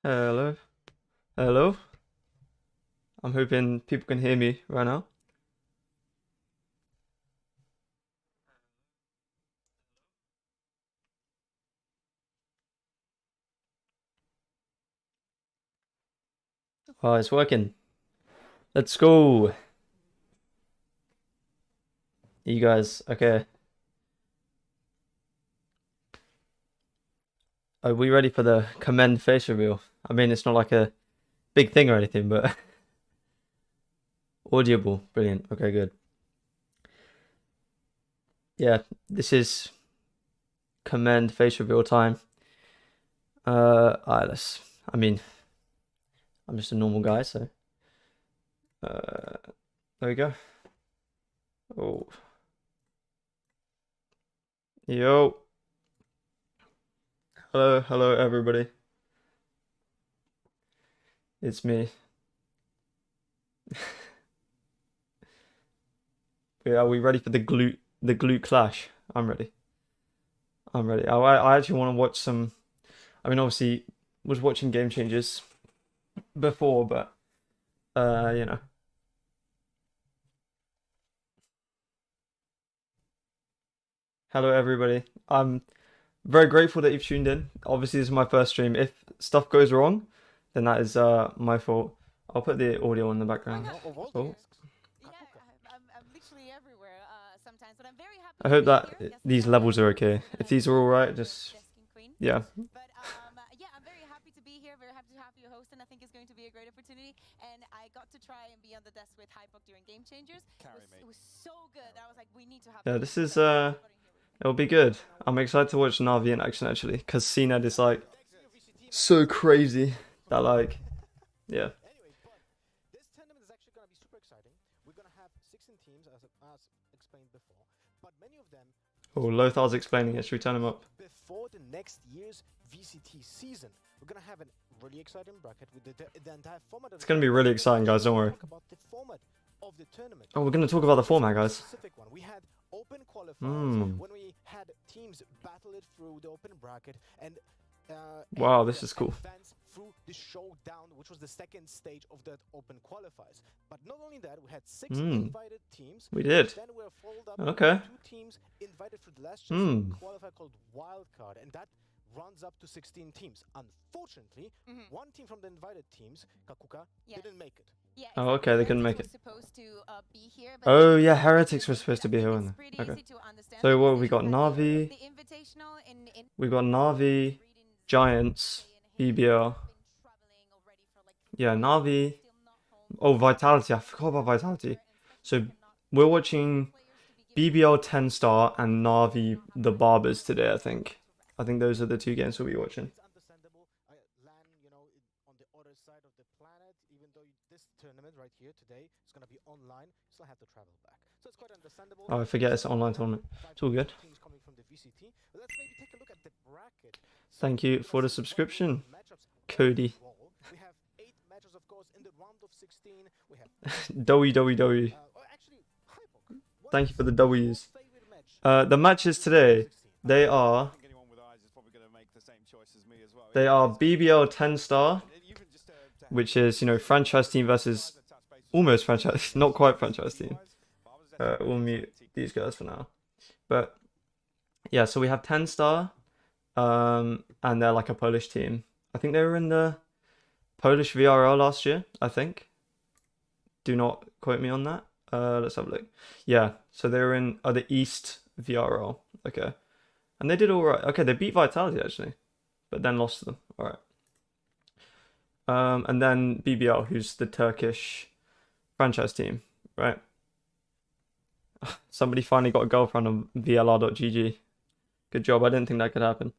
Hello, hello. I'm hoping people can hear me right now. Oh, it's working. Let's go. You guys, okay. Are we ready for the commend face reveal? I mean, it's not like a big thing or anything, but audible. Brilliant. Okay, good. Yeah, this is commend face reveal time. Alright, I mean, I'm just a normal guy, so. Uh, there we go. Oh. Yo. Hello, hello, everybody. It's me. Are we ready for the glute clash? I'm ready. I'm ready. I actually want to watch some. I mean, obviously, was watching Game Changers before, but you know. Hello, everybody. I'm very grateful that you've tuned in. Obviously, this is my first stream. If stuff goes wrong, then that is my fault. I'll put the audio in the background. Oh. I'm literally everywhere sometimes, but I'm very happy I to hope be that here. Yes, these levels are okay. If these are all right, just Queen. yeah. But yeah, I'm very happy to be here. Very happy to have you host, and I think it's going to be a great opportunity. And I got to try and be on the desk with Hypok during Game Changers. It was so good. I was like, we need to have. Yeah, this is it'll be good. I'm excited to watch NAVI in action actually, because CNED is like so crazy that like yeah. Anyway, but this tournament is actually going to be super exciting. We're going to have 16 teams, as explained before, but many of them. Oh, Lothar's explaining it. Should we turn him up? Before the next year's VCT season, we're going to have a really exciting bracket with the entire format. It's going to be really exciting, guys. Don't worry. Talk about the format of the tournament. Oh, we're going to talk about the format, guys. Specific one. We had open qualifiers when we had teams battle it through the open bracket and. Wow, this is cool. Through the showdown, which was the second stage of that open qualifiers. But not only that, we had 6 invited teams. We did. Then we were followed up okay. with 2 teams invited for the last qualifier called Wildcard, and that runs up to 16 teams. Unfortunately, one team from the invited teams, Kakuka, didn't make it. Yeah, exactly. Oh, okay, they couldn't make it. Be here, oh, yeah, Heretics were supposed to be here, weren't they? Okay. So, what we got? Navi. We got Navi, Giants, BBL. Yeah, Navi. Oh, Vitality. I forgot about Vitality. So, we're watching BBL 10 star and Navi the Barbers today, I think. I think those are the 2 games we'll be watching. Tournament right here today is going to be online. You still have to travel back, so it's quite understandable. Oh, I forget it's an online tournament. It's all good. Thank you for the subscription, Cody. We have 8 matches, of course, in the round of 16. We have W. Thank you for the W's. The matches today, they are BBL 10 star, which is, you know, franchise team versus almost franchise, not quite franchise team. We'll mute these guys for now. But yeah, so we have 10 star, and they're like a Polish team. I think they were in the Polish VRL last year, I think. Do not quote me on that. Let's have a look. Yeah, so they were in the East VRL. Okay. And they did all right. Okay, they beat Vitality actually, but then lost to them. All right. And then BBL, who's the Turkish franchise team, right? Somebody finally got a girlfriend on VLR.gg. Good job. I didn't think that could happen.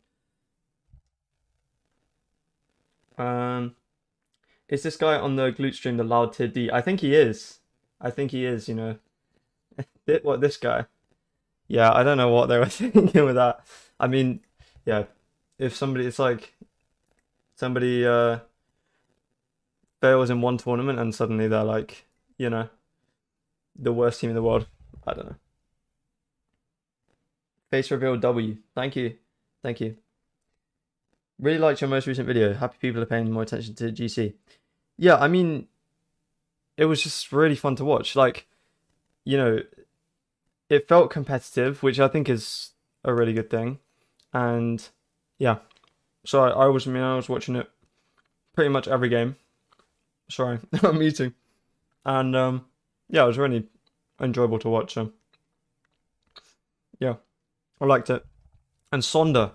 Is this guy on the glute stream the loud tier D? I think he is. You know. What, this guy? Yeah, I don't know what they were thinking with that. I mean, yeah, if somebody, it's like somebody fails in one tournament and suddenly they're like, you know, the worst team in the world. I don't know. Face reveal W. Thank you. Really liked your most recent video. Happy people are paying more attention to GC. Yeah, I mean, it was just really fun to watch. Like, you know, it felt competitive, which I think is a really good thing. And yeah, so I was watching it pretty much every game. Sorry, I'm eating. And yeah, it was really enjoyable to watch. So yeah, I liked it. And Sonda,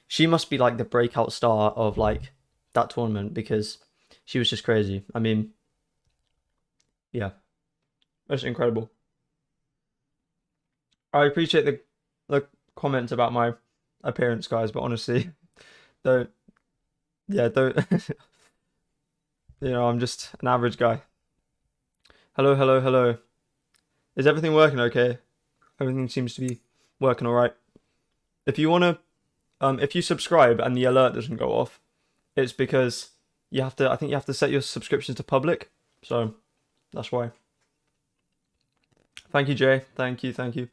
she must be like the breakout star of like that tournament because she was just crazy. I mean, yeah, that's incredible. I appreciate the comments about my appearance, guys, but honestly, don't, don't, I'm just an average guy. Hello, hello, hello. Is everything working okay? Everything seems to be working all right. If you want to, if you subscribe and the alert doesn't go off, it's because you have to, I think you have to set your subscriptions to public. So that's why. Thank you, Jay. Thank you, thank you.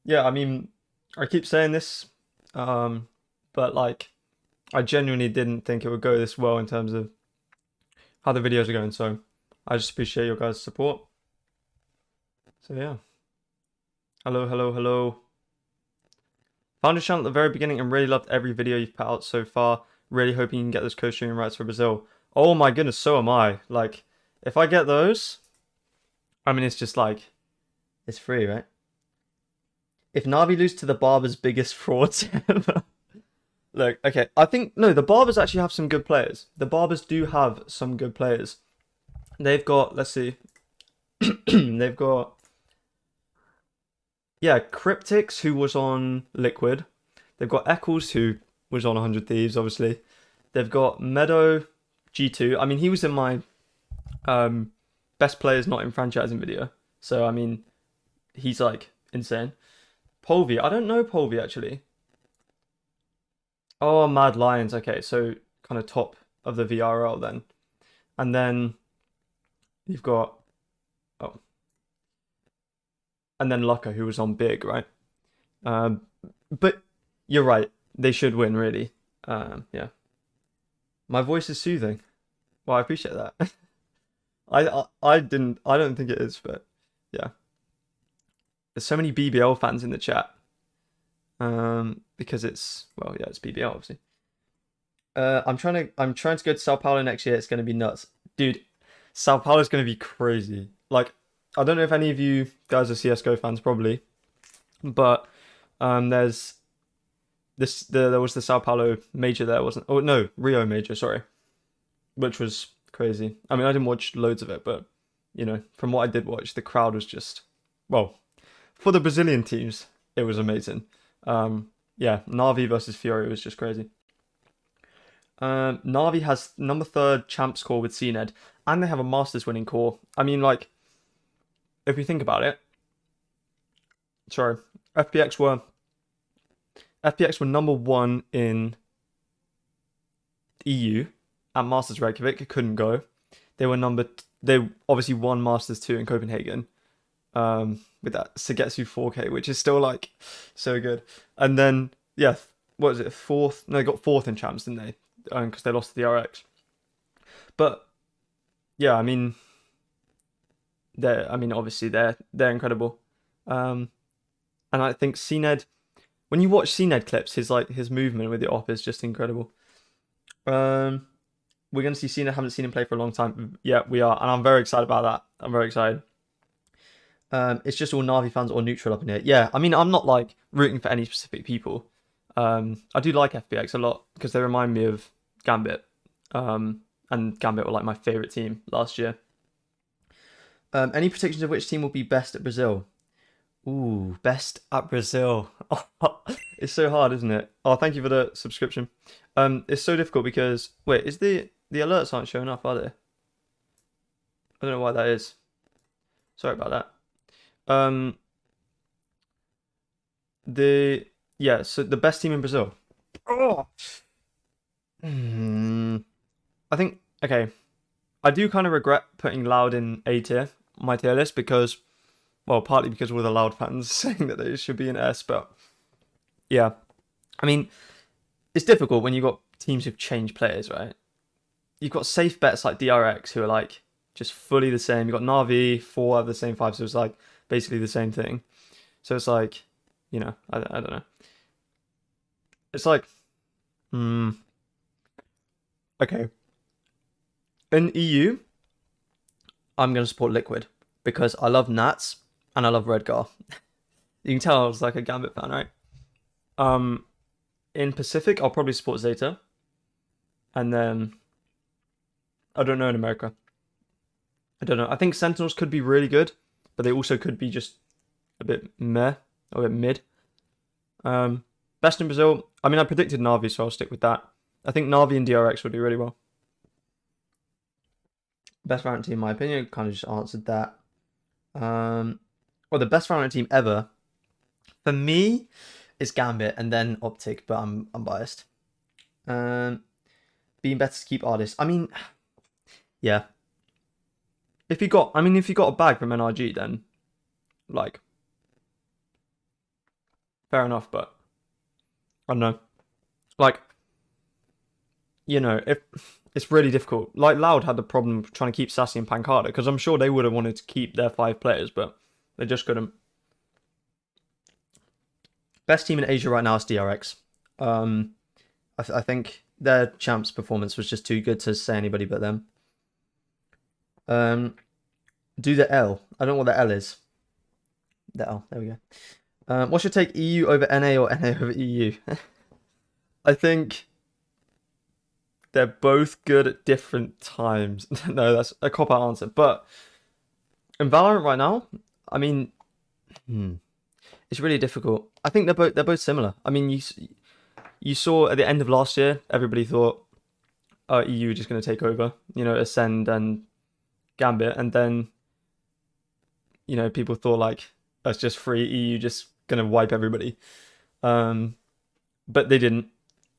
Yeah, I mean, I keep saying this, but like, I genuinely didn't think it would go this well in terms of how the videos are going. So I just appreciate your guys' support. So yeah. Hello, hello, hello. Found your channel at the very beginning and really loved every video you've put out so far. Really hoping you can get those co-streaming rights for Brazil. Oh my goodness, so am I. Like, if I get those, I mean, it's just like, it's free, right? If NAVI lose to the Barbers' biggest frauds ever. Look, okay, I think, no, the Barbers actually have some good players. The Barbers do have some good players. They've got, let's see. They've got, yeah, Cryptics, who was on Liquid. They've got Eccles, who was on 100 Thieves, obviously. They've got Meddo, G2. I mean, he was in my best players not in franchising video. So, I mean, he's like insane. Polvi, I don't know Polvi actually. Oh, Mad Lions. Okay, so kind of top of the VRL then. And then you've got, oh, and then Lucca, who was on Big, right? But you're right. They should win, really. Yeah. My voice is soothing. Well, I appreciate that. I don't think it is, but yeah. There's so many BBL fans in the chat. Because it's, well, yeah, it's BBL obviously. I'm trying to go to Sao Paulo next year. It's gonna be nuts, dude. Sao Paulo is gonna be crazy. Like, I don't know if any of you guys are CS:GO fans, probably, but there's this there was the Sao Paulo major there, wasn't? Oh no, Rio major, sorry, which was crazy. I mean, I didn't watch loads of it, but you know, from what I did watch, the crowd was just, well, for the Brazilian teams, it was amazing. Yeah, NAVI versus Fury was just crazy. NAVI has number 3rd champ score with CNED, and they have a Masters winning core. I mean, like, if you think about it, sorry, FPX were number 1 in EU at Masters Reykjavik, couldn't go. They obviously won Masters 2 in Copenhagen. With that Sagetsu 4K, which is still like so good. And then yeah, what was it? 4th? No, they got 4th in champs, didn't they? Because they lost to the RX. But yeah, I mean, obviously they're incredible. And I think CNED, when you watch CNED clips, his movement with the op is just incredible. We're gonna see CNED. Haven't seen him play for a long time. Yeah, we are, and I'm very excited about that. I'm very excited. It's just all Navi fans or neutral up in here. Yeah, I mean, I'm not like rooting for any specific people. I do like FPX a lot because they remind me of Gambit. And Gambit were like my favorite team last year. Any predictions of which team will be best at Brazil? Ooh, best at Brazil. It's so hard, isn't it? Oh, thank you for the subscription. It's so difficult because wait, is the alerts aren't showing up, are they? I don't know why that is. Sorry about that. So the best team in Brazil. Oh. I think, okay, I do kind of regret putting Loud in A tier, my tier list, because, well, partly because of all the Loud fans saying that they should be in S, but yeah, I mean, it's difficult when you've got teams who've changed players, right? You've got safe bets like DRX who are like just fully the same. You've got NAVI, 4 of the same 5, so it's like basically the same thing. So it's like, you know, I don't know. It's like, okay. In EU, I'm going to support Liquid because I love Nats and I love Redgar. You can tell I was like a Gambit fan, right? In Pacific, I'll probably support Zeta. And then, I don't know in America. I don't know. I think Sentinels could be really good, but they also could be just a bit meh, or a bit mid. Best in Brazil, I mean, I predicted NAVI, so I'll stick with that. I think NAVI and DRX will do really well. Best Valorant team, in my opinion, kind of just answered that. Well, the best Valorant team ever, for me, is Gambit and then Optic, but I'm biased. Being better to keep artists. I mean, yeah. If you got a bag from NRG, then, like, fair enough, but I don't know. Like, you know, if it's really difficult. Like, Loud had the problem trying to keep sacy and Pancada, because I'm sure they would have wanted to keep their 5 players, but they just couldn't. Best team in Asia right now is DRX. I think their champs performance was just too good to say anybody but them. Do the L. I don't know what the L is. The L. There we go. What's your take? EU over NA or NA over EU? I think they're both good at different times. No, that's a cop-out answer. But in Valorant right now, I mean, it's really difficult. I think they're both similar. I mean, you saw at the end of last year, everybody thought EU just going to take over. You know, Ascend and Gambit, and then, you know, people thought like that's just free, EU just going to wipe everybody. But they didn't.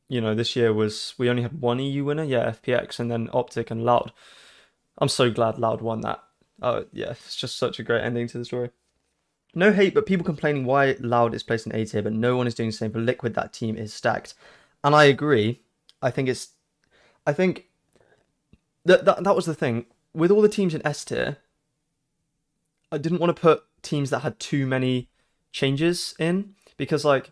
You know, this year we only had one EU winner, yeah, FPX, and then Optic and Loud. I'm so glad Loud won that. Yeah, it's just such a great ending to the story. No hate, but people complaining why Loud is placed in A tier, but no one is doing the same for Liquid. That team is stacked, and I agree. I think that was the thing with all the teams in S tier. I didn't want to put teams that had too many changes in, because, like,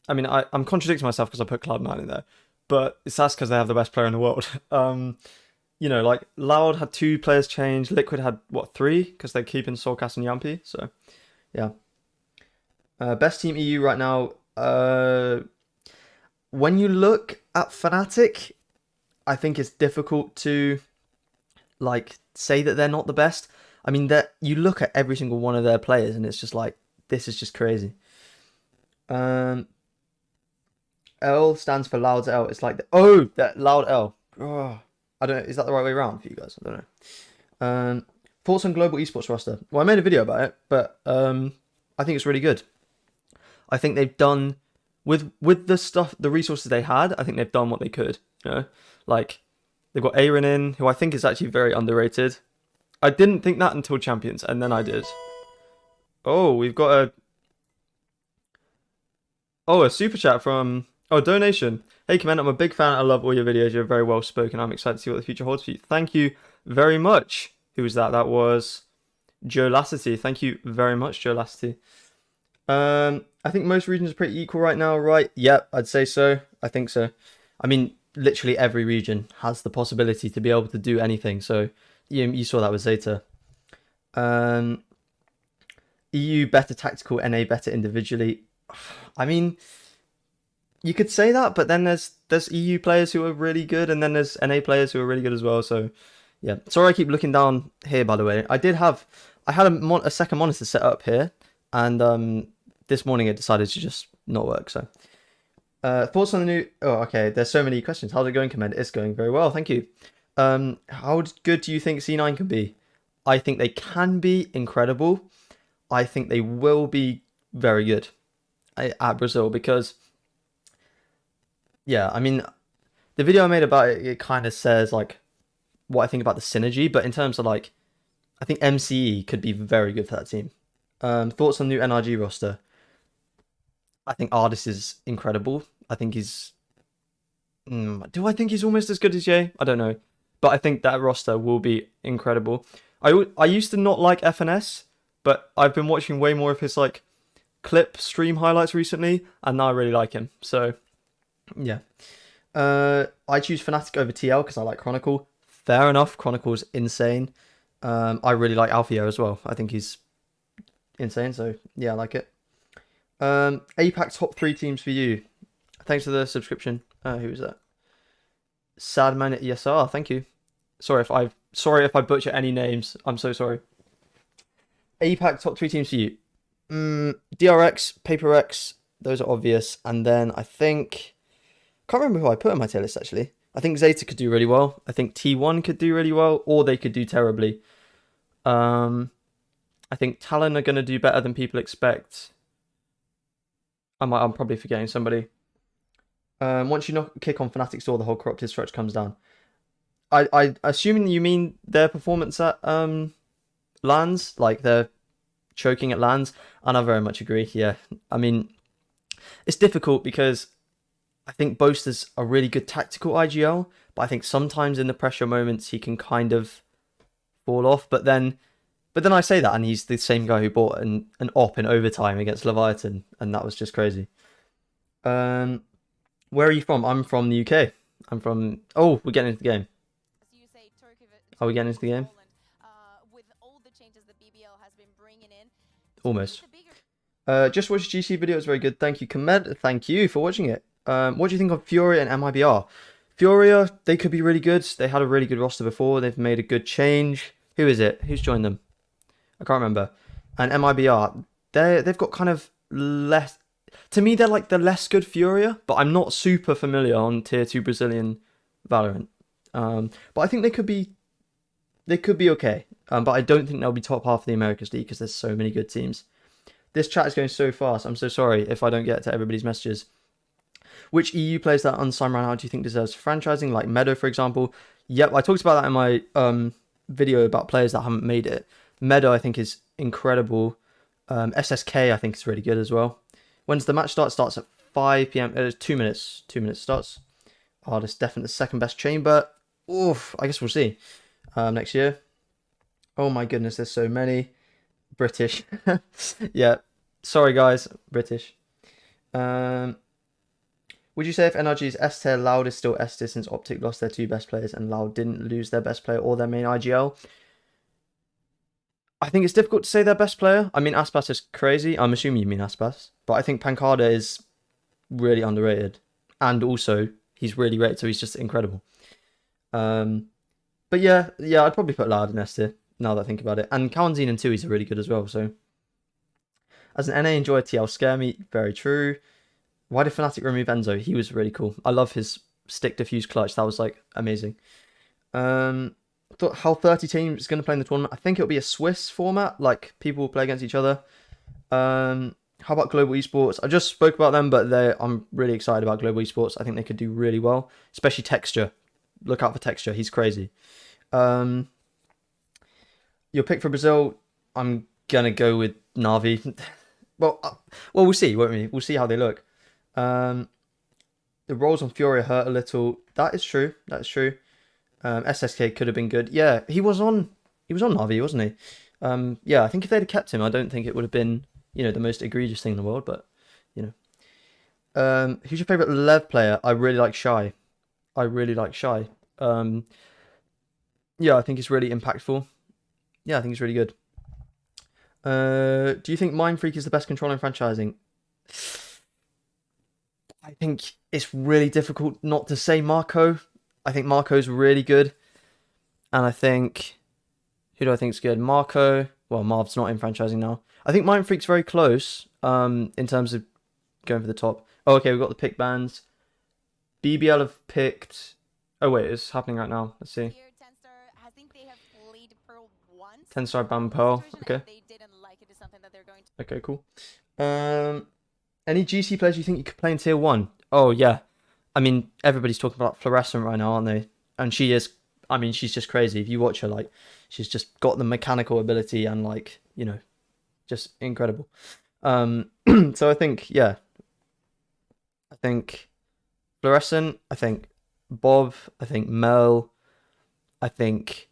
I mean, I'm contradicting myself because I put Cloud9 in there, but that's because they have the best player in the world. You know, like, Loud had 2 players change. Liquid had, what, 3? Because they're keeping Soulcast and Yampi. So, yeah. Best team EU right now. When you look at Fnatic, I think it's difficult to, like, say that they're not the best. I mean, you look at every single one of their players, and it's just like, this is just crazy. L stands for Loud's L. It's like, that Loud L. Oh, I don't know. Is that the right way around for you guys? I don't know. Thoughts on global esports roster? Well, I made a video about it, but I think it's really good. I think they've done with the resources they had. I think they've done what they could. You know, like, they've got Ayrin in, who I think is actually very underrated. I didn't think that until Champions, and then I did. Oh, we've got a super chat from donation. Hey, Commander, I'm a big fan. I love all your videos. You're very well spoken. I'm excited to see what the future holds for you. Thank you very much. Who was that? That was Joe Lassity. Thank you very much, Joe Lassity. I think most regions are pretty equal right now, right? Yep, I'd say so. I think so. I mean, literally every region has the possibility to be able to do anything. So you saw that with Zeta. EU better tactical, NA better individually. I mean, you could say that, but then there's EU players who are really good, and then there's NA players who are really good as well. So, yeah. Sorry, I keep looking down here. By the way, I had a second monitor set up here, and this morning it decided to just not work. So, thoughts on the new? Oh, okay. There's so many questions. How's it going, Command? It's going very well, thank you. How good do you think C9 can be? I think they can be incredible. I think they will be very good at Brazil, because, yeah, I mean, the video I made about it kind of says, like, what I think about the synergy, but in terms of, like, I think MCE could be very good for that team. Thoughts on the new NRG roster? I think Ardis is incredible. I think he's Do I think he's almost as good as Ye? I don't know. But I think that roster will be incredible. I used to not like FNS, but I've been watching way more of his like clip stream highlights recently, and now I really like him. So, yeah. I choose Fnatic over TL because I like Chronicle. Fair enough, Chronicle's insane. I really like Alfio as well. I think he's insane, so yeah, I like it. APAC top 3 teams for you. Thanks for the subscription. Who was that? Sadman ESR, thank you. Sorry if I butcher any names. I'm so sorry. APAC top 3 teams for you. DRX, PaperX, those are obvious. And then I think... Can't remember who I put in my tier list, actually. I think Zeta could do really well. I think T1 could do really well, or they could do terribly. I think Talon are going to do better than people expect. I'm probably forgetting somebody. Once you kick on Fnatic's door, the whole corrupted structure comes down. I assuming you mean their performance at lands, like they're choking at lands, and I very much agree. Yeah, I mean, it's difficult because I think Boaster's a really good tactical IGL, but I think sometimes in the pressure moments he can kind of fall off. But then I say that, and he's the same guy who bought an op in overtime against Leviathan, and that was just crazy. Where are you from? I'm from the UK. I'm from... Oh, we're getting into the game. Are we getting into the game? Almost. Just watched GC video. It's very good. Thank you, Komed. Thank you for watching it. What do you think of Furia and MIBR? Furia, they could be really good. They had a really good roster before. They've made a good change. Who is it? Who's joined them? I can't remember. And MIBR, they've got kind of less... To me, they're like the less good Furia, but I'm not super familiar on tier 2 Brazilian Valorant. But I think they could be okay. But I don't think they'll be top half of the Americas League because there's so many good teams. This chat is going so fast. I'm so sorry if I don't get to everybody's messages. Which EU players that unsigned right now do you think deserves franchising? Like Meddo, for example. Yep, I talked about that in my video about players that haven't made it. Meddo, I think, is incredible. SSK, I think, is really good as well. When's the match start? Starts at 5 p.m. It's 2 minutes. 2 minutes starts. Oh, this is definitely the second best chamber. Oof, I guess we'll see next year. Oh my goodness, there's so many. British. Yeah. Sorry, guys. British. Would you say if NRG's S tier, Loud is still S tier since Optic lost their 2 best players and Loud didn't lose their best player or their main IGL? I think it's difficult to say their best player. I mean, Aspas is crazy. I'm assuming you mean Aspas. But I think Pancada is really underrated. And also, he's really rated, so he's just incredible. But yeah, I'd probably put Loud in S tier, now that I think about it. And Kawanzin and Tui's are really good as well, so... As an NA enjoyer, TL scare me. Very true. Why did Fnatic remove Enzo? He was really cool. I love his stick diffuse clutch. That was like amazing. Thought how 30 teams is going to play in the tournament. I think it'll be a Swiss format. Like people will play against each other. How about Global Esports? I just spoke about them, but I'm really excited about Global Esports. I think they could do really well, especially Texture. Look out for Texture. He's crazy. Your pick for Brazil? I'm gonna go with NAVI. well, we'll see, won't we? We'll see how they look. The rolls on Furia hurt a little. That is true. That's true. SSK could have been good. Yeah, he was on Navi, wasn't he? Yeah, I think if they'd have kept him, I don't think it would have been, the most egregious thing in the world, but, who's your favourite Lev player? I really like Shy. Yeah, I think he's really impactful. Yeah, I think he's really good. Do you think Mind Freak is the best controller in franchising? I think it's really difficult not to say Marco. I think Marco's really good. And I think... Who do I think is good? Marco. Well, Marv's not in franchising now. I think Mind Freak's very close in terms of going for the top. Oh, okay, we've got the pick bands. BBL have picked... Oh, wait, it's happening right now. Let's see. I think they have played Pearl once. Tenstar banned Pearl. Okay. Okay, cool. Any GC players you think you could play in tier 1? Oh, yeah. I mean, everybody's talking about Fluorescent right now, aren't they? And she is, I mean, she's just crazy. If you watch her, like, she's just got the mechanical ability and, like, just incredible. So I think, yeah. I think Fluorescent, I think Bob. I think Mel. I think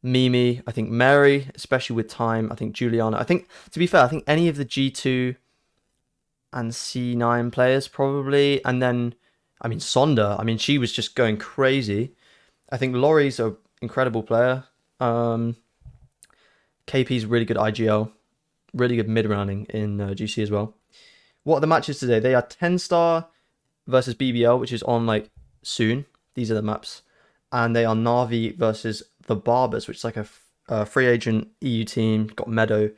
Mimi. I think Mary, especially with time. I think Juliana. I think, to be fair, I think any of the G2 and C9 players probably. And then, I mean, Sonda. I mean, she was just going crazy. I think Laurie's an incredible player. KP's really good IGL. Really good mid-rounding in GC as well. What are the matches today? They are tenz versus BBL, which is on like soon. These are the maps. And they are NAVI versus the Barbers, which is like a free agent EU team. Got Meddo,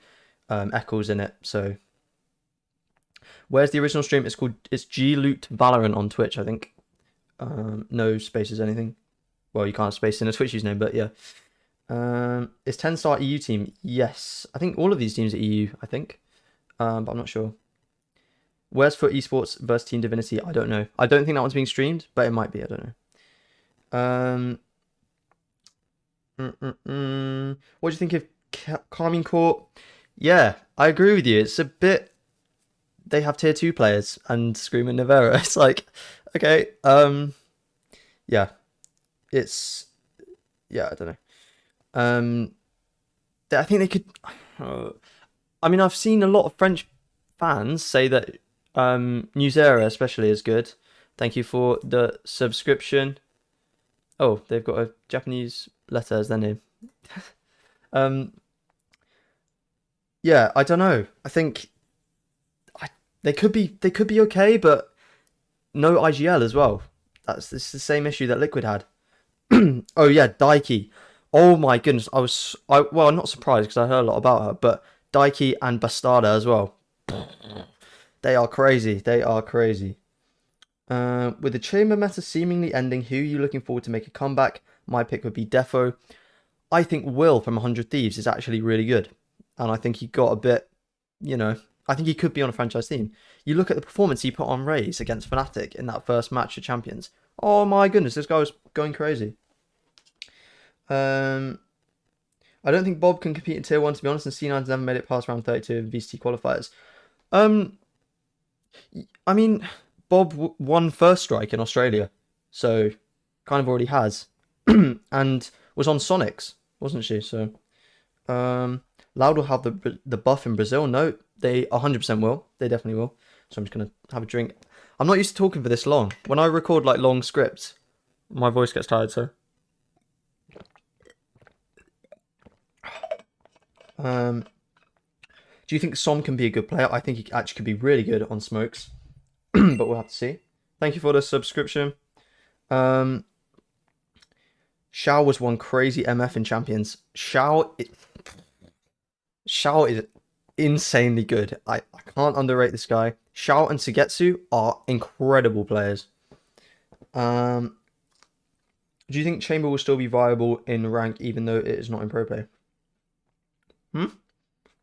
Eccles in it. So where's the original stream? It's G-Loot Valorant on Twitch, I think. No spaces, anything. Well, you can't space in a Twitch username, but yeah. Is tenz EU team? Yes. I think all of these teams are EU, I think. But I'm not sure. Where's for esports versus Team Divinity? I don't know. I don't think that one's being streamed, but it might be. I don't know. What do you think of Carmine Court? Yeah, I agree with you. It's a bit. They have tier 2 players and Scream and Navera. It's like, okay, yeah, it's, yeah, I don't know. I think they could. I mean, I've seen a lot of French fans say that Newsera especially is good. Thank you for the subscription. Oh, they've got a Japanese letter as their name. Yeah, I don't know. I think they could be okay, but no IGL as well. This is the same issue that Liquid had. Oh yeah, Daiki. Oh my goodness, well, I'm not surprised because I heard a lot about her, but Daiki and Bastarda as well. They are crazy. They are crazy. With the chamber meta seemingly ending, who are you looking forward to make a comeback? My pick would be Defo. I think Will from 100 Thieves is actually really good. And I think he got a bit, I think he could be on a franchise team. You look at the performance he put on Raze against Fnatic in that first match of Champions. Oh my goodness, this guy was going crazy. I don't think Bob can compete in Tier 1, to be honest, and C9's never made it past round 32 in VCT qualifiers. I mean, Bob won First Strike in Australia, so kind of already has. And was on Sonics, wasn't she? So, Loud will have the buff in Brazil. No, they 100% will. They definitely will. So I'm just going to have a drink. I'm not used to talking for this long. When I record like long scripts, my voice gets tired, so. Do you think Som can be a good player? I think he actually could be really good on smokes. But we'll have to see. Thank you for the subscription. Xiao was one crazy MF in Champions. Xiao is insanely good. I can't underrate this guy. Xiao and Sugetsu are incredible players. Do you think Chamber will still be viable in rank even though it is not in pro play?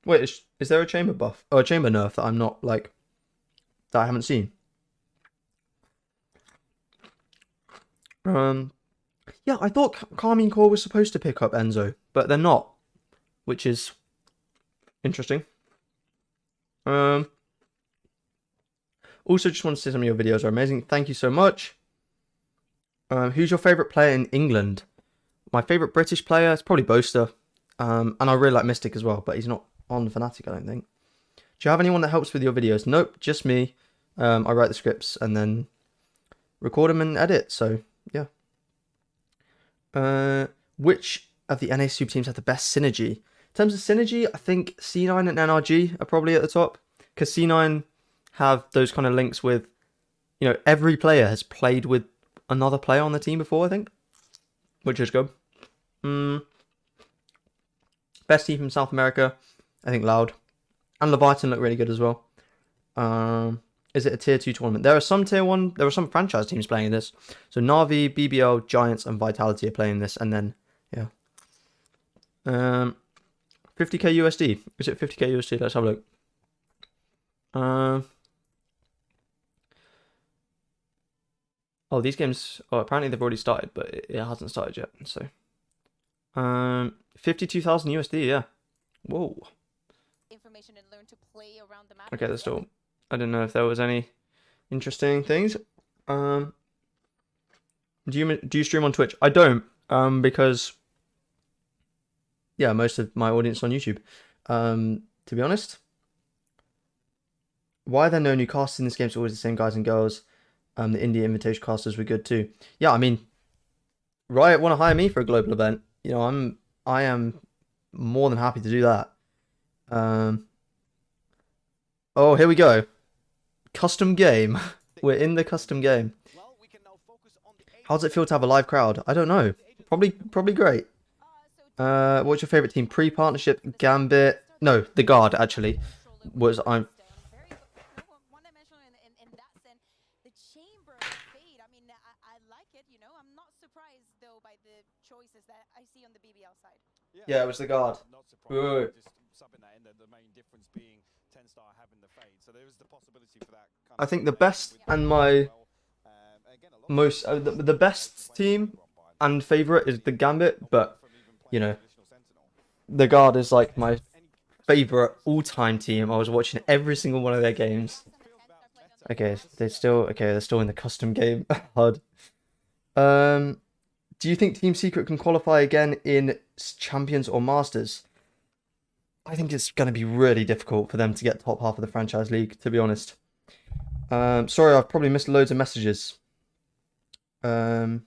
Wait, is there a Chamber buff? Oh, a Chamber nerf that I'm not, that I haven't seen? Yeah, I thought Carmine Core was supposed to pick up Enzo, but they're not, which is interesting. Also, just want to say some of your videos are amazing. Thank you so much. Who's your favourite player in England? My favourite British player is probably Boaster. And I really like Mystic as well, but he's not on Fnatic, I don't think. Do you have anyone that helps with your videos? Nope, just me. I write the scripts and then record them and edit, so yeah. Which of the NA Super teams have the best synergy? In terms of synergy, I think C9 and NRG are probably at the top, because C9 have those kind of links with, every player has played with another player on the team before, I think, which is good. Best team from South America, I think Loud. And Leviathan look really good as well. Is it a tier 2 tournament? There are some tier 1, there are some franchise teams playing in this. So Navi, BBL, Giants, and Vitality are playing this. And then, yeah. 50k USD. Is it 50k USD? Let's have a look. Oh, these games, apparently they've already started, but it hasn't started yet. So, 52,000 USD, yeah. Whoa. Information and learn to play around the map. Okay, that's all. I didn't know if there was any interesting things. Do you stream on Twitch? I don't, because yeah, most of my audience on YouTube. To be honest, why are there no new casts in this game? It's always the same guys and girls. The India Invitation casters were good too. Yeah, I mean, Riot want to hire me for a global event. You know, I am more than happy to do that. Oh, here we go. Custom game. We're in the custom game. How does it feel to have a live crowd? I don't know. Probably great. What's your favorite team? Pre-partnership, Gambit. No, the Guard actually was. I'm. Yeah, it was the Guard. Wait. I think the best and my most the best team and favorite is the Gambit, but you know, the Guard is like my favorite all-time team. I was watching every single one of their games. Okay, they're still in the custom game. Hard. Do you think Team Secret can qualify again in Champions or Masters? I think it's going to be really difficult for them to get top half of the franchise league, to be honest. Sorry, I've probably missed loads of messages. Sad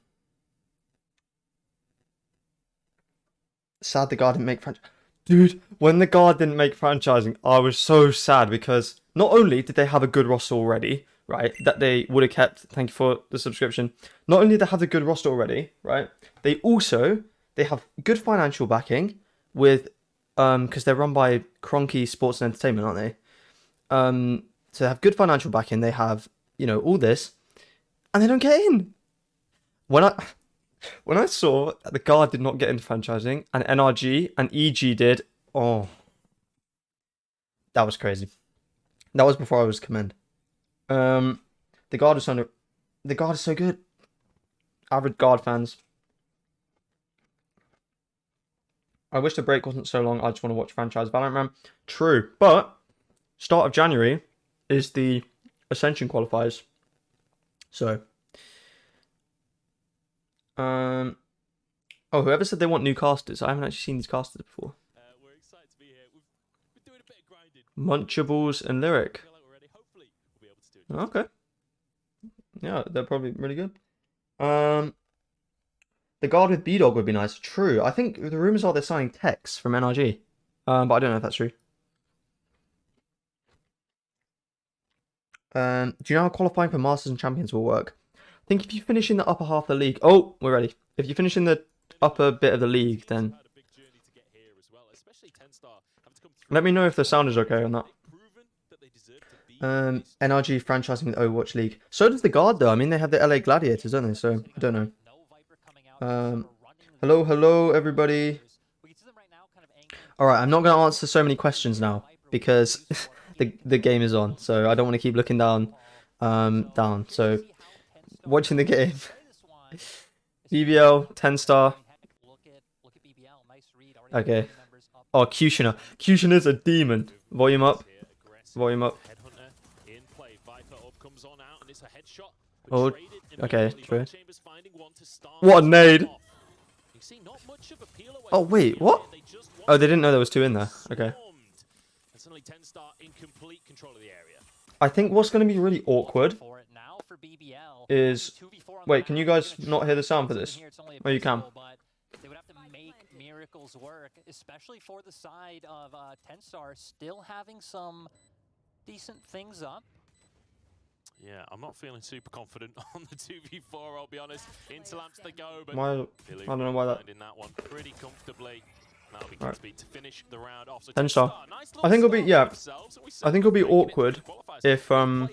the Guard didn't make franchise. Dude, when the Guard didn't make franchising, I was so sad because not only did they have a good roster already, right, that they would have kept, thank you for the subscription. Not only did they have a good roster already, right, they have good financial backing with, because they're run by Cronky Sports and Entertainment, aren't they? So they have good financial backing, they have, you know, all this, and they don't get in. When I saw that the Guard did not get into franchising, and NRG and EG did, oh, that was crazy. That was before I was commend. The Guard is so good. Average Guard fans. I wish the break wasn't so long. I just want to watch franchise Valorant, man. True, but start of January is the Ascension qualifiers. So, oh, whoever said they want new casters, I haven't actually seen these casters before. We're excited to be here. We're doing a bit of grinding. Munchables and Lyric. Hopefully we'll be able to do it. Okay. Yeah, they're probably really good. The Guard with B-Dog would be nice. True. I think the rumors are they're signing Tex from NRG. But I don't know if that's true. Do you know how qualifying for Masters and Champions will work? I think if you finish in the upper half of the league... Oh, we're ready. If you finish in the upper bit of the league, then... Let me know if the sound is okay on that. NRG franchising with Overwatch League. So does the Guard, though. I mean, they have the LA Gladiators, don't they? So, I don't know. Hello, everybody. Alright, I'm not going to answer so many questions now, because the game is on. So, I don't want to keep looking down. So, watching the game. BBL, 10-star. Okay. Oh, Kushner. Kushner's a demon. Volume up. Volume up. Oh, okay, true. What a nade! Oh, wait, what? Oh, they didn't know there was two in there. Okay. I think what's going to be really awkward is... Wait, can you guys not hear the sound for this? Oh, you can. They would have to make miracles work, especially for the side of tenz still having some decent things up. Yeah, I'm not feeling super confident on the 2v4, I'll be honest. Into lamps they go, but I don't know why that... in that one pretty comfortably. That'll be to finish the round off. So tenz. I think it'll be, yeah, I think it'll be awkward if, it'll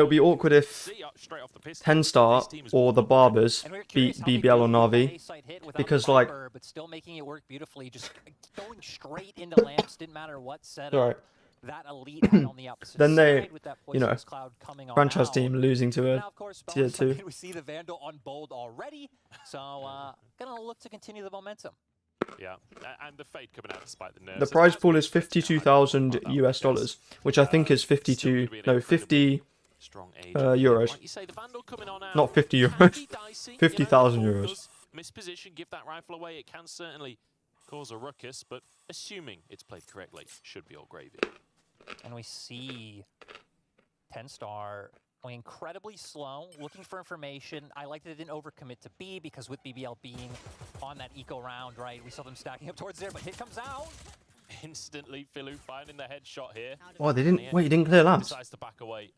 be awkward if tenz or the Barbers beat BBL or NAVI, because, like, but still making it work beautifully, just going straight into lamps, didn't matter what setup. Right. That elite had on the opposite then they, side with that you know, cloud coming franchise on team losing to a now, of course, tier 2. We see the Vandal on bold already, so gonna look to continue the momentum. Yeah, and the fade coming out despite the nerves. The prize pool is $52,000 US, which I think is 50 Strong euros. Like you say, the Vandal coming on out. Not 50 Can euros. be dicey, 50,000 you know, euros. Misposition, give that rifle away. It can certainly cause a ruckus, but assuming it's played correctly, should be all gravy. And we see tenstar going incredibly slow, looking for information. I like that they didn't overcommit to B, because with BBL being on that eco round, right, we saw them stacking up towards there, but hit comes out. Instantly, Philu finding the headshot here. Oh, they didn't. Wait, he didn't clear lamps. Decides to back away.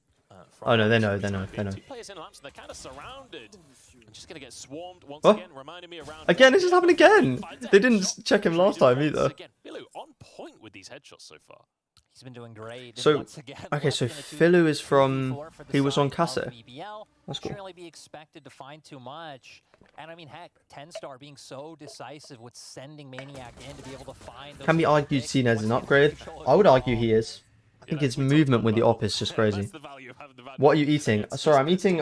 Oh no, they know. They know. Two players in lamps, and they're kind of surrounded. And just gonna get swarmed once Oh. again, reminding me around. Again, this has happened again. They didn't check him last time either. Again, Philu on point with these headshots so far. He's been doing great. So, once again, okay, so left in a Philu is 2v4 from. for the He was on side of Casse. BBL. That's cool. Shouldn't really be expected to find too much. And I mean, heck, tenstar being so decisive with sending Maniac in to be able to find. Can be argued seen as an upgrade. I would argue he is. I think his movement with the op is just crazy. What are you eating? Sorry, I'm eating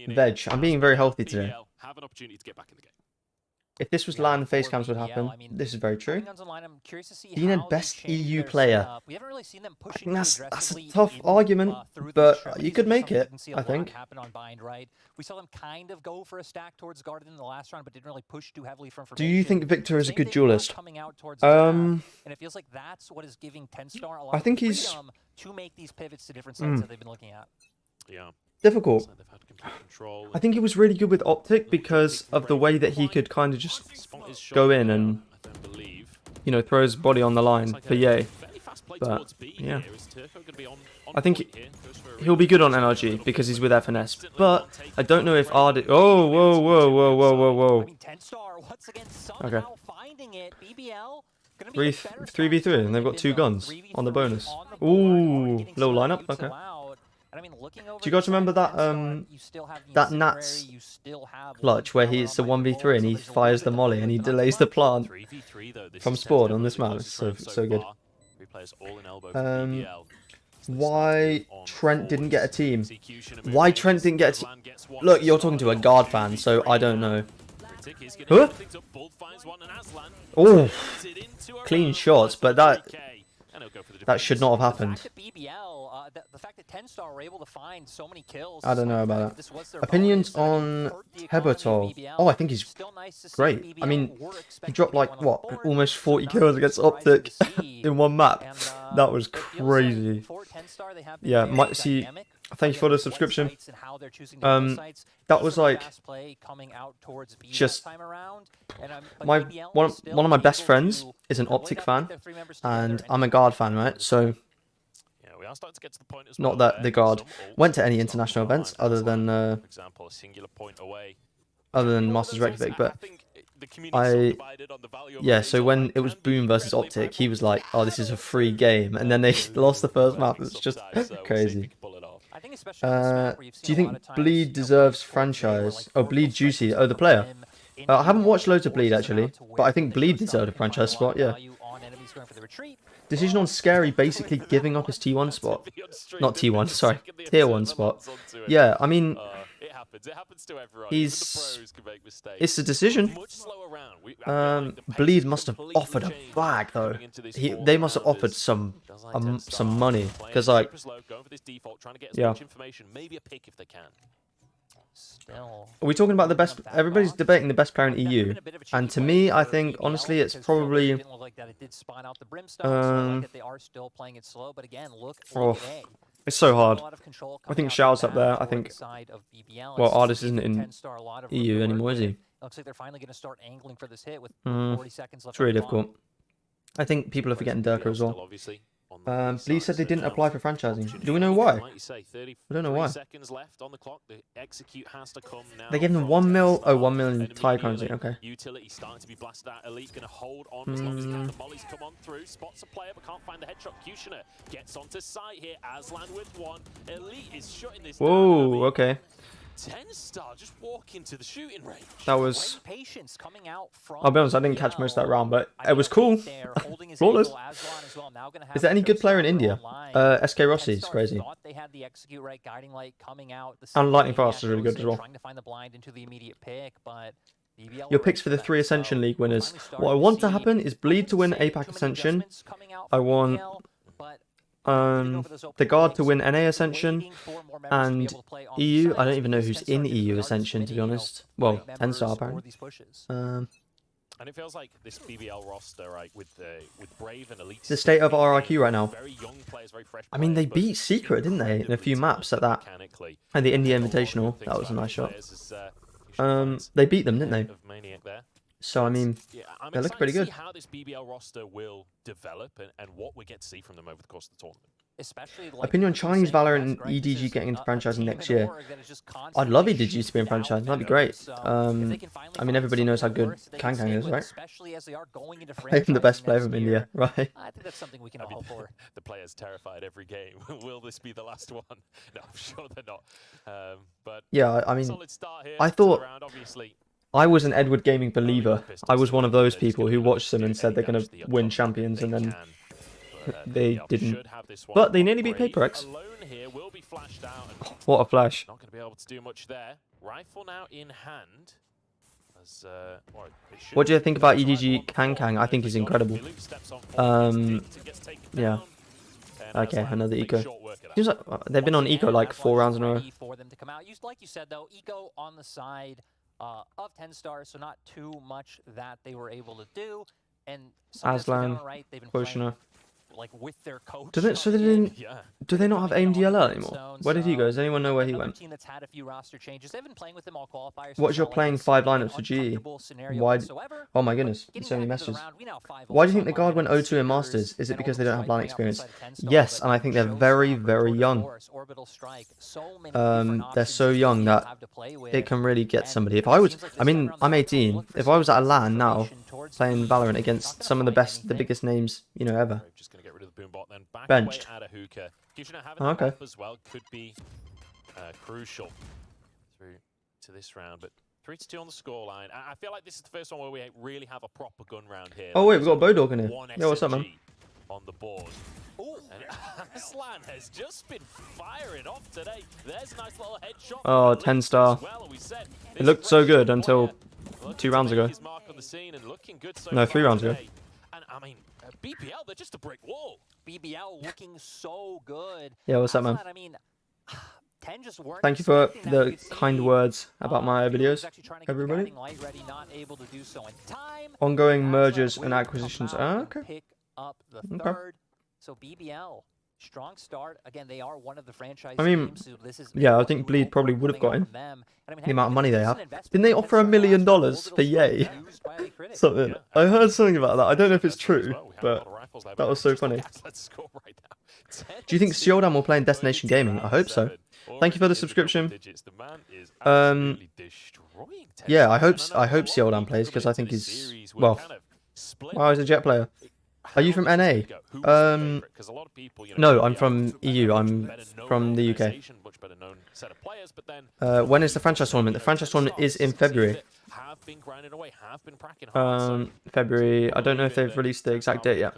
veg. I'm being very healthy today. Have an opportunity to get back in the game. If this was LAN face cams would happen, this is very true. Being a best EU player. I think that's a tough argument, but you could make it, I think. We saw them kind of go for a stack towards Garden in the last round, but didn't really push too heavily for Do you think Victor is a good duelist? And it feels like that's what is giving tenstar a lot I think of he's freedom to make these pivots to different sites that they've been looking at. Yeah. difficult. I think he was really good with optic because of the way that he could kind of just go in and, you know, throw his body on the line for yay. But yeah, I think he'll be good on NRG because he's with FNS. But I don't know if RD. Oh, whoa, whoa, whoa, whoa, whoa, whoa. Okay. 3v3, and they've got 2 guns on the bonus. Ooh, little lineup. Okay. Do you guys remember that that Nats clutch where he's the 1v3 and he fires the molly and he delays the plant from spawn on this map? It's so good. Why Trent didn't get a team? Why Trent didn't get a team? Look, you're talking to a guard fan, so I don't know. Huh? Oh, clean shots, but that should not have happened. I don't know about that. Opinions on Hebertol? Oh, I think he's great. I mean, he dropped like, what, almost 40 kills against Optic in one map. That was crazy. Yeah, might see. Thank you for the subscription. That was like just one of my best friends is an Optic fan, and I'm a guard fan, right? So not that the guard went to any international events other than Masters Reykjavik, but yeah, so when it was Boom versus Optic, he was like, oh, this is a free game, and then they lost the first map. It's just crazy. Do you think Bleed deserves franchise? Oh, Bleed Juicy. Oh, the player. I haven't watched loads of Bleed actually, but I think Bleed deserved a franchise spot, yeah. Decision on Scary basically giving up his T1 spot. Not T1, sorry. Tier 1 spot. Yeah, I mean, it's a decision. Bleed must have offered a bag though. They must have offered some money because like, yeah. Are we talking about the best? Everybody's debating the best player in EU, and to me, I think honestly, it's probably. Oh, it's so hard. I think Shroud's up there. I think. Well, Artist isn't in EU anymore, is he? Looks like they're finally going to start angling for this hit with 40 seconds left. It's really difficult. I think people are forgetting Durka as well. Bleed said they didn't apply for franchising. Do we know why? I don't know why. They gave them 1 mil. Oh, 1 million Thai currency. Okay. Utility starting to be blasted out. Elite going to hold on as long as he can. The mollies come on through. Spots a player but can't find the headshot. Kushner gets onto site here. Aslan with 1. Elite is shutting this down. Whoa. Okay. tenstar just walk into the shooting range. That was. I'll be honest, I didn't catch most of that round, but it was cool. Flawless. Is there any good player in India? SK Rossi is crazy. And Lightning Fast is really good as well. Your picks for the 3 Ascension League winners. What I want to happen is Bleed to win APAC Ascension. I want the guard to win NA Ascension, and EU. I don't even know who's in EU Ascension, to be honest. Well, tenz apparently. And it feels like this BBL roster, right, with Brave and Elite. The state of RRQ right now. Very young players, very fresh I mean, they players, beat Secret, didn't they, in a few maps at that, and the India Invitational. That was a nice shot. They beat them, didn't they? So I mean, they look pretty good. How this BBL roster will develop and what we get to see from them over the course of the tournament. Especially Opinion on Chinese Valorant and EDG getting into franchising next year. I'd love EDG to be in franchise. That'd be great. I mean, everybody knows how good Kang is, right? I'm the best player from India, right? I think that's something we can all hope for. The players terrified every game. Will this be the last one? No, I'm sure they're not. But yeah, I mean, I thought I was an Edward Gaming believer. I was one of those people who watched them and said they're going to win champions, and then they didn't. But they nearly beat PaperX. What a flash. Not going to be able to do much there. Rifle now in hand. What do you think about EDG Kang? I think he's incredible. Yeah. Okay, another eco. Seems like they've been on eco like 4 rounds in a row. For them to come out. Like you said though, eco on the side of tenz, so not too much that they were able to do. And Aslan, right, they've been Quotient. like with their coach. Do they not have aim DLL anymore? Where did he go? Does anyone know where he went? Team that's had a few roster changes. They've been playing with them all qualifiers. What's your playing 5 lineups for GE? Why? Oh my goodness, so many messages. Why do you think the guard went 0-2 in Masters? Is it because they don't have LAN experience? Yes, and I think they're very, very young. They're so young that it can really get somebody. If I was, I mean, I'm 18. If I was at a LAN now, playing Valorant against some of the biggest names, you know, ever. Benched. Oh, okay. As well could be crucial through to this round, but 3-2 on the scoreline. I feel like this is the first one where we really have a proper gun round here. Oh wait, we've got a Bodog in here. Yeah, what's up, man? On the board. Ooh, and Aslan has just been firing off today. There's a nice little headshot. Oh, tenz. It looked so good until 2 rounds ago. No, 3 rounds ago. And I mean, BBL, they're just a brick wall. BBL looking so good. Yeah, what's up, man? I mean, just weren't Thank you for the kind words about my videos, everybody. Ongoing mergers and acquisitions. Oh, okay. Pick up the third. So BBL, strong start. Again, they are one of the franchise teams, so this is yeah, I think Bleed probably would have got him. The amount of money they have. Didn't they offer $1 million for Yay? Something. I heard something about that. I don't know if it's true, but that was so funny. Do you think Shroud will play in Destination Gaming? I hope so. Thank you for the subscription. Yeah, I hope Shroud plays because I think he's well. Wow, he's a Jet player. Are you from NA? No, I'm from EU. I'm from the UK. When is the franchise tournament? The franchise tournament is in February. February. I don't know if they've released the exact date yet.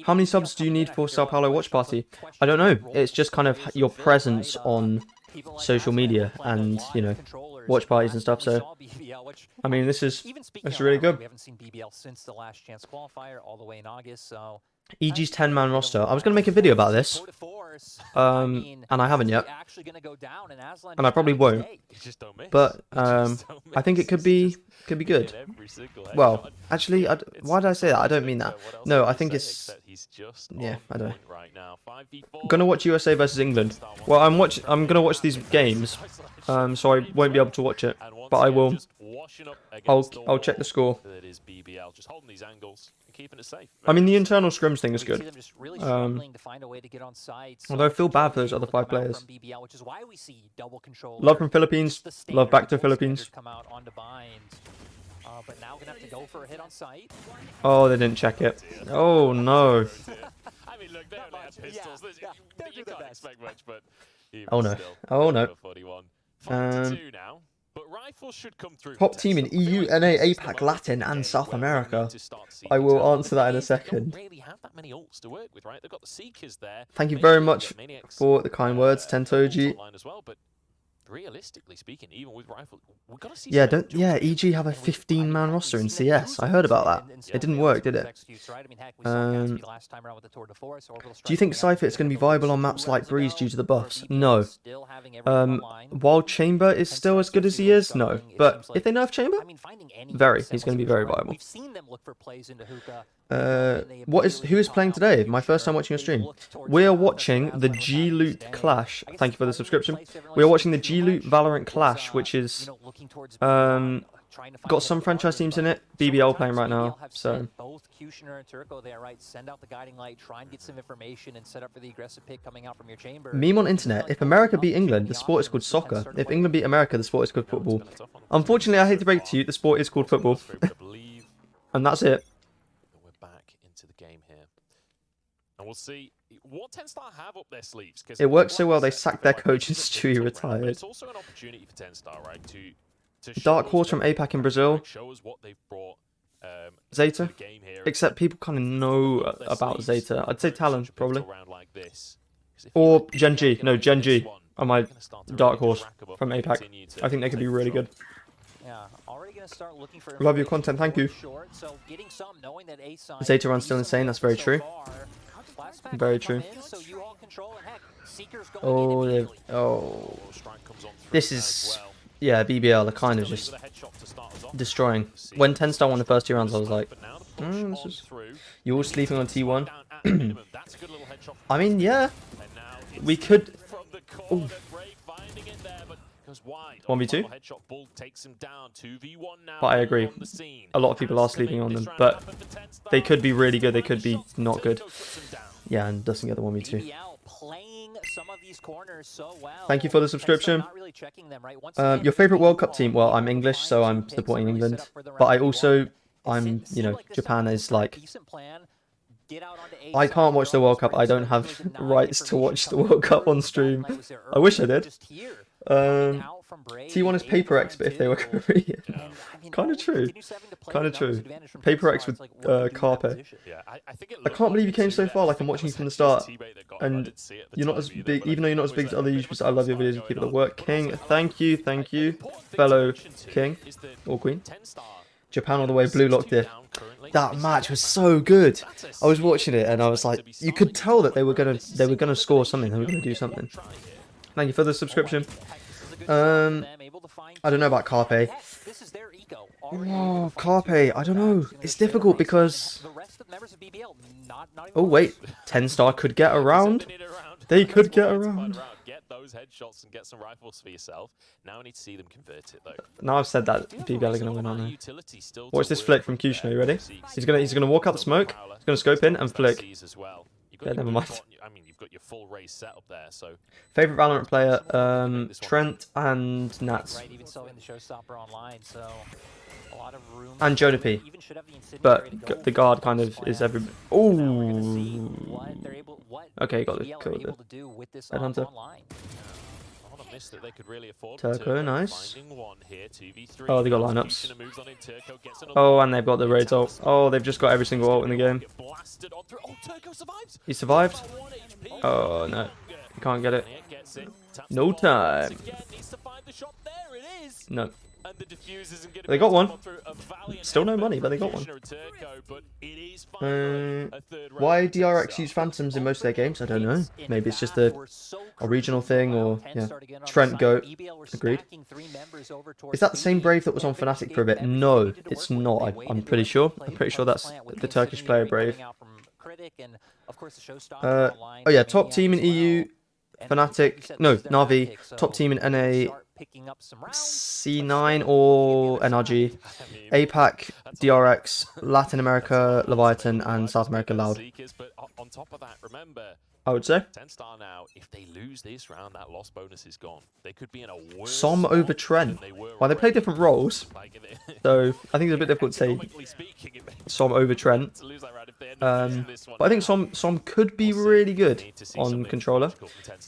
How many subs do you need for Sao Paulo Watch Party? I don't know. It's just kind of your presence on social media and, you know, watch parties and stuff. So, I mean, this is really good. We haven't seen BBL since the last chance qualifier all the way in August, so EG's 10-man roster. I was going to make a video about this, and I haven't yet, and I probably won't, but I think it could be good. Well, actually, why did I say that? I don't mean that. No, I think it's, yeah, I don't know. I'm going to watch USA versus England. Well, I'm going to watch these games, so I won't be able to watch it, but I will. I'll check the score. I mean, the internal scrims thing is good. Although I feel bad for those other 5 players. Love from Philippines. Love back to Philippines. Oh, they didn't check it. Oh no. Oh no. Oh no. Top team in EU, NA, APAC, Latin, and South America. I will answer that in a second. Thank you very much for the kind words, Tentoji. realistically speaking, even with rifle, we're gonna see. Yeah, EG have a 15-man roster in CS. I heard about that. It didn't work, did it? Do you think Cypher is going to be viable on maps like Breeze due to the buffs? No. While Chamber is still as good as he is, no. But if they nerf Chamber, he's going to be very viable. Who is playing today? My first time watching a stream. We are watching the G-Loot Clash. Thank you for the subscription. We are watching the G-Loot Valorant Clash, which is got some franchise teams in it. BBL playing right now, so. Both Kushner and Turco there, right? Send out the guiding light, try and get some information, and set up for the aggressive pick coming out from your chamber. Meme on internet: if America beat England, the sport is called soccer. If England beat America, the sport is called football. Unfortunately, I hate to break it to you, the sport is called football, and that's it. We're back into the game here, and we'll see what tenz have up their sleeves. It worked so well they sacked their coach and Stewie retired. It's also an opportunity for tenz, right? To Dark Horse from APAC in Brazil. Zeta. Except people kind of know about Zeta. I'd say Talon, probably. Or Gen G. No, Gen G are my Dark Horse from APAC. I think they could be really good. Love your content, thank you. Zeta run's still insane, that's very true. Very true. Oh, this is... Yeah, BBL, they're kind of just destroying. When tenz won the first 2 rounds, I was like, this is... You're all sleeping on T1? I mean, yeah. We could... Ooh. 1v2? But I agree. A lot of people are sleeping on them, but they could be really good, they could be not good. Yeah, and doesn't get the 1v2. Thank you for the subscription. Your favorite World Cup team? Well, I'm English, so I'm supporting England. But you know, Japan is like... I can't watch the World Cup. I don't have rights to watch the World Cup on stream. I wish I did. T1 is Paper X, but if they were Korean. Kind of true. Kind of true. Paper X with Carpe. I can't believe you came so far. Like, I'm watching you from the start. And you're not as big, even though you're not as big as other YouTubers. I love your videos. You keep it at work. King, thank you, fellow King or Queen. Japan all the way, blue locked it. That match was so good. I was watching it and I was like, you could tell that they were gonna score something. They were gonna do something. Thank you for the subscription. I don't know about Carpe. Oh, Carpe, I don't know. It's difficult because... Oh, wait. tenz could get around. They could get around. Get those headshots and get some rifles for yourself. Now I need to see them convert it, though. Now I've said that, BBL are going to win, aren't they? Watch this flick from Kushner, you ready? He's gonna walk up the smoke, he's going to scope in and flick. Yeah, never mind. I mean, you've got your full race set up there, so... Favorite Valorant player, Trent and Nats. And jonahp. But the guard kind of is every... Ooh. Okay, got the kill with the Headhunter. Turco, nice. Oh, they got lineups. Oh, and they've got the raids ult. Oh, they've just got every single ult in the game. He survived? Oh, no. You can't get it. No time. No. They got one. Still no money, but they got one. Why DRX use phantoms in most of their games? I don't know. Maybe it's just a regional thing, or yeah. Trent goat. Agreed. Is that the same Brave that was on Fnatic for a bit? No, it's not. I'm pretty sure. I'm pretty sure that's the Turkish player Brave. Oh yeah, top team in EU. Fnatic. No, NAVI. Top team in NA. C9 or NRG, APAC, DRX, Latin America, Leviathan, and South America, Loud. On top of that, remember, I would say. tenz now, if they lose this round, that loss bonus is gone. They could be in a worse Som over Trent. Well, they play different roles, so I think it's a bit difficult to say Som over Trent. But I think Som could be really good on controller.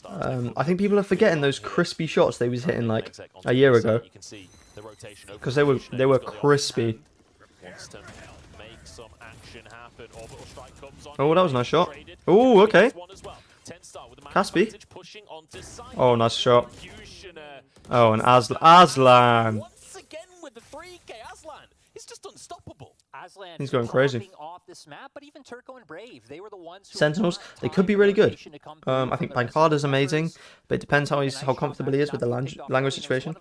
I think people are forgetting those crispy shots they was hitting like a year ago, because they were crispy. Oh, that was a nice shot. Oh, okay. Caspi. Oh, nice shot. Oh, and Aslan. Once again with the 3K, Aslan is just unstoppable. Aslan He's going crazy. popping off this map, but even Turco and Brave, they were the ones who Sentinels, got they could be time really good. rotation to come through I from think the rest of Pancada's the amazing, members. but it depends how Taking a he's nice how shot, comfortable he is with the Aslan picked off language early, and it was situation.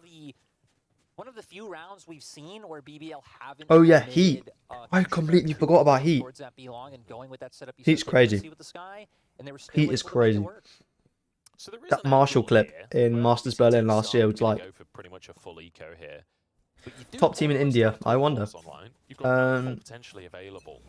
one of the few rounds we've seen where BBL haven't Oh yeah, committed, Heat. I completely forgot about Heat. towards that B-long and going with that setup you Heat's said they crazy. could see with the sky, and they were still Heat is able to make it crazy. work. So there is That an Marshall angle clip here in where Masters obviously Berlin Tenz last year are was gonna like go for pretty much a full eco here. But you do top team in almost India. have Tour I de wonder. Force online. You've got rifle potentially available.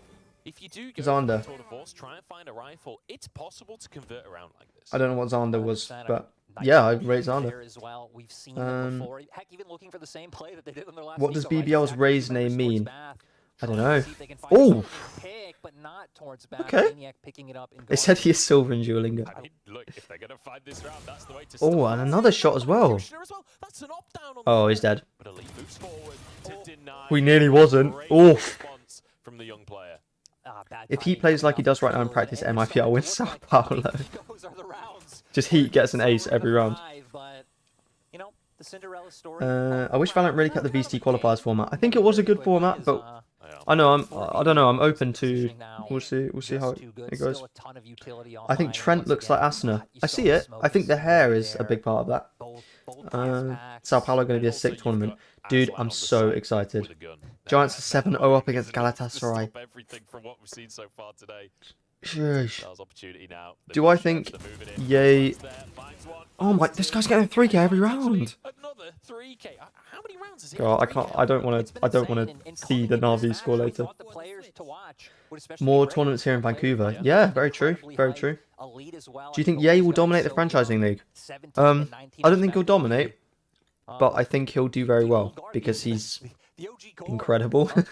If you do go Xander. for Tour de Force, try and find a rifle. It's possible to convert around like this. I don't know what Xander was, 100%. but Nice yeah, I play rate Xander. there as well. We've seen them before. Heck, even looking for the same play that they did on their last What does eco, right? BBL's Exactly raise remember name towards mean? Bath, I don't trying know. to see if they can find Oh! someone to pick, but not towards Bath. Okay. Maniac picking it up and They going said for he it. is silver in Duolingo. I mean, look, if they're going to find this round, that's the way to Oh, start. and another shot as well. That's an opt-down on Oh, the he's floor. dead. But Elite moves forward to deny. We nearly wasn't. Great Oof. response from the young player. Bad If he timing plays coming like he off does the right now in field, practice, and MIP, we're I'll win starting to Sao look like Paulo. those are the rounds Just where Heat gets an it's ace over every to round. 5, but, you know, the Cinderella story. I wish Valorant really kept the VST qualifiers format. I think it was a good format, but I know I don't know. I'm open to. We'll see how it goes. I think Trent looks like Asuna. I see it. I think the hair is a big part of that. Sao Paulo going to be a sick tournament. Dude, I'm so excited. Giants are 7-0 up against Galatasaray. Stop everything from what we've seen so far today. Sheesh. Stars opportunity now. Do I think Yay? Oh my! This guy's getting a 3K every round. Another 3K. How many rounds is it? God, I can't. I don't want to. I don't want to see the NAVI score later. More tournaments here in Vancouver. Yeah, very true. Very true. Do you think Ye will dominate the franchising league? I don't think he'll dominate, but I think he'll do very well because he's incredible. Do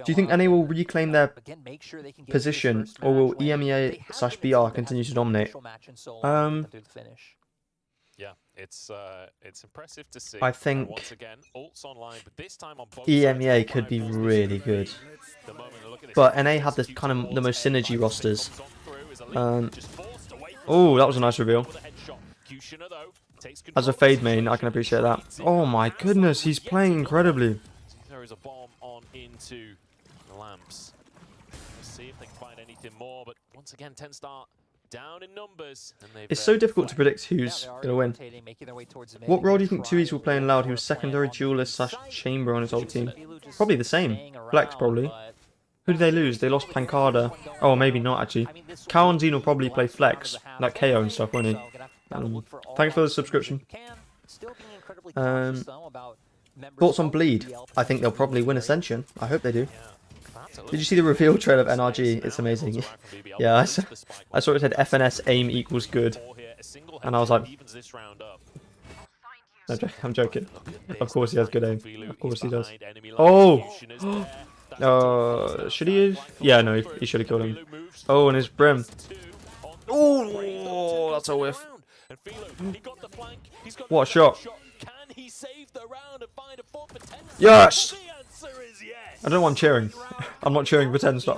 you think NA will reclaim their position, or will EMEA/BR continue to dominate? Yeah, it's impressive to see. I think once again, ults online, but this time on both EMEA could be really good, but NA have the kind of the most synergy rosters. Oh, that was a nice reveal. As a fade main, I can appreciate that. Oh my goodness, he's playing incredibly. There is a bomb on into the lamps. Let's see if they can find anything more, but once again, tenz down in numbers. And It's so difficult to predict who's going to win. What role do you think 2Es will play in Loud? He was secondary duelist/chamber on his old team. Probably the same. Flex, probably. Who did they lose? They lost Pancada. Oh, maybe not, actually. Cow and Zine will probably play Flex, like KO and stuff, won't he? Thanks for the subscription. Thoughts on Bleed? I think they'll probably win Ascension. I hope they do. Did you see the reveal trailer of NRG? It's amazing. Yeah, I saw it said FNS aim equals good. And I was like... I'm joking. Of course he has good aim. Of course he does. Oh! Should he? Yeah, no, he should have killed him. Oh, and his brim. Oh, that's a whiff. What a shot. Yes! I don't know why I'm cheering. I'm not cheering for tenz, but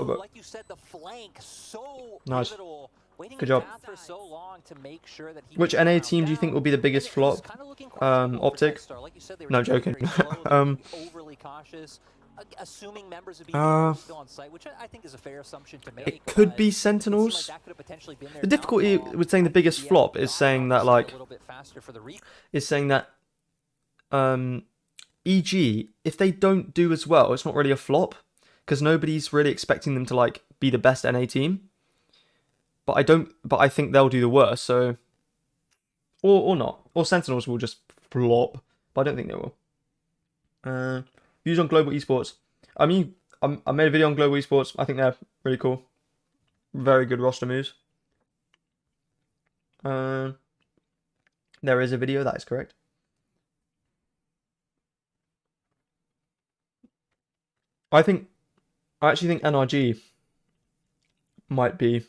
nice. Good job. Which NA team do you think will be the biggest flop? Optic? No, joking. Assuming members of BBL still on site, which I think is a fair assumption to make. It could be Sentinels. The difficulty with saying the biggest flop is saying that, like, EG, if they don't do as well, it's not really a flop because nobody's really expecting them to like be the best NA team. But I think they'll do the worst. So, or not, or Sentinels will just flop. But I don't think they will. Views on global esports. I mean, I made a video on global esports. I think they're really cool. Very good roster moves. There is a video, that is correct. I actually think NRG might be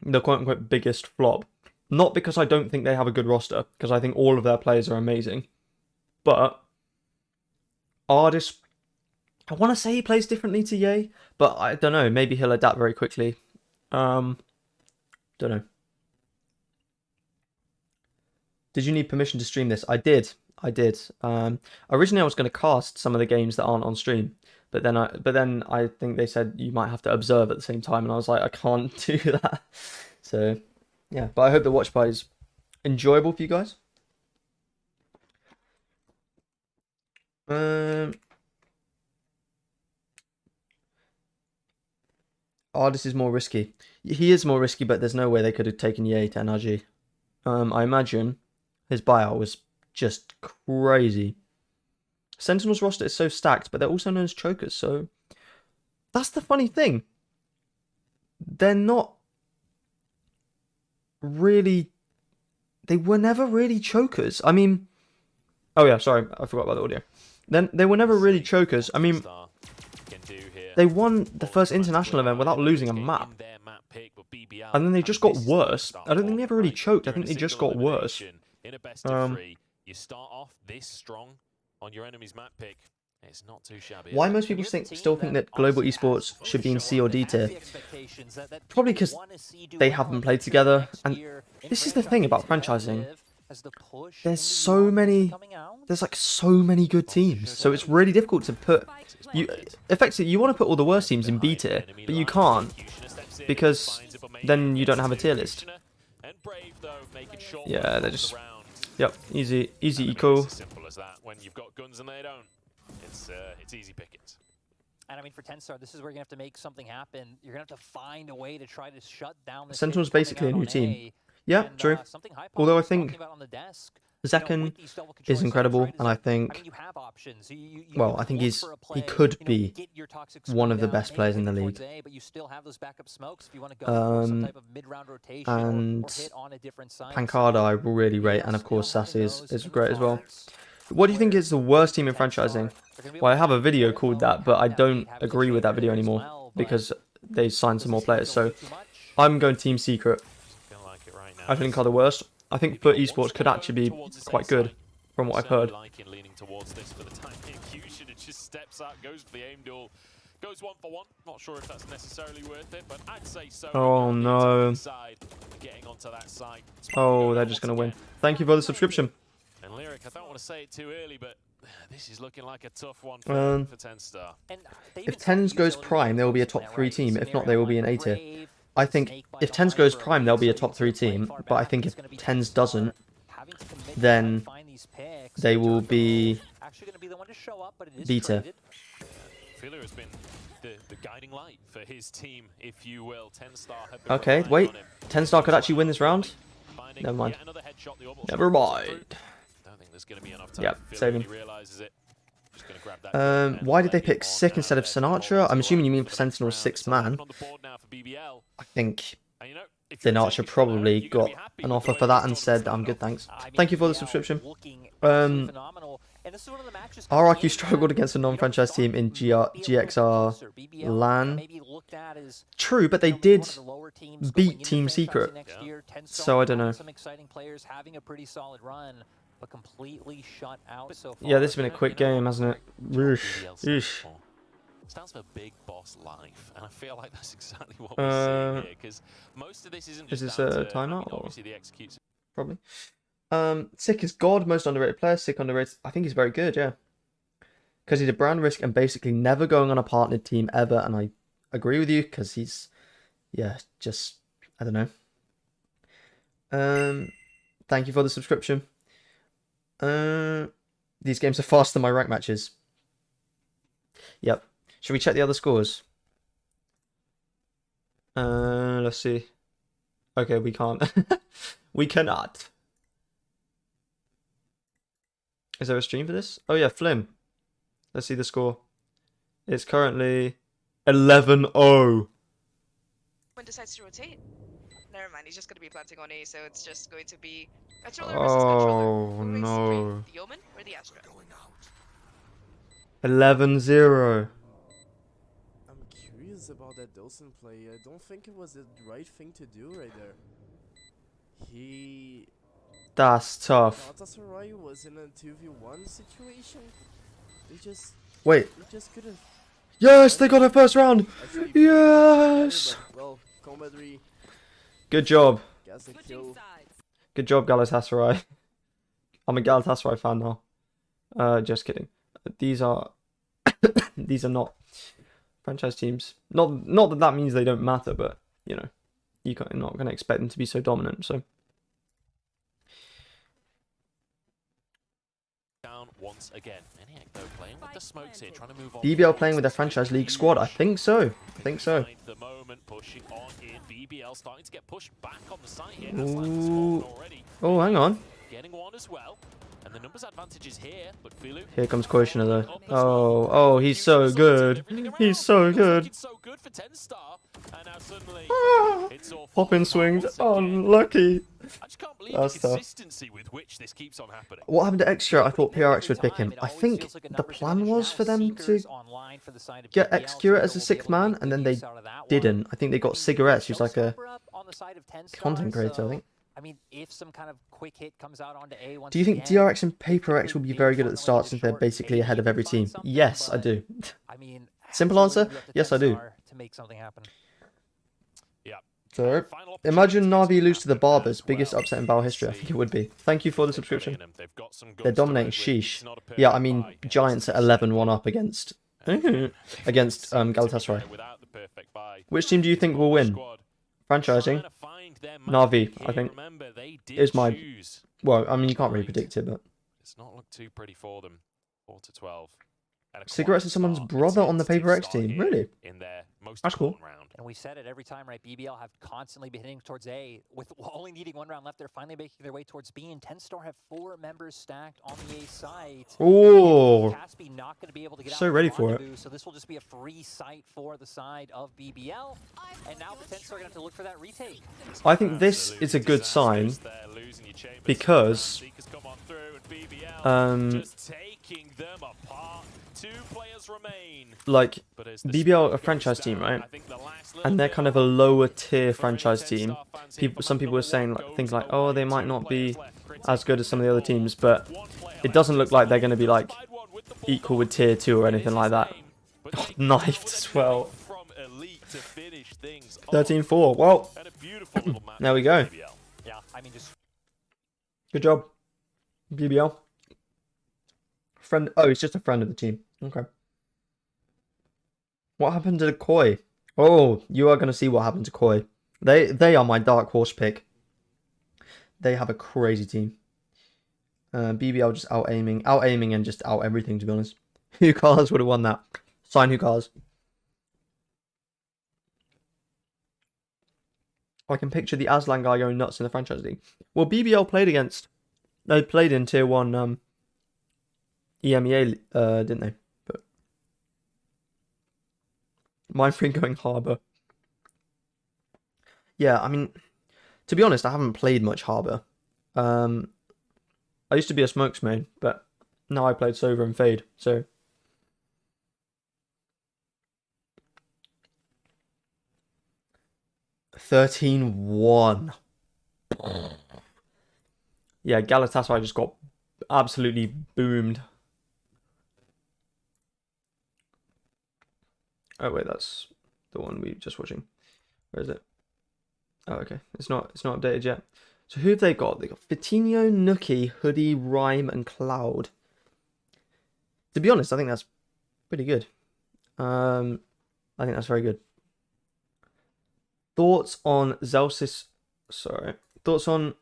the quote-unquote biggest flop. Not because I don't think they have a good roster, because I think all of their players are amazing. But Ardis, I want to say he plays differently to Ye, but I don't know. Maybe he'll adapt very quickly. Don't know. Did you need permission to stream this? I did. Originally I was going to cast some of the games that aren't on stream, but then I think they said you might have to observe at the same time, and I was like, I can't do that. So yeah, but I hope the watch party is enjoyable for you guys. Artist is more risky. He is more risky, but there's no way they could have taken Ye to NRG. I imagine his buyout was just crazy. Sentinels roster is so stacked, but they're also known as chokers, so that's the funny thing. They're not really... They were never really chokers. I mean... Oh yeah, sorry, I forgot about the audio. Then they were never really chokers. I mean, they won the first international event without losing a map. And then they just got worse. I don't think they ever really choked. I think they just got worse. You start off this strong on your enemy's map pick. It's not too shabby. Why most people still think that global esports should be in C or D tier? Probably because they haven't played together. And this is the thing about franchising. There's so many. There's like so many good teams. So it's really difficult to put. Effectively, you want to put all the worst teams in B tier, but you can't because then you don't have a tier list. Yeah, they're just. Yep, easy eco. Simple as that. When you've got guns and they don't, it's easy pickings. And I mean, for tenz, this is where you're gonna have to make something happen. You're gonna have to find a way to try to shut down the Sentinel's basically a new team. Yeah, true. Although I think Zekken is incredible, and I think, well, I think he could be one of the best players in the league. And pancada I really rate, and of course sacy is great as well. What do you think is the worst team in franchising? Well, I have a video called that, but I don't agree with that video anymore because they signed some more players. So I'm going Team Secret. I think are the worst. I think FUT esports could actually be quite good, from what I've heard. Not sure if that's necessarily worth it, but I'd say so. Oh no. Oh, they're just gonna win. Thank you for the subscription. And Lyric, I don't want to say it too early, but this is looking like a tough one for tenz. If tenz goes prime, they will be a top 3 team. If not, they will be an A tier. I think if tenz goes prime, they'll be a top 3 team. But I think if tenz doesn't, then they will be B tier. Filler has been the guiding light for his team, if you will. tenz. Okay, wait. tenz could actually win this round? Never mind. Never mind. Yeah, saving. Why did they pick Sick instead of Sinatra? I'm assuming you mean for Sentinel's 6th man. I think Sinatra probably got an offer for that and said, I'm good, thanks. Thank you for the subscription. RRQ struggled against a non-franchise team in GXR LAN. True, but they did beat Team Secret. So I don't know. Yeah, this has been a quick game, hasn't it? Eesh. Stands for Big Boss Life, and I feel like that's exactly what we're seeing here, because most of this isn't just is this a timeout? Obviously the executes. Probably. Sick is God, most underrated player. Sick underrated. I think he's very good, yeah. Because he's a brand risk and basically never going on a partnered team ever, and I agree with you because he's, yeah, just I don't know. Thank you for the subscription. These games are faster than my rank matches. Yep. Should we check the other scores? Let's see. Okay, we can't. We cannot. Is there a stream for this? Oh yeah, Flim. Let's see the score. It's currently 11-0. When decides to rotate? Never mind, he's just going to be planting on A, so it's just going to be oh no. The Omen or the Astra? 11-0. I'm curious about that Dosen play. I don't think it was the right thing to do right there. That's tough. Galatasaray was in a 2v1 situation. They just couldn't. Yes, they got their first round. Yes. Well, combatry. Good job. Gets the kill. Good job, Galatasaray. I'm a Galatasaray fan now. Just kidding. These are these are not franchise teams. Not that means they don't matter, but you know, you're not going to expect them to be so dominant. So Down once again. Maniac though playing with the smokes here, trying to move on. BBL playing with their franchise league squad. I think so. I think so. The moment pushing on in. BBL starting to get pushed back on the site here. Ooh. Oh, hang on. Getting one as well. And the numbers advantage is here, but Filu. Here comes Quotient though. Oh, he's so good. He's so good. It's so good for tenz. And now suddenly it's all Popping swings. Unlucky. I just can't believe That's the tough. consistency with which this keeps on happening. What happened to Extra? I thought PRX would pick him. I think the plan was for them to get Excura as a 6th man, and then they didn't. I think they got Cigarettes, who's like a content creator, I think. I mean, if some kind of quick hit comes out onto A once Do you think again, DRX and PaperX will be very good at the start since they're basically ahead of every team? Yes, I do. I mean, Simple answer, yes I do. To make something happen. Yeah. So, imagine Navi lose to the Barbers, biggest upset in Battle history. I think it would be. Thank you for the subscription. They're dominating sheesh. Yeah, I mean, Giants at 11-1 up against Galatasaray. Which team do you think will win? Franchising? Navi, I think, is my... Well, I mean, you can't really predict it, but... It's not looked too pretty for them. 4-12. Cigarettes is someone's brother on the PaperX team. Really? That's cool. And we said it every time, right? BBL have constantly been hitting towards A. With only needing 1 round left, they're finally making their way towards B. And tenz have 4 members stacked on the A site. Oh, Caspi not going to be able to get so out ready for it. So this will just be a free site for the side of BBL. And now the tenz are going to have to look for that retake. I think this is a good sign because like BBL are a franchise team, right? And they're kind of a lower tier franchise team. Some people were saying like, things like, oh, they might not be as good as some of the other teams, but it doesn't look like they're going to be like equal with tier 2 or anything like that. Oh, knifed as well. 13-4. Well, there we go. Yeah, I mean, just Good job, BBL. Friend. Oh, he's just a friend of the team. Okay. What happened to Koi? Oh, you are going to see what happened to Koi. They are my dark horse pick. They have a crazy team. BBL just out-aiming and just out-everything, to be honest. Hukars would have won that. Sign Hukars. I can picture the Aslan guy going nuts in the franchise league. Well, BBL played against... They played in Tier 1 EMEA, didn't they? But Mindfree going Harbour. Yeah, I mean, to be honest, I haven't played much Harbour. I used to be a Smokes main, but now I played Sova and Fade, so... $13-1. Yeah, Galatasaray just got absolutely boomed. Oh wait, that's the one we were just watching. Where is it? Oh, okay. It's not updated yet. So who have they got? They got Vitinho, Nookie, Hoodie, Rhyme, and Cloud. To be honest, I think that's pretty good. I think that's very good. Thoughts on zellsis? Sorry. Thoughts on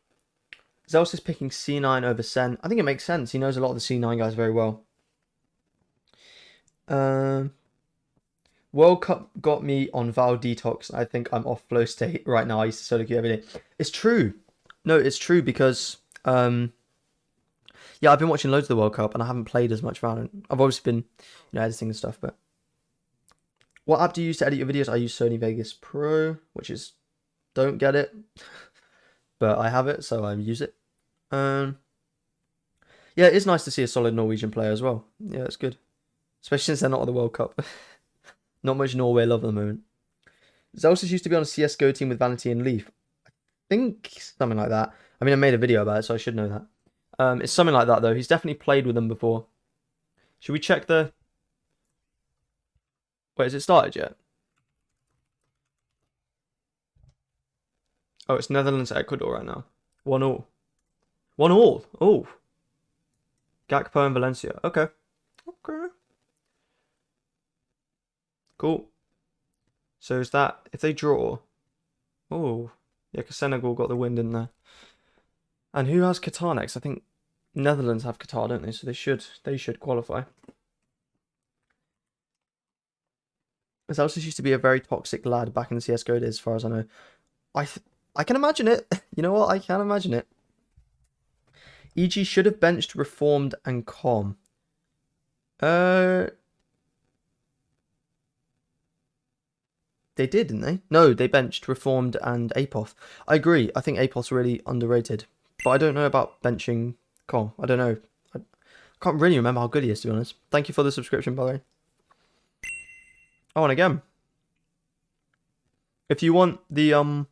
zellsis picking C9 over Sen? I think it makes sense. He knows a lot of the C9 guys very well. World Cup got me on Val Detox. I think I'm off flow state right now. I used to solo queue every day. It's true. No, it's true because yeah, I've been watching loads of the World Cup and I haven't played as much Valorant. I've obviously been, editing and stuff, but what app do you use to edit your videos? I use Sony Vegas Pro, which is, don't get it, but I have it, so I use it. Yeah, it is nice to see a solid Norwegian player as well. Yeah, it's good, especially since they're not at the World Cup. Not much Norway love at the moment. zellsis used to be on a CSGO team with Vanity and Leaf. I think something like that. I mean, I made a video about it, so I should know that. It's something like that, though. He's definitely played with them before. Should we check the... Wait, has it started yet? Oh, it's Netherlands, Ecuador right now. 1-1. 1-1? Oh. Gakpo and Valencia. Okay. Okay. Cool. So is that if they draw? Oh, yeah, because Senegal got the win, didn't they? And who has Qatar next? I think Netherlands have Qatar, don't they? So they should qualify. Zellsis used to be a very toxic lad back in the CS:GO days, as far as I know. I can imagine it. You know what? I can imagine it. EG should have benched Reformed and Com. They did, didn't they? No, they benched Reformed and Apoth. I agree. I think Apoth's really underrated. But I don't know about benching Com. I don't know. I can't really remember how good he is, to be honest. Thank you for the subscription, by the way. Oh, and again, if you want the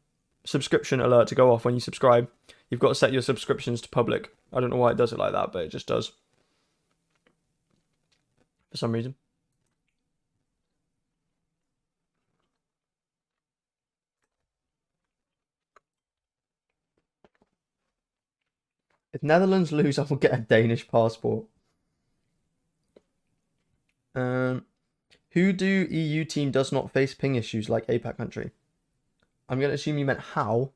subscription alert to go off when you subscribe, you've got to set your subscriptions to public. I don't know why it does it like that, but it just does. For some reason. If Netherlands lose, I will get a Danish passport. Who do EU team does not face ping issues like APAC country? I'm going to assume you meant how.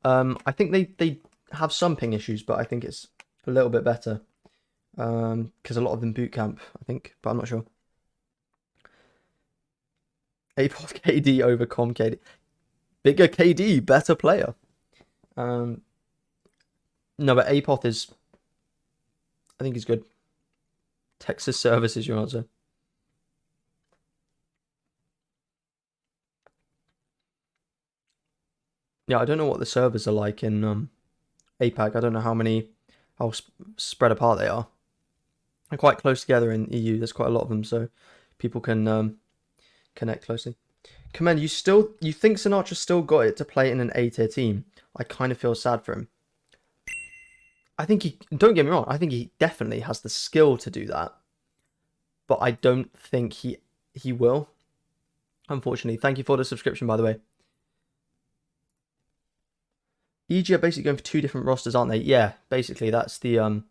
I think they have some ping issues, but I think it's a little bit better. Because a lot of them boot camp, I think, but I'm not sure. Apoth KD over Com KD. Bigger KD, better player. No, but Apoth is... I think he's good. Texas Service is your answer. Yeah, I don't know what the servers are like in APAC. I don't know how spread apart they are. They're quite close together in EU. There's quite a lot of them, so people can connect closely. Commend, you think Sinatra still got it to play in an A-tier team? I kind of feel sad for him. I think don't get me wrong, I think he definitely has the skill to do that. But I don't think he will. Unfortunately. Thank you for the subscription, by the way. EG are basically going for 2 different rosters, aren't they? Yeah, basically that's the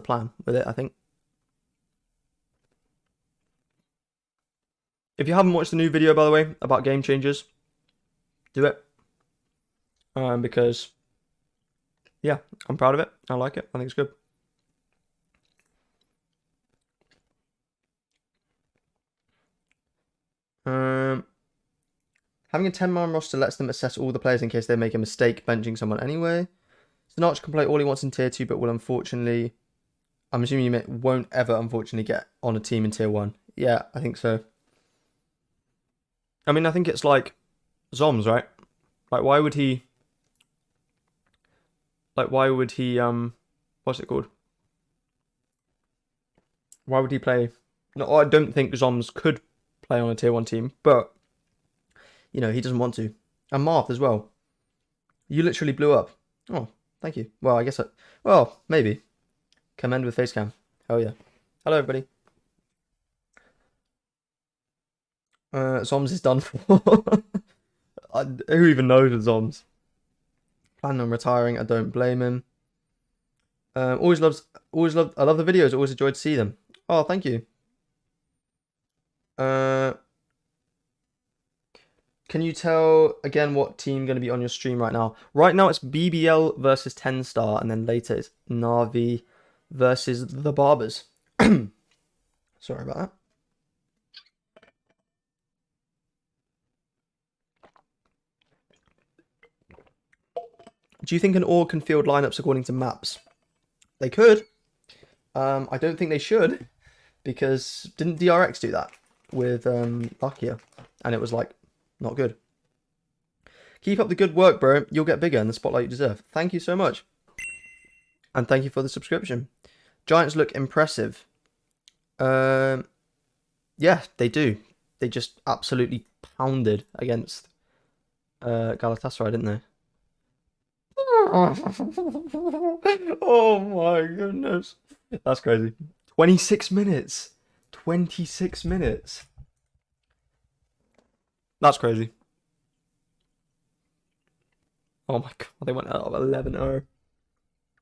plan with it, I think. If you haven't watched the new video, by the way, about game changers, do it. Because yeah, I'm proud of it. I like it. I think it's good. Having a 10-man roster lets them assess all the players in case they make a mistake benching someone anyway. Sinatra can play all he wants in tier 2, but will unfortunately... I'm assuming you won't ever, unfortunately, get on a team in tier 1. Yeah, I think so. I mean, I think it's like Zoms, right? Like, why would he... what's it called? Why would he play... No, I don't think Zoms could play on a tier 1 team, but... You know, he doesn't want to. And Marved as well. You literally blew up. Oh, thank you. Well, I guess well, maybe. Commend with facecam. Hell yeah. Hello, everybody. Zoms is done for. Who even knows with Zoms? Planning on retiring. I don't blame him. I love the videos. Always enjoyed to see them. Oh, thank you. Can you tell again what team going to be on your stream right now? Right now it's BBL versus tenz, and then later it's NAVI versus the Barbers. Sorry about that. Do you think an org can field lineups according to maps? They could. I don't think they should, because didn't DRX do that with Lakia? And it was like, not good. Keep up the good work, bro. You'll get bigger in the spotlight you deserve. Thank you so much. And thank you for the subscription. Giants look impressive. Yeah, they do. They just absolutely pounded against Galatasaray, didn't they? Oh my goodness. That's crazy. 26 minutes. 26 minutes. That's crazy. Oh my god, they went out of 11-0.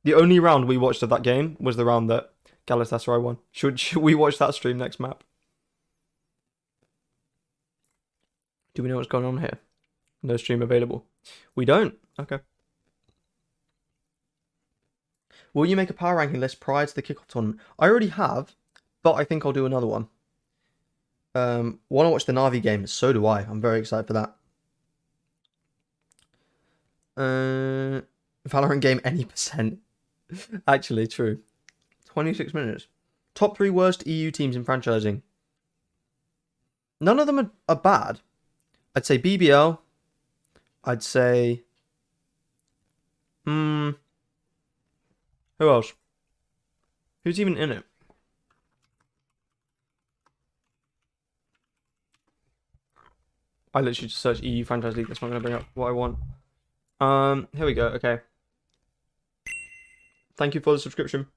The only round we watched of that game was the round that Galatasaray won. Should we watch that stream next map? Do we know what's going on here? No stream available. We don't. Okay. Will you make a power ranking list prior to the kickoff tournament? I already have, but I think I'll do another one. Want to watch the NAVI game? So do I. I'm very excited for that. Valorant game any percent. Actually, true. 26 minutes. Top 3 worst EU teams in franchising. None of them are bad. I'd say BBL. I'd say... Who else? Who's even in it? I literally just searched EU franchise league. That's not going to bring up what I want. Here we go. Okay. Thank you for the subscription.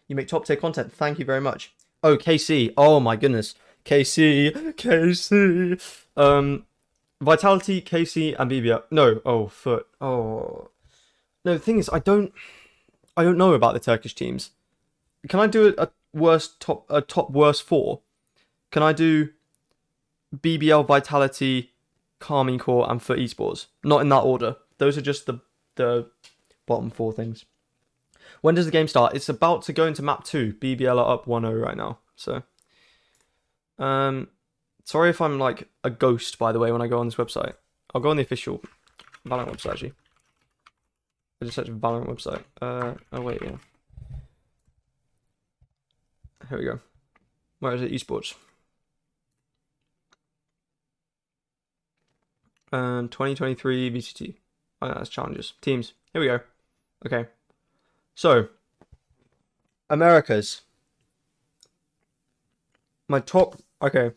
You make top tier content. Thank you very much. Oh, KC. Oh my goodness. KC. Vitality, KC, and BBL. No. Oh, Foot. Oh. No, the thing is, I don't know about the Turkish teams. Can I do a top worst 4? Can I do BBL, Vitality, Carmine Core, and Foot Esports? Not in that order. Those are just the bottom 4 things. When does the game start? It's about to go into map 2. BBL are up 1-0 right now. So, sorry if I'm like a ghost, by the way, when I go on this website. I'll go on the official Valorant website, actually. I just search Valorant website. Oh wait, yeah. Here we go. Where is it? Esports. 2023 VCT. Oh, no, that's challenges. Teams. Here we go. Okay. So, Americas. My top... Okay.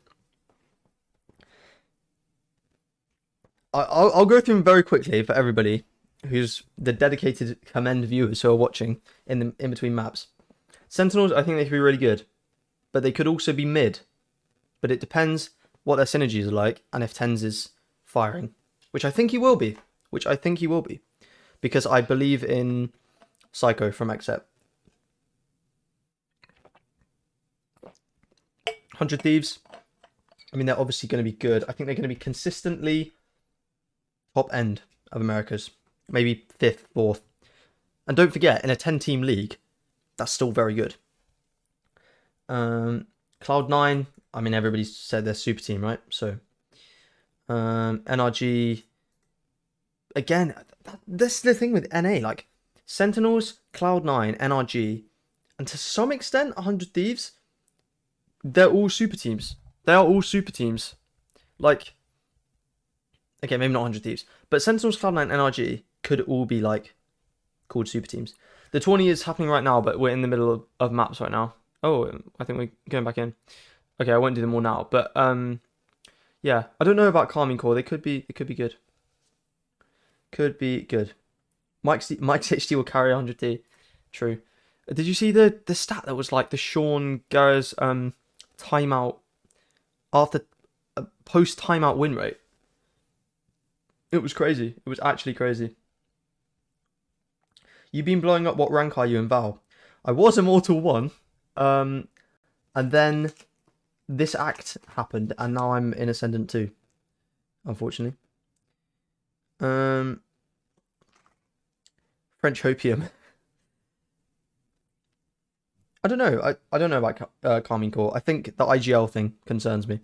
I'll go through them very quickly for everybody who's the dedicated commend viewers who are watching in between maps. Sentinels, I think they could be really good. But they could also be mid. But it depends what their synergies are like and if tenz is firing. Which I think he will be. Because I believe in Psycho from xeppaa. 100 Thieves. I mean, they're obviously going to be good. I think they're going to be consistently top end of Americas. Maybe 5th, 4th. And don't forget, in a 10-team league, that's still very good. Cloud9, I mean, everybody's said they're super team, right? So, NRG, again, this is the thing with NA, like, Sentinels, Cloud9, NRG, and to some extent, 100 Thieves, they're all super teams. They are all super teams. Like, okay, maybe not 100 Thieves, but Sentinels, Cloud9, NRG could all be, like, called super teams. The tourney is happening right now, but we're in the middle of maps right now. Oh, I think we're going back in. Okay, I won't do them all now, but, yeah, I don't know about Carmine Core. They could be good. Could be good. Mike's HD will carry 100D. True. Did you see the stat that was like the Sean Garrett's timeout after post timeout win rate? It was crazy. It was actually crazy. You've been blowing up. What rank are you in Val? I was Immortal 1. And then this act happened, and now I'm in Ascendant 2. Unfortunately. French Hopium. I don't know. I don't know about Carmine Core. I think the IGL thing concerns me.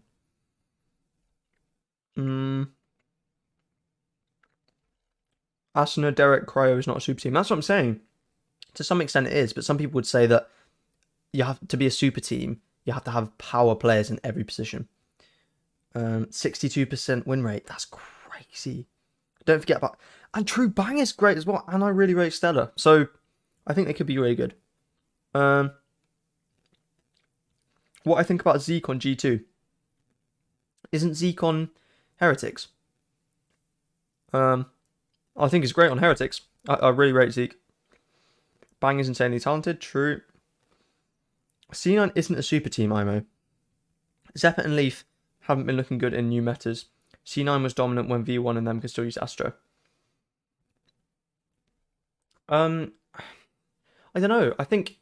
Asuna, Derek, Cryo is not a super team. That's what I'm saying. To some extent it is, but some people would say that you have to be a super team. You have to have power players in every position. 62% win rate. That's crazy. Don't forget about... And True Bang is great as well. And I really rate Stellar. So, I think they could be really good. What I think about Zeke on G2. Isn't Zeke on Heretics? I think it's great on Heretics. I really rate Zeke. Bang is insanely talented. True. C9 isn't a super team, IMO. xeppaa and Leaf haven't been looking good in new metas. C9 was dominant when V1 and them could still use Astro. I don't know. I think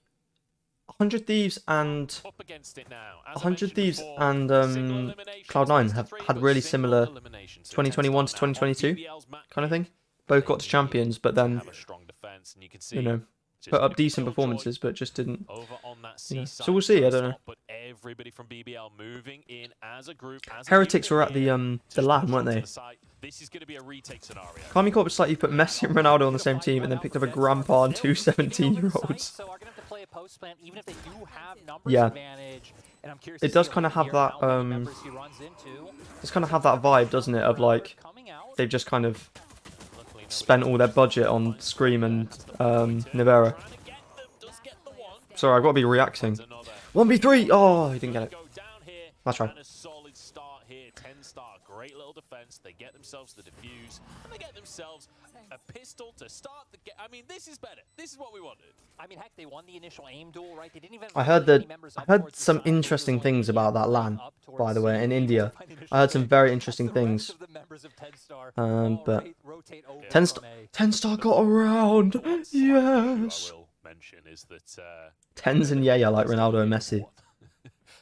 100 Thieves and Up against it now. As I 100 mentioned Thieves before, and single eliminations, Cloud9 best of have three, had but really single similar eliminations. So 2021 to tenz now on 2022 BBL's map kind of pick. thing. Both They got to champions, need but to then, have a strong defense, and you can see you know, just put gonna up be decent Killjoy performances, but just didn't. over on that You know. C So we'll see, I don't know. But everybody from BBL moving in as a group, as a Heretics were unit at here the to LAN, push weren't onto they? the site. This is going to be a retake scenario. Kami Corp was like you put Messi and Ronaldo on the same team and then picked up a grandpa and two 17-year-olds. Yeah. It does kind of have that, it's kind of have that vibe, doesn't it? Of like, they've just kind of spent all their budget on Scream and Nivera. Sorry, I've got to be reacting. 1v3! Oh, he didn't get it. That's right. Great little defense. They get themselves the defuse, and they get themselves a pistol to start the game. I mean, this is better. This is what we wanted. I mean, heck, they won the initial aim duel, right? They didn't even. I heard some interesting things about that LAN, by the way, in India. I heard some very interesting things. But tenz got around. Yes. Mention is that Tenz and Ye are like Ronaldo and Messi.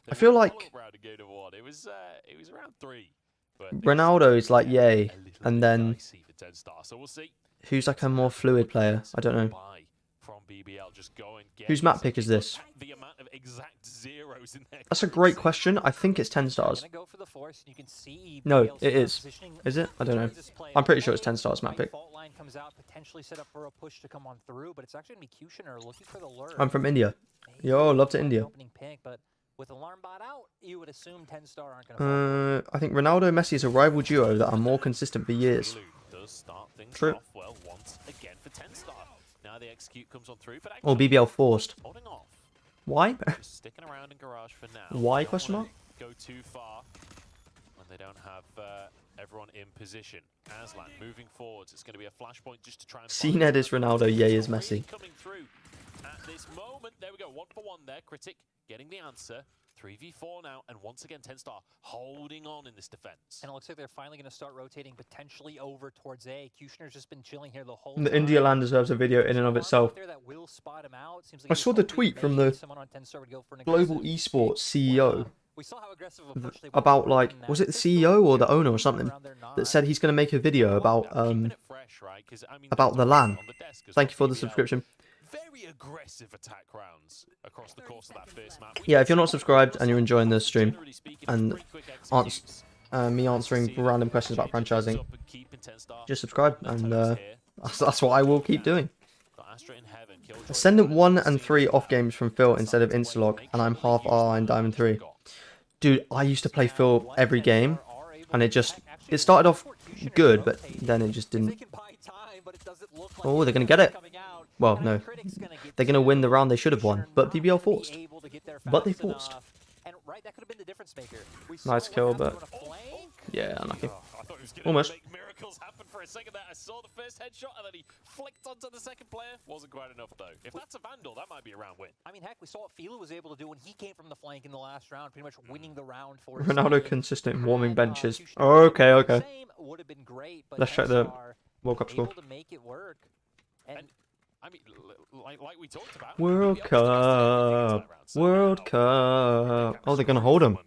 I feel like it was around 3. Ronaldo is like Ye, and then who's like a more fluid player? I don't know. Whose map pick is this? That's a great question. I think it's tenz. No, it is. Is it? I don't know. I'm pretty sure it's tenz map pick. I'm from India. Yo, love to India. With alarm bot out, you would assume tenz aren't going to I think Ronaldo and Messi is a rival duo that are more consistent for years. True. Or BBL forced. Why? Sticking around in garage for now. Why? Question mark. Go too far when they don't have everyone in position. Aslan moving forwards. It's going to be a flashpoint just to try and. CNED is Ronaldo. Ye is Messi. Coming through at this moment. There we go. 1 for 1 there. Critic getting the answer. 3v4 now, and once again, tenz holding on in this defense. And it looks like they're finally going to start rotating potentially over towards A. Kushner's just been chilling here the whole time. The India LAN deserves a video in and of itself. I saw the tweet from the global esports CEO about, like, was it the CEO or the owner or something, that said he's going to make a video about the LAN. Thank you for the subscription. Very aggressive attack rounds across the course of that first map. Yeah, if you're not subscribed and you're enjoying the stream and me answering random questions about franchising, just subscribe, and that's what I will keep doing. Ascendant 1 and 3 off games from Phil instead of Instalog, and I'm half R in Diamond 3. Dude, I used to play Phil every game, and it started off good, but then it just didn't. Oh, they're going to get it. Well, no. They're going to win the round they should have won, but BBL forced. But they forced. Nice kill, but yeah, unlucky. Almost. Miracles happen for a second there. I saw the first headshot and then he flicked onto the second player. Wasn't quite enough though. If that's a Vandal, that might be a round win. I mean, heck, we saw what Fila was able to do when he came from the flank in the last round, pretty much winning the round for us. Ronaldo consistent warming benches. Okay, okay. Let's check the World Cup score. And I mean, like we talked about. World Cup. World Cup. Oh, they're gonna hold him.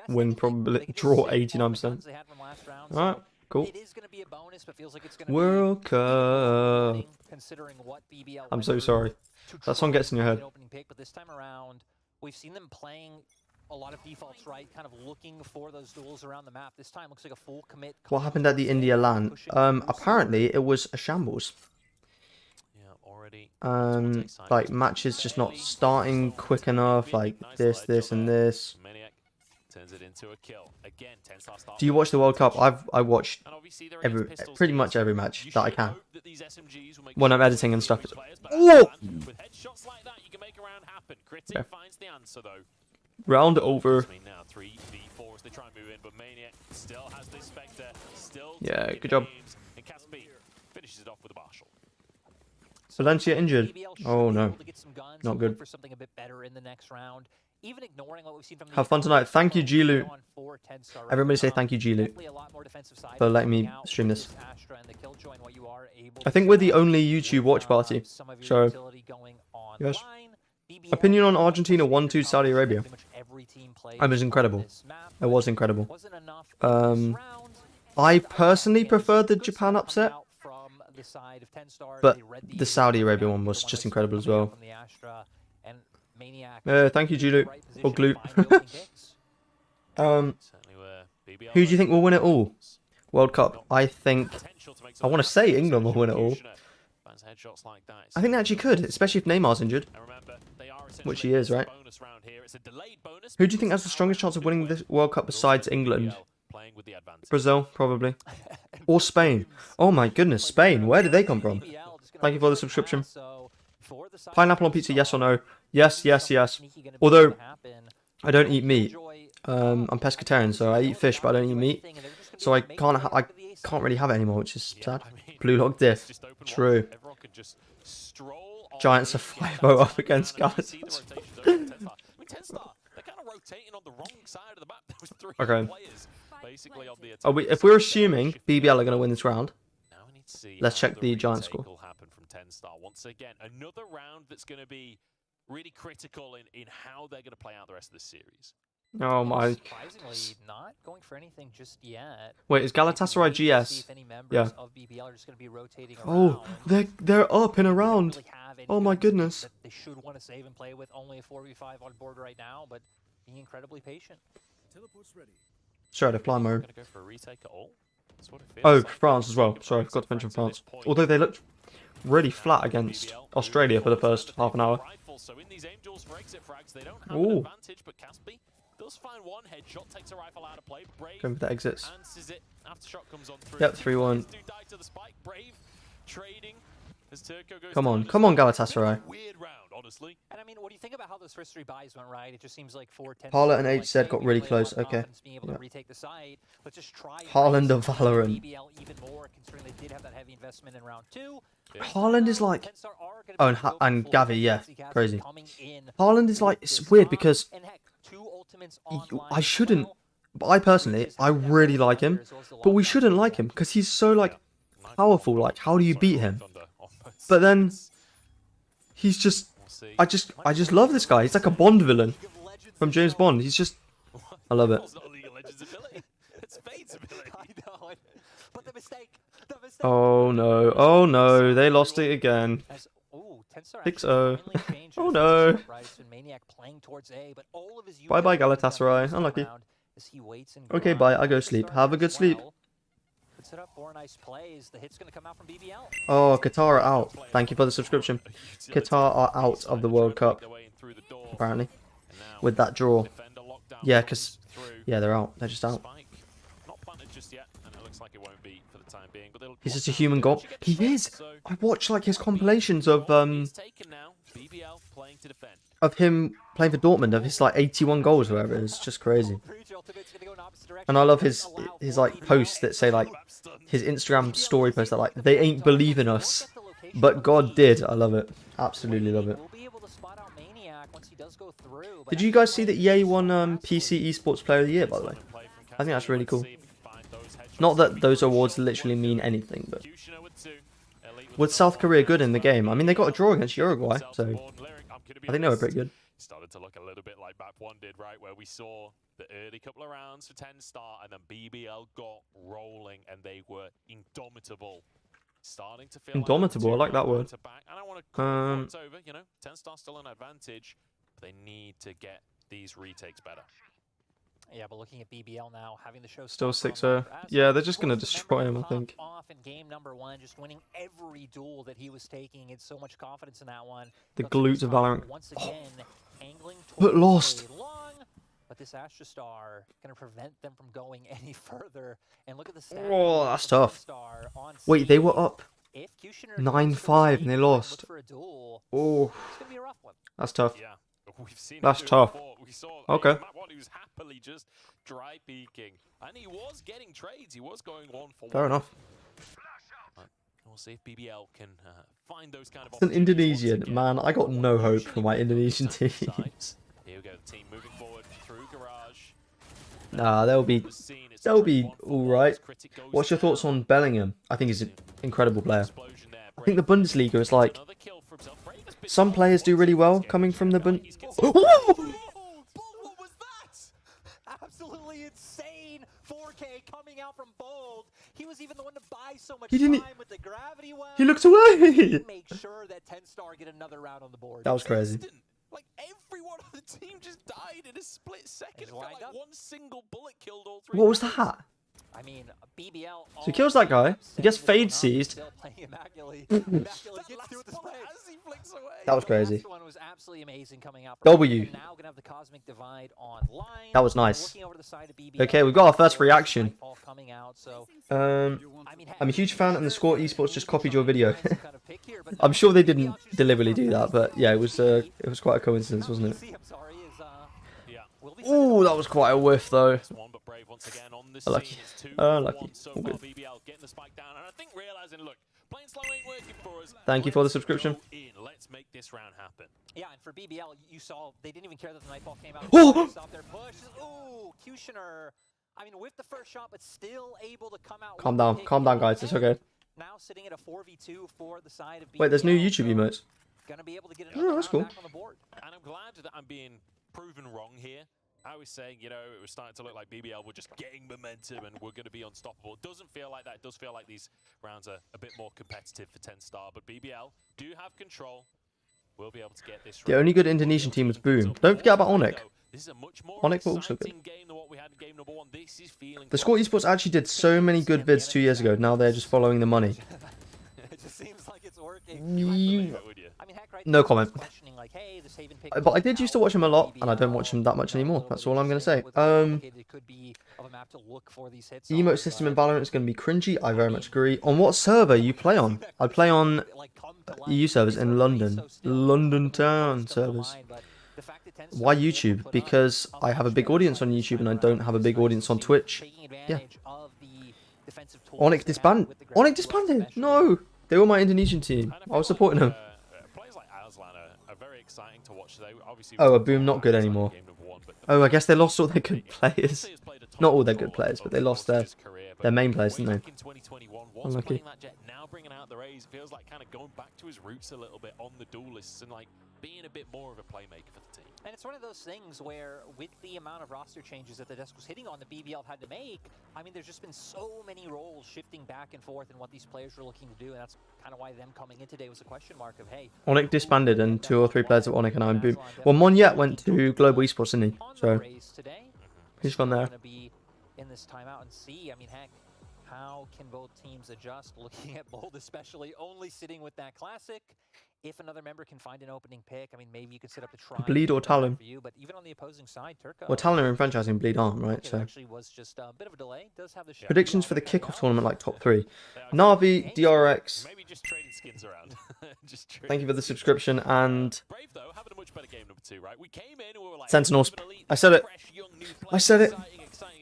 Win probably. Draw 89%. Alright, cool. World Cup. I'm so sorry. That song gets in your head. But this time around, we've seen them playing a lot of defaults, right? Kind of looking for those duels around the map. This time looks like a full commit. What happened at the India LAN? Apparently it was a shambles. Like matches just not starting quick enough, like this and this. Do you watch the World Cup? I watched pretty much every match that I can when I'm editing and stuff. Whoa! Okay. Round over. Yeah, good job. Valencia injured. Oh no, not good. For something a bit better in the next round. even ignoring what we've seen from the Have fun tonight. Thank you, G-Loot. Everybody say thank you, G-Loot, for letting me stream this. I think we're the only YouTube watch party. So, yes. Opinion on Argentina 1-2 Saudi Arabia. It was incredible. It was incredible. I personally preferred the Japan upset, but the Saudi Arabia one was just incredible as well. Thank you, G-Loot. Or Glute. Who do you think will win it all? World Cup. I want to say England will win it all. I think they actually could, especially if Neymar's injured. Which he is, right? Who do you think has the strongest chance of winning this World Cup besides England? Brazil, probably. Or Spain. Oh my goodness, Spain. Where did they come from? Thank you for the subscription. Pineapple on pizza, yes or no? Yes, yes, yes. Although, I don't eat meat. I'm pescatarian, so I eat fish, but I don't eat meat. So I can't really have it anymore, which is sad. Blue Lock Diff. True. Giants are 5-0 up against Galatasaray. Okay. If we're assuming BBL are going to win this round, let's check the Giant score. Once again, another round that's going to be really critical in how they're going to play out the rest of the series. Oh my. Surprisingly, not going for anything just yet. Wait, is Galatasaray GS? Yeah. Oh, they're up in a round. Oh my goodness. They should want to save and play with only a 4v5 on board right now, but being incredibly patient. Sure, fly mode. Oh, France as well. Sorry, I forgot to mention France. Although they looked really flat against Australia for the first half an hour. Ooh. Going for the exits. Yep, 3-1. Come on, come on, Galatasaray. And I mean, what do you think about how those first 3 buys went, right? It just seems like 4-10. Haaland and HZ got really close. Okay. Yeah. Haaland of Valorant. Haaland is like... Oh, and Gavi, yeah. Crazy. Haaland is like... It's weird because... I shouldn't... But I personally, I really like him. But we shouldn't like him because he's so, like, powerful. Like, how do you beat him? But then... He's just... I just love this guy. He's like a Bond villain from James Bond. He's just... I love it. Oh no. Oh no. They lost it again. 6-0. Oh no. Bye bye Galatasaray. Unlucky. Okay, bye. I go sleep. Have a good sleep. Oh, Qatar are out. Thank you for the subscription. Qatar are out of the World Cup, apparently, with that draw. Yeah, because... Yeah, they're out. They're just out. He's just a human god. He is! I watch, like, his compilations of him playing for Dortmund, of his, like, 81 goals or whatever. It's just crazy. And I love his like, posts that say, like, his Instagram story posts that, like, they ain't believing us, but God did. I love it. Absolutely love it. Did you guys see that EA won PC Esports Player of the Year, by the way? I think that's really cool. Not that those awards literally mean anything, but... Was South Korea good in the game? I mean, they got a draw against Uruguay, so... I think they were pretty good. Started to look a little bit like Map 1 did, right? Where we saw the early couple of rounds for tenz, and then BBL got rolling, and they were indomitable. Starting to feel indomitable, I like that word. I don't want to call it over, you know, tenz still an advantage, but they need to get these retakes better. Yeah, but looking at BBL now, having the show still 6-0. Yeah, they're just going to destroy him, I think. Off in game number 1, just winning every duel that he was taking. It's so much confidence in that one. The glute of Valorant. Once again, angling but lost. Long, but this Astra Star going to prevent them from going any further. And look at the stats. Oh, that's tough. Wait, they were up 9-5 and they lost. Oh, that's tough. Yeah. We've seen that's tough. We saw okay. He was happily just dry peeking, and he was getting trades. He was going 1-for-1. Fair enough. We'll see if BBL can find those kind of. It's an Indonesian man. I got no hope for my Indonesian team. Here we go. The team Nah, they'll be all right. What's your thoughts on Bellingham? I think he's an incredible player. I think the Bundesliga is like, some players do really well coming from the Bund. What was that? Absolutely insane 4K coming out from Bold. He was even the one to buy so much time with the gravity well. He looked away. Make sure that tenz get another round on the board. That was crazy. Like everyone on the team just died in a split second. It felt like one single bullet killed all three. What was that? I mean, BBL. So he kills that guy. He gets fade seized. That was crazy. W. That was nice. Okay, we've got our first reaction. I'm a huge fan, and the Score Esports just copied your video. I'm sure they didn't deliberately do that, but yeah, it was quite a coincidence, wasn't it? Oh, that was quite a whiff, though. Lucky. Lucky. All good. Thank you for the subscription. Let's make this round happen. Yeah, and for BBL, you saw they didn't even care that the Nightfall came out. Oh! Stop their push. Ooh, Kushner. I mean, with the first shot, but still able to come out. Calm down, guys. It's okay. Now sitting at a 4v2 for the side of BBL. Wait, there's new YouTube emotes. Gonna be able to get Oh, that's cool. back on the board. And I'm glad that I'm being proven wrong here. I was saying, you know, it was starting to look like BBL were just getting momentum and we're going to be unstoppable. It doesn't feel like that. It does feel like these rounds are a bit more competitive for tenz, but BBL do have control. We'll be able to get this. The only good Indonesian team was Boom. Don't forget about Onyx. This is a much more Onyx was also good. game than what we had in game number 1. This is feeling The Score Esports actually did so many good vids 2 years ago. Now they're just following the money. It just seems like it's working. I mean, heck, right, No comment. like, hey, this Haven pick But I did used to watch him a lot, and I don't watch him that much anymore. That's all I'm going to say. Emote system in Valorant is going to be cringy. I very much agree. On what server you play on? I play on EU servers in London. London town servers. Why YouTube? Because I have a big audience on YouTube and I don't have a big audience on Twitch. Yeah. Onyx disbanded. Onyx disbanded? No! They were my Indonesian team. I was supporting them. Players like Aslan are very exciting to watch. Oh, a Boom not good anymore. Oh, I guess they lost all their good players. Not all their good players, but they lost their main players, didn't they? Unlucky. Now bringing out the Rays feels like kind of going back to his roots a little bit on the duelists and like being a bit more of a playmaker for the team. And it's one of those things where, with the amount of roster changes that the desk was hitting on, the BBL had to make, I mean, there's just been so many roles shifting back and forth in what these players were looking to do, and that's kind of why them coming in today was a question mark of, hey... Onyx disbanded, and 2 or 3 players of Onyx and I and Boom. Well, Monyet went to Global Esports, didn't he? So, he's gone there. In this timeout and see, I mean, heck, how can both teams adjust? Looking at Bold, especially only sitting with that classic. If another member can find an opening pick, I mean, maybe you could set up the try. Bleed or Talon. But even on the opposing side, Turco. Well, Talon are in franchising, Bleed aren't, right? So. Actually was just a bit of a delay. Does have the predictions for the kickoff tournament, like top 3. Navi, DRX. Maybe just trading skins around. Thank you for the subscription and. Brave though, having a much better game number 2, right? We came in and we were like Sentinels. I said it. I said it.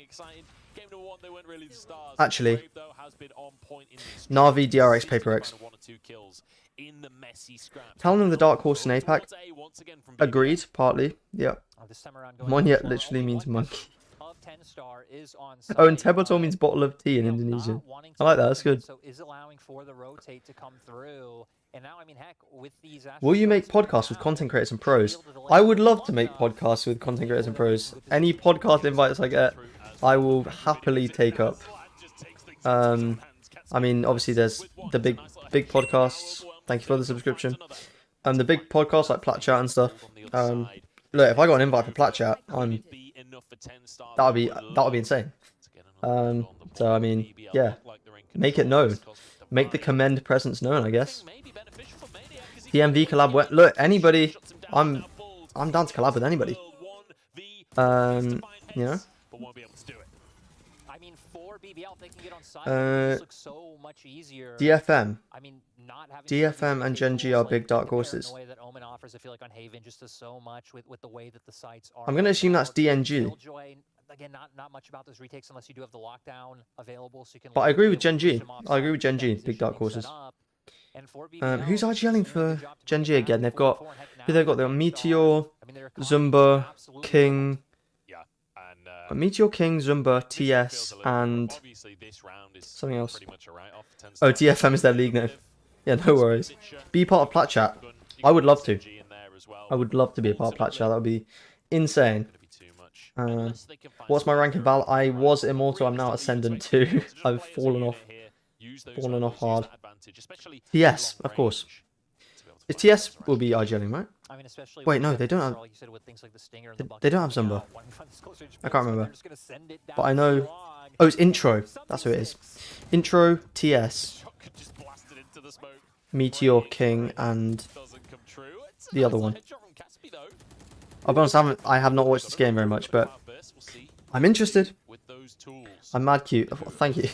Exciting. Game number 1, they weren't really the stars. Actually, Brave, though, has been on point in Navi, DRX, Paper X. In the messy scrap. Talon of the Dark Horse in APAC. Agreed, partly. Yeah. Monyet literally means monkey. Oh, and Tebato means bottle of tea in Indonesian. I like that, that's good. Will you make podcasts with content creators and pros? I would love to make podcasts with content creators and pros. Any podcast invites I get, I will happily take up. I mean, obviously there's the big podcasts. Thank you for the subscription. The big podcasts like Plat Chat and stuff. Look, if I got an invite for Plat Chat, that would be insane. So I mean, yeah, make it known, make the commend presence known, I guess. The MV collab. Look, anybody, I'm down to collab with anybody. You know. DFM. DFM and Gen G are big dark horses. I'm going to assume that's DNG. Again, not much about those retakes unless you do have the lockdown available, so you can. But I agree with Gen G. I agree with Gen G. Big dark horses. Who's IGLing for Gen G again? They've got who they've got. They've got Meteor, Zumba, King. Meteor King, Zumba, TS, and something else. Oh, TFM is their league name. Yeah, no worries. Be part of Plat Chat. I would love to. I would love to be a part of Plat Chat. That would be insane. What's my rank in Val? I was Immortal. I'm now Ascendant 2. I've fallen off. Fallen off hard. TS, of course. TS will be IGLing, right? I mean, especially wait, no, they don't have. They don't have Zumba. I can't remember. But I know. Oh, it's Intro. That's who it is. Intro, TS, Meteor King, and the other one. I'll be honest, I have not watched this game very much, but I'm interested. I'm mad cute. Oh, thank you.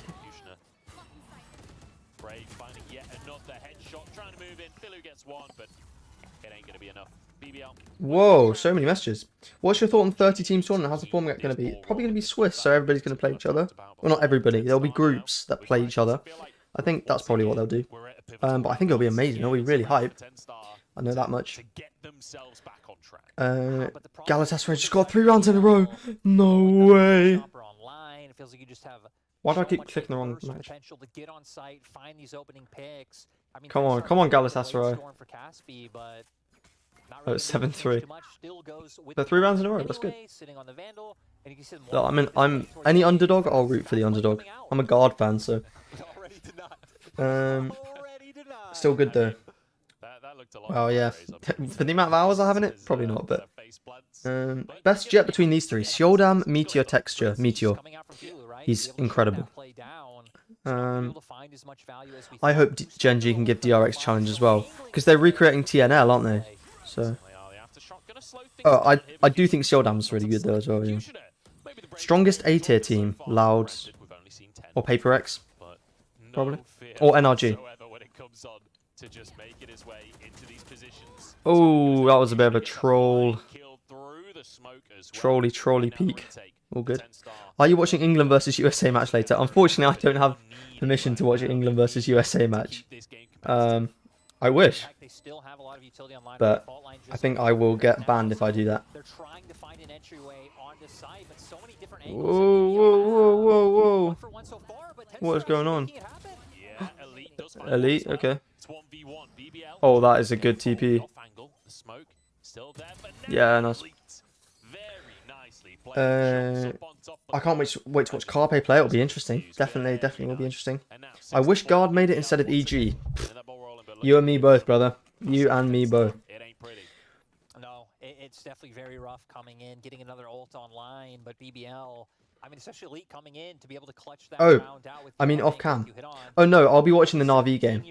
Whoa, so many messages. What's your thought on 30 teams tournament? How's the format going to be? It's probably going to be Swiss, so everybody's going to play each other. Well, not everybody. There'll be groups that play each other. I think that's probably what they'll do. But I think it'll be amazing. It'll be really hype. I know that much. Galatasaray just got 3 rounds in a row. No way. Why do I keep clicking the wrong match? Come on, Galatasaray. Oh, it's 7-3. They're 3 rounds in a row. That's good. No, I'm any underdog. I'll root for the underdog. I'm a guard fan, so. Still good though. Oh yeah. For the amount of hours I have in it, probably not. But best jet between these 3: Shieldam, Meteor, Texture, Meteor. He's incredible. I hope Gen.G can give DRX challenge as well, because they're recreating TNL, aren't they? So, oh, I do think Shieldam's really good though as well. Yeah. Strongest A tier team: Loud or Paper X, probably, or NRG. Oh, that was a bit of a troll. Trolley peak. All good. Are you watching England versus USA match later? Unfortunately, I don't have permission to watch an England versus USA match. I wish, but I think I will get banned if I do that. Whoa. What is going on? Elite, okay. Oh, that is a good TP. Yeah, nice. I can't wait to watch Carpe play. It'll be interesting. Definitely will be interesting. I wish Guard made it instead of EG. You and me both, brother. You and me both. No, it's definitely very rough coming in, getting another ult online, but BBL, I mean, especially Elite coming in to be able to clutch that round out with off cam. Oh no, I'll be watching the NAVI game.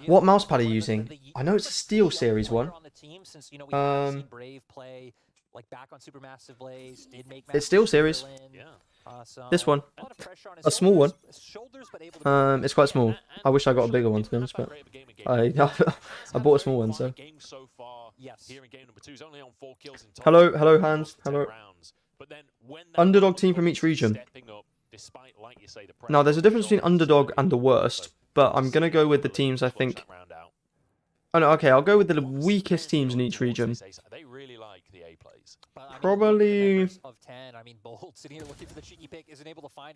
What mousepad are you using? I know it's a Steel Series one. It's Steel Series. This one. A small one. It's quite small. I wish I got a bigger one, to be honest, but I bought a small one, so. Hello, Hans. Hello. Underdog team from each region. Now, there's a difference between underdog and the worst, but I'm going to go with the teams I think... Oh no, okay, I'll go with the weakest teams in each region. Probably...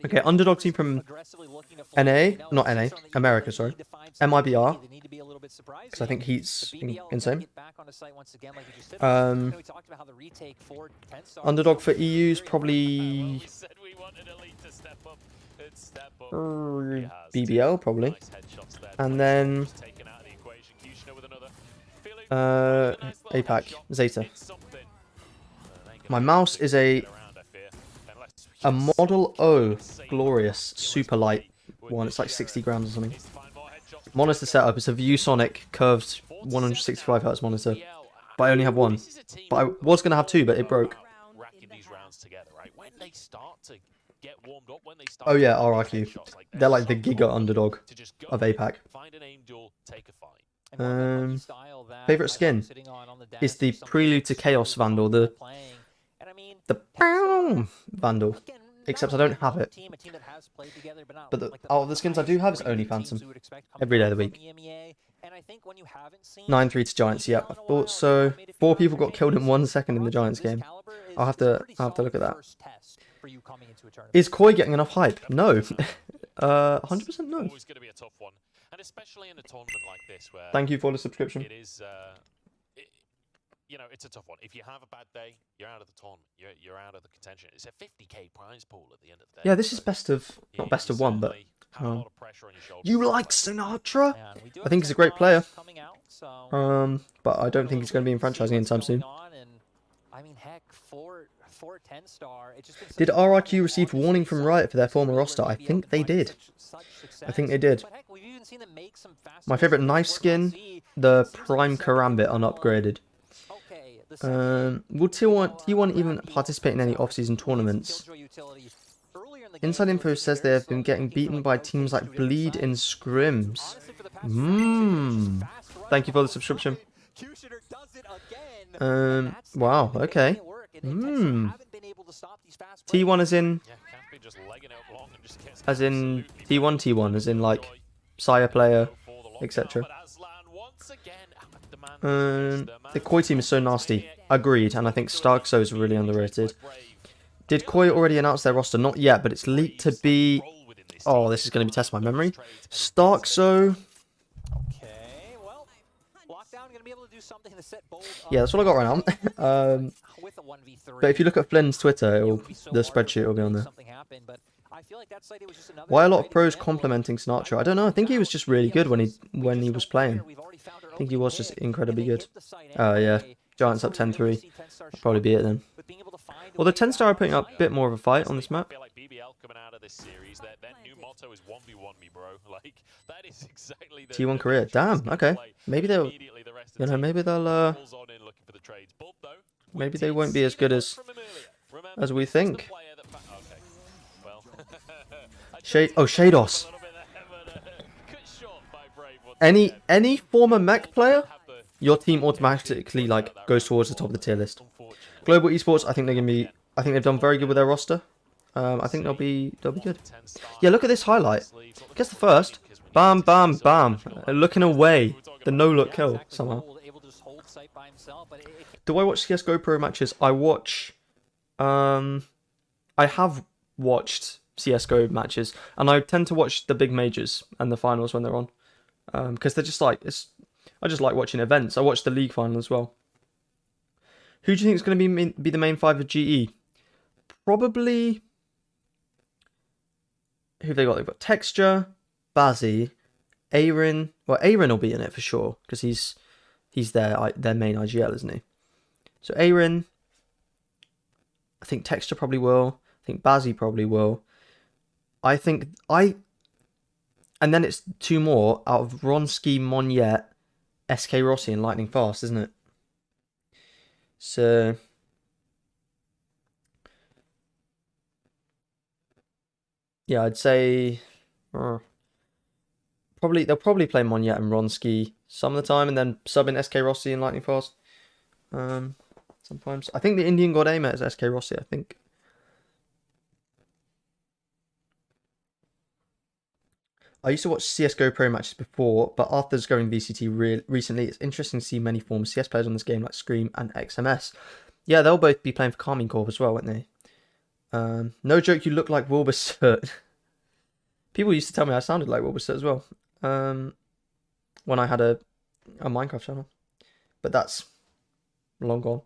Okay, underdog team from NA, not NA, America, sorry. MIBR, because I think he's insane. Underdog for EU's probably... BBL, probably. And then... APAC, Zeta. My mouse is a Model O Glorious super light one. It's like 60 grams or something. Monitor setup. It's a ViewSonic curved 165 Hz monitor, but I only have one. But I was gonna have 2, but it broke. Oh yeah, RRQ. They're like the giga underdog of APAC. Favorite skin is the Prelude to Chaos Vandal, the Vandal, except I don't have it. But out of the skins I do have, it's only Phantom. Every day of the week. 9-3 to Giants, yeah, I thought so. 4 people got killed in 1 second in the Giants game. I'll have to look at that. for you coming into a tournament. Is Koi getting enough hype? No. 100% no. Always going to be a tough one, and especially in a tournament like this where Thank you for the subscription. it is, you know, it's a tough one. If you have a bad day, you're out of the tournament. You're out of the contention. It's a 50k prize pool at the end of the day. Yeah, this is so best of, not best of one, but certainly have a lot of pressure on your shoulders. you like Sinatra? And we do I have think he's a great 10 player. lives coming out, so But I don't think he's going to be in franchising anytime soon. I mean, heck, for 10-star, it just Did RIQ receive warning from Riot for their former roster? I think they did. I think they did. My favorite knife skin, the Prime Karambit unupgraded. Will T1 even participate in any off-season tournaments? Inside info says they have been getting beaten by teams like Bleed in scrims. Thank you for the subscription. Wow, okay. T1 as in T1, as in like Sire player, etc. The Koi team is so nasty. Agreed, and I think Starkso is really underrated. Did Koi already announce their roster? Not yet, but it's leaked to be... Oh, this is going to be testing my memory. Starkso... Yeah, that's what I got right now. But if you look at Flynn's Twitter, the spreadsheet will be on there. Why a lot of pros complimenting Sinatra? I don't know. I think he was just really good when he was playing. I think he was just incredibly good. Yeah, Giants up 10-3. Probably be it then. Although tenz are putting up a bit more of a fight on this map. T1 career. Damn. Okay. Maybe they'll. You know. Maybe they'll. Maybe they won't be as good as we think. Shados. Any former mech player, your team automatically like goes towards the top of the tier list. Global esports, I think they're gonna be. I think they've done very good with their roster. I think they'll be good. Yeah, look at this highlight. Guess the first. Bam, bam, bam. Looking away. The no-look kill somehow. Do I watch CS:GO Pro matches? I watch. I have watched CS:GO matches, and I tend to watch the big majors and the finals when they're on, because they're just like I just like watching events. I watch the league final as well. Who do you think is going to be the main five of GE? Probably. Who have they got? They've got Texture, Bazzi, Ayrin. Well, Ayrin will be in it for sure because he's their main IGL, isn't he? So Ayrin. I think Texture probably will. I think Bazzi probably will. And then it's two more out of Ronski, Monyet, SK Rossi, and Lightning Fast, isn't it? So yeah, I'd say they'll probably play Monyet and Ronski some of the time, and then sub in SK Rossi and Lightning Fast. Sometimes I think the Indian God Aimer is SK Rossi. I think. I used to watch CS:GO Pro matches before, but after going VCT recently, it's interesting to see many former CS players on this game like Scream and XMS. Yeah, they'll both be playing for Carmine Corp as well, won't they? No joke, you look like Wilbur. People used to tell me I sounded like Wilbur as well. When I had a Minecraft channel, but that's long gone.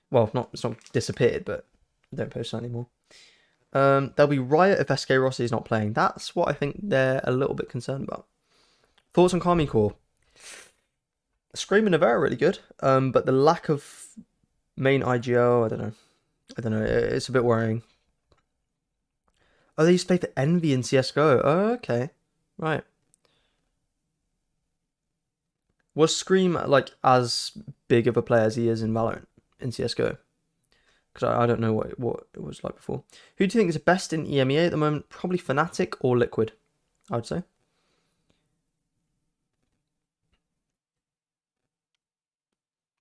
Well, it's not disappeared, but I don't post that anymore. There'll be Riot if SK Rossi is not playing. That's what I think they're a little bit concerned about. Thoughts on Carmine Corp? Scream and Navera are really good, but the lack of main IGL, I don't know. It's a bit worrying. Oh, they used to play for Envy in CS:GO. Oh, okay, right. Was Scream like as big of a player as he is in Valorant in CS:GO? Because I don't know what it was like before. Who do you think is best in EMEA at the moment? Probably Fnatic or Liquid, I would say.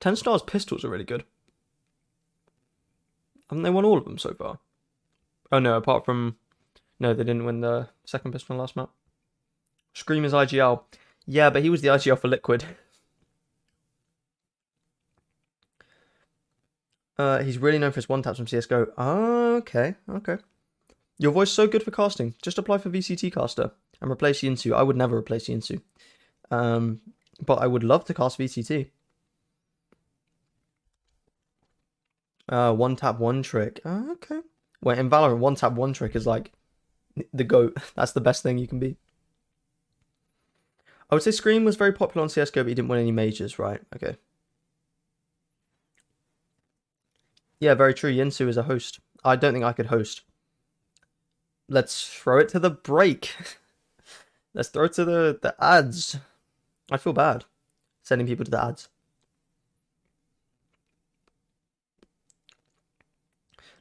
tenz pistols are really good. Haven't they won all of them so far? Oh no, apart from... No, they didn't win the second pistol last map. Scream is IGL. Yeah, but he was the IGL for Liquid. He's really known for his one-taps from CS:GO. Oh, okay. Your voice is so good for casting. Just apply for VCT caster and replace Yinsu. I would never replace Yinsu. But I would love to cast VCT. One tap, one trick. Okay. Wait, in Valorant, one tap, one trick is like the GOAT. That's the best thing you can be. I would say Scream was very popular on CSGO, but he didn't win any majors, right? Okay. Yeah, very true. Yinsu is a host. I don't think I could host. Let's throw it to the break. Let's throw it to the ads. I feel bad sending people to the ads.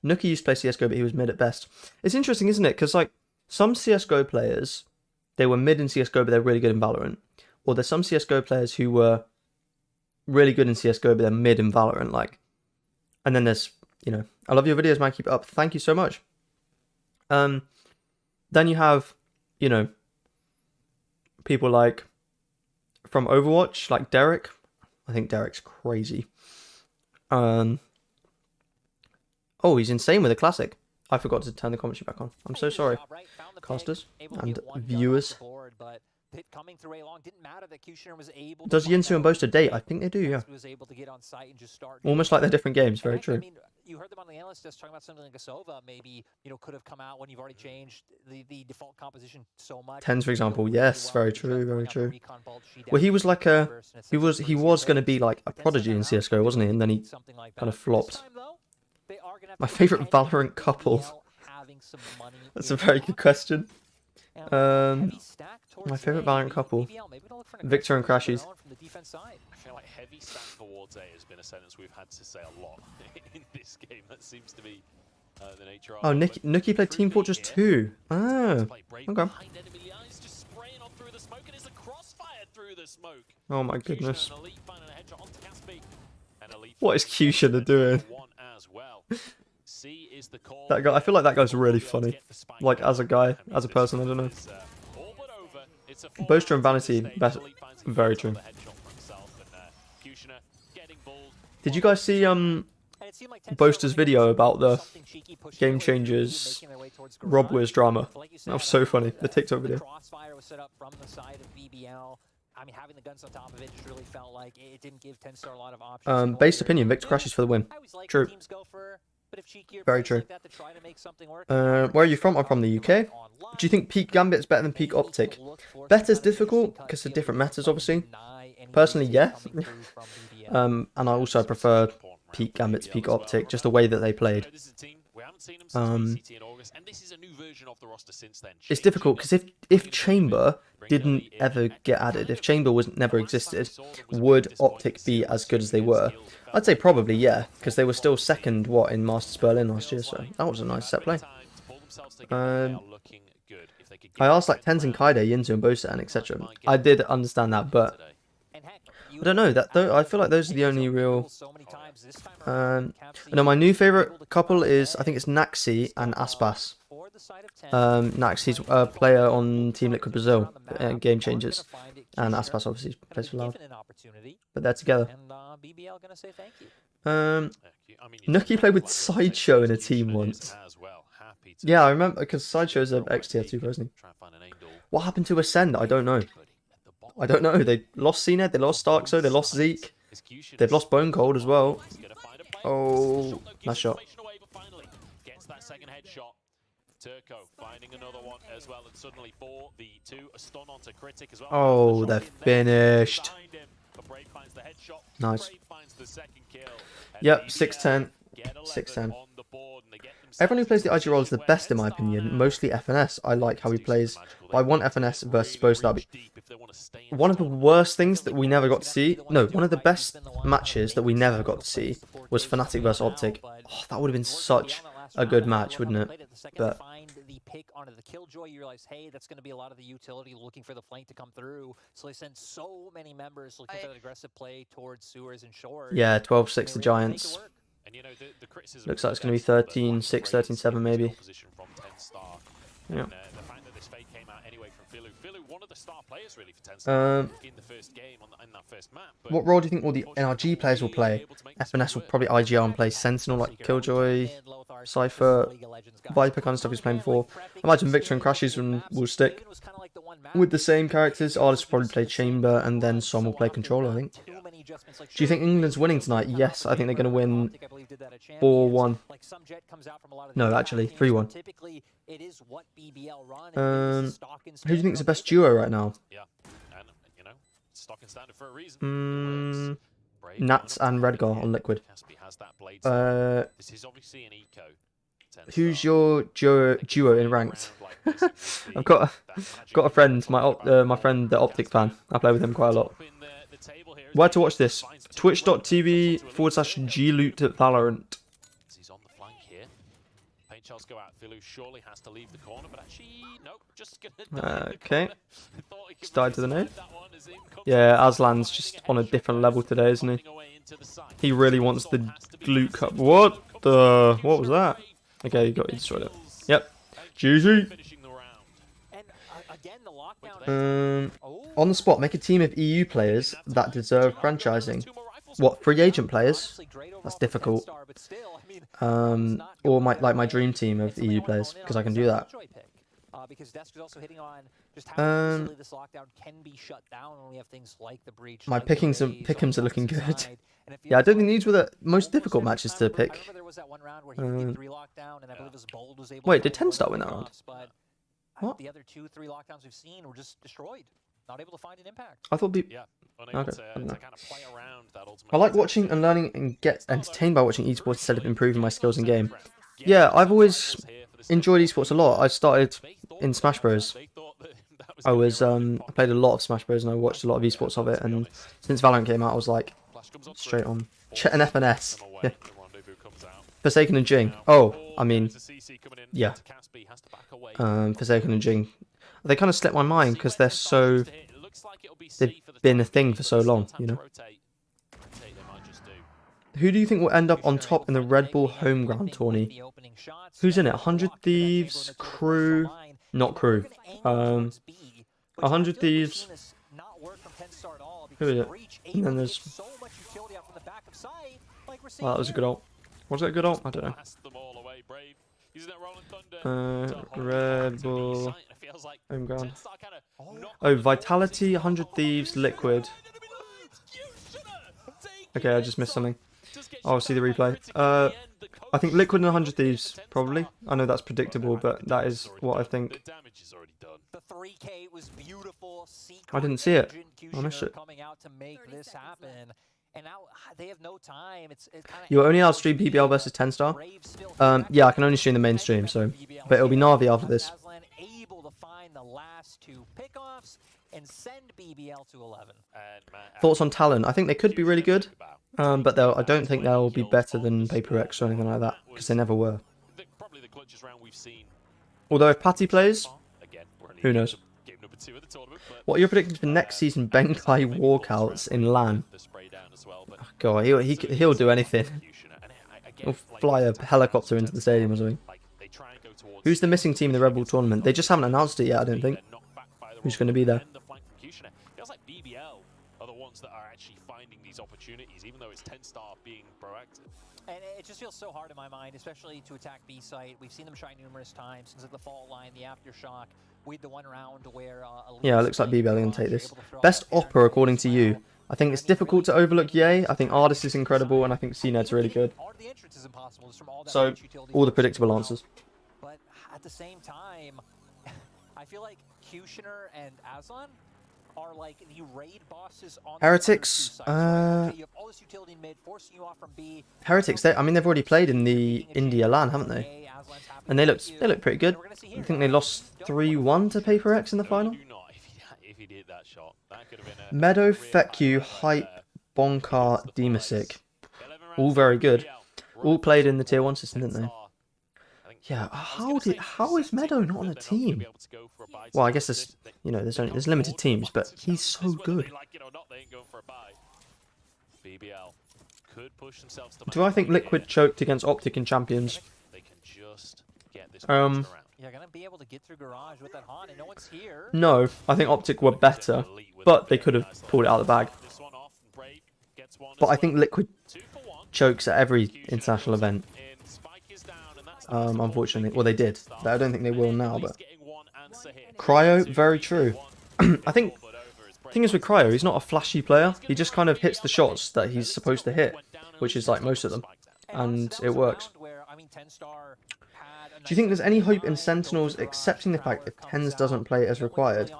Nookie used to play CSGO, but he was mid at best. It's interesting, isn't it? Because like some CSGO players, they were mid in CSGO, but they're really good in Valorant. Or there's some CSGO players who were really good in CSGO, but they're mid in Valorant. Like, and then there's, you know, I love your videos, man. Keep it up. Thank you so much. Then you have, you know, people like from Overwatch, like Derek. I think Derek's crazy. Oh, he's insane with a classic. I forgot to turn the commentary back on. I'm so sorry, casters and viewers. Does Yinsu and Boaster date? I think they do, yeah. Almost like they're different games. Very true. You heard them on the analyst desk talking about something like a Sova, maybe, you know, could have come out when you've already changed the default composition so much. Tenz, for example, yes, very true, very true. Well, he was like he was going to be like a prodigy in CS:GO, wasn't he? And then he kind of flopped. My favorite Valorant couple. That's a very good question. My favorite Valorant couple. Victor and Crashies. I feel like heavy stack towards A has been a sentence we've had to say a lot in this game. That seems to be the nature of it. Oh, Nookie played Team Fortress 2. Oh, okay. Oh my goodness. What is Q-Shina doing? That guy, I feel like that guy's really funny. Like, as a guy, as a person, I don't know. Boaster and Vanity, very true. Did you guys see Boaster's video about the Game Changers Rob Wiz drama? That was so funny, the TikTok video. I mean, having the guns on top of it just really felt like it didn't give TenStar a lot of options. Based opinion, Victor Crashes for the win. True. Very true. Where are you from? I'm from the UK. Do you think Peak Gambit's better than Peak Optic? Better's difficult because of different metas, obviously. Personally, yeah. And I also prefer Peak Gambit to Peak Optic, just the way that they played. It's difficult because if Chamber didn't ever get added, if Chamber never existed, would Optic be as good as they were? I'd say probably, yeah, because they were still second, in Masters Berlin last year, so that was a nice set play. I asked like Tenz and Kaide, Yinsu and Bosa and etc. I did understand that, but I don't know, I feel like those are the only real... no, my new favourite couple is, I think it's Naxi and Aspas. Naxi's a player on Team Liquid Brazil, Game Changers, and Aspas obviously plays for Loud. But they're together. Nookie played with Sideshow in a team once. Yeah, I remember, because Sideshow's an ex-tier 2 pro, isn't he? What happened to Ascend? I don't know. I don't know. They lost CNED, they lost Starkso, they lost Zeke. They've lost Bone Cold as well. Oh, nice shot. Oh, they're finished. Nice. Yep, 6-10. 6-10. Everyone who plays the IG role is the best in my opinion, mostly FNS. I like how he plays. But I want FNS versus Boast Derby. One of the worst things that we never got to see, no, one of the best matches that we never got to see was Fnatic versus Optic. Oh, that would have been such a good match, wouldn't it? But the pick onto the Killjoy, you realize, hey, that's going to be a lot of the utility looking for the flank to come through. So they send so many members looking for that aggressive play towards sewers and shores. yeah, 12-6 the Giants. Looks like it's going to be 13-6, 13-7 maybe. Yeah. What role do you think all the NRG players will play? FNS will probably IGR and play Sentinel like Killjoy. Cypher, Viper kind of stuff he's playing before. I imagine Victor and Crashes will stick with the same characters. Artists will probably play Chamber, and then some will play Controller, I think. Do you think England's winning tonight? Yes, I think they're going to win 4-1. No, actually, 3-1. Who do you think is the best duo right now? Nats and Redgar on Liquid. Who's your duo in ranked? I've got a friend, my friend, the Optic fan. I play with him quite a lot. Where to watch this? Twitch.tv/gloot Valorant. He's on the flank here. Paint shells go out. Philu surely has to leave the corner, but actually, nope, just gonna. Okay. Just died to the nade. Yeah, Aslan's just on a different level today, isn't he? He really wants the glute cup. What was that? Okay, he destroyed it. Yep. GG. On the spot, make a team of EU players that deserve franchising. What, free agent players? That's difficult. Or my dream team of EU players, because I can do that. My pickings are looking good. Yeah, I don't think these were the most difficult matches to pick. Wait, did tenz win that round? What? The other 2-3 lockdowns we've seen were just destroyed. Not able to find an impact. I thought yeah, okay. I like watching and learning and get entertained by watching esports instead of improving my skills in game. Yeah, I've always enjoyed esports a lot. I started in Smash Bros. I played a lot of Smash Bros and I watched a lot of esports of it, and since Valorant came out I was like straight on. And FNS. Yeah. Forsaken and Jing. Oh, I mean, yeah. Forsaken and Jing. They kind of slipped my mind because they've been a thing for so long, you know. Who do you think will end up on top in the Red Bull home ground tourney? Who's in it? 100 Thieves, Crew, not Crew. 100 Thieves. Who is it? And then there's. Oh, that was a good ult. Was it a good ult? I don't know. Red Bull home ground. Oh, Vitality, 100 Thieves, Liquid. Okay, I just missed something. I'll see the replay. I think Liquid and 100 Thieves, probably. I know that's predictable, but that is what I think. I didn't see it. I missed it. And now they have no time. You're only allowed to stream BBL versus tenz. Yeah, I can only stream the mainstream, so. But it'll be Navi after this. Able to find the last 2 pickoffs and send BBL to 11. Thoughts on talent? I think they could be really good, but I don't think they'll be better than Paper X or anything like that, because they never were. Although if Patty plays, who knows? What are your predictions for next season Benkai walkouts in LAN? Oh god, he'll do anything. He'll fly a helicopter into the stadium or something. Who's the missing team in the Red Bull tournament? They just haven't announced it yet, I don't think. Who's going to be there? Feels like BBL are the ones that are actually finding these opportunities, even though it's tenz being proactive. And it just feels so hard in my mind, especially to attack B site. We've seen them try numerous times, since the fault line, the aftershock. We had the one round where yeah, it looks like BBL are going to take this. Best opera according to you? I think it's difficult to overlook Ye. I think Ardis is incredible, and I think CNED's really good. So, all the predictable answers. But at the same time, I feel like Kushner and Aslan are like the raid bosses on Heretics. Heretics. I mean, they've already played in the India LAN, haven't they? And they look pretty good. I think they lost 3-1 to Paper X in the final. Meddo, Feku, Hype, Bonkar, Demasic. All very good. All played in the tier 1 system, didn't they? Yeah, how is Meddo not on a team? Well, I guess there's limited teams, but he's so good. Do I think Liquid choked against Optic in Champions? No, I think Optic were better, but they could have pulled it out of the bag. But I think Liquid chokes at every international event. unfortunately. Well, they did. I don't think they will now, but... Cryo, very true. I think the thing is with Cryo, he's not a flashy player. He just kind of hits the shots that he's supposed to hit, which is like most of them, and it works. Do you think there's any hope in Sentinels accepting the fact that tenz doesn't play as required?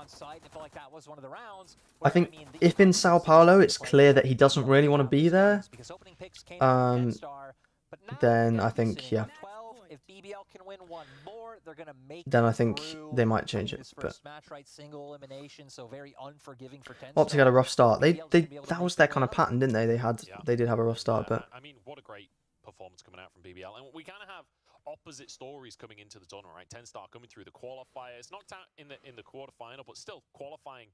I think if in Sao Paulo it's clear that he doesn't really want to be there, then I think, yeah. Then I think they might change it. But Optic had a rough start. That was their kind of pattern, didn't they? They did have a rough start, but I mean, what a great performance coming out from BBL, and we kind of have opposite stories coming into the tournament, right? tenz coming through the qualifiers, knocked out in the quarterfinal, but still qualifying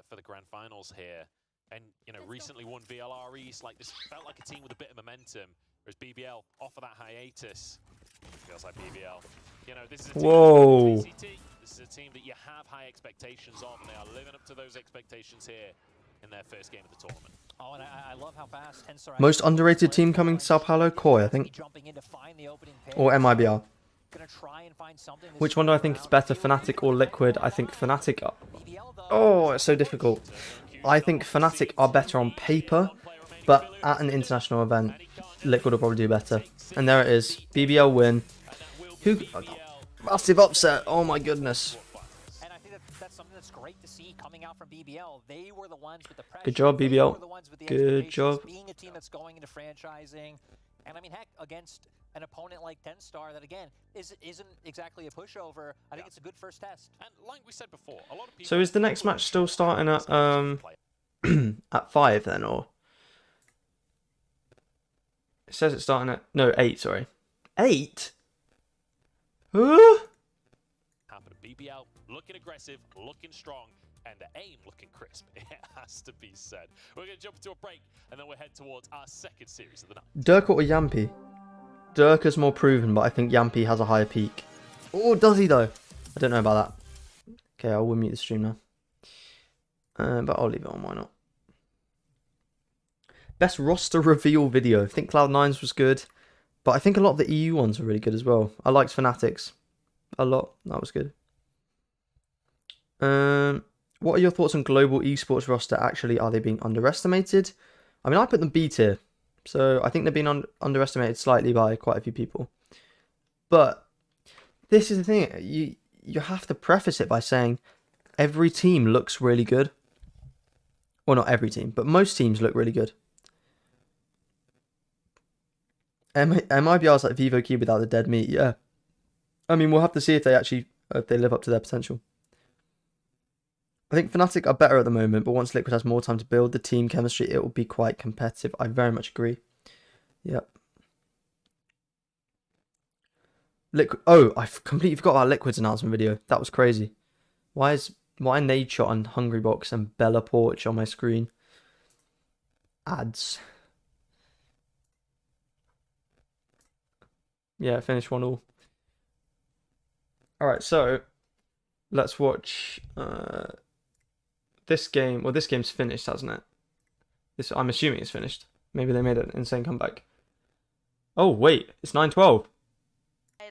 for the grand finals here. And you know, recently won VLR East. Like, this felt like a team with a bit of momentum, whereas BBL off of that hiatus. Feels like BBL. You know, this is a team. Whoa. This is a team that you have high expectations of, and they are living up to those expectations here in their first game of the tournament. Oh, and I love how fast most underrated team coming to Sao Paulo, Koi, I think, or MIBR. Which one do I think is better, Fnatic or Liquid? I think Fnatic are... Oh, it's so difficult. I think Fnatic are better on paper, but at an international event, Liquid will probably do better. And there it is, BBL win. Who? Massive upset. Oh my goodness. And I think that's something that's great to see coming out from BBL. They were the ones with the pressure. Good job, BBL. Good job. Being a team that's going into franchising, and I mean, heck, against an opponent like tenz that again isn't exactly a pushover. I think it's a good first test. And like we said before, a lot of people. So is the next match still starting at at 5 then, or? It says it's starting at 8. Sorry, 8. BBL looking aggressive, looking strong, and the aim looking crisp. It has to be said. We're going to jump into a break, and then we'll head towards our second series of the night. Durka or Yampi? Durka's more proven, but I think Yampi has a higher peak. Oh, does he though? I don't know about that. Okay, I will mute the stream now. But I'll leave it on, why not? Best roster reveal video. I think Cloud9's was good, but I think a lot of the EU ones were really good as well. I liked Fnatic's a lot. That was good. What are your thoughts on global esports roster? Actually, are they being underestimated? I mean, I put them B tier, so I think they're being underestimated slightly by quite a few people. But this is the thing, you have to preface it by saying every team looks really good. Well, not every team, but most teams look really good. MIBR's like Vivo Cube without the dead meat, yeah. I mean, we'll have to see if they live up to their potential. I think Fnatic are better at the moment, but once Liquid has more time to build the team chemistry, it will be quite competitive. I very much agree. Yep. Liquid. Oh, I completely forgot about Liquid's announcement video. That was crazy. Why Nade Shot and Hungrybox and Bella Porch on my screen? Ads. Yeah, finished 1-1. Alright, so let's watch this game. Well, this game's finished, hasn't it? I'm assuming it's finished. Maybe they made an insane comeback. Oh, wait, it's 9-12.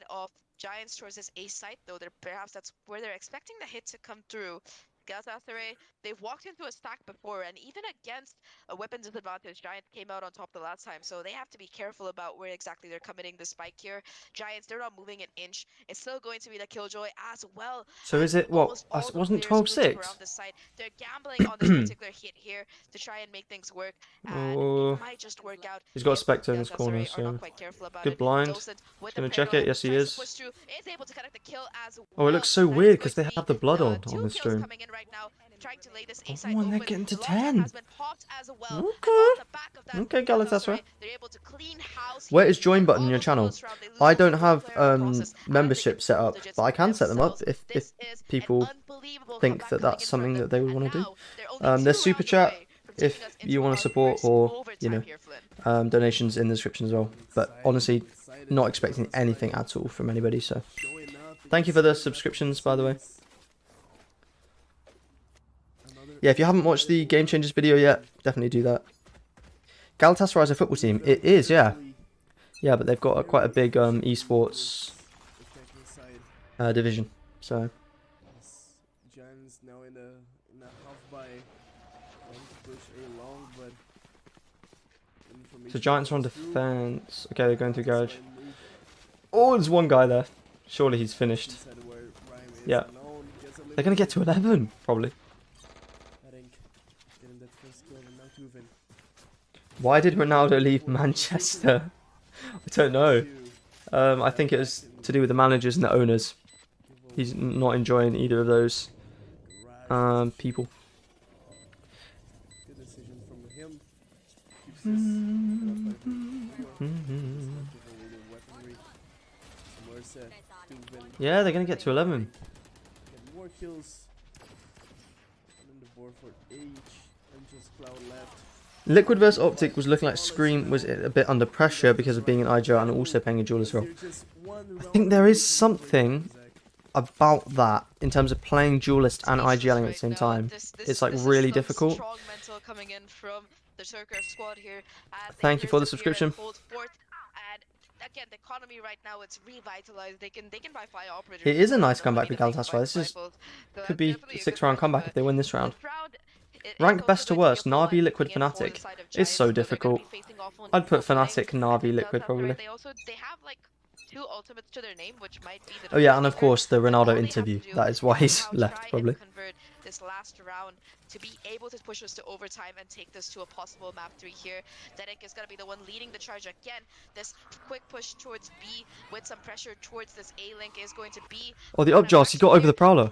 Of Giants towards this A site, though, perhaps that's where they're expecting the hit to come through. Galatasaray, they've walked into a stack before, and even against a weapon disadvantage, Giants came out on top the last time, so they have to be careful about where exactly they're committing the spike here. Giants, they're not moving an inch. It's still going to be the Killjoy as well. So is it, what, wasn't 12-6? They're gambling on this particular hit here to try and make things work, and it might just work out. He's got a Spectre in his corner, so good blind. He's going to check it, yes he is. Oh, it looks so weird because they have the blood on this stream. Oh, and they're getting to 10. Okay, Galatasaray. Where is join button in your channel? I don't have membership set up, but I can set them up if people think that that's something that they would want to do. There's super chat if you want to support, or you know, donations in the description as well. But honestly, not expecting anything at all from anybody. So thank you for the subscriptions, by the way. Yeah, if you haven't watched the Game Changers video yet, definitely do that. Galatasaray is a football team. It is, yeah. Yeah, but they've got quite a big esports division. So Giants now in a half buy, trying to push A long, but so Giants are on defense. Okay, they're going through garage. Oh, there's one guy there. Surely he's finished. Yeah. They're going to get to 11, probably. Why did Ronaldo leave Manchester? I don't know. I think it was to do with the managers and the owners. He's not enjoying either of those people. Good decision from him. Yeah, they're going to get to 11. Get more kills. And then the board for H and just Cloud left. Liquid vs Optic was looking like Scream was a bit under pressure because of being an IGL and also playing a duelist role. I think there is something about that in terms of playing duelist and IGLing at the same time. It's like really difficult. Thank you for the subscription. Again, the economy right now, it's revitalized. They can buy fire operators. It is a nice comeback for Galatasaray. This could be a 6-round comeback if they win this round. Rank best to worst, Navi, Liquid, Fnatic. It's so difficult. I'd put Fnatic, Navi, Liquid probably. They have like 2 ultimates to their name, which might be the oh yeah, and of course the Ronaldo interview. That is why he's left probably. This last round to be able to push us to overtime and take this to a possible map 3 here. Tarik is going to be the one leading the charge again. This quick push towards B with some pressure towards this A link is going to be... Oh, the Upjoss, he got over the Prowler.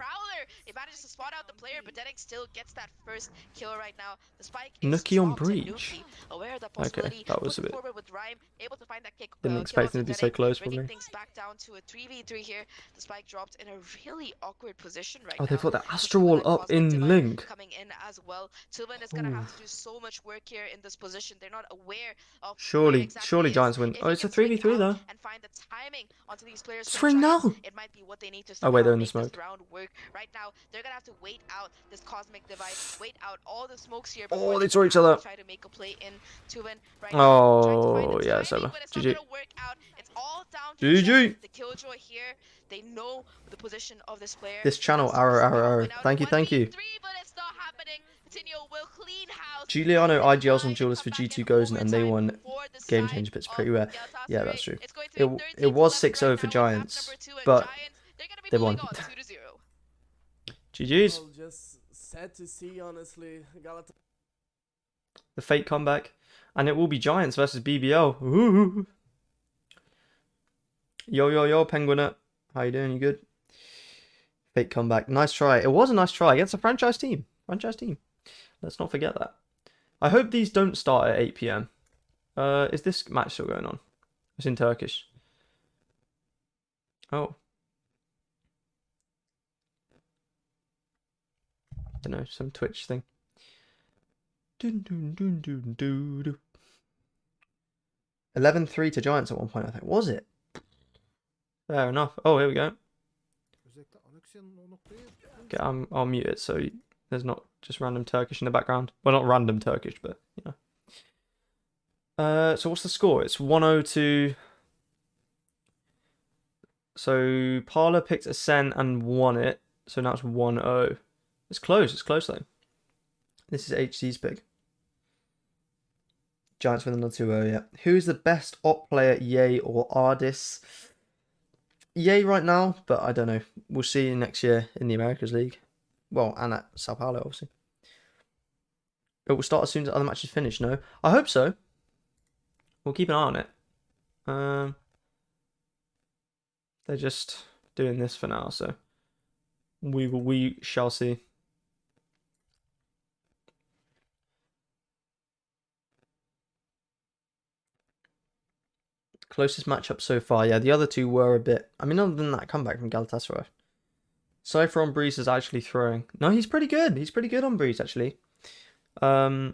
It manages to spot out the player, but Tarik still gets that first kill right now. The spike is Nookie on dropped to breach. Nuki, aware of the possibility, Okay, that was a bit... with Rhyme, able to find that kick, Didn't expect him to be so close probably. Bringing things back down to a 3v3 here. The spike dropped in a really awkward position right now. now. They've got the Astro Wall up in Link. Coming in as well. Sylvan is going to have to do so much work here in this position. They're not aware of surely Giants win. Oh, it's a 3v3 though. And find the timing onto these players. Swing now. It might be what they need to oh wait, they're in the smoke. Round work. Right now, they're going to have to wait out this cosmic device, wait out all the smokes here. Oh, they saw each other. Try to make a play in Tuven right oh, yeah, it's over. GG. It's all down to GG. the killjoy here. They know the position of this player. This channel, arrow. Thank you. Giuliano IGLs on duelist for G2 goes and they won game change, but it's pretty rare. Yeah, that's true. It was 6-0 for Giants, but they won. GG's. Just sad to see, honestly. The fake comeback, and it will be Giants versus BBL. Ooh. Yo, Penguin. How you doing? You good? Fake comeback. Nice try. It was a nice try against a franchise team. Let's not forget that. I hope these don't start at 8 PM. Is this match still going on? It's in Turkish. Oh. I don't know, some Twitch thing. 11-3 to Giants at one point, I think. Was it? Fair enough. Oh, here we go. Okay, I'll mute it so there's not just random Turkish in the background. Well, not random Turkish, but you know. So what's the score? It's 1-0 to... So Parla picked a Sen and won it. So now it's 1-0. It's close though. This is HC's pick. Giants win another 2-0, yeah. Who's the best op player, Yay or Ardis? Yay right now, but I don't know. We'll see next year in the Americas League. Well, and at Sao Paulo, obviously. It will start as soon as the other matches finish, no? I hope so. We'll keep an eye on it. They're just doing this for now, so we shall see. Closest matchup so far. Yeah, the other two were a bit... I mean, other than that comeback from Galatasaray. Cypher on Breeze is actually throwing... No, he's pretty good. He's pretty good on Breeze, actually. Yeah,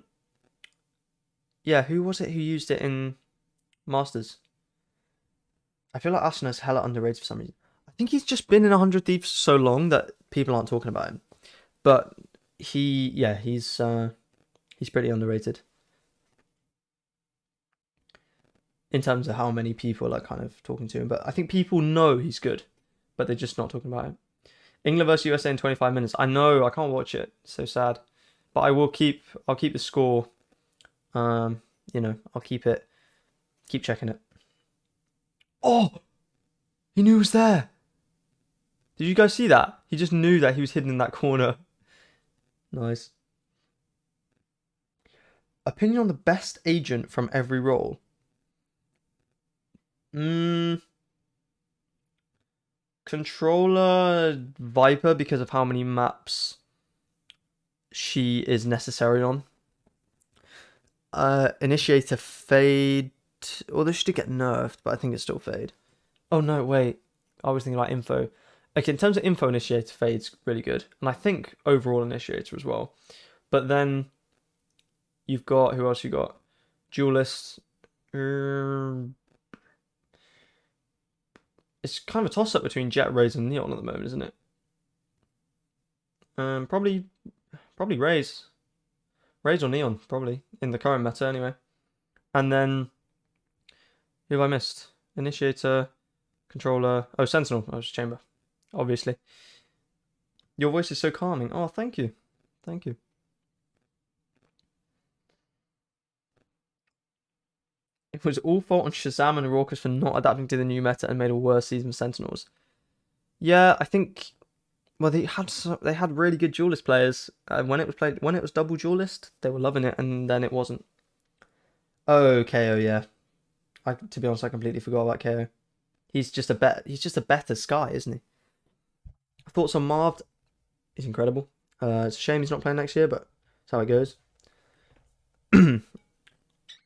who was it who used it in Masters? I feel like Asuna hella underrated for some reason. I think he's just been in 100 Thieves so long that people aren't talking about him. But he's pretty underrated. In terms of how many people are kind of talking to him. But I think people know he's good. but they're just not talking about it. England versus USA in 25 minutes. I know, I can't watch it. It's so sad. But I'll keep the score. You know, I'll keep checking it. Oh! He knew he was there. Did you guys see that? He just knew that he was hidden in that corner. Nice. Opinion on the best agent from every role? Controller Viper, because of how many maps she is necessary on. Initiator Fade. Although she did get nerfed, but I think it's still Fade. Oh no, wait. I was thinking about Info. Okay, in terms of Info, Initiator Fade's really good. And I think overall Initiator as well. But then you've got, who else you got? Duelist. It's kind of a toss-up between Jet, Raze, and Neon at the moment, isn't it? Probably Raze. Raze or Neon, probably. In the current meta, anyway. And then, who have I missed? Initiator, Controller. Oh, Sentinel. Oh, it's Chamber. Obviously. Your voice is so calming. Oh, thank you. Thank you. It was all fault on Shazam and Raucus for not adapting to the new meta and made a worse season for Sentinels. Yeah, I think. Well, they had really good duelist players. When it was double duelist, they were loving it, and then it wasn't. Oh, KO, yeah. To be honest, I completely forgot about KO. He's just a better Sky, isn't he? Thoughts on Marved? He's incredible. It's a shame he's not playing next year, but that's how it goes.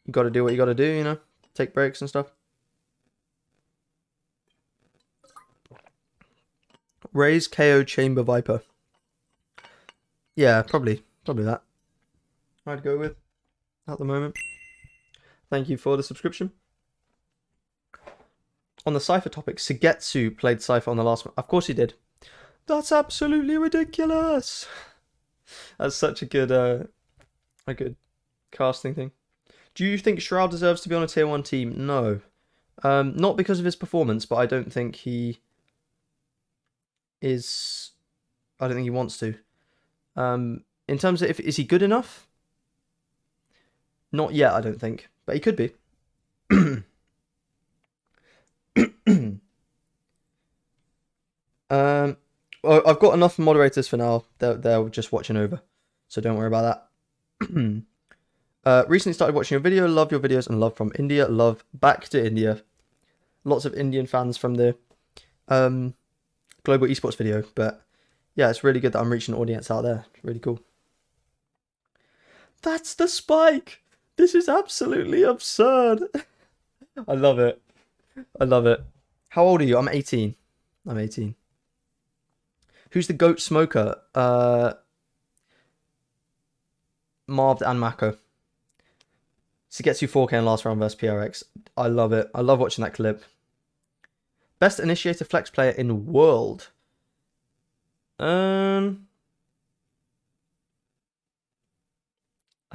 You got to do what you got to do, you know, take breaks and stuff. Raze, KO, Chamber, Viper. Yeah, probably that. I'd go with at the moment. Thank you for the subscription. On the Cypher topic, Sugetsu played Cypher on the last one. Of course he did. That's absolutely ridiculous. That's such a good casting thing. Do you think Shroud deserves to be on a tier 1 team? No. Not because of his performance, but I don't think he is. I don't think he wants to. In terms of is he good enough? Not yet, I don't think. But he could be. Well, I've got enough moderators for now. They're just watching over. So don't worry about that. Recently started watching your video, love your videos, and love from India. Love back to India. Lots of Indian fans from the global esports video, but yeah, it's really good that I'm reaching an audience out there. It's really cool. That's the spike! This is absolutely absurd. I love it. I love it. How old are you? I'm 18. I'm 18. Who's the GOAT smoker? Marved and Mako. Sugetsu 4K in last round versus PRX. I love it. I love watching that clip. Best initiator flex player in world. I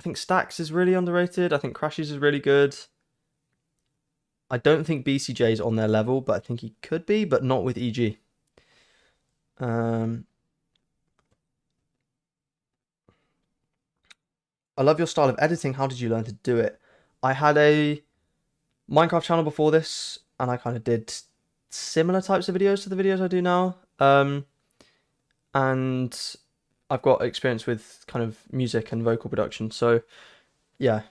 think Stacks is really underrated. I think Crashes is really good. I don't think BCJ is on their level, but I think he could be, but not with EG. I love your style of editing. How did you learn to do it? I had a Minecraft channel before this, and I kind of did similar types of videos to the videos I do now. And I've got experience with kind of music and vocal production, so yeah.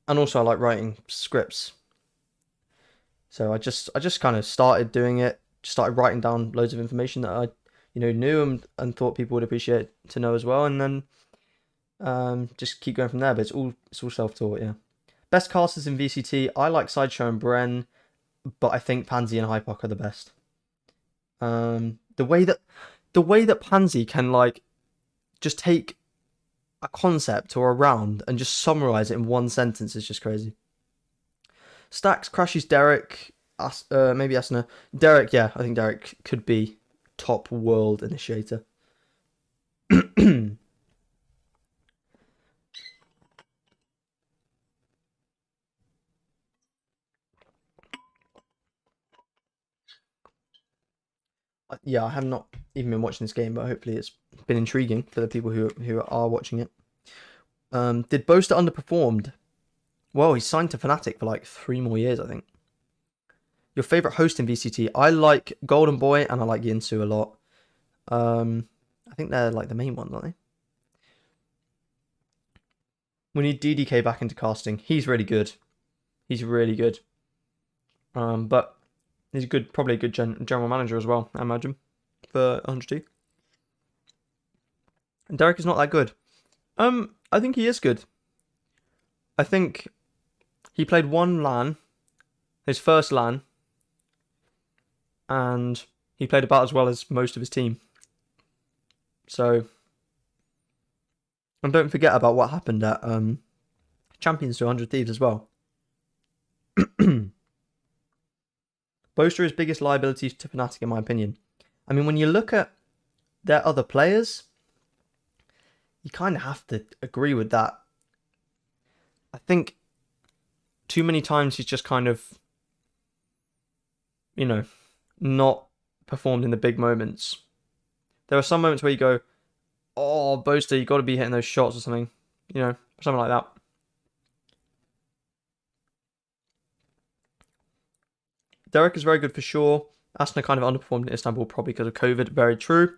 And also I like writing scripts. So I just kind of started doing it, started writing down loads of information that I knew and thought people would appreciate to know as well, and then just keep going from there. But it's all self-taught, yeah. Best casters in VCT, I like Sideshow and Bren, but I think Pansy and Hypoc are the best. The way that Pansy can like just take a concept or a round and just summarize it in one sentence is just crazy. Stacks, Crashes, Derek, maybe Asuna. Derek, yeah, I think Derek could be top world initiator. Yeah, I have not even been watching this game, but hopefully it's been intriguing for the people who are watching it. Did Boaster underperformed? Well, he's signed to Fnatic for like 3 more years, I think. Your favorite host in VCT? I like Golden Boy and I like Yinsu a lot. I think they're like the main ones, aren't they? We need DDK back into casting. He's really good. He's really good. But he's a good, probably a good general manager as well, I imagine, for 100T. And Derek is not that good. I think he is good. I think he played one LAN, his first LAN, and he played about as well as most of his team. So, and don't forget about what happened at Champions to 100 Thieves as well. Boaster is biggest liability to Fnatic in my opinion. I mean, when you look at their other players, you kind of have to agree with that. I think too many times he's just kind of, you know, not performed in the big moments. There are some moments where you go, oh, Boaster, you got to be hitting those shots or something. You know, something like that. Derek is very good for sure. Asna kind of underperformed in Istanbul probably because of COVID. Very true.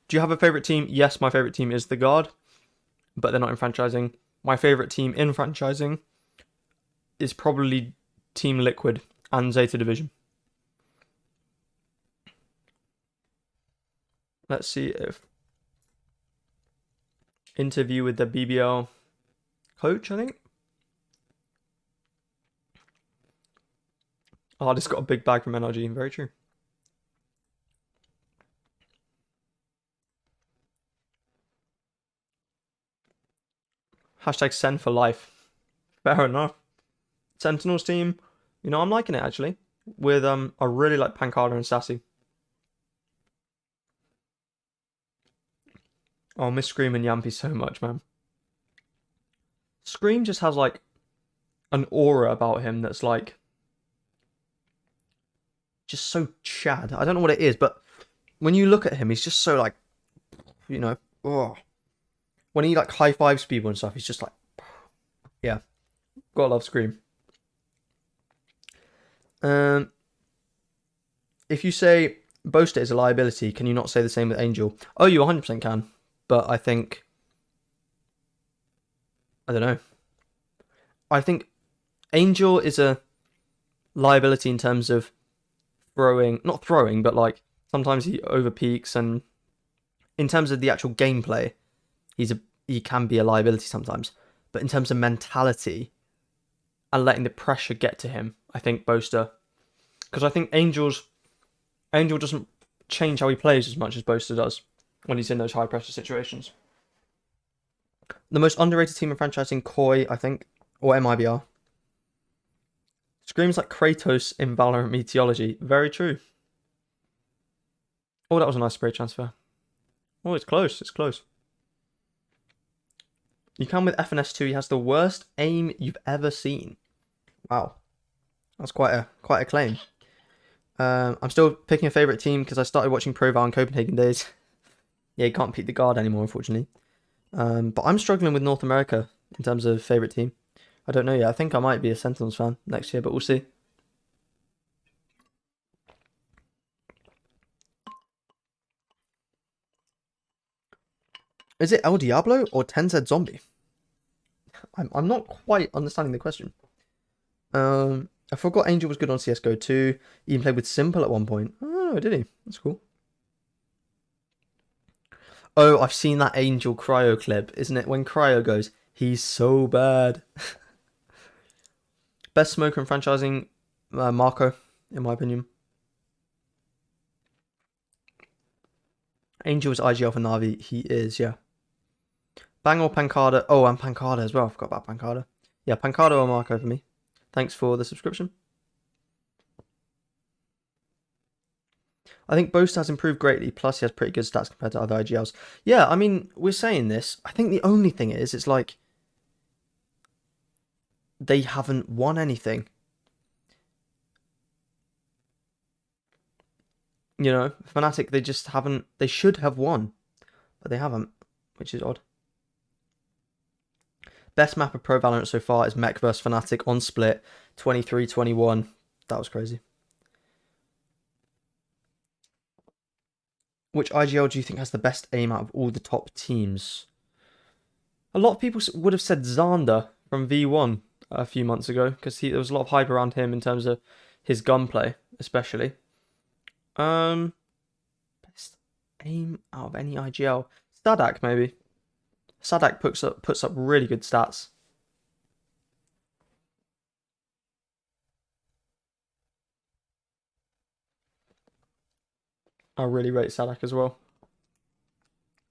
Do you have a favourite team? Yes, my favourite team is the Guard, but they're not in franchising. My favourite team in franchising is probably Team Liquid and Zeta Division. Let's see if interview with the BBL coach, I think. Oh, I just got a big bag from NRG. Very true. Hashtag send for life. Fair enough. Sentinels team. You know, I'm liking it actually. With I really like Pancada and Sacy. Oh, I miss Scream and Yampy so much, man. Scream just has like an aura about him that's like just so Chad. I don't know what it is, but when you look at him, he's just so like, you know, oh. When he like high fives people and stuff, he's just like, yeah. Gotta love Scream. If you say Boaster is a liability, can you not say the same with Angel? Oh, you 100% can. But I think, I don't know. I think Angel is a liability in terms of throwing, not throwing, but like sometimes he overpeaks, and in terms of the actual gameplay, he can be a liability sometimes. But in terms of mentality and letting the pressure get to him, I think Boaster, because I think Angel doesn't change how he plays as much as Boaster does when he's in those high pressure situations. The most underrated team in franchising, Koi, I think, or MIBR. Screams like Kratos in Valorant Meteorology. Very true. Oh, that was a nice spray transfer. Oh, it's close. It's close. You can with FNS2. He has the worst aim you've ever seen. Wow, that's quite a claim. I'm still picking a favourite team because I started watching Pro Val in Copenhagen days. Yeah, you can't pick the Guard anymore, unfortunately. But I'm struggling with North America in terms of favourite team. I don't know yet. I think I might be a Sentinels fan next year, but we'll see. Is it El Diablo or tenz Zombie? I'm not quite understanding the question. I forgot Angel was good on CSGO too. He even played with Simple at one point. Oh, did he? That's cool. Oh, I've seen that Angel Cryo clip, isn't it? When Cryo goes, he's so bad. Best smoker in franchising, Marco, in my opinion. Angel is IGL for NAVI. He is, yeah. Bang or Pancada? Oh, and Pancada as well. I forgot about Pancada. Yeah, Pancada or Marco for me. Thanks for the subscription. I think Boaster has improved greatly, plus he has pretty good stats compared to other IGLs. Yeah, I mean, we're saying this. I think the only thing is, it's like, they haven't won anything. You know, Fnatic, they just haven't. They should have won, but they haven't, which is odd. Best map of Pro Valorant so far is Mech vs Fnatic on split, 23-21. That was crazy. Which IGL do you think has the best aim out of all the top teams? A lot of people would have said Xander from V1 a few months ago, because there was a lot of hype around him in terms of his gunplay, especially. Best aim out of any IGL. Sadak, maybe. Sadak puts up really good stats. I really rate Sadak as well.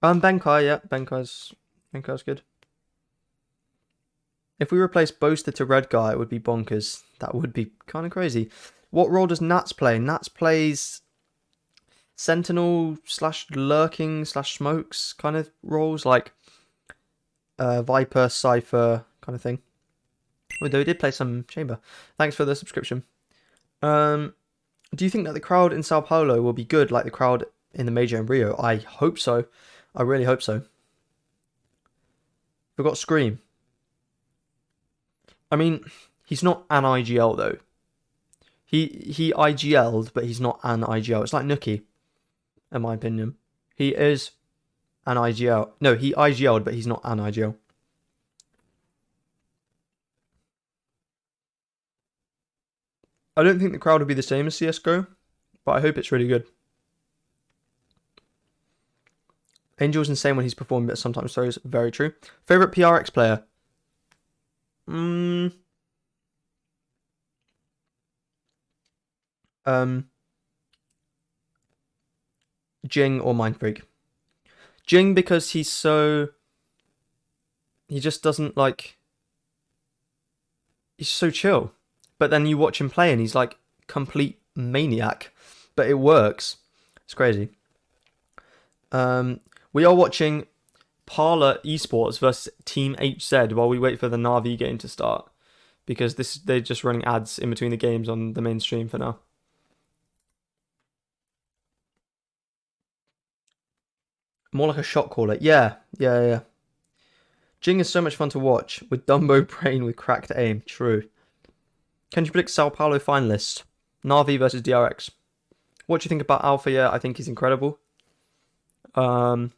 Benkai, yeah, Benkai's good. If we replace Boaster to Red Guy, it would be bonkers. That would be kind of crazy. What role does Nats play? Nats plays sentinel / lurking / smokes kind of roles, like Viper, Cypher kind of thing. Although he did play some chamber. Thanks for the subscription. Do you think that the crowd in Sao Paulo will be good like the crowd in the Major in Rio? I hope so. I really hope so. Forgot Scream. I mean, he's not an IGL though. He IGL'd, but he's not an IGL. It's like Nookie, in my opinion. He is an IGL. No, he IGL'd, but he's not an IGL. I don't think the crowd will be the same as CSGO, but I hope it's really good. Angel's insane when he's performing, but sometimes throws. Very true. Favorite PRX player? Jing or Mindfreak. Jing, because he just doesn't like. He's so chill. But then you watch him play and he's like complete maniac. But it works. It's crazy. We are watching Parlor Esports versus Team HZ while we wait for the NAVI game to start. Because they're just running ads in between the games on the main stream for now. More like a shot caller. Yeah. Jing is so much fun to watch with Dumbo brain with cracked aim. True. Can you predict Sao Paulo finalists? Navi versus DRX. What do you think about Alpha? Yeah, I think he's incredible. I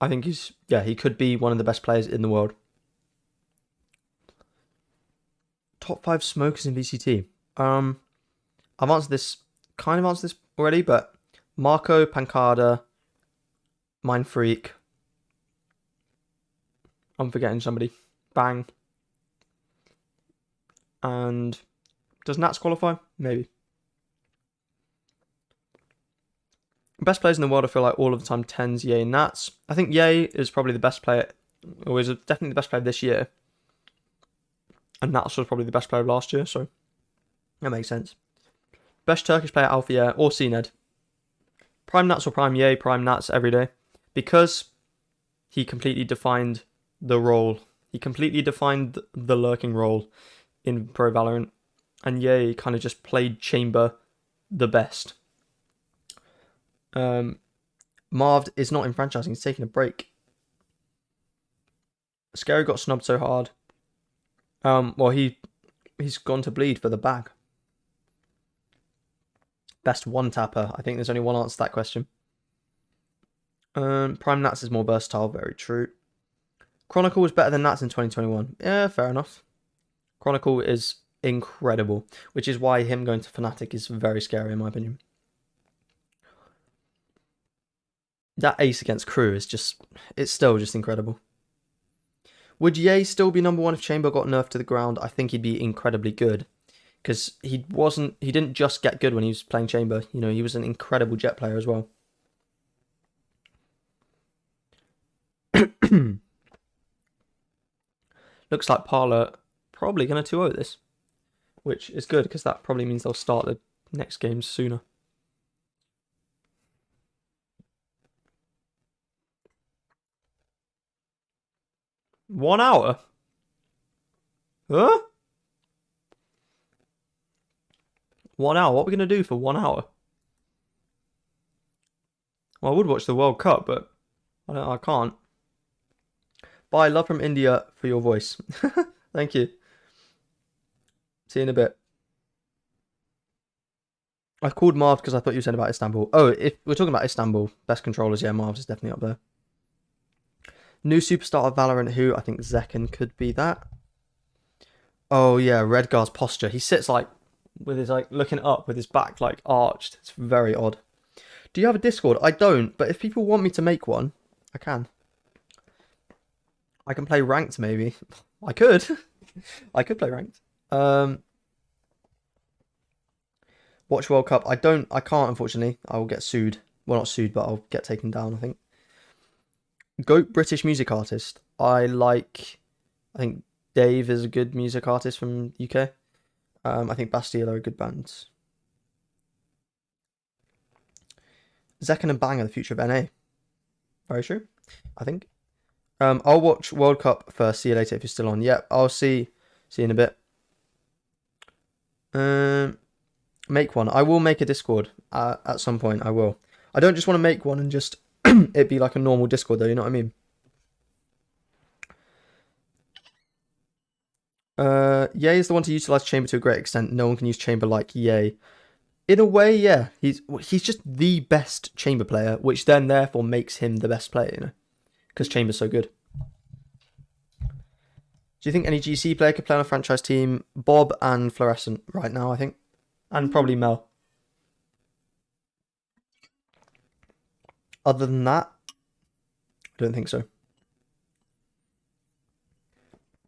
think he could be one of the best players in the world. Top 5 smokers in VCT. I've answered this already, but Marco, Pancada, Mindfreak. I'm forgetting somebody. Bang. And does Nats qualify? Maybe. Best players in the world, I feel like all of the time, tenz, Ye, and Nats. I think Ye is probably the best player, or is definitely the best player this year. And Nats was probably the best player of last year, so that makes sense. Best Turkish player, Alpha, yeah, or CNED. Prime Nats or Prime Ye, Prime Nats every day. Because he completely defined the role. He completely defined the lurking role in Pro Valorant. And Ye kind of just played chamber the best. Marved is not in franchising, he's taking a break. Scary got snubbed so hard. Well, he's gone to bleed for the bag. Best one tapper. I think there's only one answer to that question. Prime Nats is more versatile, very true. Chronicle was better than Nats in 2021. Yeah, fair enough. Chronicle is incredible, which is why him going to Fnatic is very scary in my opinion. That ace against Crew is it's still just incredible. Would Ye still be number 1 if Chamber got nerfed to the ground? I think he'd be incredibly good. Because he didn't just get good when he was playing Chamber. You know, he was an incredible Jet player as well. Looks like Parler probably going to 2-0 this. Which is good, because that probably means they'll start the next games sooner. One hour? Huh? 1 hour? What are we going to do for 1 hour? Well, I would watch the World Cup, but I can't. Bye, love from India for your voice. Thank you. See you in a bit. I called marved because I thought you said about Istanbul. Oh, if we're talking about Istanbul, best controllers, yeah, marved is definitely up there. New superstar of Valorant, who I think Zekken could be that. Oh yeah, Redgar's posture. He sits like with his like looking up with his back like arched. It's very odd. Do you have a Discord? I don't, but if people want me to make one, I can. I can play ranked maybe. I could. I could play ranked. Watch World Cup. I can't unfortunately. I will get sued. Well, not sued, but I'll get taken down, I think. GOAT British music artist. I think Dave is a good music artist from UK. I think Bastille are a good band. Zekken and Bang are the future of NA. Very true, I think. I'll watch World Cup first. See you later if you're still on. Yep, I'll see you in a bit. Make one. I will make a Discord at some point. I will. I don't just want to make one and just it be like a normal Discord though. You know what I mean? Ye is the one to utilize Chamber to a great extent. No one can use Chamber like Ye. In a way, yeah. He's just the best Chamber player, which then therefore makes him the best player, you know? Because Chamber's so good. Do you think any GC player could play on a franchise team? Bob and Fluorescent right now, I think. And probably Mel. Other than that, I don't think so.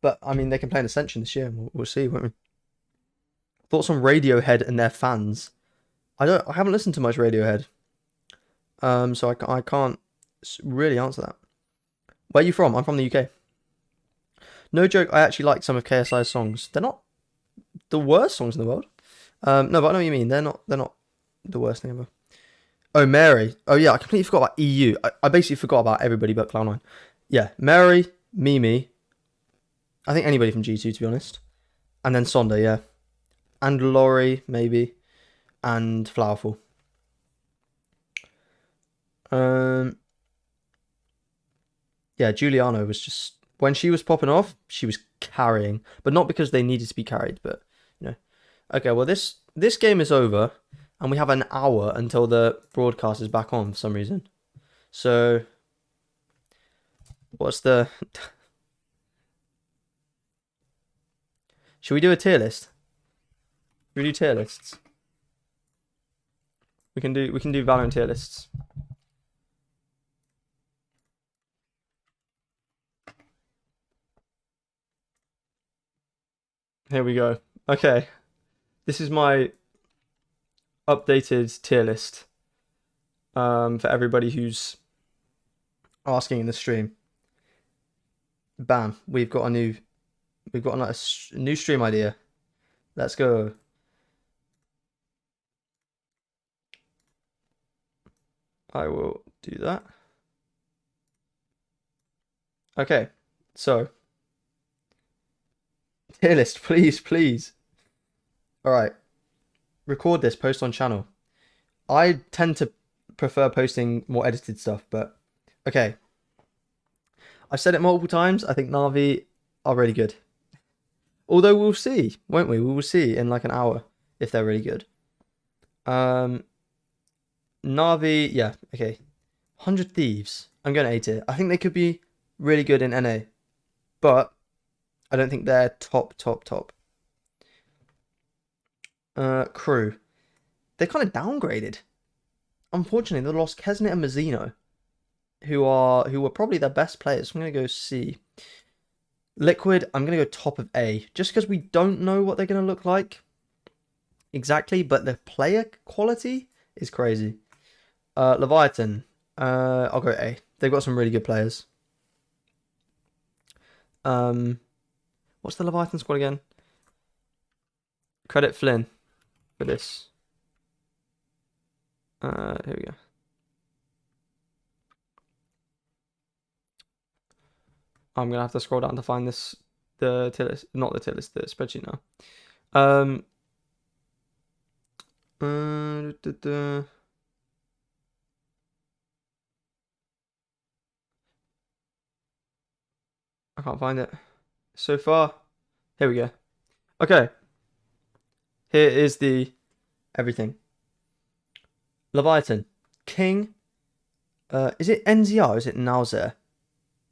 But, I mean, they can play an Ascension this year. We'll see, won't we? Thoughts on Radiohead and their fans? I haven't listened to much Radiohead. So I can't really answer that. Where are you from? I'm from the UK. No joke, I actually like some of KSI's songs. They're not the worst songs in the world. No, but I know what you mean. They're not the worst thing ever. Oh, Mary. Oh, yeah, I completely forgot about EU. I basically forgot about everybody but Cloud9. Yeah, Mary, Mimi. I think anybody from G2, to be honest. And then Sonda, yeah. And Laurie, maybe. And Flowerful. Yeah, Giuliano was just... When she was popping off, she was carrying. But not because they needed to be carried, but, you know. Okay, well, this game is over. And we have an hour until the broadcast is back on for some reason. So... What's the... Should we do a tier list? Should we do tier lists? We can do Valorant tier lists. Here we go. Okay. This is my updated tier list. For everybody who's asking in the stream. Bam. We've got a new stream idea. Let's go. I will do that. Okay, so tier list, please. All right, record this, post on channel. I tend to prefer posting more edited stuff, but okay. I've said it multiple times. I think NAVI are really good. Although we'll see, won't we? We will see in like an hour if they're really good. Navi, yeah, okay. 100 Thieves. I'm going to A tier. I think they could be really good in NA. But I don't think they're top. Crew. They kind of downgraded. Unfortunately, they lost Kesnet and Mazzino, who were probably their best players. I'm going to go C. Liquid, I'm going to go top of A, just because we don't know what they're going to look like exactly, but the player quality is crazy. Leviathan, I'll go A. They've got some really good players. What's the Leviathan squad again? Credit Flynn for this. Here we go. I'm gonna have to scroll down to find the tier list, not the tier list, the spreadsheet now. I can't find it so far. Here we go. Okay. Here is the everything. Leviathan. King. Is it NZR or is it Nauzer?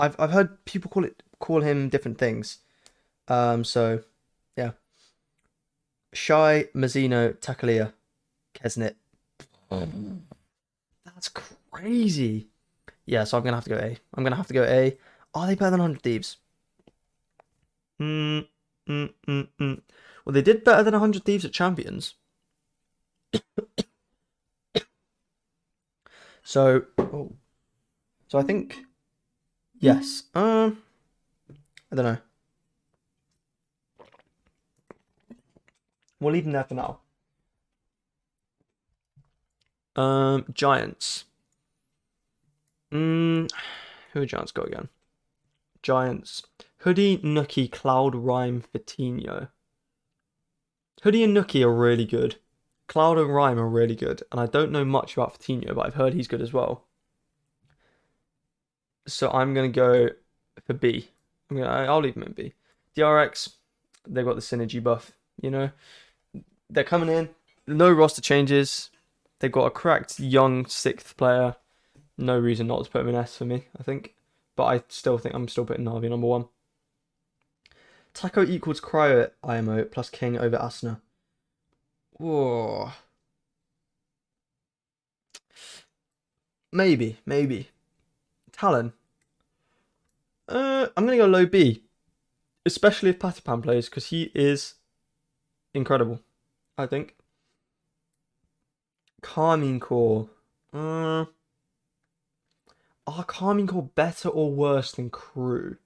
I've heard people call him different things. So yeah. Shy, Mazzino, Takalia, Kesnit. That's crazy. Yeah, so I'm gonna have to go A. I'm gonna have to go A. Are they better than 100 Thieves? Well, they did better than 100 Thieves at Champions. So, so I think yes. I don't know. We'll leave them there for now. Giants. Who are Giants got again? Giants. Hoodie, Nookie, Cloud, Rhyme, Vitinho. Hoodie and Nookie are really good. Cloud and Rhyme are really good. And I don't know much about Vitinho, but I've heard he's good as well. So I'm going to go for B. I'll leave him in B. DRX, they've got the synergy buff, you know. They're coming in. No roster changes. They've got a cracked young 6th player. No reason not to put him in S for me, I think. But I still think I'm still putting NAVI number 1. Taco equals Cryo at IMO plus King over Asuna. Whoa. Maybe. Talon. I'm going to go low B. Especially if Patipan plays, because he is incredible, I think. Carmine Core. Are Carmine Core better or worse than Crew?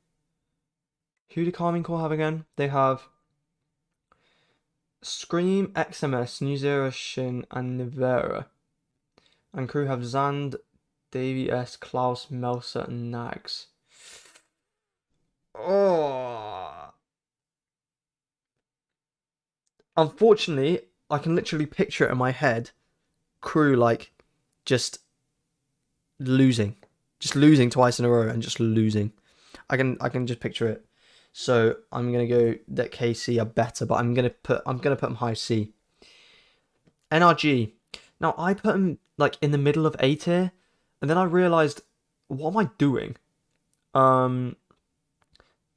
Who do Carmine Core have again? They have Scream, XMS, New Zero, Shin, and Nivera. And Crew have Zand, Davy S, Klaus, Melsa, and Nags. Oh. Unfortunately, I can literally picture it in my head. Crew like just losing twice in a row and just losing. I can just picture it. So I'm gonna go that KC are better, but I'm gonna put them high C. NRG. Now I put them like in the middle of A tier, and then I realized, what am I doing?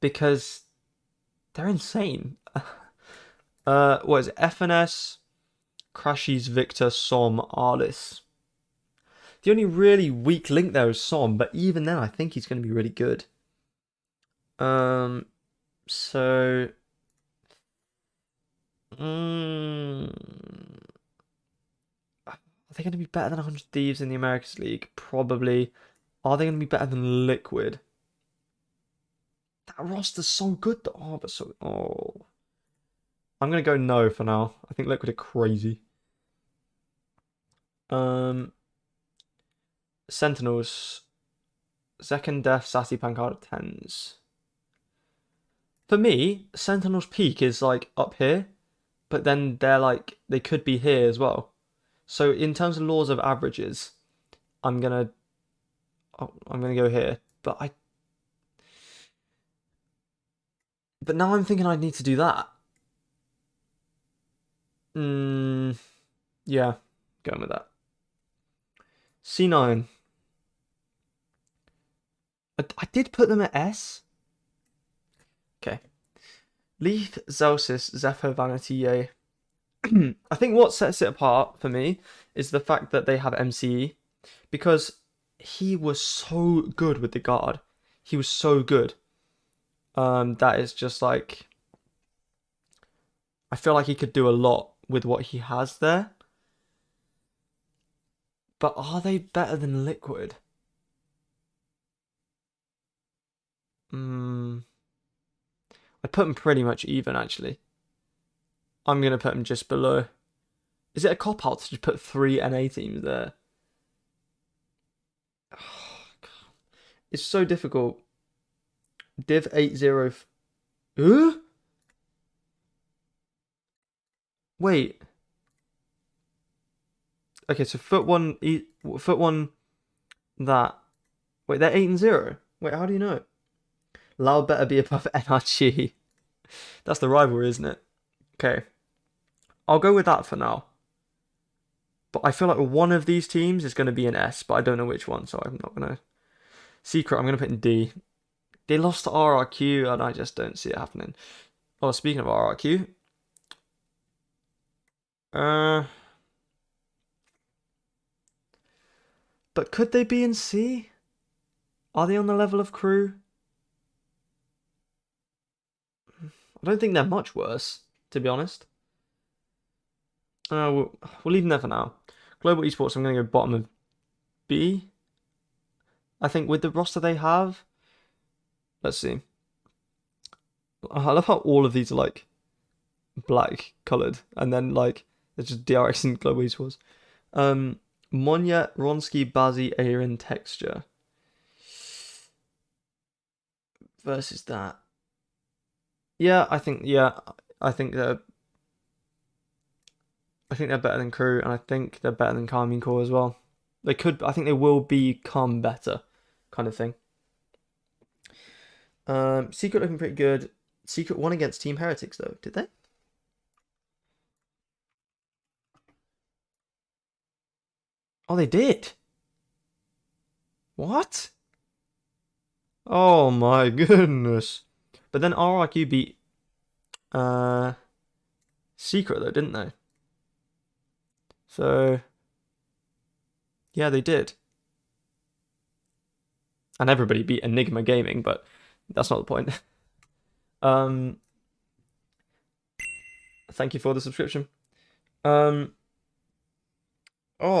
Because they're insane. What is it? FNS, Crashies, Victor, Som, Arlis. The only really weak link there is Som, but even then I think he's going to be really good. So... Are they going to be better than 100 Thieves in the Americas League? Probably. Are they going to be better than Liquid? That roster's so good. I'm going to go no for now. I think Liquid are crazy. Sentinels. Second Death, Sacy, pancada, tenz. For me, Sentinels' peak is like up here, but then they're like, they could be here as well. So in terms of laws of averages, I'm gonna go here. But now I'm thinking I need to do that. Yeah, going with that. C9. I did put them at S. Okay. Leaf, Zellsis, Zephyr, Vanity, Yay. I think what sets it apart for me is the fact that they have MCE. Because he was so good with the guard. He was so good. That is just like... I feel like he could do a lot with what he has there. But are they better than Liquid? I'd put them pretty much even, actually. I'm going to put them just below. Is it a cop-out to just put 3 NA teams there? Oh, it's so difficult. Div 80... Wait. Okay, so foot one that. Wait, they're 8 and 0. Wait, how do you know? Loud better be above NRG. That's the rivalry, isn't it? Okay. I'll go with that for now. But I feel like one of these teams is going to be an S, but I don't know which one, so I'm not going to... Secret, I'm going to put in D. They lost to RRQ, and I just don't see it happening. Oh, speaking of RRQ... But could they be in C? Are they on the level of crew? I don't think they're much worse, to be honest. We'll leave them there for now. Global esports, I'm going to go bottom of B. I think with the roster they have... Let's see. I love how all of these are like black coloured, and then like there's just DRX and global esports. Monya, Ronsky, Bazzi, ayrin, texture. Versus that. Yeah, I think they're better than crew, and I think they're better than Carmine Core as well. I think they will become better, kind of thing. Secret looking pretty good. Secret won against Team Heretics though, did they? Oh, they did. What? Oh my goodness. But then RRQ beat Secret though, didn't they? So yeah, they did. And everybody beat Enigma Gaming, but that's not the point. Thank you for the subscription. Oh,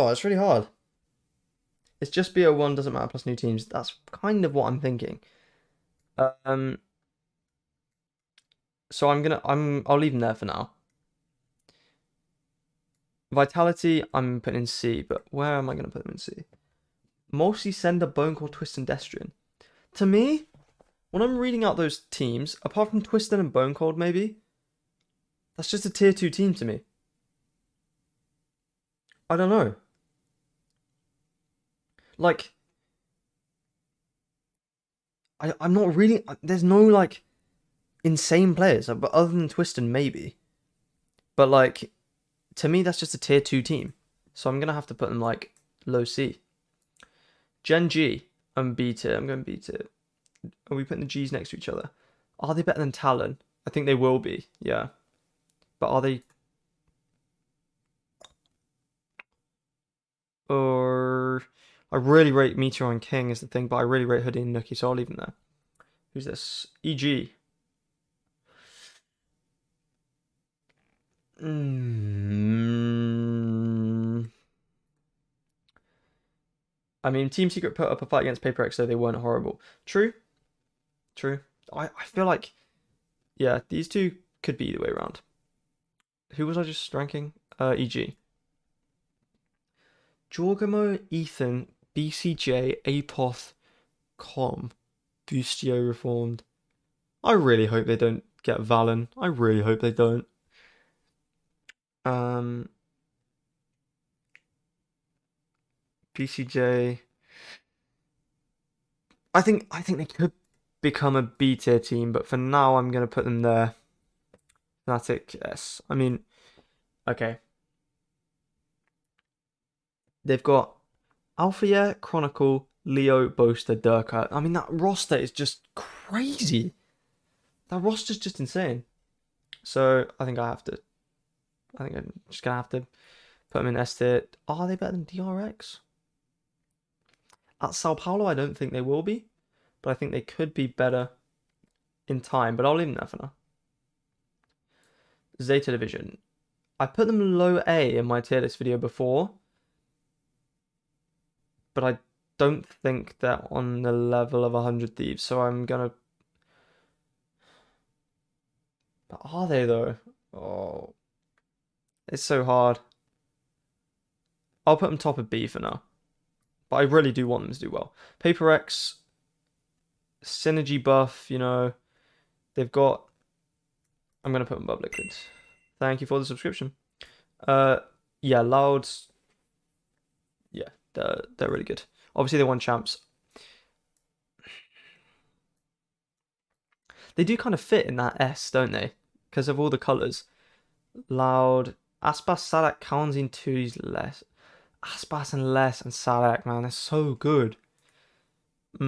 it's really hard. It's just BO1 doesn't matter plus new teams. That's kind of what I'm thinking. So I'll leave them there for now. Vitality, I'm putting in C, but where am I gonna put them in C? Mostly Sender, Bonecore, Twist, and Destrian. To me, when I'm reading out those teams, apart from Twisted and Bonecold maybe, that's just a tier 2 team to me. I don't know. Like, I'm not really... There's no, like, insane players, but other than Twisted maybe. But, like, to me, that's just a tier 2 team. So I'm going to have to put them, like, low C. Gen G, I'm B tier. I'm going B tier. Are we putting the G's next to each other? Are they better than Talon? I think they will be, yeah. But are they... Or... I really rate Meteor and King is the thing, but I really rate Hoodie and Nookie, so I'll leave them there. Who's this? EG. I mean, Team Secret put up a fight against Paper X, so they weren't horrible. True. True. I feel like... Yeah, these two could be the way around. Who was I just ranking? EG. Jorgamo, Ethan, BCJ, Apoth, Com, Boostio Reformed. I really hope they don't get Valyn. I really hope they don't. BCJ. I think they could become a B tier team, but for now I'm gonna put them there. Fnatic S. I mean, okay. They've got Alpha, Chronicle, Leo, Boaster, Durka. I mean, that roster is just crazy. That roster's just insane. So I think I'm just gonna have to put them in S tier. Are they better than DRX? At Sao Paulo, I don't think they will be, but I think they could be better in time. But I'll leave them there for now. Zeta Division. I put them low A in my tier list video before, but I don't think they're on the level of 100 Thieves, so I'm gonna... But are they though? Oh, it's so hard. I'll put them top of B for now, but I really do want them to do well. Paper X, synergy buff, you know, they've got... I'm gonna put them above Liquid. Thank you for the subscription. Yeah, Louds. Yeah, they're really good. Obviously, they won champs. They do kind of fit in that S, don't they? Because of all the colours. Loud. Aspas, Sadak, Kaunzin 2's less. Aspas and less and Sadak, man, they're so good. They'll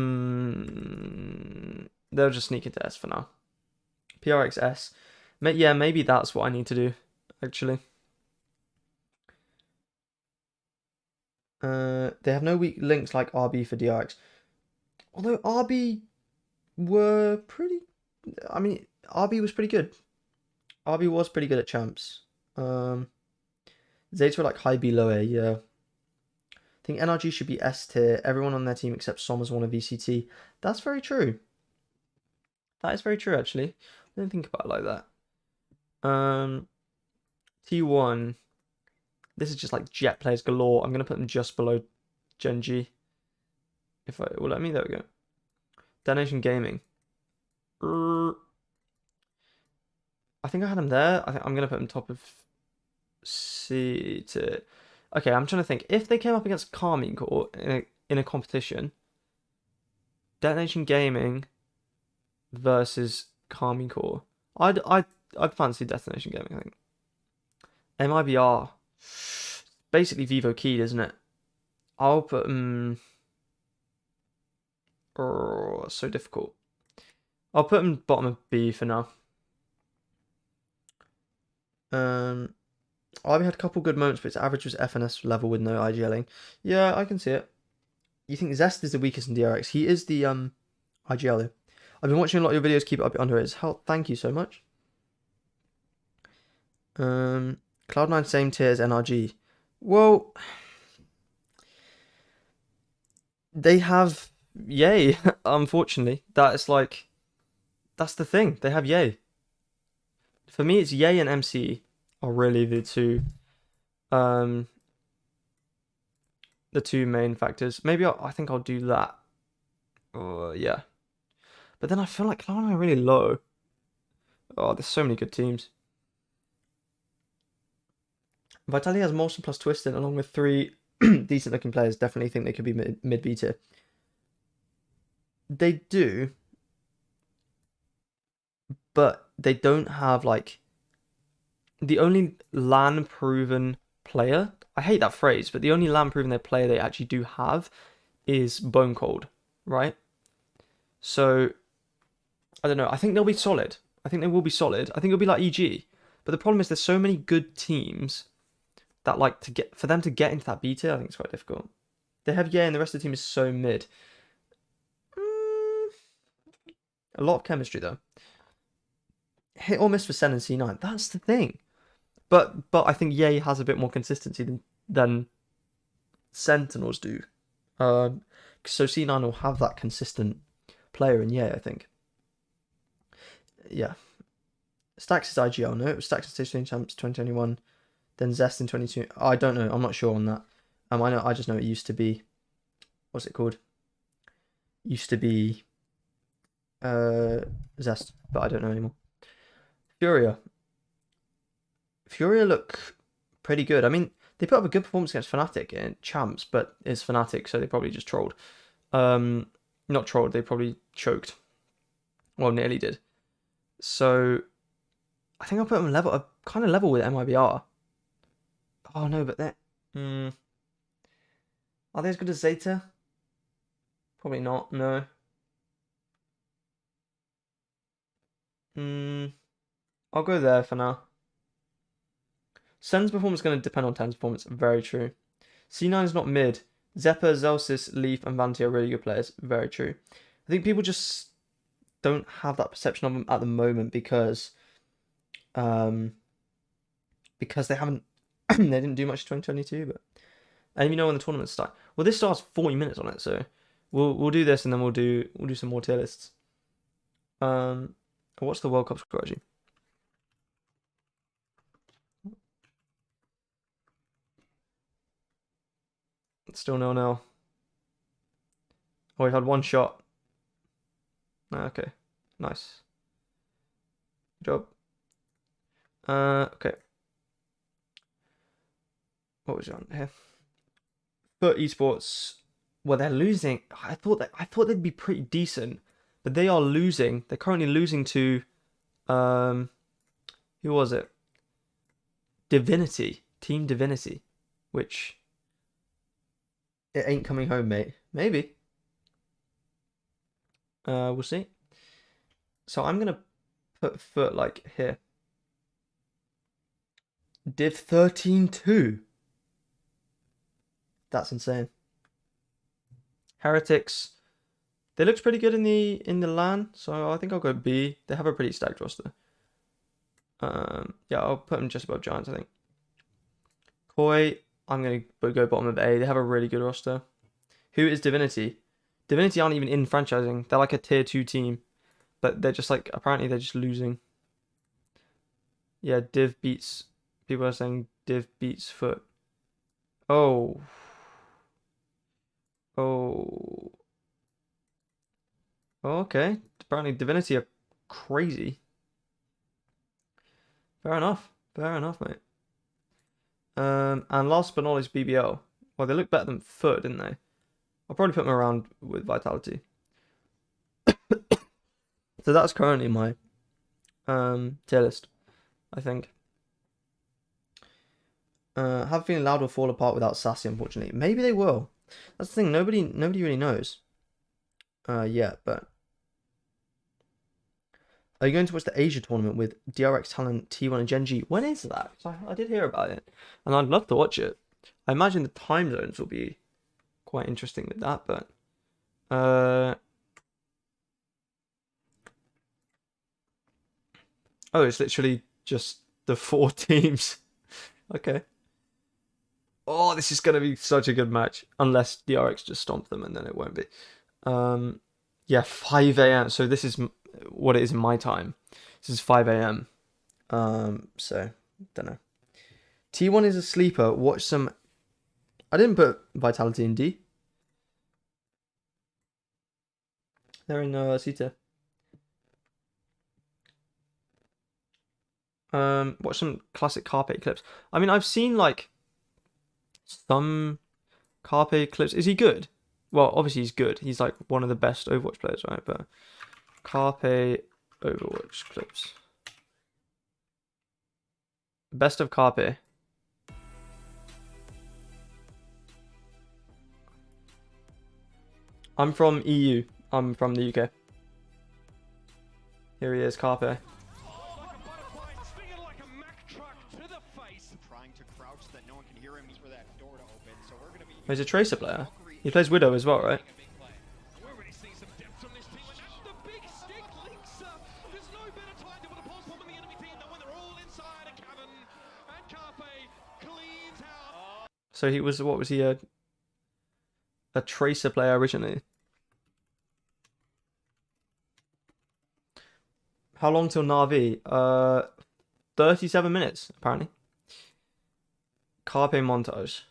just sneak into S for now. PRXS. Yeah, maybe that's what I need to do, actually. They have no weak links like RB for DRX. Although RB were pretty... I mean, RB was pretty good. RB was pretty good at champs. Zeta were like high B, low A, yeah. I think NRG should be S tier. Everyone on their team except Sommers won a VCT. That's very true. That is very true, actually. I didn't think about it like that. T1. This is just like Jet players galore. I'm going to put them just below Gen G. If it will let me, there we go. Donation Gaming. I think I had him there. I think I'm going to put him top of C tier. Okay, I'm trying to think. If they came up against Carmine Core in a competition, Detonation Gaming versus Carmine Core, I'd fancy Detonation Gaming, I think. MIBR. Basically Vivo Keyed, isn't it? I'll put so difficult. I'll put him bottom of B for now. RB had a couple good moments, but its average was FNS level with no IGLing. Yeah, I can see it. You think Zest is the weakest in DRX? He is the IGL. I've been watching a lot of your videos. Keep it up under his help. Thank you so much. Cloud9 same tier as NRG. Well, they have Yay. Unfortunately, that's the thing. They have Yay. For me, it's Yay and MC are really the two main factors. Maybe I think I'll do that. Yeah. But then I feel like Cloud9 are really low. Oh, there's so many good teams. Vitality has Molson plus Twisted along with 3 decent looking players. Definitely think they could be mid B tier. They do. But they don't have like the only LAN proven player. I hate that phrase, but the only LAN proven player they actually do have is Bone Cold, right? So I don't know. I think they'll be solid. I think they will be solid. I think it'll be like EG. But the problem is there's so many good teams that for them to get into that B tier, I think it's quite difficult. They have and the rest of the team is so mid. A lot of chemistry though. Hit or miss for Sen and C9. That's the thing. But I think Yay has a bit more consistency than Sentinels do. So C9 will have that consistent player in Yay, I think. Yeah. Stacks is IGL, no? It was Stacks in Stage Champs 2021. Then Zest in 22. I don't know. I'm not sure on that. I just know it used to be. What's it called? Used to be Zest, but I don't know anymore. Furia look pretty good. I mean, they put up a good performance against Fnatic in champs, but it's Fnatic, so they probably just trolled. Not trolled. They probably choked. Well, nearly did. So I think I'll put them kind of level with MIBR. Oh no, but they're... Are they as good as Zeta? Probably not, no. I'll go there for now. Sen's performance is going to depend on tenz performance. Very true. C9 is not mid. xeppaa, zellsis, Leaf, and Vanity are really good players. Very true. I think people just don't have that perception of them at the moment because they haven't they didn't do much in 2022. But and when the tournament start, well, this starts 40 minutes on it, so we'll do this and then we'll do some more tier lists. What's the World Cup score actually? It's still 0-0. Oh, we've had one shot. Okay, nice. Good job. Okay. What was on here? For esports, well, they're losing. I thought they'd be pretty decent but they are losing. They're currently losing to, who was it? Divinity, Team Divinity, which it ain't coming home, mate. Maybe. We'll see. So I'm gonna put foot like here. Div 13-2. That's insane. Heretics. They looked pretty good in the LAN, so I think I'll go B. They have a pretty stacked roster. Yeah, I'll put them just above Giants, I think. Koi, I'm gonna go bottom of A. They have a really good roster. Who is Divinity? Divinity aren't even in franchising. They're like a tier 2 team, but they're just like, apparently they're just losing. Yeah, Div beats. People are saying Div beats Foot. Oh. Oh. Okay. Apparently Divinity are crazy. Fair enough. Fair enough, mate. And last but not least, BBL. Well, they look better than Foot, didn't they? I'll probably put them around with Vitality. So that's currently my tier list, I think. Have a feeling Loud will fall apart without Sacy, unfortunately. Maybe they will. That's the thing. Nobody really knows. Yet, but are you going to watch the Asia tournament with DRX Talent, T1, and Gen G? When is that? I did hear about it, and I'd love to watch it. I imagine the time zones will be quite interesting with that, but oh, it's literally just the 4 teams. Okay. Oh, this is gonna be such a good match, unless DRX just stomp them, and then it won't be. Yeah, 5 a.m. So this is what it is in my time. This is 5 a.m. So don't know. T1 is a sleeper. Watch some. I didn't put Vitality in D. They're in C tier. Watch some classic Carpe clips. I mean, I've seen like some Carpe clips. Is he good? Well, obviously he's good. He's like one of the best Overwatch players, right? But Carpe Overwatch clips. Best of Carpe. I'm from EU. I'm from the UK. Here he is, Carpe. He's a Tracer player. He plays Widow as well, right? So he was, what was he, a Tracer player originally? How long till NAVI? 37 minutes, apparently. Carpe montage.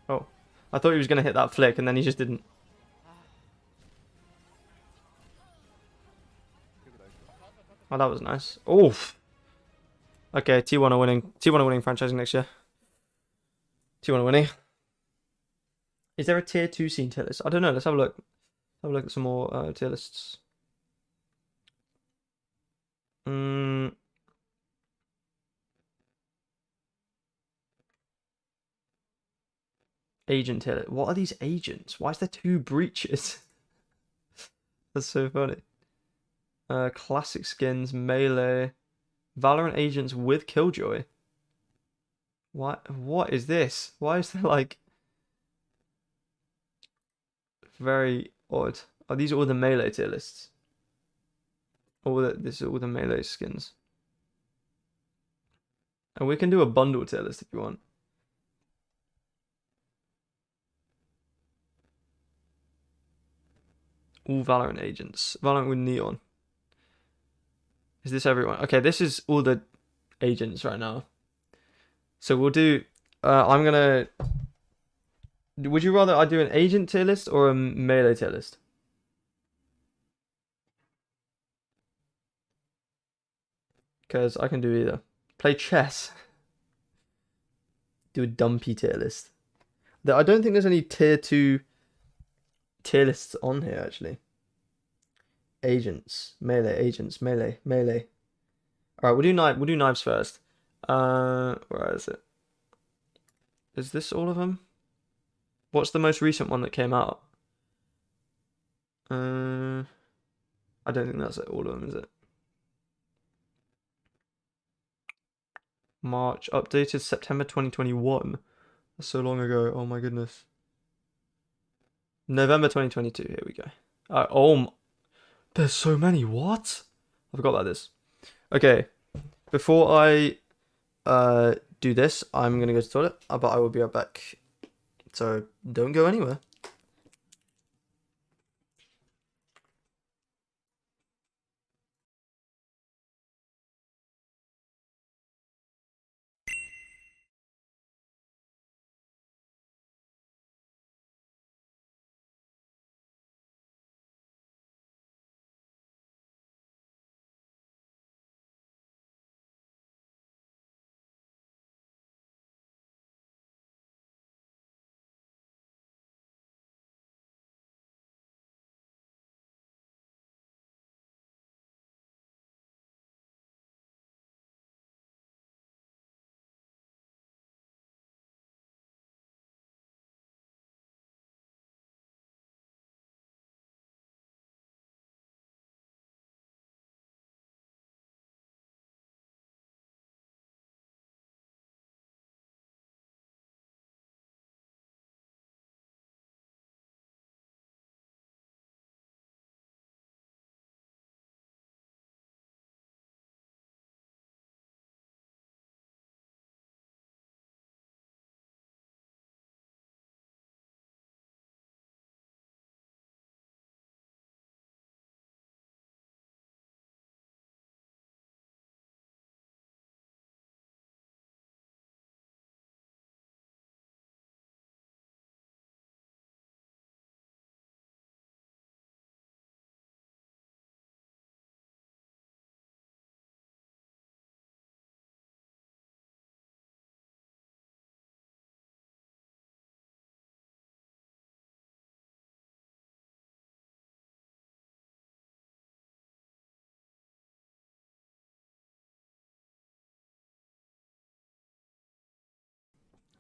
Oh, I thought he was going to hit that flick and then he just didn't. Oh, that was nice. Oof. Okay, T1 are winning. T1 are winning franchising next year. T1 are winning. Is there a tier 2 scene tier list? I don't know. Let's have a look. Have a look at some more tier lists. Agent tier list. What are these agents? Why is there 2 breaches? That's so funny. Classic skins, melee, Valorant agents with Killjoy. What is this? Why is there like very odd? Are these all the melee tier lists? This is all the melee skins. And we can do a bundle tier list if you want. All Valorant agents. Valorant with Neon. Is this everyone? Okay, this is all the agents right now. So we'll do... I'm gonna... Would you rather I do an agent tier list or a melee tier list? Because I can do either. Play chess. Do a dumpy tier list. I don't think there's any tier 2 tier lists on here, actually. Agents. Melee. Agents. Melee. Melee. Alright, we'll do knives first. Where is it? Is this all of them? What's the most recent one that came out? I don't think that's all of them, is it? March, updated September 2021. That's so long ago. Oh my goodness. November 2022. Here we go. There's so many. What? I forgot about this. Okay. Before I do this, I'm gonna go to the toilet, but I will be right back. So don't go anywhere.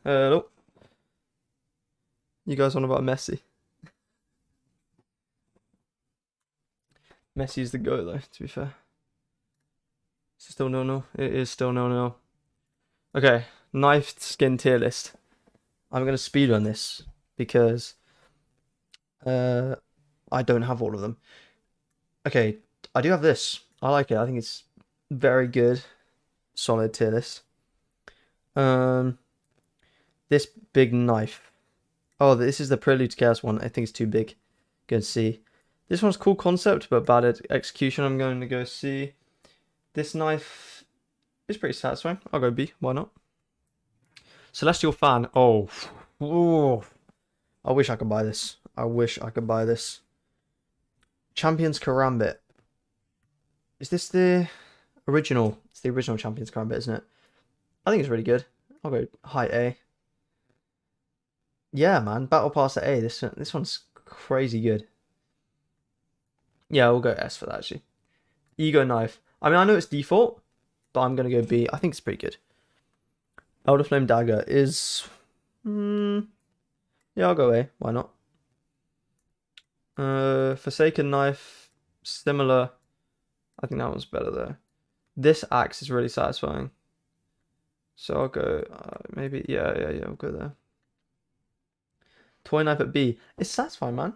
Hello. You guys on about Messi? Messi's the GOAT though, to be fair. Is it still no? It is still no. Okay, knifed skin tier list. I'm gonna speedrun this because I don't have all of them. Okay, I do have this. I like it. I think it's very good. Solid tier list. This big knife. Oh, this is the Prelude to Chaos one. I think it's too big. Go see. This one's cool concept, but bad execution. I'm going to go C. This knife is pretty satisfying. I'll go B. Why not? Celestial Fan. Oh. Ooh. I wish I could buy this. I wish I could buy this. Champions Karambit. Is this the original? It's the original Champions Karambit, isn't it? I think it's really good. I'll go high A. Yeah, man. Battle Pass at A. This one's crazy good. Yeah, we'll go S for that, actually. Ego Knife. I mean, I know it's default, but I'm going to go B. I think it's pretty good. Elder Flame Dagger is... yeah, I'll go A. Why not? Forsaken Knife. Similar. I think that one's better, though. This axe is really satisfying. So I'll go... maybe... Yeah, I'll go there. Toy Knife at B. It's satisfying, man.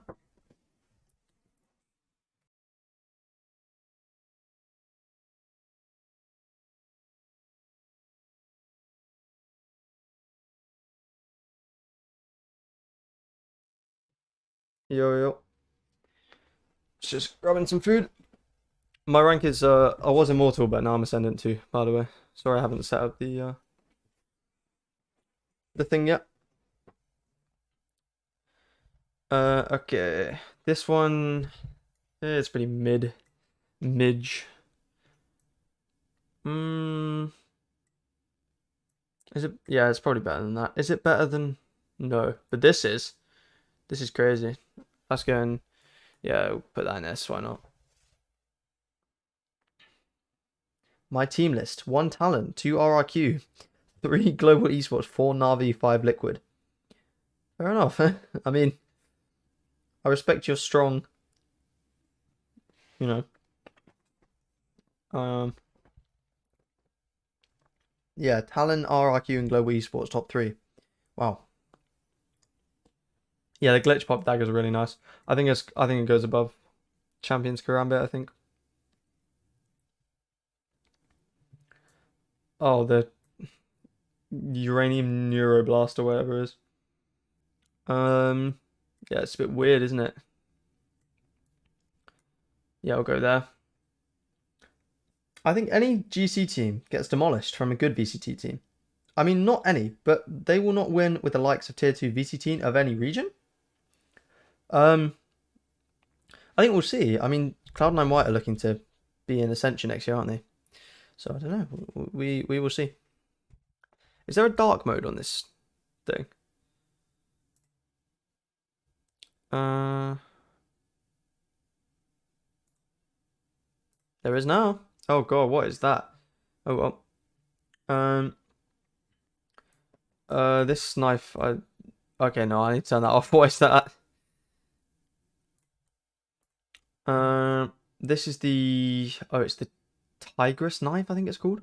Yo. Just grabbing some food. My rank is I was immortal, but now I'm ascendant 2, by the way. Sorry I haven't set up the thing yet. Okay. This one it's pretty midge. Is it? Yeah, it's probably better than that. Is it better than? No, but this is. This is crazy. That's going. Yeah, we'll put that in S. Why not? My team list: 1 talent, 2 RRQ, 3 global esports, 4 NAVI, 5 liquid. Fair enough. I mean, I respect your strong. You know. Yeah, talent, RRQ, and global esports top 3. Wow. Yeah, the glitch pop dagger is really nice. I think it goes above Champions Karambit, I think. Oh, the uranium neuroblast or whatever it is. Yeah, it's a bit weird, isn't it? Yeah, I'll go there. I think any GC team gets demolished from a good VCT team. I mean, not any, but they will not win with the likes of tier 2 VCT of any region. I think we'll see. I mean, Cloud9 White are looking to be in Ascension next year, aren't they? So I don't know. We will see. Is there a dark mode on this thing? There is now. Oh god, what is that? Oh well. This knife. Okay, no, I need to turn that off. What is that? This is the. Oh, it's the Tigress knife, I think it's called.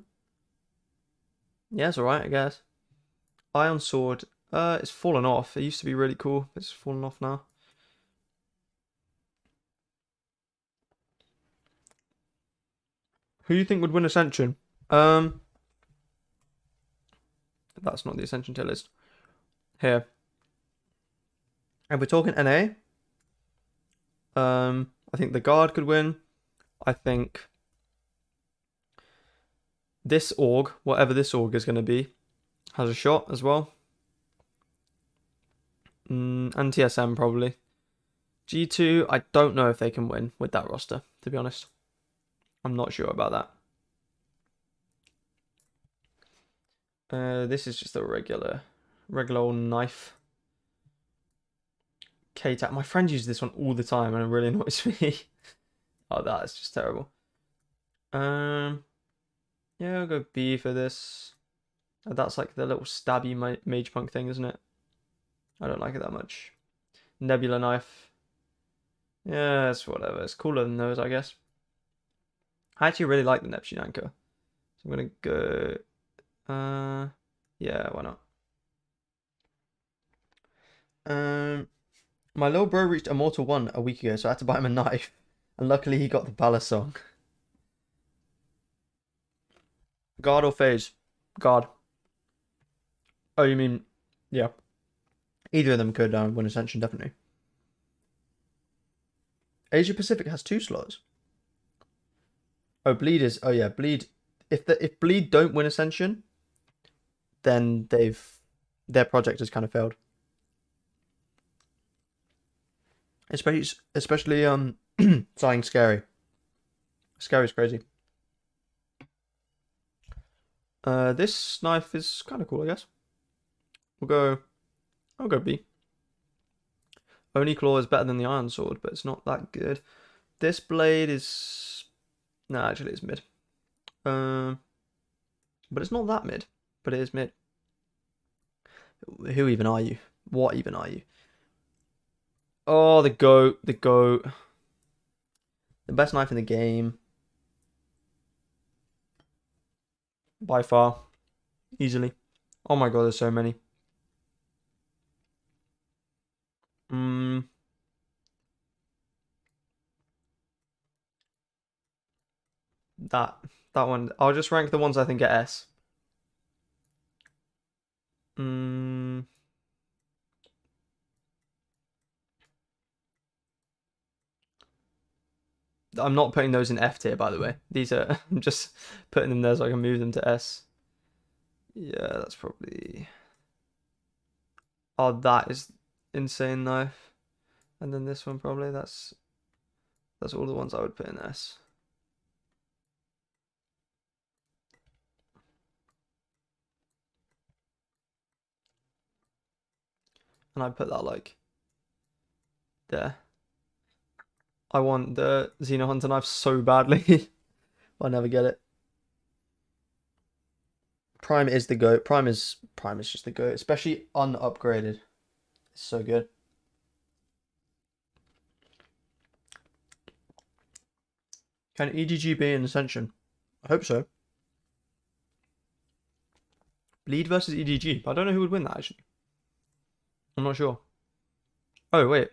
Yeah, it's alright, I guess. Ion sword. It's fallen off. It used to be really cool. It's fallen off now. Who do you think would win Ascension? That's not the Ascension tier list. Here. If we're talking NA, I think the guard could win. I think this org, whatever this org is going to be, has a shot as well. And TSM probably. G2, I don't know if they can win with that roster, to be honest. I'm not sure about that. This is just a regular old knife. K-Tap. My friend uses this one all the time and it really annoys me. Oh, that is just terrible. Yeah, I'll go B for this. That's like the little stabby mage punk thing, isn't it? I don't like it that much. Nebula knife. Yeah, it's whatever. It's cooler than those, I guess. I actually really like the Neptune anchor. So I'm gonna go. Yeah, why not? My little bro reached Immortal 1 a week ago, so I had to buy him a knife. And luckily he got the Bala song. Guard or phase? Guard. Oh, you mean... Yeah. Either of them could win Ascension, definitely. Asia Pacific has 2 slots. Oh, Bleed is... Oh, yeah, Bleed... If Bleed don't win Ascension, then their project has kind of failed. Especially something scary. Scary's crazy. This knife is kind of cool, I guess. I'll go B. Oni claw is better than the iron sword, but it's not that good. This blade is... No, actually it's mid. But it's not that mid, but it is mid. Who even are you? What even are you? Oh, the goat. The goat. The best knife in the game. By far. Easily. Oh my god, there's so many. That one. I'll just rank the ones I think at S. I'm not putting those in F tier, by the way. These are... I'm just putting them there so I can move them to S. Yeah, that's probably... Oh, that is insane knife. And then this one probably. That's all the ones I would put in S. and I put that like there. I want the Xeno Hunter knife so badly. I never get it. Prime is the GOAT. Prime is just the GOAT, especially unupgraded. It's so good. Can EDG be an Ascension? I hope so. Bleed versus EDG. I don't know who would win that actually. I'm not sure. Oh wait,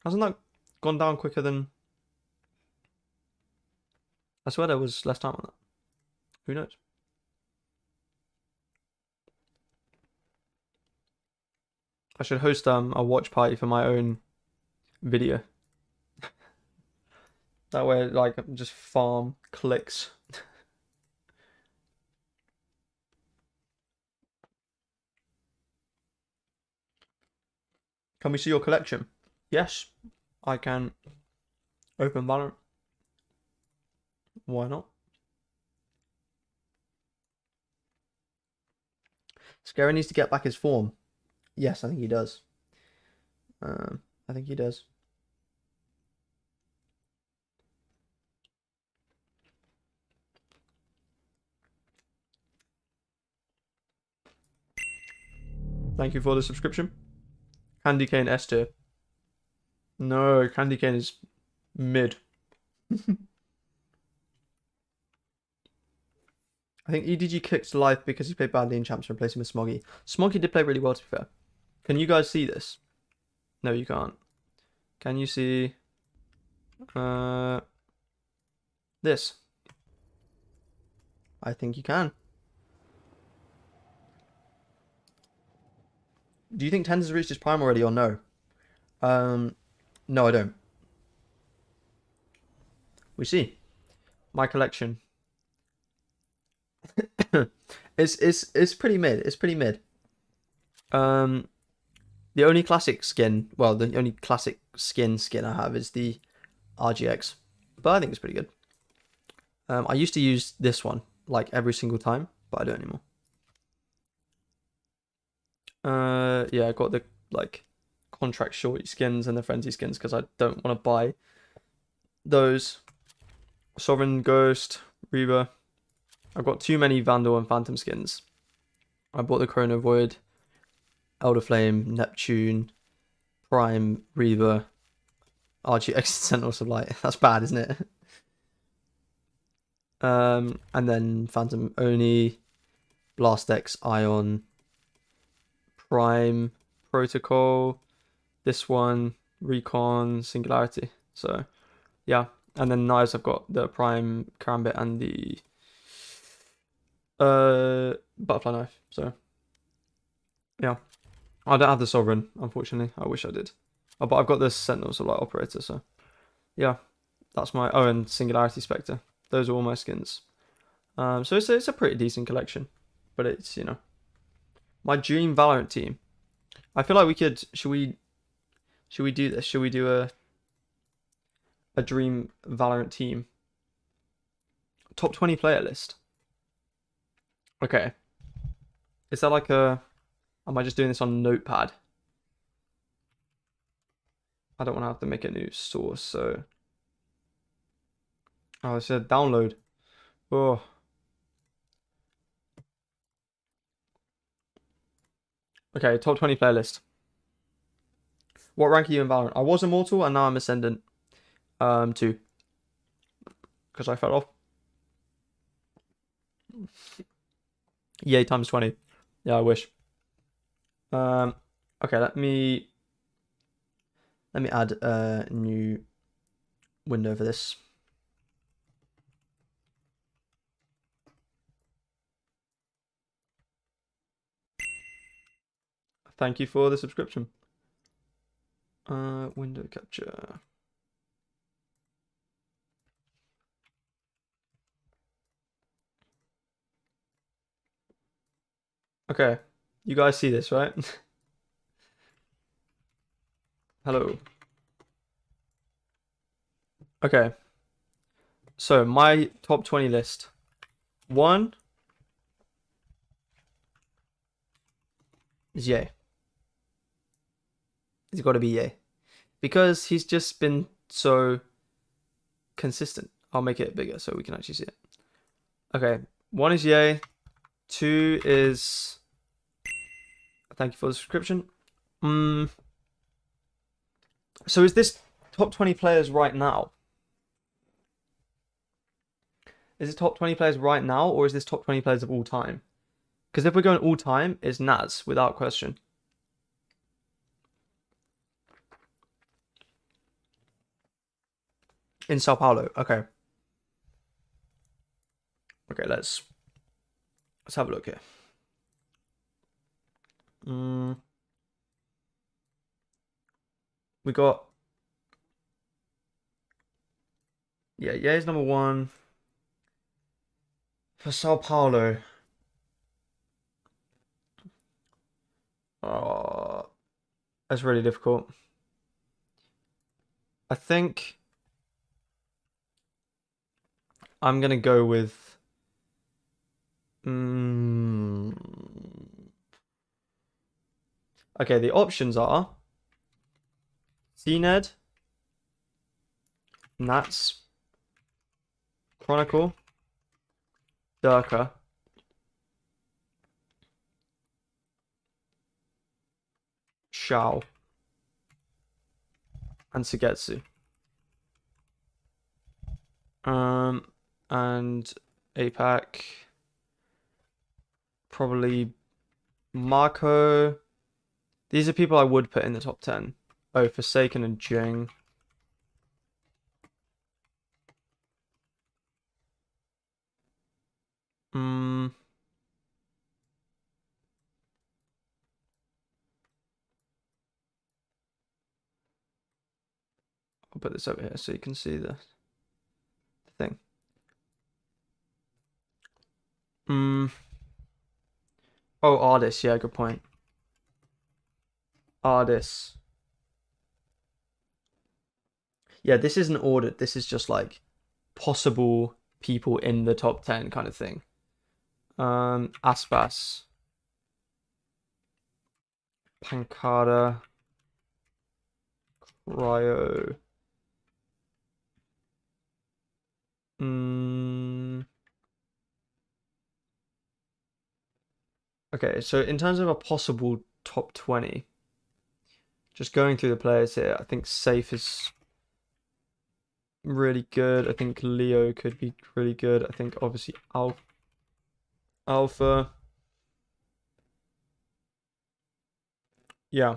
hasn't that gone down quicker than? I swear there was less time on that. Who knows? I should host a watch party for my own video. That way, like, just farm clicks. Can we see your collection? Yes, I can open Valorant. Why not? Scary needs to get back his form. Yes, I think he does. I think he does. Thank you for the subscription. Candy Cane S tier. No, Candy Cane is mid. I think EDG kicked life because he played badly in champs, replacing with Smoggy. Smoggy did play really well, to be fair. Can you guys see this? No, you can't. Can you see this? I think you can. Do you think tenz has reached his prime already or no? No, I don't. We see. My collection. It's pretty mid. It's pretty mid. The only classic skin, well, the only classic skin I have is the RGX, but I think it's pretty good. I used to use this one like every single time, but I don't anymore. Yeah, I got the like contract shorty skins and the frenzy skins because I don't want to buy those. Sovereign, Ghost, Reaver. I've got too many Vandal and Phantom skins. I bought the Chrono Void, Elder Flame, Neptune, Prime, Reaver, RGX, Sentinels of Light. That's bad, isn't it? And then Phantom Oni, Blastex, Ion, Prime, Protocol, this one, Recon, Singularity. So, yeah. And then knives, I've got the Prime, Karambit, and the Butterfly Knife. So, yeah. I don't have the Sovereign, unfortunately. I wish I did. Oh, but I've got the Sentinels of Light Operator, so, yeah. That's my... Oh, and Singularity Spectre. Those are all my skins. So it's a pretty decent collection. But it's, you know... My dream Valorant team. I feel like we could... Should we do this? Should we do a dream Valorant team? Top 20 player list. Okay. Is that like a... Am I just doing this on Notepad? I don't want to have to make a new source, so... Oh, it said download. Oh. Okay, top 20 player list. What rank are you in Valorant? I was Immortal and now I'm Ascendant 2. Because I fell off. Yay, times 20. Yeah, I wish. Okay, let me add a new window for this. Thank you for the subscription. Window capture. Okay, you guys see this, right? Hello. Okay. So my top 20 list. 1 is Yay. It's got to be Ye. Because he's just been so consistent. I'll make it bigger so we can actually see it. Okay, 1 is Ye. 2 is... Thank you for the subscription. So is this top 20 players right now? Is it top 20 players right now, or is this top 20 players of all time? Because if we're going all time, it's Naz, without question. In Sao Paulo, okay. Okay, let's have a look here. We got... Yeah, Ye's number 1. For Sao Paulo. Oh, that's really difficult. I think I'm gonna go with okay, the options are CNED, Nats, Chronicle, Durka, Shao, and Sugetsu. And APAC, probably Marco. These are people I would put in the top 10. Oh, Forsaken and Jing. I'll put this over here so you can see the thing. Oh, Ardis. Yeah, good point. Ardis. Yeah, this isn't ordered. This is just like possible people in the top 10 kind of thing. Aspas. Pancada. Cryo. Okay, so in terms of a possible top 20, just going through the players here, I think Safe is really good. I think Leo could be really good. I think obviously Alpha. Yeah.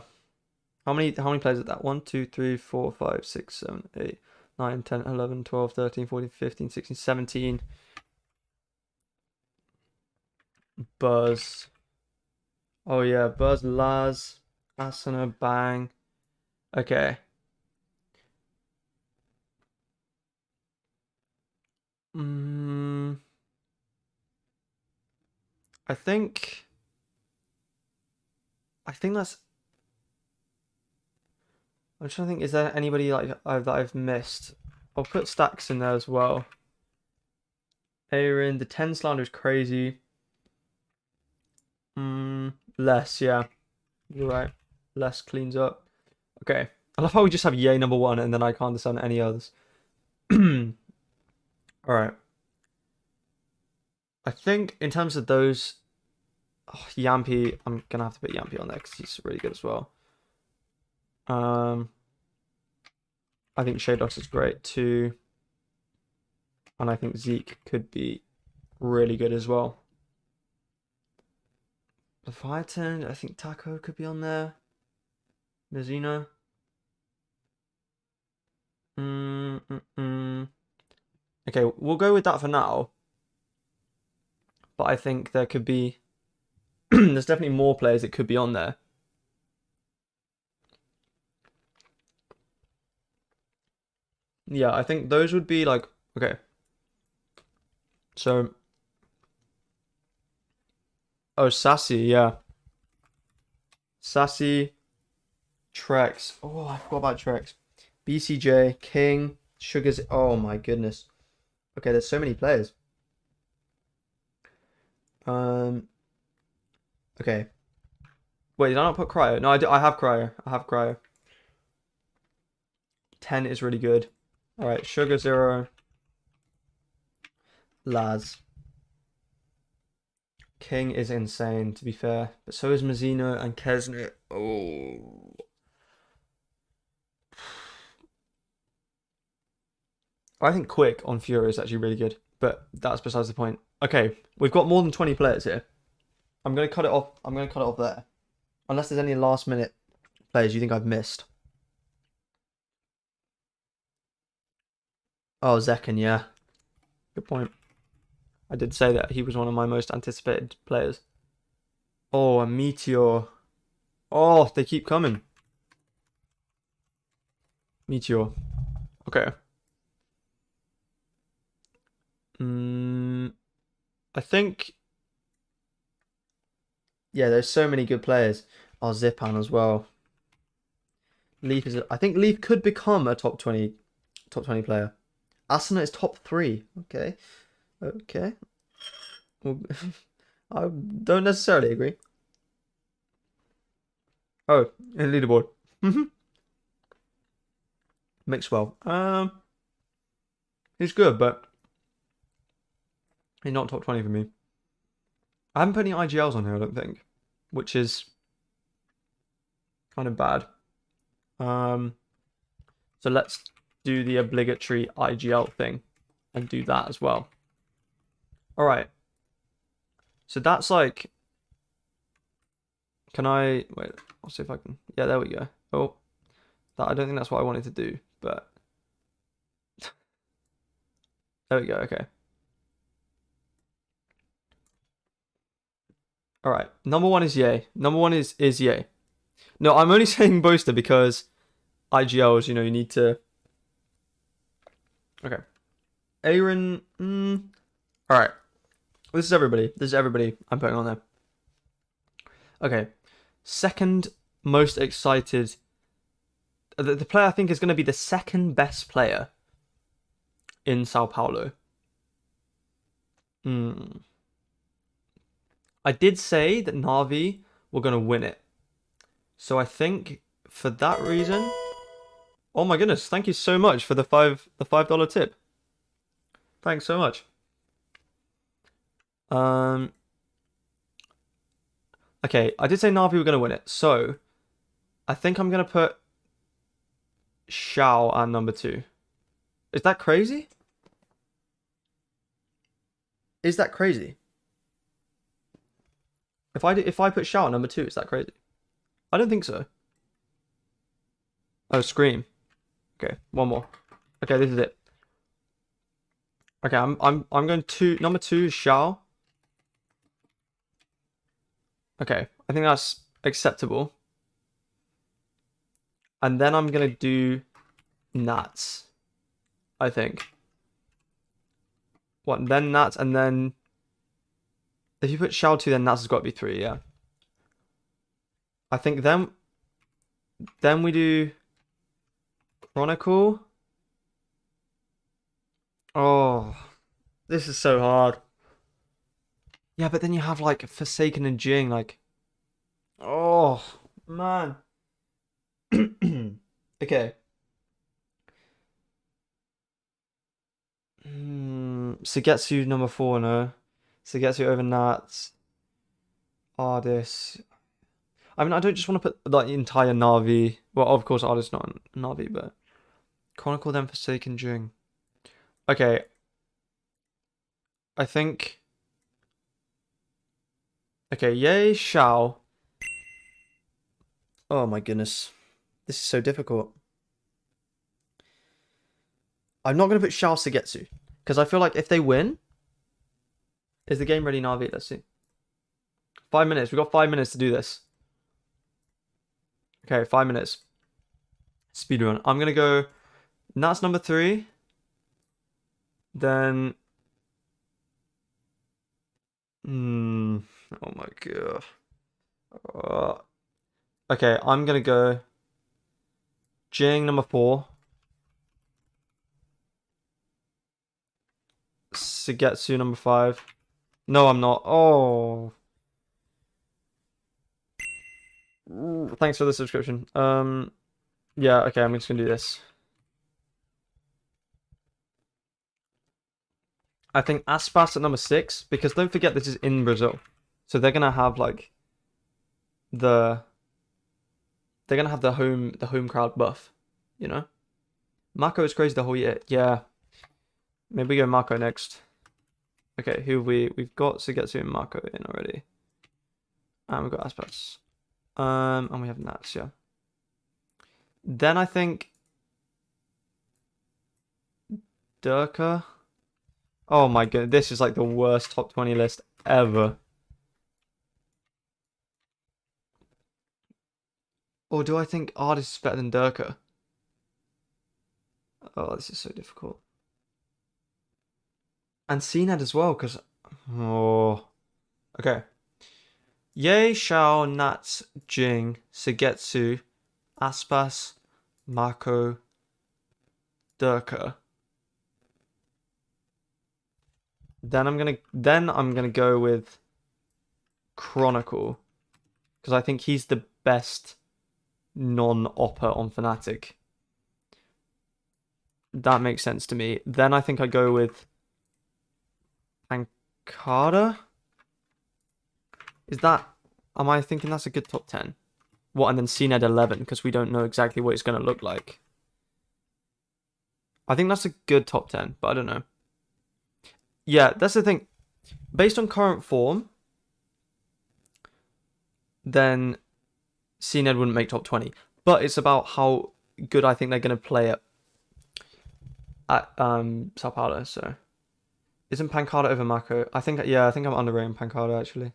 How many players is that? 1, 2, 3, 4, 5, 6, 7, 8, 9, 10, 11, 12, 13, 14, 15, 16, 17. Buzz. Oh yeah, Buzz, Laz, Asana, Bang. Okay. I think that's... I'm trying to think, is there anybody like that I've missed? I'll put Stacks in there as well. Ayrin, the tenz slander is crazy. Less, yeah. You're right. Less cleans up. Okay. I love how we just have Ye number 1 and then I can't discern any others. Alright. I think in terms of those... Oh, Yampy, I'm gonna have to put Yampy on there because he's really good as well. I think Shadox is great too. And I think Zeke could be really good as well. Leviathan, I think Taco could be on there. Mizuno. Okay, we'll go with that for now. But I think there could be... There's definitely more players that could be on there. Yeah, I think those would be like... Okay. So... Oh, Sacy, yeah. Sacy, Trex. Oh, I forgot about Trex. BCJ, King, Sugars. Oh my goodness. Okay, there's so many players. Okay. Wait, did I not put Cryo? No, I have Cryo. I have Cryo. 10 is really good. Alright, Sugar 0. Laz. King is insane, to be fair. But so is Mazzino and Kesnit. Oh. I think Quick on Fury is actually really good. But that's besides the point. Okay, we've got more than 20 players here. I'm going to cut it off. I'm going to cut it off there. Unless there's any last minute players you think I've missed. Oh, Zekken, yeah. Good point. I did say that he was one of my most anticipated players. Oh, a Meteor. Oh, they keep coming. Meteor. Okay. I think... Yeah, there's so many good players. Oh, Zipan as well. Leaf is... I think Leaf could become a top 20 player. Asuna is top 3. Okay. Okay. Well, I don't necessarily agree. Oh, in leaderboard. Mixwell. He's good, but he's not top 20 for me. I haven't put any IGLs on here, I don't think, which is kind of bad. So let's do the obligatory IGL thing and do that as well. All right. So that's like, can I, wait, I'll see if I can, yeah, there we go. Oh, that, I don't think that's what I wanted to do, but there we go, okay. All right, number 1 is Yay. Number 1 is Yay. No, I'm only saying Boaster because IGLs, you know, you need to, okay. Ayrin, all right. This is everybody. This is everybody I'm putting on there. Okay. Second most excited. The player I think is going to be the second best player in Sao Paulo. I did say that NAVI were going to win it. So I think for that reason... Oh my goodness. Thank you so much for the $5 tip. Thanks so much. Okay, I did say Navi were going to win it, so I think I'm going to put Shao at number 2. Is that crazy? Is that crazy? If I put Shao at number 2, is that crazy? I don't think so. Oh, Scream. Okay, one more. Okay, this is it. Okay, I'm going to number 2 is Shao. Okay, I think that's acceptable. And then I'm gonna do Nats. I think. What? Then Nats, and then if you put Shao 2, then Nats has got to be 3. Yeah. I think then we do Chronicle. Oh, this is so hard. Yeah, but then you have like Forsaken and Jing, like, oh man. Okay. Sugetsu number 4, no. Sugetsu over Nats. Artist. I mean, I don't just want to put like the entire Navi. Well, of course, Artist not Navi, but Chronicle then Forsaken Jing. Okay. I think. Okay, yay, Shao. Oh my goodness. This is so difficult. I'm not going to put Shao Sugetsu. Because I feel like if they win... Is the game ready, Navi? Let's see. 5 minutes. We've got 5 minutes to do this. Okay, 5 minutes. Speedrun. I'm going to go... Nats number 3. Then... Oh my god. Okay, I'm gonna go Jing number 4. Sugetsu number 5. No, I'm not. Oh. Thanks for the subscription. Yeah, okay, I'm just gonna do this. I think Aspas at number 6, because don't forget this is in Brazil. So they're gonna have like the home crowd buff, you know? Mako is crazy the whole year. Yeah. Maybe we go Mako next. Okay, who we've got Sugetsu and Mako in already. And we've got Aspas. And we have Nats, yeah. Then I think Durka. Oh my god, this is like the worst top 20 list ever. Or do I think Artist is better than Durka? Oh, this is so difficult. And CNED as well, because... Oh... Okay. Ye, Xiao, Nats, Jing, Sugetsu, Aspas, Mako, Durka. Then I'm gonna go with Chronicle, because I think he's the best non-opper on Fnatic. That makes sense to me. Then I think I go with pancada. Am I thinking that's a good top 10? What, and then CNED 11, because we don't know exactly what it's going to look like. I think that's a good top 10, but I don't know. Yeah, that's the thing. Based on current form, then CNED wouldn't make top 20. But it's about how good I think they're going to play at Sao Paulo, so... Isn't Pancada over Mako? I think I'm underrating Pancada, actually.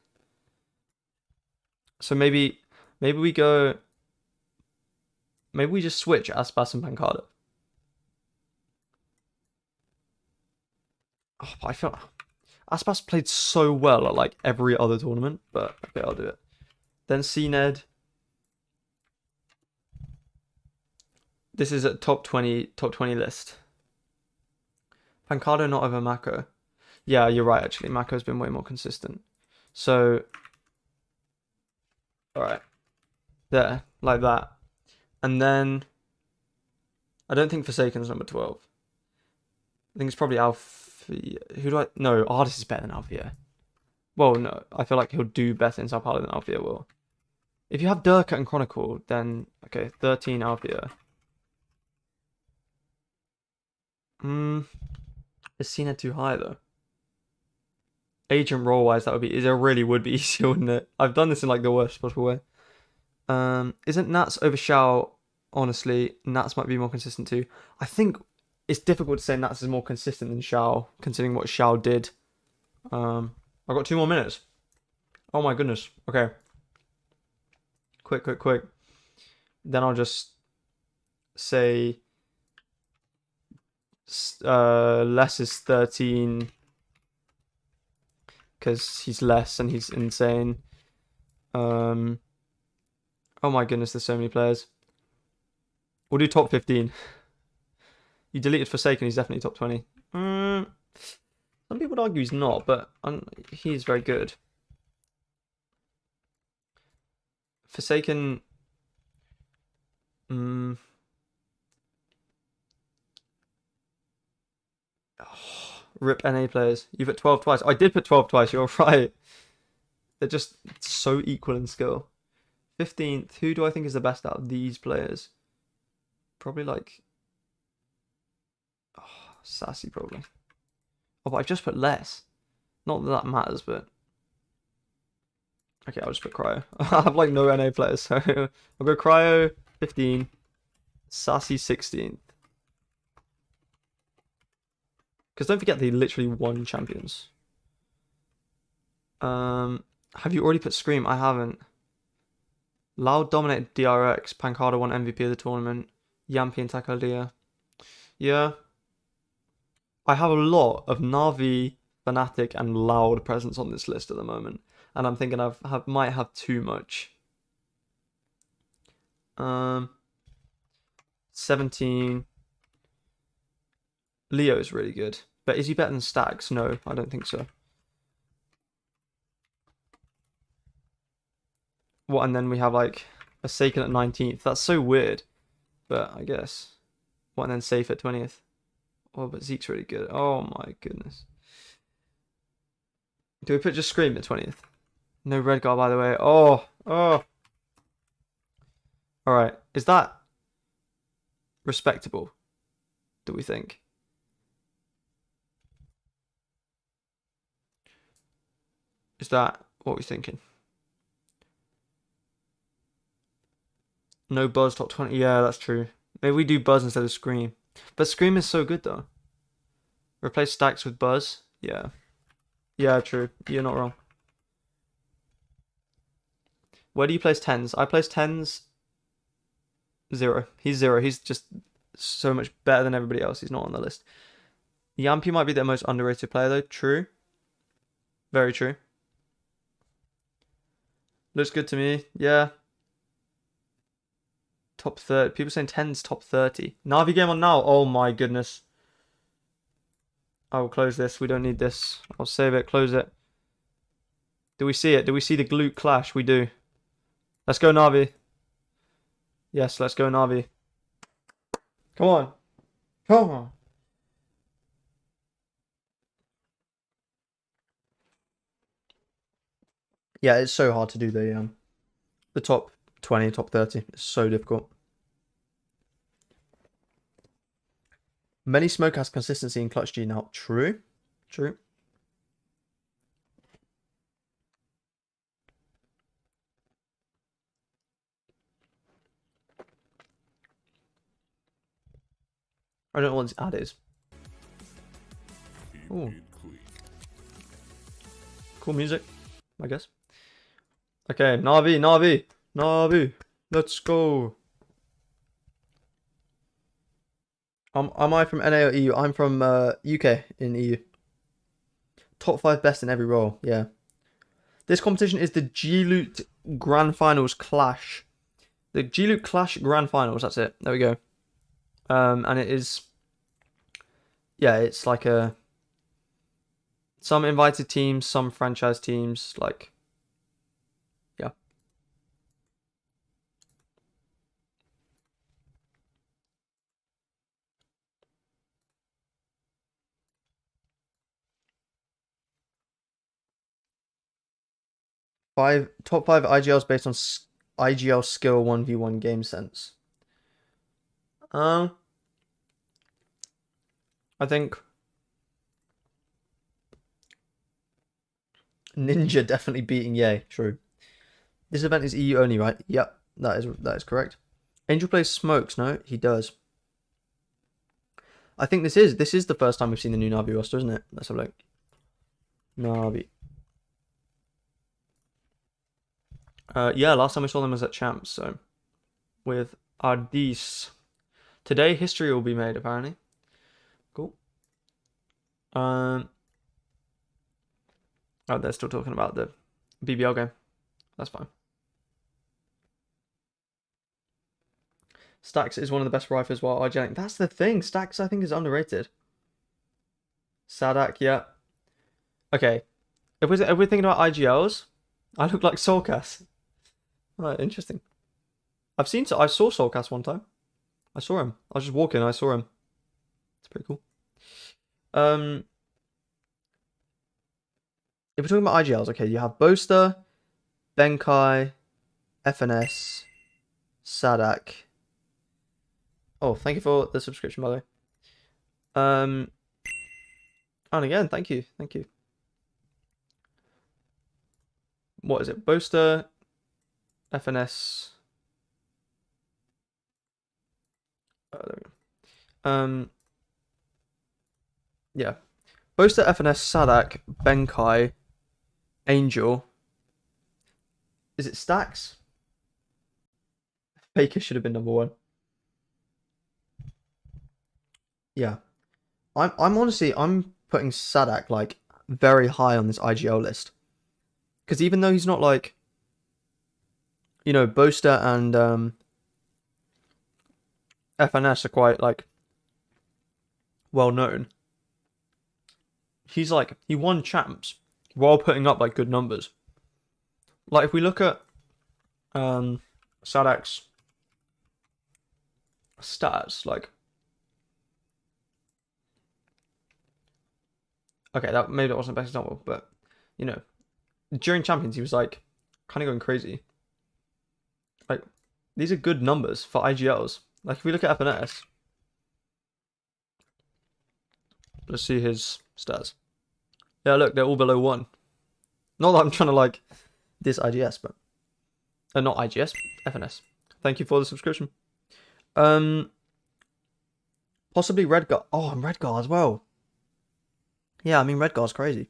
So maybe we go... Maybe we just switch Aspas and Pancada. Oh, I feel... Aspas played so well at, like, every other tournament, but okay, I'll do it. Then CNED. This is a top 20 list. Pancada not over Mako. Yeah, you're right, actually. Mako's been way more consistent. So... Alright. There. Like that. And then... I don't think Forsaken's number 12. I think it's probably Alfia. Who do I... No, Artist is better than Alfia. Well, no. I feel like he'll do better in Sao Paulo than Alfia will. If you have Durka and Chronicle, then... Okay, 13 Alfia. Is CNED too high, though? Agent role-wise, it really would be easier, wouldn't it? I've done this in, like, the worst possible way. Isn't Nats over Xiao? Honestly, Nats might be more consistent, too. I think it's difficult to say Nats is more consistent than Xiao, considering what Xiao did. I've got 2 more minutes. Oh, my goodness. Okay. Quick. Then I'll just say... less is 13 because he's less and he's insane. Oh my goodness, there's so many players. We'll do top 15. You deleted Forsaken, he's definitely top 20. Some people would argue he's not, but he's very good. Forsaken... Rip NA players. You put 12 twice. I did put 12 twice, you're right. They're just so equal in skill. 15th, who do I think is the best out of these players? Probably like... Oh, Sacy, probably. Oh, but I've just put less. Not that that matters, but... Okay, I'll just put Cryo. I have like no NA players, so... I'll go Cryo, 15. Sacy, 16th. Because don't forget they literally won champions. Have you already put Scream? I haven't. Loud dominated DRX. Pancada won MVP of the tournament. Yampi and Takaldia. Yeah. I have a lot of Navi, Fnatic, and Loud presence on this list at the moment. And I'm thinking might have too much. 17... Leo's really good. But is he better than Stags? No, I don't think so. What, and then we have like Forsaken at 19th. That's so weird. But I guess. What, and then Safe at 20th. Oh, but Zeke's really good. Oh my goodness. Do we put just Scream at 20th? No red guard, by the way. Oh. Alright. Is that respectable? Do we think? Is that what we're thinking? No Buzz top 20. Yeah, that's true. Maybe we do Buzz instead of Scream. But Scream is so good though. Replace Stacks with Buzz. Yeah. Yeah, true. You're not wrong. Where do you place tenz? I place tenz 0. He's 0. He's just so much better than everybody else. He's not on the list. Yampi might be the most underrated player though. True. Very true. Looks good to me. Yeah. Top 30. People saying tenz top 30. Navi game on now. Oh my goodness. I will close this. We don't need this. I'll save it. Close it. Do we see it? Do we see the glute clash? We do. Let's go Navi. Yes, let's go Navi. Come on. Come on. Yeah, it's so hard to do the top 20, top 30. It's so difficult. Many smoke has consistency in clutch G now. True. True. I don't know what this ad is. Ooh. Cool music, I guess. Okay, Navi. Let's go. Am I from NA or EU? I'm from UK in EU. Top 5 best in every role, yeah. This competition is the G-Loot Grand Finals Clash. The G-Loot Clash Grand Finals, that's it. There we go. And it is... Yeah, it's like some invited teams, some franchise teams, like... Yeah. Top 5 IGLs based on IGL skill 1v1 game sense. I think Ninja definitely beating Yay. True. This event is EU only, right? Yep, that is correct. Angel plays smokes. No, he does. I think this is the first time we've seen the new Navi roster, isn't it? Let's have a look. Navi. Yeah, last time we saw them was at Champs, so with Ardis. Today history will be made, apparently. Cool. Oh, they're still talking about the BBL game. That's fine. Stacks is one of the best rifles while IGLing. That's the thing. Stacks, I think, is underrated. Sadak, yeah. Okay. If we're thinking about IGLs, I look like Soulcast. Right, interesting. I saw Soulcast one time. I saw him. I was just walking, I saw him. It's pretty cool. If we're talking about IGLs, okay, you have Boaster, Benkai, FNS, Sadak. Oh, thank you for the subscription, by the way. And again, thank you. What is it? Boaster, FNS. There we go. Yeah. Boaster, FNS, Sadak, Benkai, Angel. Is it Stacks? Baker should have been number 1. Yeah. I'm honestly putting Sadak like very high on this IGL list. Because even though he's not like, you know, Boaster and FNS are quite like well known. He's like, he won champs while putting up like good numbers. Like if we look at Sadak's stats, like, okay, that maybe that wasn't the best example, but you know, during Champions, he was like kind of going crazy. Like, these are good numbers for IGLs. Like, if we look at FNS, let's see his stats. Yeah, look, they're all below 1. Not that I'm trying to like this IGS, but not IGS, FNS. Thank you for the subscription. Possibly Redgar. Oh, I'm Redgar as well. Yeah, I mean Redgar's crazy.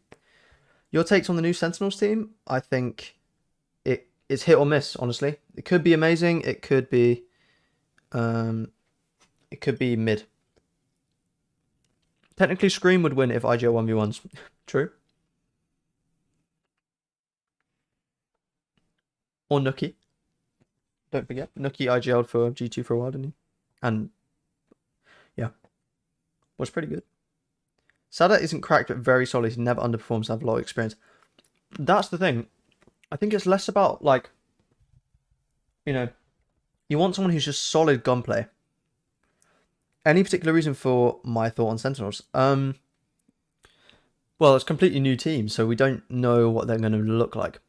Your takes on the new Sentinels team? I think it's hit or miss. Honestly, it could be amazing. It could be mid. Technically, Scream would win if IGL 1v1s. True. Or Nookie. Don't forget. Nookie IGL'd for G2 for a while, didn't he? And yeah, was pretty good. Sada isn't cracked, but very solid. He never underperforms, have a lot of experience. That's the thing. I think it's less about, like, you know, you want someone who's just solid gunplay. Any particular reason for my thought on Sentinels? Well, it's a completely new team, so we don't know what they're going to look like.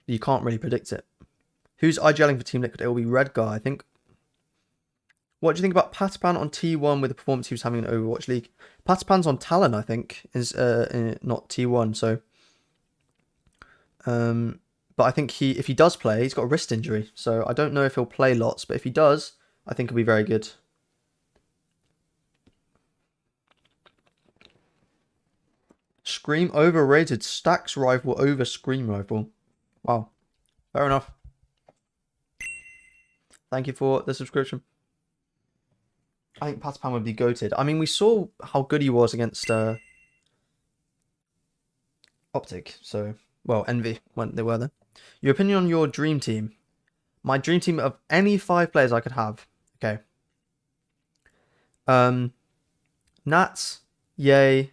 You can't really predict it. Who's IGLing for Team Liquid? It will be Redgar, I think. What do you think about Patapan on T1 with the performance he was having in Overwatch League? Patapan's on Talon, I think, is not T1, so... but I think if he does play, he's got a wrist injury, so I don't know if he'll play lots, but if he does, I think he'll be very good. Scream overrated. Stacks rival over Scream rival. Wow. Fair enough. Thank you for the subscription. I think Patapan would be goated. I mean, we saw how good he was against Optic. So, well, Envy when they were there. Your opinion on your dream team? My dream team of any 5 players I could have. Okay. Nats, Yay.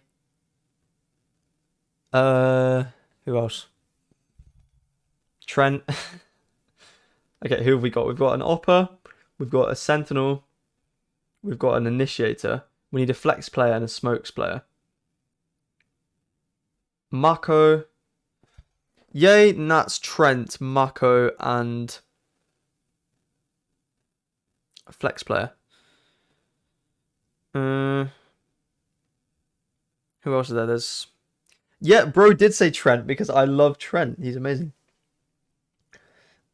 Who else? Trent. Okay, who have we got? We've got an Opper. We've got a Sentinel. We've got an Initiator. We need a Flex player and a Smokes player. Mako. Yay, Nats, Trent, Mako, and a Flex player. Who else is there? There's... Yeah, bro did say Trent because I love Trent. He's amazing.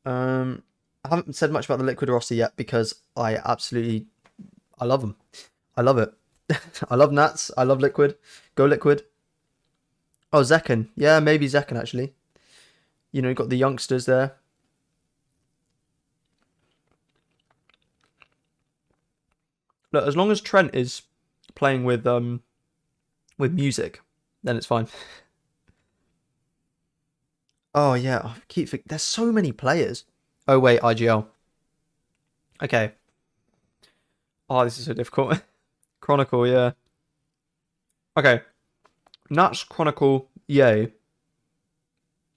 I haven't said much about the Liquid roster yet because I love them. I love it. I love Nats. I love Liquid. Go Liquid. Oh, Zekken. Yeah, maybe Zekken actually. You know, you've got the youngsters there. Look, as long as Trent is playing with music, then it's fine. Oh yeah, I keep thinking there's so many players. Oh wait, IGL. Okay. Oh, this is so difficult. Chronicle, yeah. Okay. Nats, Chronicle, yay.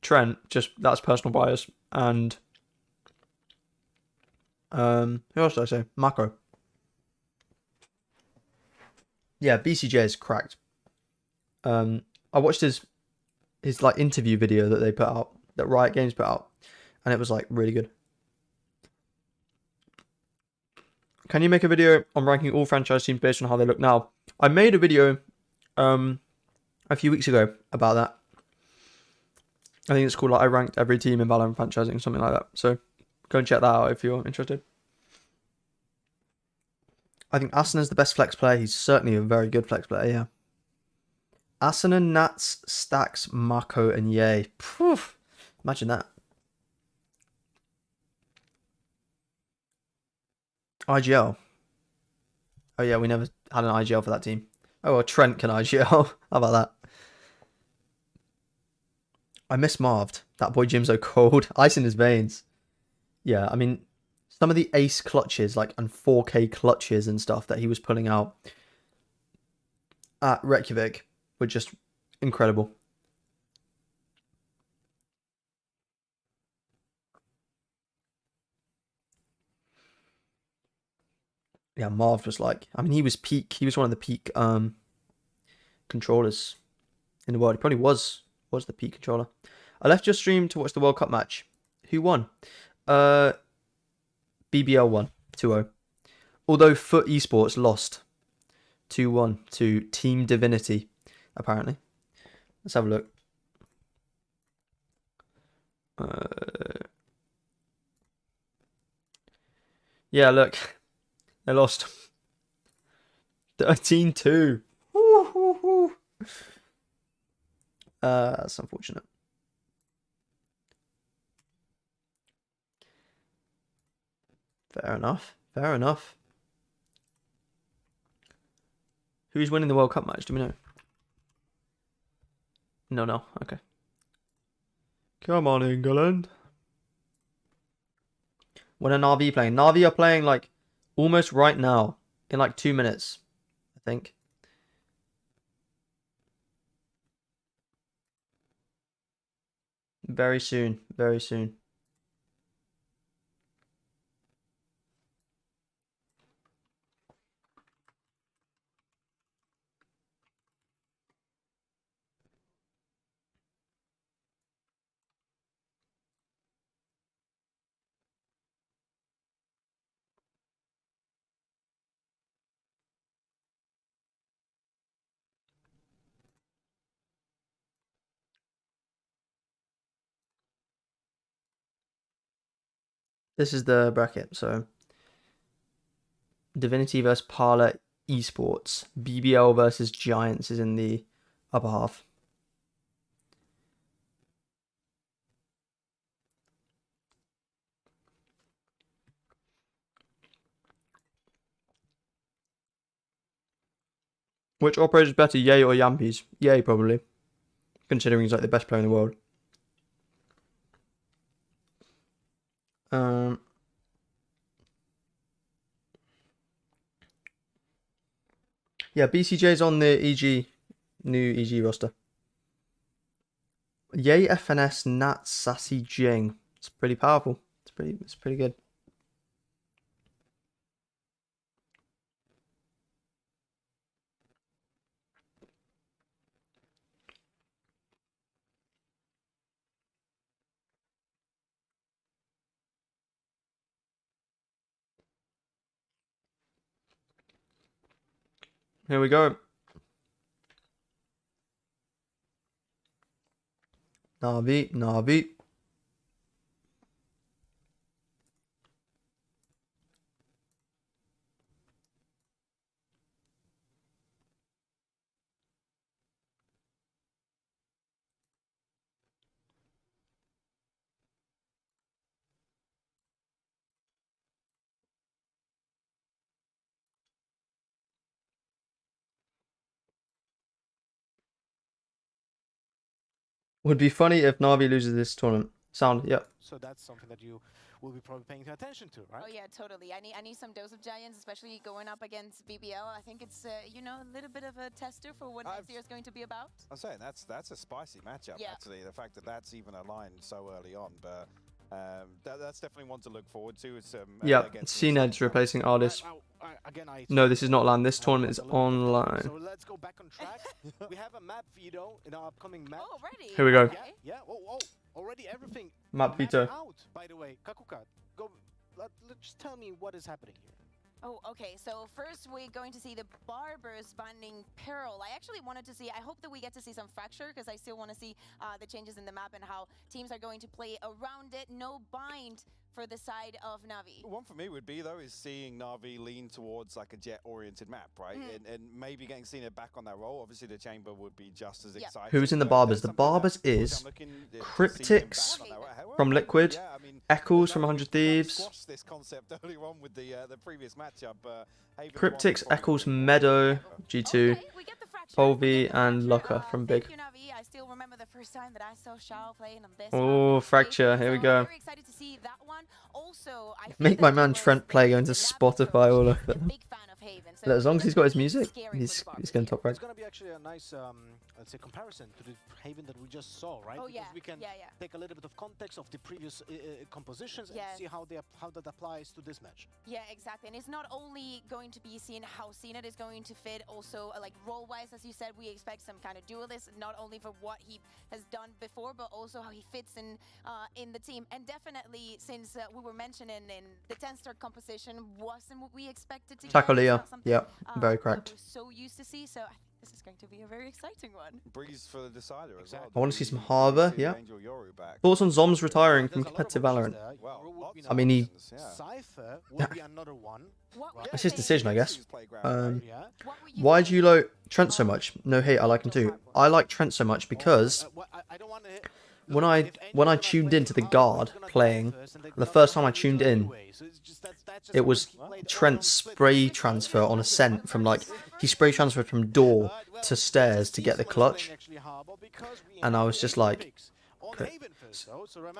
Trent, just that's personal bias. And who else did I say? Mako. Yeah, BCJ is cracked. I watched his like interview video that they put out, that Riot Games put out, and it was like really good. Can you make a video on ranking all franchise teams based on how they look now? I made a video a few weeks ago about that. I think it's called like I ranked every team in Valorant franchising, something like that. So go and check that out if you're interested. I think Asana's the best flex player. He's certainly a very good flex player, yeah. Asana, Nats, Stacks, Mako, and Yay. Poof. Imagine that. IGL. Oh yeah, we never had an IGL for that team. Oh, well, Trent can IGL. How about that? I miss Marved. That boy Jim's so cold. Ice in his veins. Yeah, I mean, some of the ace clutches, like, and 4K clutches and stuff that he was pulling out at Reykjavik were just incredible. Yeah, Marv was like, I mean, he was one of the peak controllers in the world. He probably was was the P controller. I left your stream to watch the World Cup match. Who won? BBL won 2-0. Although Foot Esports lost 2-1 to Team Divinity, apparently. Let's have a look. Yeah, look. They lost 13-2. That's unfortunate. Fair enough. Fair enough. Who's winning the World Cup match? Do we know? No. Okay. Come on, England. When are NAVI playing? NAVI are playing like almost right now. In like 2 minutes, I think. Very soon. Very soon. This is the bracket, so Divinity versus Parlor Esports. BBL versus Giants is in the upper half. Which operator is better, Yay or Yampies? Yay, probably. Considering he's like the best player in the world. Yeah, BCJ's on the new EG roster. Yay, FNS, Nat, Sacy, Jing. It's pretty powerful. It's pretty good. Here we go. Navi. Would be funny if Navi loses this tournament. Sound, yep. So that's something that you will be probably paying attention to, right? Oh yeah, totally. I need some dose of Giants, especially going up against BBL. I think it's you know, a little bit of a tester for what next year is going to be about. I'm saying that's a spicy matchup actually. The fact that that's even aligned so early on, but that's definitely one to look forward to. It's CNED's replacing Ardis. Again, No, this is not LAN. This tournament is online. So let's go back on track. We have a map veto in our upcoming map. Oh, already? Here we go. Yeah. Oh, already everything. Map veto. Out, by the way. Kakuka, go. Just tell me what is happening here. Oh, okay. So first we're going to see the Barbers banning Peril. I actually wanted to see, I hope that we get to see some Fracture, because I still want to see the changes in the map and how teams are going to play around it. No bind for the side of Navi. One for me would be, though, is seeing Navi lean towards like a jet-oriented map, right? And maybe getting Cena back on that role. Obviously, the Chamber would be just as exciting. Who's in the Barbers? The Barbers is Cryptics from Liquid, Eccles from 100 Thieves, this concept earlier on with the previous matchup. Cryptics, Eccles, Meddo, G2, Polvi, and Lucca from Big. I still remember the first time that I saw Shao playing on this. Oh, Fracture, here we go. Very excited to see that one. Also, Make my man Trent play going to Spotify all over them. Big fan of Haven. But as long as he's got his music, Scary he's for the he's going Barbers top It's right. going to be actually a nice, let's say, comparison to the Haven that we just saw, right? Oh, Because yeah. we can Yeah, yeah. take a little bit of context of the previous compositions Yeah. and see how that applies to this match. Yeah, exactly. And it's not only going to be seeing how CNET is going to fit, also like role-wise, as you said, we expect some kind of duelist, not only for what he has done before, but also how he fits in the team. And definitely, since we were mentioning in the 10-star composition wasn't what we expected to Taco get. It's Leo. not something, Yep, very that cracked. we're so used to see. So I think this is going to be a very exciting one. Breeze for the decider as well. I want to see some Do we Harbour, see yeah. Angel Yoru back? Thoughts on Zom's retiring from There's a lot of competitive options Valorant? there. Well, Yoru would lots be of I mean, he- options, yeah. Cypher will be another one. What were Right. you It's his saying? decision, I guess. His playground, Yeah. What were you Why do you saying? like Trent so much? No hate, I like him too. I like Trent so much because I don't want to hit. when I tuned into the guard playing, the first time I tuned in, it was Trent's spray transfer on Ascent from like, he spray transferred from door to stairs to get the clutch. And I was just like, okay.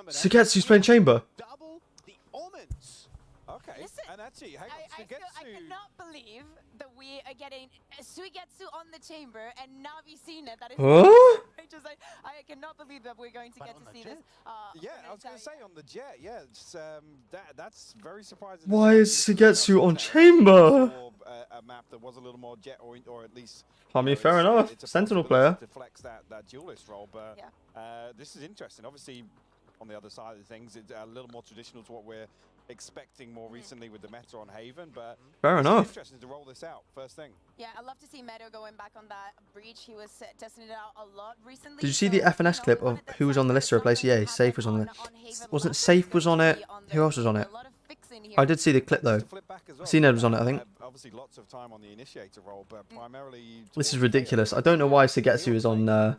Sugetsu's playing Chamber. Double the omens. Okay, Listen, and actually, hang on, I Sugetsu- cannot believe that we are getting Sugetsu on the chamber and Navi CNET. That is Huh? I cannot believe that we're going to But get on to the see jet? this. Yeah, I was going to say on the jet, yeah, it's, that's very surprising. to Why see. is Sugetsu on Chamber? For, a map that was a little more jet oriented, or at least. I mean, you know, fair it's- enough. it's a Sentinel possibility player. to flex that duelist role, but Yeah. this is interesting. Obviously, on the other side of things, it's a little more traditional to what we're expecting more recently with the meta on Haven, but Fair this is enough. interesting to roll this out first thing. Yeah, I love to see Meddo going back on that breach. He was testing it out a lot recently. Did you see the FNS clip of who was on the list to replace EA? Safe was on it. Wasn't Safe was on it? Who else was on it? I did see the clip though. To flip back as well, CNED was on it, I think. Obviously, lots of time on the initiator role, but primarily. This is towards ridiculous. the I don't know why Sugetsu is on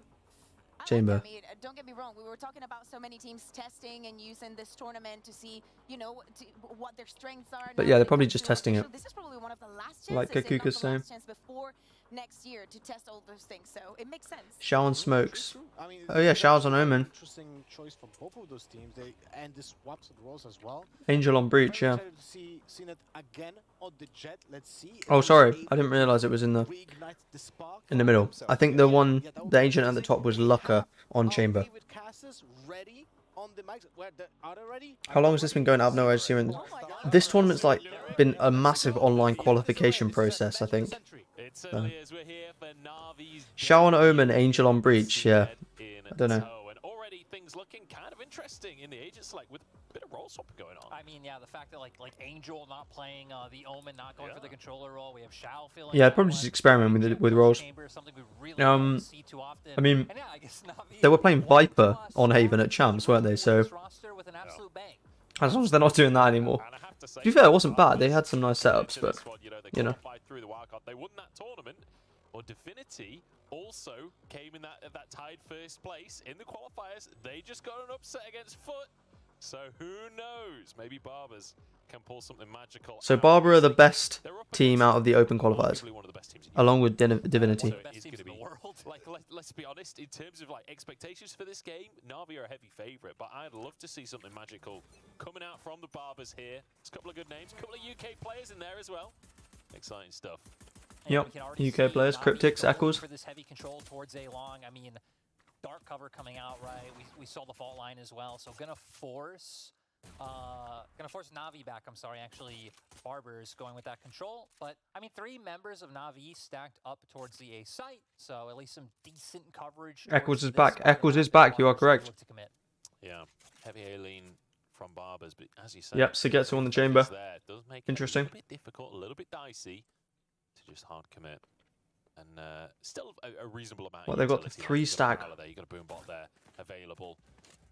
Chamber. I mean, don't get me wrong. We were talking about so many teams testing and using this tournament to see, what their strengths are. But now yeah, they're when it probably comes just to testing it. official. This is probably one of the last chances, Like if not the Kakuka's saying. last chance before next year to test all those things. So it makes sense. Shao and Smokes. I mean, Oh yeah, that's Shao's on an Omen. Interesting choice for both of those teams. And the swaps of roles as well. Angel on Breach, Very yeah. excited to see CNET again on the jet. Let's see. if Oh, he's sorry. able I didn't realise it was in the to reignite the spark. middle. I think the one, Yeah, that would the be agent at the amazing. top was We Lucker have on our Chamber. favorite casters ready on the mics. Are they ready? How long has this been going? I have no idea. This tournament's like been a massive online qualification process, I think. It certainly is. We're here for Navi's Shao on Omen, Angel on Breach, yeah. I don't know. And already things looking kind of interesting in the agents, like with a bit of role swapping going on. I mean, yeah, the fact that like Angel not playing the Omen, not going for the controller role. We have Shao feeling. Yeah, that probably one. just experiment with roles. Chamber is something we really don't see too often. I mean, And yeah, I guess Navi they were playing won to Viper us on Haven at Champs, weren't they? So this roster with an absolute bang. as long as they're not doing that anymore. And I have to say, To be fair, it wasn't bad. They had some nice setups, but they you know. qualified through the wildcard. They won that tournament. Or Divinity also came in that tied first place in the qualifiers. They just got an upset against Foot. So who knows? Maybe Barbers can pull something magical. So out. Barber are the best They're up team against out of the open qualifiers, arguably one of the best teams in along with Divinity. So it Best is teams gonna in the be- world. Like, let's be honest, in terms of like expectations for this game, Navi are a heavy favourite, but I'd love to see something magical coming out from the Barbers here. There's a couple of good names, a couple of UK players in there as well. Exciting stuff. And Yep, we can already UK see players, Navi Cryptics, going Echoes. for this heavy control towards A long. I mean, dark cover coming out, right? We saw the fault line as well, so gonna force Navi back. I'm sorry, actually, Barbers going with that control. But I mean, 3 members of Navi stacked up towards the A site, so at least some decent coverage. Echoes towards is this back. side. Echoes is back. You are Barbers correct. look to commit. Yeah, heavy ayrin from Barbers, but as you said, Yep, Sugetsu on the chamber. there does make Interesting. it a little bit difficult, a little bit dicey to just hard commit. And still a reasonable amount. Well, of they've got the utility. 3 You've got stack. Power there, you've got a boom bot there available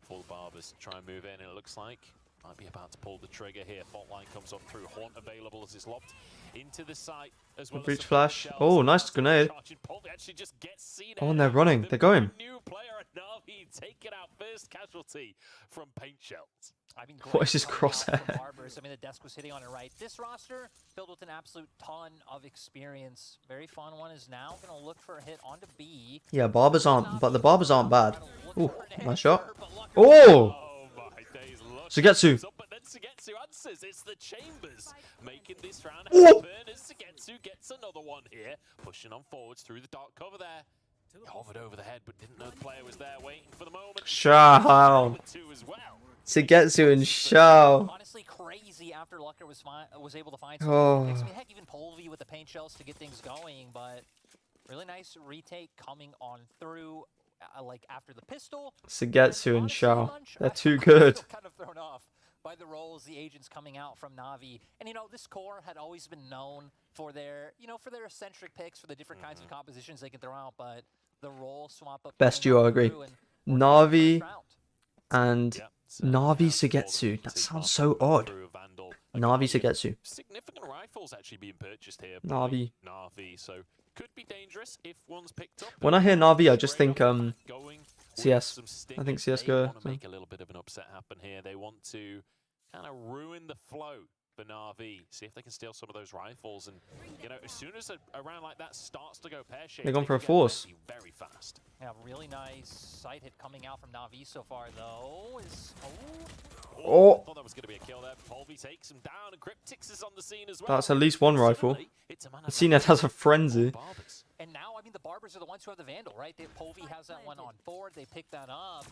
for the Barbers to try and move in, and it looks like might be about to pull the trigger here. Fault line comes up through, Haunt available as it's lobbed into the site as well. Breach as some flash. shells. Oh, nice That's grenade. charging pull. They actually just get seen Oh, and out. they're running. The They're going. New player at Navi taking out first casualty from paint shells. I mean, What is this great coming out from crosshair? Barbers. I mean, the desk was hitting on it right. This roster filled with an absolute ton of experience. Very fun one is now going to look for a hit onto B. Yeah, Barbers aren't, but the Barbers aren't bad. Ooh, Look for an nice shot. answer, but Lucker- Oh! Oh my days, look. Sugetsu. But then Sugetsu Sugetsu answers. It's the Chambers making this round happen as Sugetsu gets another one here. Pushing on forwards through the dark cover there. He hovered over the head, but didn't know the player was there waiting for the moment. Shroud. Sugetsu and Shroud. Honestly, crazy after Lucker was able to find Oh. some picks. I mean, heck, even Polvi with the paint shells to get things going, but really nice retake coming on through, like after the pistol. Sugetsu and Shroud. They're too good. Kind of thrown off by the roles, the agents coming out from Navi. And, you know, this core had always been known for their, you know, for their eccentric picks, for the different kinds of compositions they can throw out, but the role swap up. Best duo, I agree. Navi and Navi Sugetsu. That sounds so odd. Navi Sugetsu. Significant rifles actually being purchased here. Navi. Navi, so could be dangerous if one's picked up. When I hear Navi, I just think CS. I think CS They go. want to make a little bit of an upset happen here. They want to kind of ruin the flow for Navi. See if they can steal some of those rifles. And you know, as soon as a round like that starts to go pear-shaped, They're going for a force. Very fast. Yeah, really nice sight hit coming out from Navi so far, though. Oh. I thought that was going to be a kill there. Polvi takes him down, and Cryptix is on the scene as well. That's at least one rifle. CNET has a frenzy. And now, I mean, the Barbers are the ones who have the Vandal, right? Polvi has that one on board. They pick that up.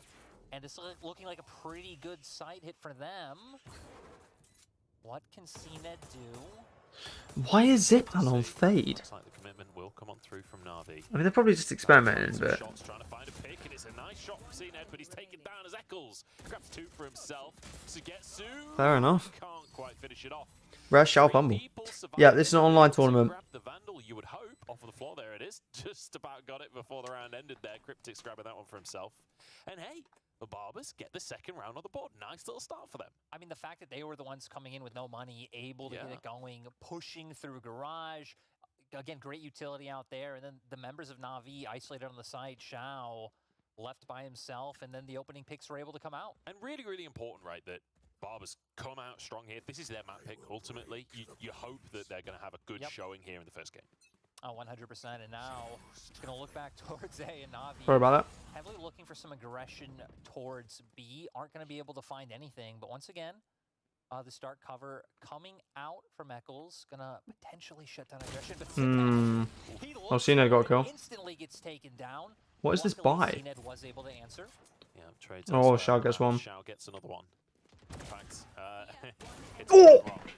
And it's looking like a pretty good sight hit for them. What can CNET do? Why is zippan on fade? Looks like the commitment will come on through from Navi. I mean, they're probably just experimenting, but Shots trying to find a pick, and it's a nice shot from CNET, but he's taken down as Eccles grabs two for himself. Sugetsu fair enough. can't quite finish it off. Rare Shao Fumble. Yeah, this is an online tournament. Grab the Vandal, you would hope, off of the floor. There it is. Just about got it before the round ended there. Cryptix grabbing that one for himself. And hey, the Barbers get the second round on the board. Nice little start for them. I mean, the fact that they were the ones coming in with no money, able to get it going, pushing through Garage. Again, great utility out there. And then the members of Navi isolated on the side. Shao left by himself. And then the opening picks were able to come out. And really, really important, right, that Barbers come out strong here. This is their map pick, ultimately. You hope that they're going to have a good showing here in the first game. 100%. And now, going to look back towards A and Navi. Sorry about that. Heavily looking for some aggression towards B. Aren't going to be able to find anything. But once again, the start cover coming out from Eccles. Going to potentially shut down aggression. But Oh, CNET got a kill. Instantly gets taken down. What is this buy? CNET was able to answer. Yeah, trades. Oh, Shao gets one. Shao gets another one. In fact,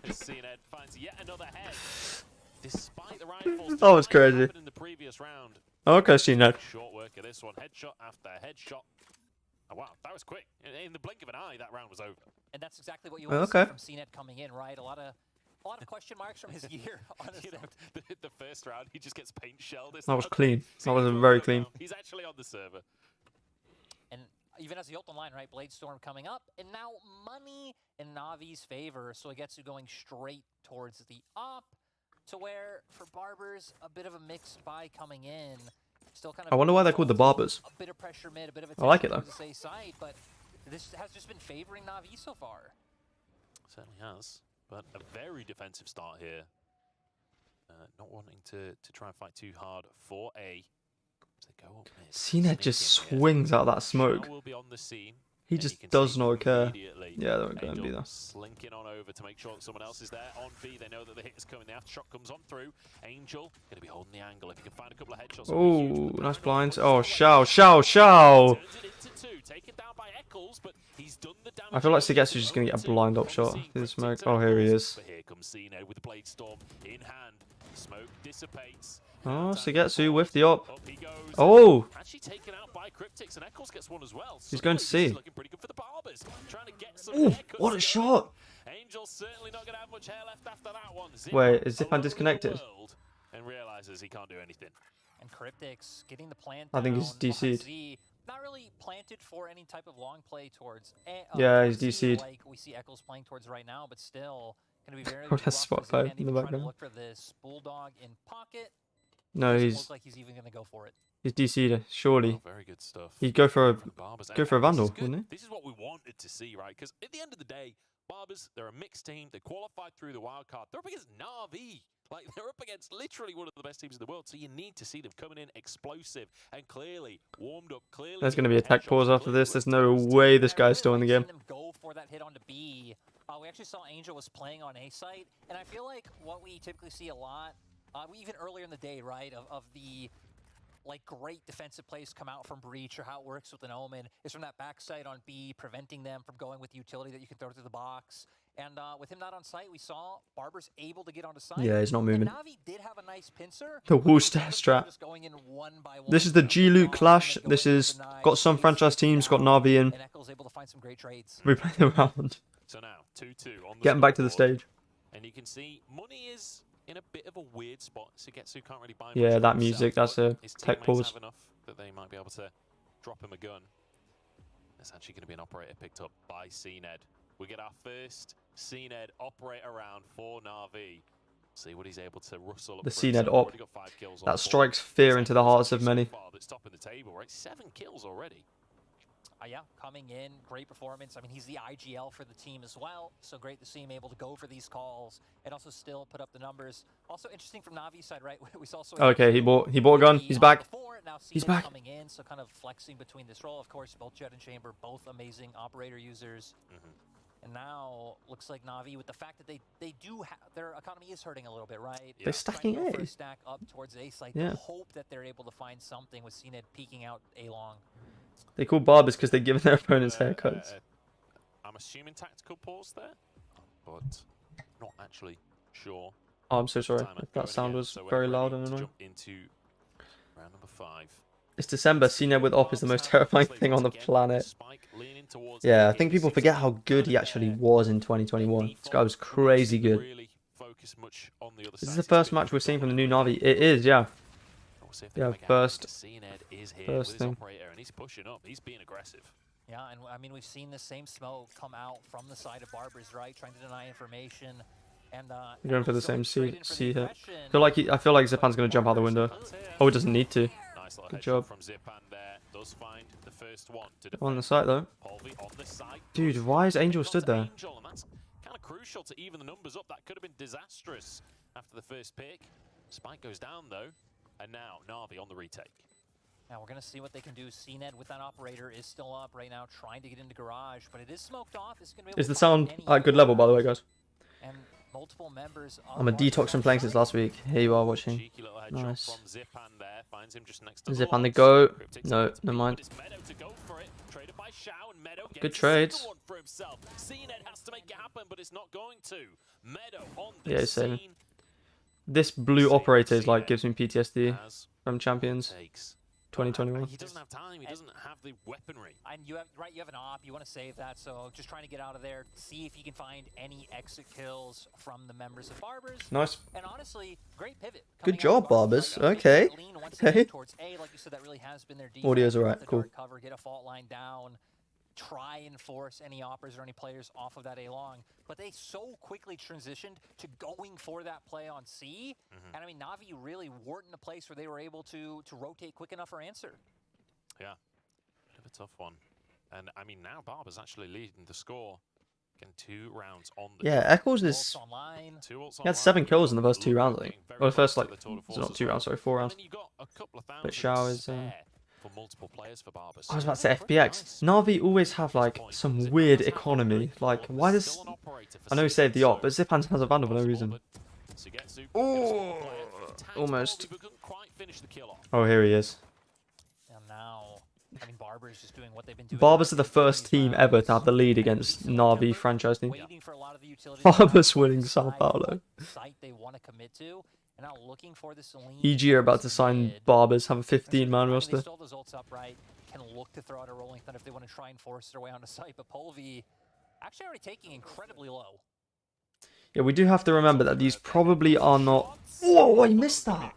CNET finds yet another head. Despite the rifles, that was crazy. In the previous round. Okay, CNET. Short work of this one. Headshot after headshot. Oh, wow, that was quick. In the blink of an eye, that round was over. And that's exactly what you want to see from CNET coming in, right? A lot of question marks from his year, honestly. You know, the first round, he just gets paint shelled. That was clean. That was very clean. He's actually on the server. And even as the ult line, right? Bladestorm coming up. And now money in Navi's favor. So it gets you going straight towards the op. To where, for Barbers, a bit of a mixed buy coming in. Still kind of. I wonder why they're called the Barbers. A bit of pressure mid, a bit of a I like it though. Side, but this has just been favoring Navi so far. Certainly has, but a very defensive start here. Not wanting to try and fight too hard for A. They go up mid. CNET just swings out that smoke. Will be on the scene. He just does not care. Yeah, they're going to be there. Slinking on over to make sure that someone else is there. On B, they know that the hit is coming. The aftershock comes on through. Angel going to be holding the angle. If you can find a couple of headshots. Oh, nice blind. Oh, Shao. Taken down by Eccles, but he's done the damage. I feel like Sugetsu's just going to get a blind up shot through the smoke. Oh, here he is. But here comes CNET with the Bladestorm in hand. Smoke dissipates. Oh, Sugetsu with the op. Up he goes. Oh! Actually taken out by Cryptix, and Eccles gets one as well. He's going to C. Looking pretty good for the Barbers. Trying to get some Ooh, what a shot! Angel's certainly not going to have much hair left after that one. Wait, is zippan disconnected? And realizes he can't do anything. And Cryptix getting the plant. I think he's DC'd. Not really planted for any type of long play towards. Yeah, he's DC'd. Like we see Eccles playing towards right now, but still going to be very. Oh, that's spot play in the background. Look for this bulldog in pocket. No, looks like he's even going to go for it. He's DC'd, surely. Oh, very good stuff. He'd go for a Vandal, wouldn't he? This is what we wanted to see, right? Because at the end of the day, Barbers, they're a mixed team. They qualified through the wild card. They're up against NAVI. Like, they're up against literally one of the best teams in the world. So you need to see them coming in explosive and clearly warmed up. Clearly, there's going to be a tech pause after this. There's no way this guy's still in the game. Go for that hit onto B. We actually saw Angel was playing on A site, and I feel like what we typically see a lot, even earlier in the day, right, of the like great defensive plays come out from Breach, or how it works with an Omen, is from that backside on B, preventing them from going with utility that you can throw through the box. And with him not on site, we saw Barber's able to get onto site. Yeah, he's not moving. NAVI did have a nice pincer. The wall strat. This is the G-Loot clash. This is got some franchise teams, got NAVI in. And Echo's able to find some great trades. We play the round. So now 2-2 on the Getting back to the scoreboard. stage. And you can see money is in a bit of a weird spot. Sugetsu can't really buy much Yeah, for that himself, music, that's but a his tech teammates pause. have enough that they might be able to drop him a gun. There's actually going to be an operator picked up by CNED. We get our first CNED operator round for NAVI. See what he's able to rustle up. The for CNED himself. op. Already got 5 kills on That the board. strikes fear into the hearts of many. So far that's topping the table, right? 7 kills already. Yeah, coming in, great performance. I mean, he's the IGL for the team as well, so great to see him able to go for these calls and also still put up the numbers. Also interesting from Navi's side, right? We saw Okay, he bought a gun. He's back. Now He's CNED back. coming in, so kind of flexing between this role. Of course, both Jet and Chamber, both amazing operator users. And now looks like Navi, with the fact that they do have their economy is hurting a little bit, right? They're stacking Trying to go for A. a stack up towards A site. Yeah. Hope that they're able to find something with CNED peeking out A long. They call barbers because they're giving their opponents haircuts. I'm assuming tactical pause there, but not actually sure. Oh, I'm so sorry Timer if that going sound again, was so we're very ready loud and to annoying. jump into round number 5. It's December. CNED with op is the most terrifying thing on the planet. Yeah, I think people forget how good he actually was in 2021. This guy was crazy good. This is the first match we've seen from the new Navi. It is, yeah. Yeah, first thing. And he's pushing up. He's being aggressive. Yeah, and I mean, we've seen the same smoke come out from the side of Barbers, right? Trying to deny information. And You're going for the same C hit. aggression. I feel like Zeppan's going to jump out the window. Oh, it doesn't need to. Nice little Good headshot job. from Zeppan there. Does find the first one to On the defend. site though. Polvi on the side. Dude, why is Angel stood there? Angel, and that's kind of crucial to even the numbers up. That could have been disastrous after the first pick. Spike goes down though, and now Navi on the retake. Now we're going to see what they can do. CNED with that operator is still up right now, trying to get into garage, but it is smoked off. It's gonna be able Is to the find sound any at good level, by the way, guys? And multiple members of I'm a Barbers detox from playing since last week. Here you are watching. Cheeky little headshot Nice. from Zeppan there. Finds him just next to Zeppan the Lords. go. Cryptic No, takes never it, mind. but it's Meddo to go for it. Traded by Shao, and Meddo gets Good the trades. second one for himself. CNED has to make it happen, but it's not going to. Meddo on Yeah, the he's saving. scene. This blue operator is like gives me PTSD As from Champions takes. 2021. He doesn't have time. He doesn't have the weaponry. And you have you have an op, you want to save that, so just trying to get out of there, see if he can find any exit kills from the members of Barbers. Nice. And honestly, great pivot. Good coming out of job, Barbers. right? Okay. Lean once Okay. again towards A, like you said, that really has been their default. Audio's Get alright, the cool. dark cover, get a fault line down, try and force any oppers or any players off of that A long. But they so quickly transitioned to going for that play on C. And I mean, Navi really weren't in a place where they were able to rotate quick enough for answer. Yeah, bit of a tough one. And I mean, now Barber's actually leading the score. Getting 2 rounds on the Yeah, trot. Eccles is. Ults online. 2 ults He had online. 7 kills in the first 2 rounds, I think. Looking very Or the first, close like. to the total It's force not as 2 well. rounds, sorry, 4 And rounds. then you got a couple of But thousands Shao is. spare for multiple players for Barbers. I was about to say FBX. Navi always have like some weird economy. Like, why does. I know he saved the op, but Zippan has a vandal for no reason. Oh, almost. Oh, here he is. And now, I mean, Barbers just doing what they've been doing. Barbers are the first team ever to have the lead against Navi franchise team. Waiting for a lot of the utilities Barbers to winning decide Sao Paulo. what site they want to commit to, and now looking for this lean EG are about to towards sign mid. Barbers, have a And so 15-man they roster. still have those ults up, right? Can look to throw out a rolling thunder if they want to try and force their way onto site, but Polvi actually already taking incredibly low. Yeah, we do have to remember that these probably are not. Whoa, I missed that.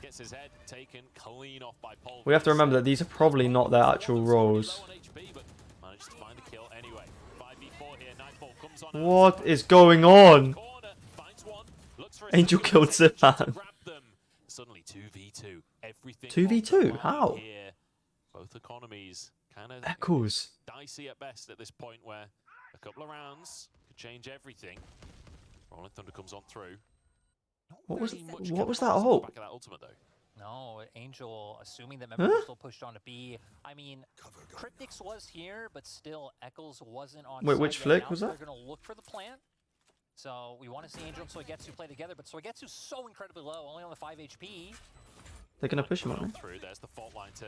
Gets his head taken clean off by Polvi. We have to remember that these are probably not their actual roles. Managed to find a kill anyway. 5v4 here. Nightfall comes on. What is going on? Corner, finds one, looks for a Angel second, killed manages to Zippan. grab them. Suddenly 2v2. Everything 2v2? on the line How? here. Both economies kind of Echoes. dicey at best at this point, where a couple of rounds could change everything. Rolling Thunder comes on through. Not What was- very much what was that comparison ult? back of that ultimate though. No, Angel, assuming that members were still pushed on to B. I mean, Cryptix was here, but still, Eccles wasn't on Wait, site which yet. flick Now was that? They're going to look for the plant. So we want to see Angel and Soigetsu play together, but Soigetsu's so incredibly low, only on the 5 HP. They're gonna push him, aren't they? Through. There's the fault line to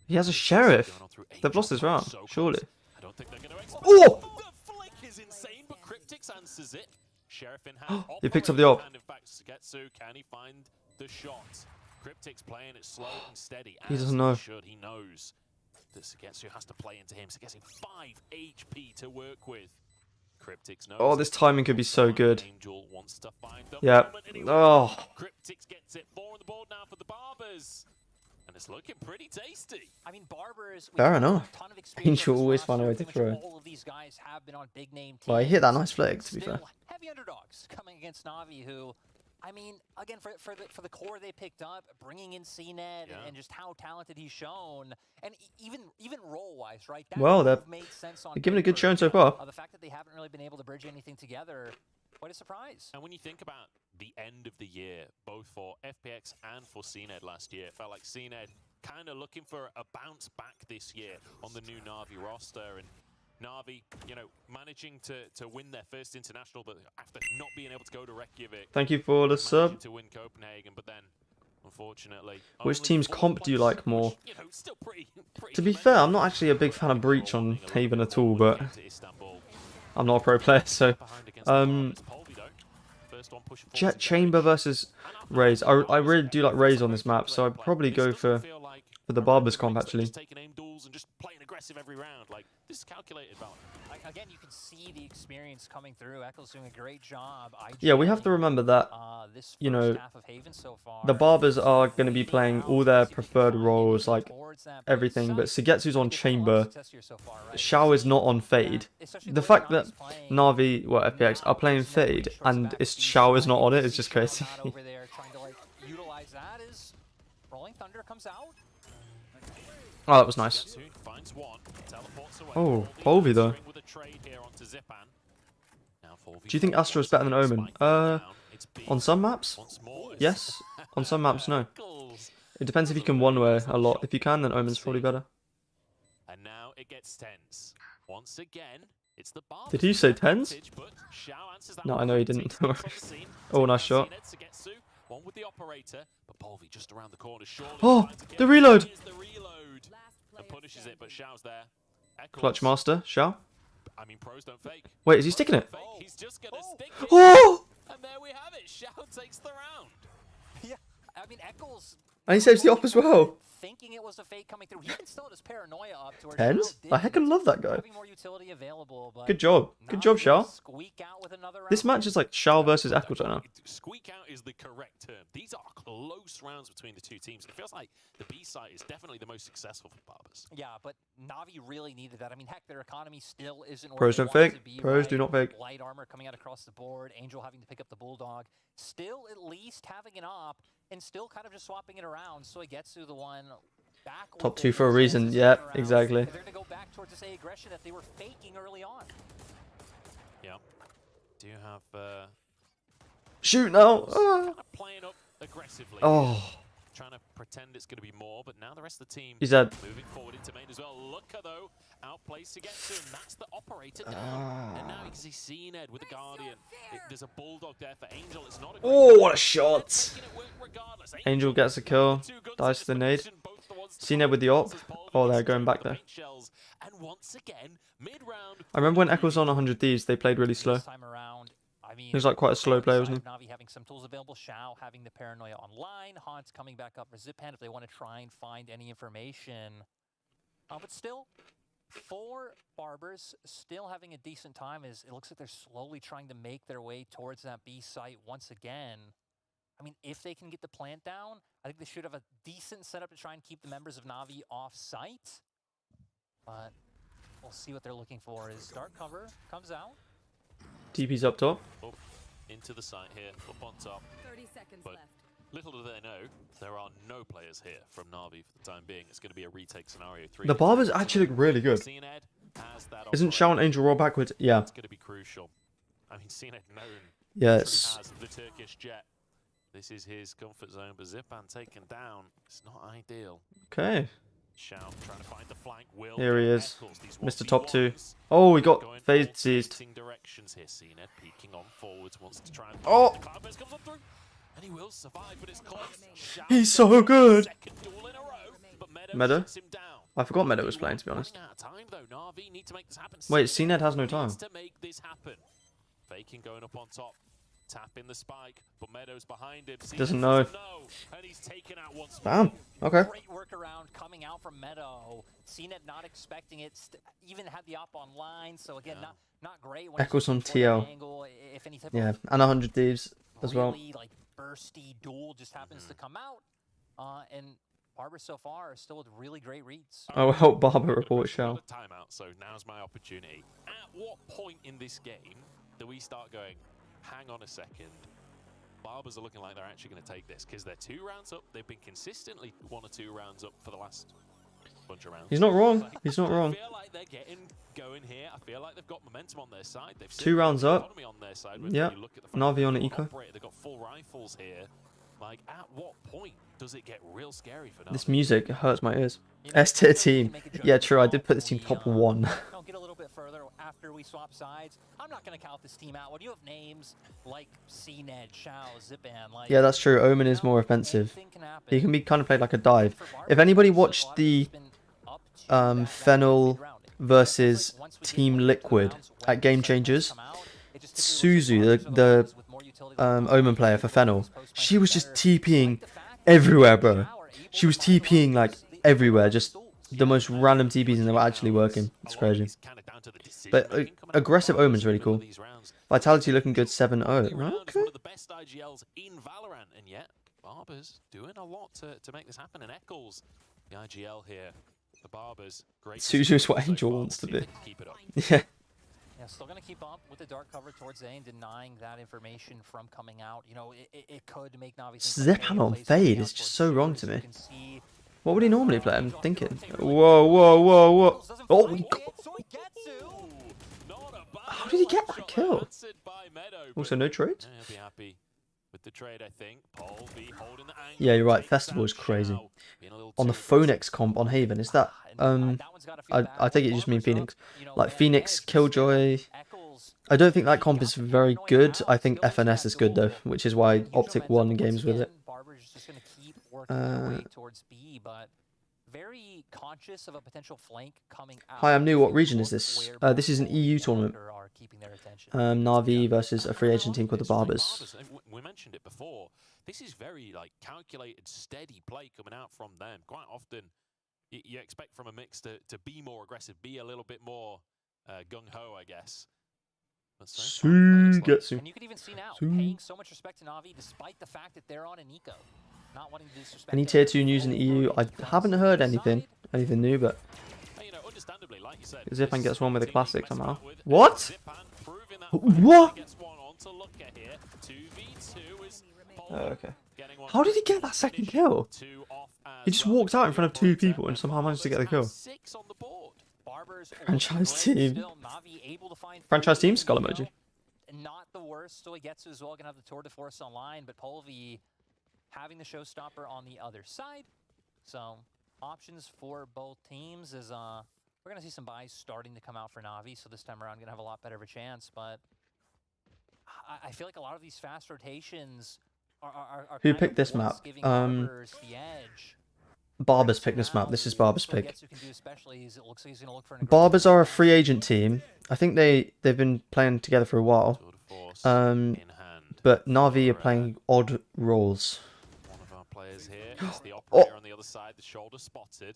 He has a sheriff. They've lost his round, surely. I don't think they're going to Oh! The flick is insane, but Cryptix answers it. Sheriff in hand. He picks up the op. And in fact, Sugetsu, can he find the shot? Cryptix playing it slow and steady. He doesn't know. He knows that Sugetsu has to play into him. So getting 5 HP to work with. Cryptix knows. Oh, this timing could be so good. Angel wants to find the Yeah. moment anyway. Oh. Cryptix gets it. 4 on the board now for the Barbers. And it's looking pretty tasty. I mean, Barbers. Fair enough. A ton of experience Angel on this always roster. find a way to Pretty much throw. All of these guys have been on big name teams. Well, he hit that nice flick, to be Still fair. heavy underdogs coming against Navi, who, I mean, again, for the core they picked up, bringing in CNED and just how talented he's shown, and even role-wise, right? That Well, move they're made sense on giving a good paper. showing so far. The fact that they haven't really been able to bridge anything together, quite a surprise. And when you think about the end of the year, both for FPX and for CNED last year, it felt like CNED kind of looking for a bounce back this year on the new Navi roster. And Navi, you know, managing to win their first international, but after not being able to go to Reykjavik. Thank you for the sub. Managing to win Copenhagen, but then, unfortunately, Which only team's 4 comp do you points, like more? which, you know, still pretty To be fair, I'm not actually a big fan of Breach on Haven at all, but I'm not a pro player, so Jet Chamber versus Raze. I really do like Raze on this map, so I'd probably go for the Barbers comp actually. Taking aim duels and just playing aggressive every round. Like, this is calculated, Valyn. Again, you can see the experience coming through. Eccles doing a great job. Yeah, we have to remember that, This you know, first half of Haven so far, the Barbers are going to be playing all their preferred roles, like everything, but Sugetsu's on Chamber, Shao is not on Fade. The fact that Navi, well, FPX, are playing Fade, and Shao is not on it is just crazy. over there trying to like utilize that as Rolling Thunder comes out. Oh, that was nice. Oh, Polvi though. Do you think Astra is better than Omen? On some maps, yes. On some maps, no. It depends if you can one way a lot. If you can, then Omen's probably better. And now it gets tense. Once again, it's the Barbers. Did he say tenz? No, I know he didn't. Oh, nice shot. One with the operator, but Polvi just around the corner. Oh, the reload! And punishes it, but Shao's there. Clutch master, Shao. I mean, pros don't fake. Wait, is he sticking it? He's just gonna stick it. Oh! And there we have it. Shao takes the round. Yeah, I mean, Eccles. And he saves the op as well. Thinking it was a fake coming through, he can still have his paranoia up to where Tenz? I heckin' love that guy. having more utility available, but Good job. Good job, Shao. squeak out with another This round. match is like Shao versus Eccles right now. Squeak out is the correct term. These are close rounds between the two teams. It feels like the B side is definitely the most successful for Barbers. Yeah, but Navi really needed that. I mean, heck, their economy still isn't where Pros they don't want it fake. to be, Pros right? do not fake. Light armor coming out across the board. Angel having to pick up the Bulldog. Still at least having an op and still kind of just swapping it around. So he gets to the one back. Top with two it. for a reason. Chances Yeah, turn around. exactly. They're going to go back towards this aggression that they were faking early on. Yeah. Do you have Shoot now! kind of playing up aggressively? Oh, Trying to pretend it's going to be more, but now the rest of the team he's dead. moving forward into main as well. Looker though, outplays to get to him. That's the operator down. And now you can see CNED with the Guardian. There's a Bulldog there for Angel. It's not a great Oh, what a shot! making it work regardless. Angel gets a kill. Two guns Dies in to the this nade. position, both the ones to CNED with the op. follow. Oh, they're Gets going back the there. paint shells. And once again, mid-round. I remember when Eccles on 100 Ds, they played really slow. This time around, I mean, He was like quite a slow player, wasn't he? Navi having some tools available, Shao having the paranoia online, Hans coming back up for Zipan if they want to try and find any information. But still, 4 Barbers still having a decent time as it looks like they're slowly trying to make their way towards that B site once again. I mean, if they can get the plant down, I think they should have a decent setup to try and keep the members of Navi off site. But we'll see what they're looking for as Dark Cover comes out. TP's up top. Oh, into the site here, up on top. 30 seconds But left. little do they know, there are no players here from Navi for the time being. It's going to be a retake scenario. The Barbers actually look really good. CNED has that Isn't Shao and operator. Angel roll backwards? Yeah. It's going to be crucial. I mean, CNED known Yes. as the Turkish jet. This is his comfort zone, but zellsis taken down. It's not ideal. Okay. Shout trying to find the flank. Will Here he get is. Eccles. These Mr. Top 2. 1v1s. Oh, he got Going phase alternating seized. directions here. Cnet peeking on forwards, wants to try and Oh! the Cloudburst comes up through, and he will survive, but it's close. Shout He's so good. second duel in a row, but Meddo? shuts him down. I forgot Meddo was playing, to be honest. Running out of time, though. NAVI need to make this happen. Wait, Cnet CNED has no time. needs to make this happen. Faking going up on top. Tapping the spike, but Meddo's behind him. Doesn't know. And he's taken out once Bam. Okay. Great workaround coming out from Meddo. CNED not expecting it. Even had the op online, so again, not great. When Eccles on for that TL. angle, if any type Yeah, of and 100 thieves as well. really, like bursty duel just happens to come out, and Barber so far is still with really great reads. Oh, help Barber report shell. Timeout, so now's my opportunity. At what point in this game do we start going, hang on a second, Barbers are looking like they're actually going to take this, because they're 2 rounds up. They've been consistently 1 or 2 rounds up for the last bunch of rounds. He's not wrong. He's not wrong. I feel like they're getting going here. I feel like they've got momentum on their side. They've 2 rounds up. on their side. Yeah. NAVI on the eco. They've got full rifles here. Like, at what point does it get real scary for This NAVI? music hurts my ears. S tier team. Yeah, true. I did put this team top 1. I'll get a little bit further after we swap sides. I'm not going to count this team out. When you have names like CNED, Shao, Zippan, like Yeah, that's true. Omen is more offensive. anything can happen. He can be kind of played like a dive. If anybody watched the Fennel versus Team Liquid at Game Changers, Suzu, the Omen player for Fennel, she was just TPing everywhere, bro. She was TPing like everywhere, just the most random TPs, and they were actually working. It's crazy. But aggressive Omen's really cool. Vitality looking good, 7-0. Okay. One of the best IGLs in Valorant, and yet Barbers doing a lot to make this happen. And Eccles, the IGL here, the Barbers, great. Suzu's what Angel wants to be. Keep it up. Yeah. Yeah, still going to keep up with the dark cover towards A and denying that information from coming out. You know, it could make Navi Zeppan on fade is just so wrong to me. What would he normally play? I'm thinking. Whoa, whoa, whoa, whoa. Oh, he got... How did he get that kill? Also, no trade? He'll be happy with the trade, I think. Yeah, you're right. Festival is crazy. On the Phoenix comp on Haven, is that... I think it just means Phoenix. Like Phoenix, Killjoy... I don't think that comp is very good. I think FNS is good though, which is why Optic won games with it. Very conscious of a potential flank coming out. Hi, I'm new. What region is this? This is an EU tournament. Navi versus a free agent team called the Barbers. We mentioned it before. This is very like calculated, steady play coming out from them. Quite often, you expect from a mix to be more aggressive, be a little bit more gung-ho, I guess. And you can even see now, paying so much respect to Navi despite the fact that they're on an eco. Not wanting to disrespect Any tier 2 news in the EU? I haven't heard anything new, but Zippan gets one with a classic somehow. What? What? Oh, okay. How did he get that second kill? He just walked out in front of 2 people and somehow managed to get the kill. Franchise team. Franchise team? Skull emoji. Not the worst, so he gets as well. Gonna have the tour de force online, but Polvi having the showstopper on the other side. So options for both teams is we're gonna see some buys starting to come out for Navi. So this time around, gonna have a lot better of a chance. But I feel like a lot of these fast rotations are Who picked this map? Barbers picked this map. This is Barbers' pick. Barbers are a free agent team. I think they've been playing together for a while. But Navi are playing odd roles. Oh.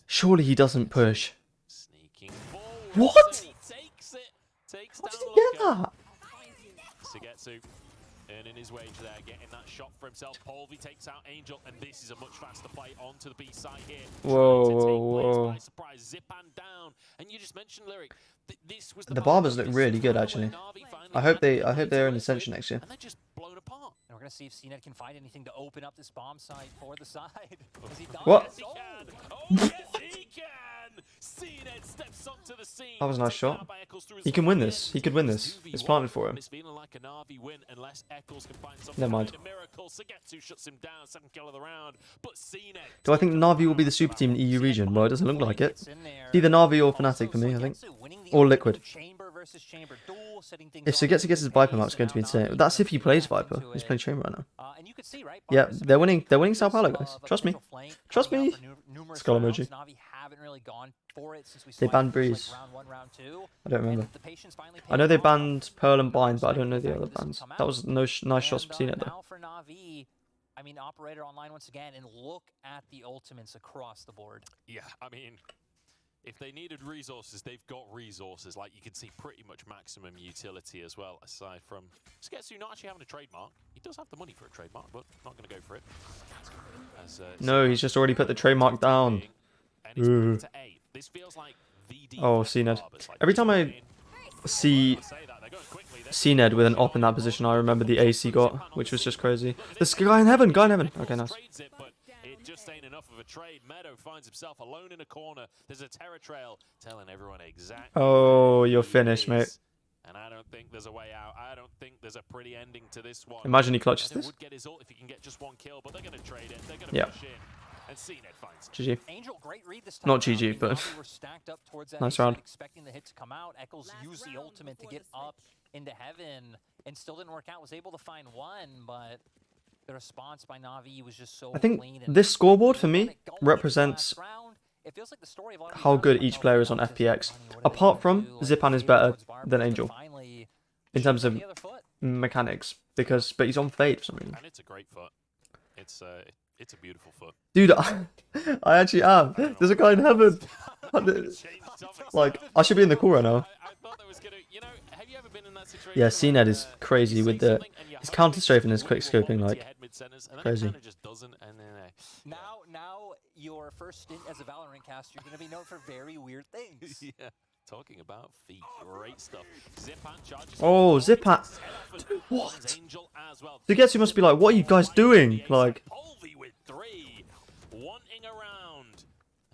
Surely he doesn't push. What? How did he get that? Earning his wage there, getting that shot for himself. Polvi takes out Angel, and this is a much faster play onto the B side here. Whoa. By surprise, Zippan down. And you just mentioned Lyric. This was The Barbers look really good, actually. I hope they're in Ascension next year. And they're just blown apart. And we're gonna see if CNED can find anything to open up this bomb site for the side. What? Yes, he can. Oh, yes, he can. CNED steps up to the scene. That was a nice Taken out shot. by Eccles through his He can win side. this. He could win this. It's planted for him. It's feeling like a NAVI win unless Eccles can find something. Never mind. A miracle. Sagetsu shuts him down. Second kill of the round. But CNED. Do I think Navi will be the super team in the EU region? Well, it doesn't look like it. It's either Navi or Fnatic for me, I think. Or Liquid. If Sagetsu gets his Viper map, it's going to be insane. That's if he plays Viper. He's playing Chamber right now. Yeah, they're winning. They're winning Sao Paulo, guys. Trust me. Trust me. Skull emoji. They banned Breeze. I don't remember. I know they banned Pearl and Bind, but I don't know the other bans. That was nice shots from CNED though. I mean, Operator online once again, and look at the ultimates across the board. Yeah, I mean, if they needed resources, they've got resources. Like, you can see pretty much maximum utility as well, aside from Sketsu not actually having a trademark. He does have the money for a trademark, but not going to go for it. As, No, he's just already put the trademark down. Ooh. Oh, CNED. Every time I see CNED with an op in that position, I remember the ace he got, which was just crazy. This guy in heaven, guy in heaven. Okay, nice. It just ain't enough of a trade. Meddo finds himself alone in a corner. There's a terror trail telling everyone exactly. Oh, you're finished, mate. And I don't think there's a way out. I don't think there's a pretty ending to this one. Imagine he clutches this. Would get his ult if he can get just one kill, but they're going to trade it. They're going to push in. And CNED finds GG. Angel, great read this time Not GG, but nice round. Expecting the hit to come out. Eccles used the ultimate to get up into heaven and still didn't work out. Was able to find one, but the response by NAVI was just so I think clean. this scoreboard for me represents how good each player is on FPX. Apart from xeppaa is better than Angel in terms of mechanics, but he's on Fade for some reason. And it's a great foot. It's a beautiful foot. Dude, I actually am. There's a guy in heaven. Like, I should be in the call right now. Yeah, CNED is crazy with his counter strafe and his quick scoping, like, crazy. Now your first stint as a Valorant caster, you're going to be known for very weird things. Yeah, talking about feet, great stuff. Xeppaa oh, xeppaa. Dude, what? Sagetsu must be like, what are you guys doing? Like, with 3, wanting around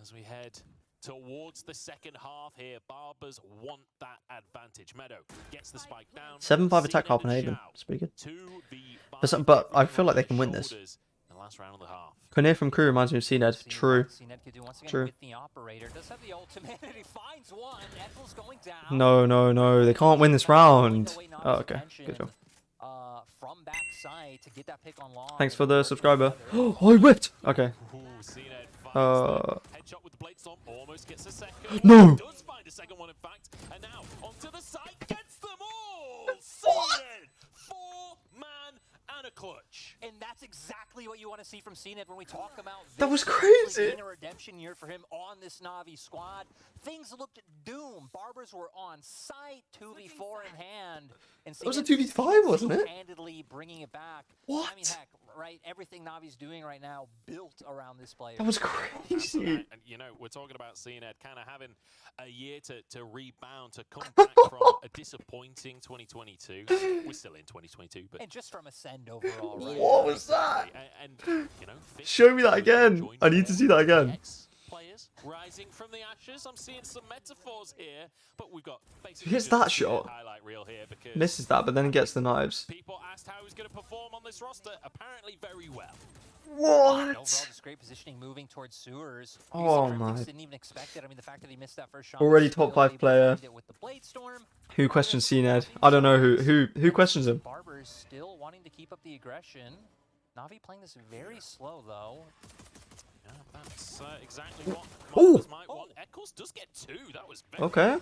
as we head towards the second half here. Barbers want that advantage. Meddo gets the spike down. 7-5 attack half and Hayden. Speaking. But I feel like they can win this. The last round of the half. Konir from Crew reminds me of CNED. True. True. No. They can't win this round. Oh, okay. Good job. Thanks for the subscriber. Oh, I whipped. Okay. No. Does find a second one, in fact, and now onto the side, gets them all. 4-man and a clutch. And that's exactly what you want to see from CNED when we talk about that was crazy. A redemption year for him on this NAVI squad. Things looked doom. Barbers were on site, 2v4 in hand. And it was a 2v5, wasn't it? Handedly bringing it back. What? I mean, heck, right? Everything Navi's doing right now built around this player. That was crazy. And, you know, we're talking about CNED kind of having a year to rebound, to come back from a disappointing 2022. We're still in 2022, but... And just from Ascend overall, right? What was that? And you know, show me that again. I need to see that again. Players rising from the ashes. I'm seeing some metaphors here, but we've got basically He hits that shot. Highlight reel here because misses that, but then gets the knives. People asked how he's going to perform on this roster. Apparently, very well. What? Overall, just great positioning, moving towards sewers. Oh my! Didn't even expect it. I mean, the fact that he missed that first shot. Already top 5 player. Who questions CNED? I don't know who questions him. Barber's still wanting to keep up the aggression. NAVI playing this very slow though. Yeah, that's exactly what Marved might want. Eccles does get 2. That was very okay.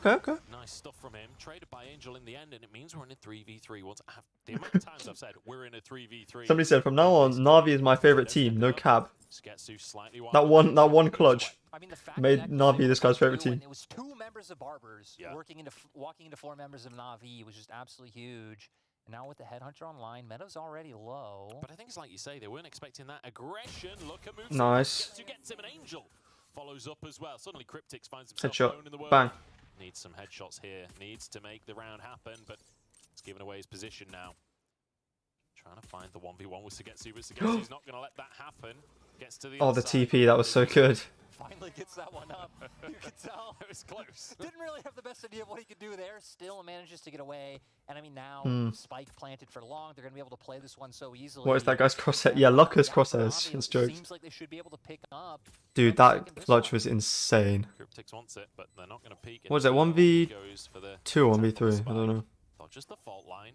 Nice stuff from him. Traded by Angel in the end, and it means we're in a 3v3. Once the amount of times I've said we're in a 3v3. Somebody said from now on, NAVI is my favorite team. No cap. That one clutch made NAVI this guy's favorite team. It was 2 members of Barbers walking into 4 members of NAVI. It was just absolutely huge. And now with the Headhunter online, Meddo's already low. But I think it's like you say, they weren't expecting that aggression. Look at moves. Nice. Gets him an Angel. Follows up as well. Suddenly Cryptix finds himself headshot. alone in the world. Bang. Needs some headshots here. Needs to make the round happen, but it's giving away his position now. Trying to find the 1v1 with Sagetsu, but Sagetsu's not going to let that happen. Gets to the the TP, that was so good. finally gets that one up. You can tell It was close. didn't really have the best idea of what he could do there. Still manages to get away. And I mean, now Spike planted for long. They're going to be able to play this one so easily. What is that guy's crosshair? Yeah, Locker's crosshairs. It's jokes. Seems like they should be able to pick up. Dude, that clutch was insane. Cryptics wants it, but they're not going to peek. What was it, 1v2 or 1v3? I don't know. Just the fault line.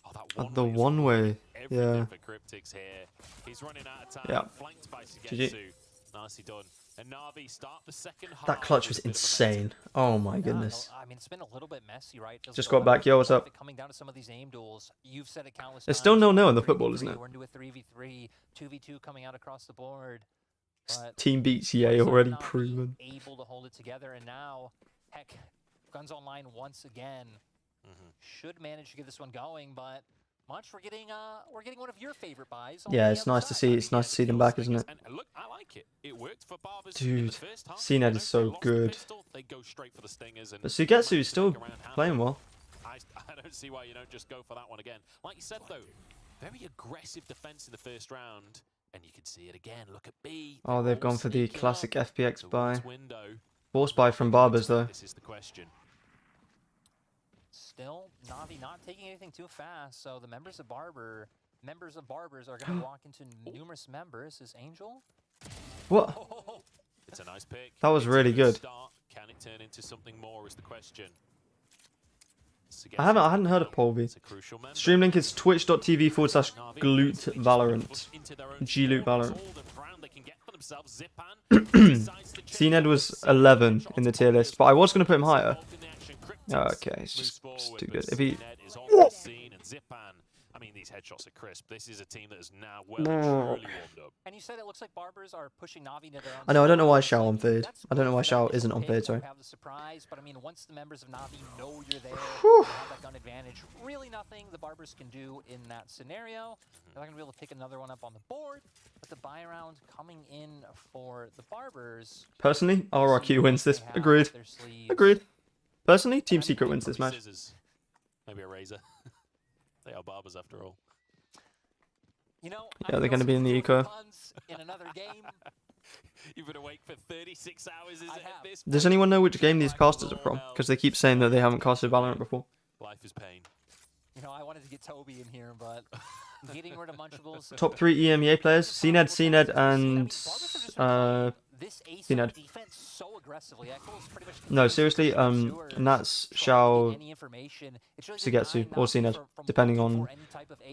Oh, that The one way. Yeah. For Cryptics here. He's running out of time. Yeah. Flanked by GG. Sugetsu. Nicely done. And Navi start the second half. That clutch was with a bit of insane. Oh my goodness. I mean, it's been a little bit messy, right? Just got back. Yo, what's up? Coming down to some of these aim duels, you've said it countless It's times. still 0-0 in the football, isn't it? We're into a 3v3, 2v2 coming out across the board. But Team beats EA already proven. able to hold it together, and now, heck, guns online once again. Should manage to get this one going, but Munch, we're getting one of your favorite buys. Yeah, it's nice to see. It's nice to see them back, isn't it? And look, I like it. It worked for Barbers. Dude, CNED CNED is so good. They go straight for the stingers, and But Sugetsu is still playing well. I don't see why you don't just go for that one again. Like you said though, very aggressive defense in the first round, and you can see it again. Look at B. Oh, they've gone for the Sneaking classic up FPX buy. towards window. Force buy from Barbers though. This is the question. Still, Navi not taking anything too fast, so the members of Barbers are going to walk into numerous members. Is Angel? What? It's a nice pick. That was It's a really good. Start. Can it turn into something more is the question. I hadn't heard of Polby. It's a crucial member. Stream link is twitch.tv/glute Valorant. Glute Valorant. CNED was 11 in the tier list, but I was going to put him higher. Okay, it's just too good. If he... I mean, these headshots are crisp. This is a team that is now well and truly warmed up. And you said it looks like Barbers are pushing Navi to their own. I know, I don't know why Shao on fade. I don't know why Shao isn't on fade, sorry. Have the surprise, but I mean, once the members of Navi know you're there, you have that gun advantage. Really nothing the Barbers can do in that scenario. They're not going to be able to pick another one up on the board, but the buy round coming in for the Barbers. Personally, RRQ wins this. Agreed. Agreed. Personally, Team Secret wins this match. Maybe a razor. They are Barbers after all. You know, yeah, they're going to be in the eco. In another game. You've been awake for 36 hours, is it, at this Does anyone know which game these casters are from? Because they keep saying that they haven't casted Valorant before. Life is pain. You know, I wanted to get Toby in here, but getting rid of Munchables. Top 3 EMEA players: CNED, and CNED. No, seriously, Nats, Shao, Sugetsu, or CNED, depending on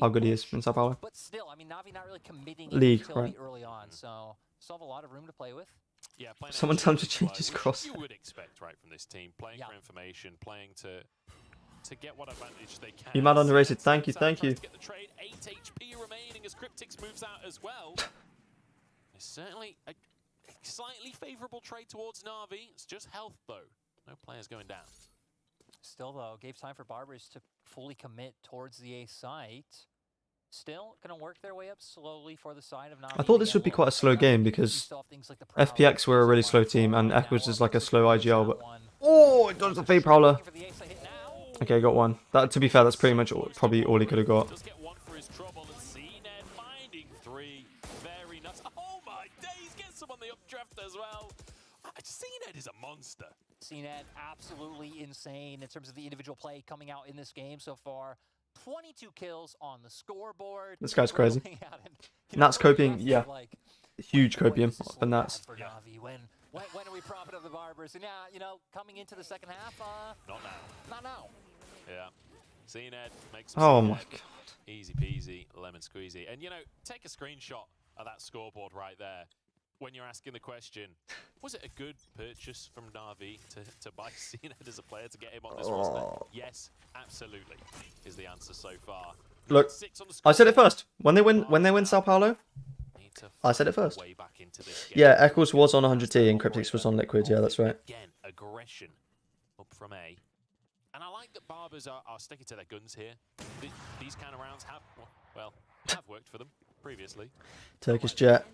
how good he is in Sao Paulo. But still, I mean, Navi not really committing League, right? Early on, so still have a lot of room to play with. Yeah, someone tell him to change his cross. You would expect, right, from this team, playing for information, playing to get what advantage they can. You mad underrated? Thank you, thank you. Get the trade, 8 HP remaining as Cryptics moves out as well. It's certainly a slightly favourable trade towards Navi. It's just health though. No players going down. Still though, gave time for Barbers to fully commit towards the A site. Still gonna work their way up slowly for the side of Navi. I thought this would be quite a slow game because FPX were a really slow team and Echoes is like a slow IGL, but oh, it does the fade prowler. Okay, got one. That, to be fair, that's pretty much probably all he could have got. Does get one for his trouble, and CNED finding 3. Very nuts. Oh my days, gets some on the updraft as well. CNED is a monster. CNED absolutely insane in terms of the individual play coming out in this game so far. 22 kills on the scoreboard. This guy's crazy. Nats coping, yeah. Huge copium for Nats. When are we propping up the Barbers? And yeah, you know, coming into the second half, not now. Not now. Yeah. CNED makes oh my god. Easy peasy, lemon squeezy. And you know, take a screenshot of that scoreboard right there. When you're asking the question, was it a good purchase from Navi to buy CNED as a player to get him on this roster? Yes, absolutely, is the answer so far. Look, I said it first. When they win Sao Paulo, I said it first. Yeah, Eccles was on 100T and Cryptics was on Liquid. Yeah, that's right. Again, aggression up from A. And I like that Barbers are sticking to their guns here. These kind of rounds have worked for them previously. Turkish Jet.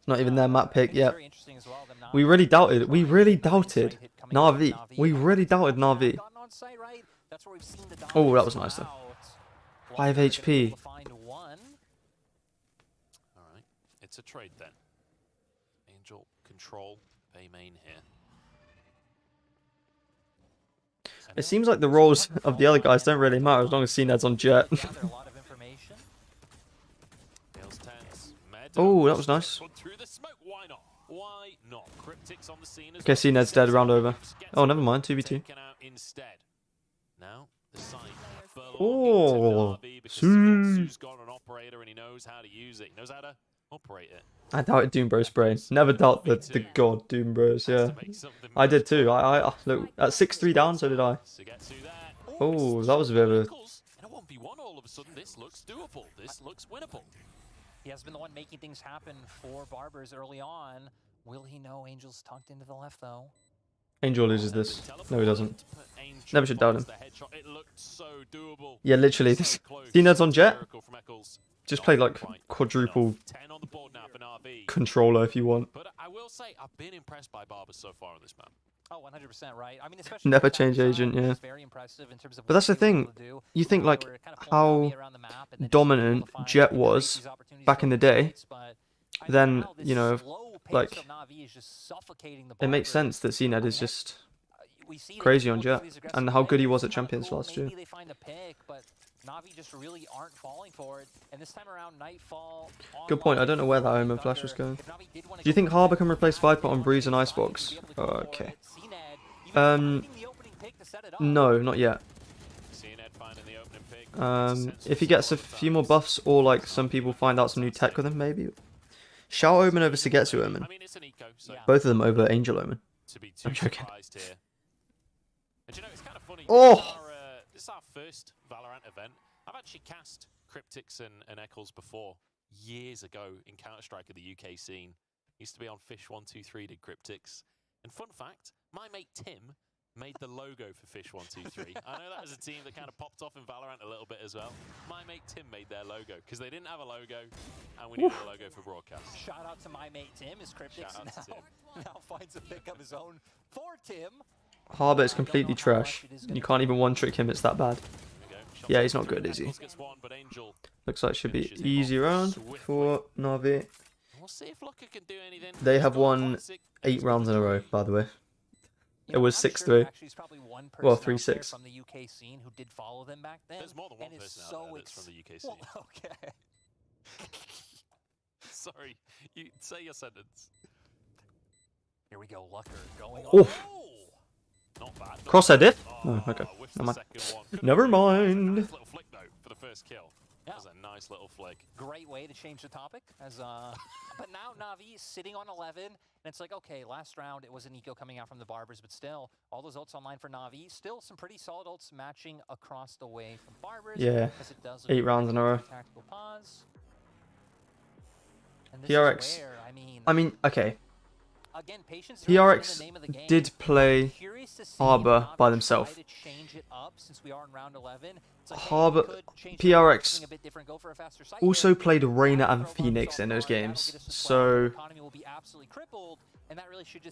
Not even their map pick yet. We really doubted Navi. We really doubted Navi. Oh, that was nice though. 5 HP. Alright, it's a trade then. Angel control Bay main here. It seems like the roles of the other guys don't really matter as long as CNED's on jet. Gather a lot of information. Feels tense. Meddo Oh, that was nice. put through the smoke. Why not? Why not? Cryptics on the scene as Okay, well. CNED's dead, round over. Oh, never mind, 2v2. Taken out instead. Now the site Oh, Su's got an operator and he knows how to use it. He knows how to operate it. I doubted Doombro's spray. Never doubt the god Doombros, yeah. I did too. I look, at 6-3 down, so did I. Oh, that was a bit of a... In a 1v1 all of a sudden this looks doable. This looks winnable. He has been the one making things happen for Barbers early on. Will he know Angel's tucked into the left though? Angel loses this. No, he doesn't. Never should doubt him. It looked so doable. Yeah, literally. This CNED's on jet. Just play like quadruple 10 on the board now for NAVI. controller if you want. But I will say I've been impressed by Barbers so far on this map. Oh, 100% right. I mean, especially Never change agent, yeah. very impressive in terms of But that's the thing. You think like how dominant Jet was back in the day, then, you know, like, it makes sense that CNED is just crazy on Jet, and how good he was at Champions last year. They find the pick, but NAVI just really aren't falling for it. And this time around, Nightfall. Good point. I don't know where that Omen flash was going. Do you think Harbor can replace Viper on Breeze and Icebox? Okay. No, not yet. If he gets a few more buffs, or like some people find out some new tech with him, maybe. Shout Omen over Sugetsu Omen. Both of them over Angel Omen. I'm joking. And you know, it's kind of funny. Oh! This is our first Valorant event. I've actually cast Cryptics and Eccles before, years ago in Counter-Strike at the UK scene. Used to be on Fish123 did Cryptics. And fun fact, my mate Tim made the logo for Fish123. I know that was a team that kind of popped off in Valorant a little bit as well. My mate Tim made their logo because they didn't have a logo and we needed a logo for broadcast. Shout out to my mate Tim, his Cryptics now finds a pick of his own for Tim. Harbor is completely trash. You can't even one-trick him, it's that bad. Yeah, he's not good, is he? Looks like it should be easy round for Navi. They have won 8 rounds in a row, by the way. It was 6-3. Well, 3-6. From the UK scene who did follow them back then. There's more than one person out there that's from the UK scene. Well, okay. Sorry, you say your sentence. Here we go, Lucker going on. Oh! Not bad. Crosshair dip? Oh, okay. Never mind. Never mind. Nice little flick though for the first kill. That was a nice little flick. Great way to change the topic. But now Navi is sitting on 11, and it's like, okay, last round it was an eco coming out from the Barbers, but still, all those ults online for Navi. Still some pretty solid ults matching across the way from Barbers. Yeah, 8 rounds in a row. Tactical pause. And this PRX. is where, I mean, okay. Again, patience PRX did play Harbor by themselves. Harbor, PRX also played Reyna and Phoenix in those games. So,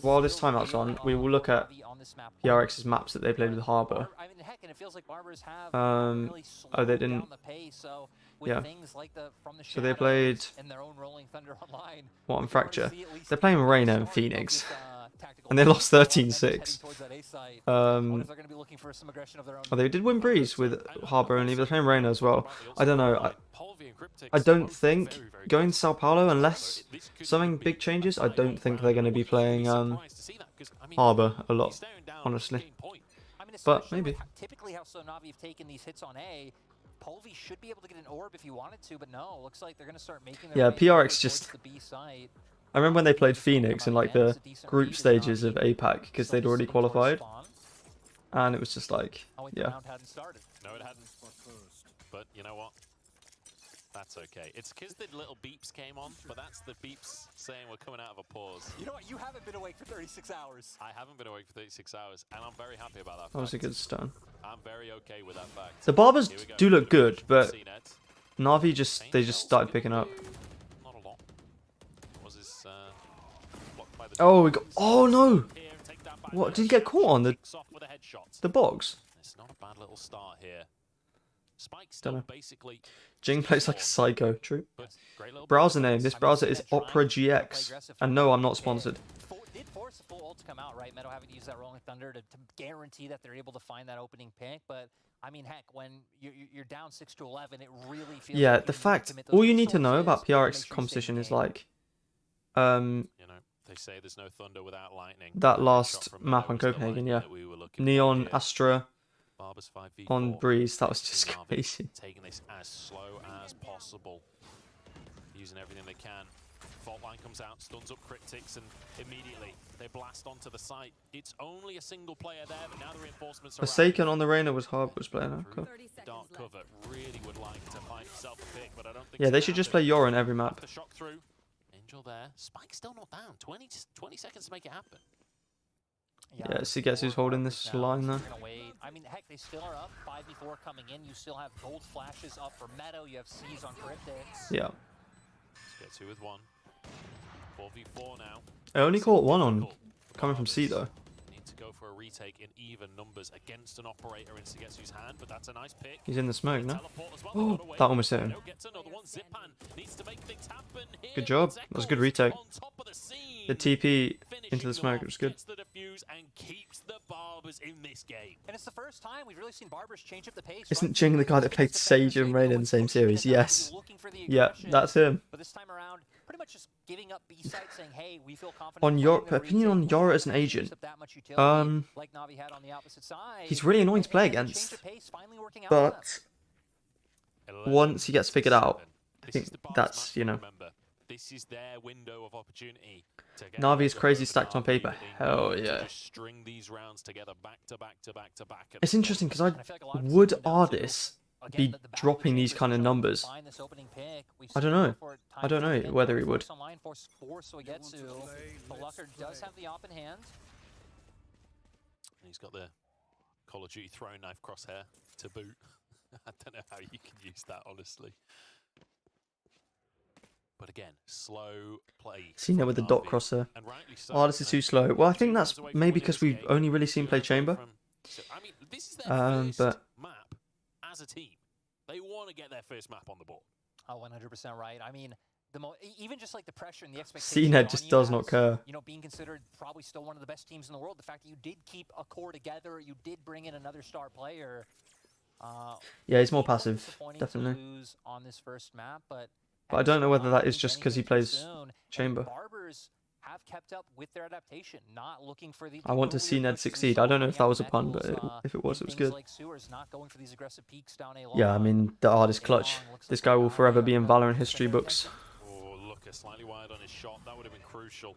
while this timeout's on, we will look at PRX's maps that they played with Harbor. Oh, they didn't. Yeah. So they played what on Fracture? They're playing Reyna and Phoenix. And they lost 13-6. Oh, they did win Breeze with Harbor only, but they're playing Reyna as well. I don't know. I don't think going to Sao Paulo, unless something big changes, I don't think they're going to be playing Harbor a lot, honestly. But maybe. Typically how Navi have taken these hits on A, Polvi should be able to get an orb if he wanted to, but no, looks like they're going to start making their way PRX just... the B site. I remember when they played Phoenix in like the group stages of APAC, because they'd already qualified. And it was just like, yeah. No, it hadn't. But you know what? That's okay. It's because the little beeps came on, but that's the beeps saying we're coming out of a pause. You know what? You haven't been awake for 36 hours. I haven't been awake for 36 hours, and I'm very happy about that. That was a good stun. I'm very okay with that fact. The Barbers do look good, but Navi they just started picking up. Not a lot. Was his blocked by the oh, we got. Oh no! What did he get caught on the box? It's not a bad little start here. Spike Don't know. basically. Jing plays like a psycho. True. Browser name. This browser is Opera GX. And no, I'm not sponsored. Did force full ults come out, right? Meddo having to use that Rolling Thunder to guarantee that they're able to find that opening pick. But I mean, heck, when you're down 6-11, it really feels Yeah, like the you need to fact commit those all you need to know resources about to make PRX sure you composition stay is in the game. like, You know, they say there's no thunder without lightning. that Shot last from map Meddo on was the Copenhagen, lightning yeah. that we were looking for Neon, here. Astra, Barbers 5v4. on Breeze, that was Basically just Navi crazy. taking this as slow as possible, using everything they can. Fault line comes out, stuns up Cryptics, and immediately they blast onto the site. It's only a single player there, but now the reinforcements are Forsaken on the Reina was hard, was playing her. Cool. dark cover. Really would like to find himself a pick, but I don't think Yeah, it's they gonna should just happen. play Yorin every map. After shock through, Angel there. Spike still not down. 20 seconds to make it happen. Yeah, so guess who's holding this line there. I mean, heck, they still are up. 5v4 coming in. You still have gold flashes up for Meddo. You have C's on Cryptics. Yeah. Let's get 2 with 1. 4v4 now. I only caught one on Difficult for coming from C Barbers. though. Need to go for a retake in even numbers against an operator in Sugetsu's hand, but that's a nice pick. He's in the smoke now. Teleport as well, Oh, got away. that almost hit him. Meddo gets another one. Zippan needs to make things happen here. Good job. It's That was a good Eccles retake. on top of the scene. The TP Finishing into the them smoke, off, it was good. gets the defuse and keeps the Barbers in this game. And it's the first time we've really seen Barbers change up the pace. Isn't right? Jing the guy that played Sage and Rain in the same series? Yes. Yeah, that's him. But this time around, pretty much just giving up B side, saying, "Hey, we feel confident." On playing your the opinion retake. on Yara as an We're not agent, used up that much utility, like Navi had on the opposite side. he's really annoying to play And the change against, of pace finally working out for them. but once he gets figured out, I This think is the Barbers that's, map, you know, remember. This is their window of opportunity to get Navi is the crazy over stacked on Navi, paper. but they Hell need to yeah. just string these rounds together back to back to back to back. It's interesting because And I feel like a lot of this would comes down to, Ardis again, be the battle of the dropping these chambers kind of to numbers? find this opening pick. We've I don't seen know. before time I don't and time know again, whether he would. force online, force Sugetsu. But Lucker does have the op in hand. He's got the Call of Duty throwing knife crosshair to boot. I don't know how you can use that, honestly. But again, slow play. Seen it with the from dot Navi, crosser. and rightly so. Oh, this is too slow. Well, I think that's maybe because we've only really seen play Chamber. I mean, this is their first but map as a team. They want to get their first map on the board. Oh, 100% right. I mean, even just like the pressure and the expectation. CNED on just you does not as, care. You know, being considered probably still one of the best teams in the world. The fact that you did keep a core together, you did bring in another star player. Yeah, he's more it was passive, disappointing definitely. To lose on this first map, but I don't know whether that is think just because he anything too plays soon. And Chamber. Barbers have kept up with their adaptation, not looking for the I want to see earlier Ned pushes we succeed. saw I don't know from if that was a Young pun, but Metals, if it was, in it was things good. like sewers, not going for these aggressive peaks down A Yeah, I long. mean, the artist A clutch. long looks This like guy they're will now forever be able in to Valorant set history their books. Oh, look, slightly wide on his shot. That would have been crucial.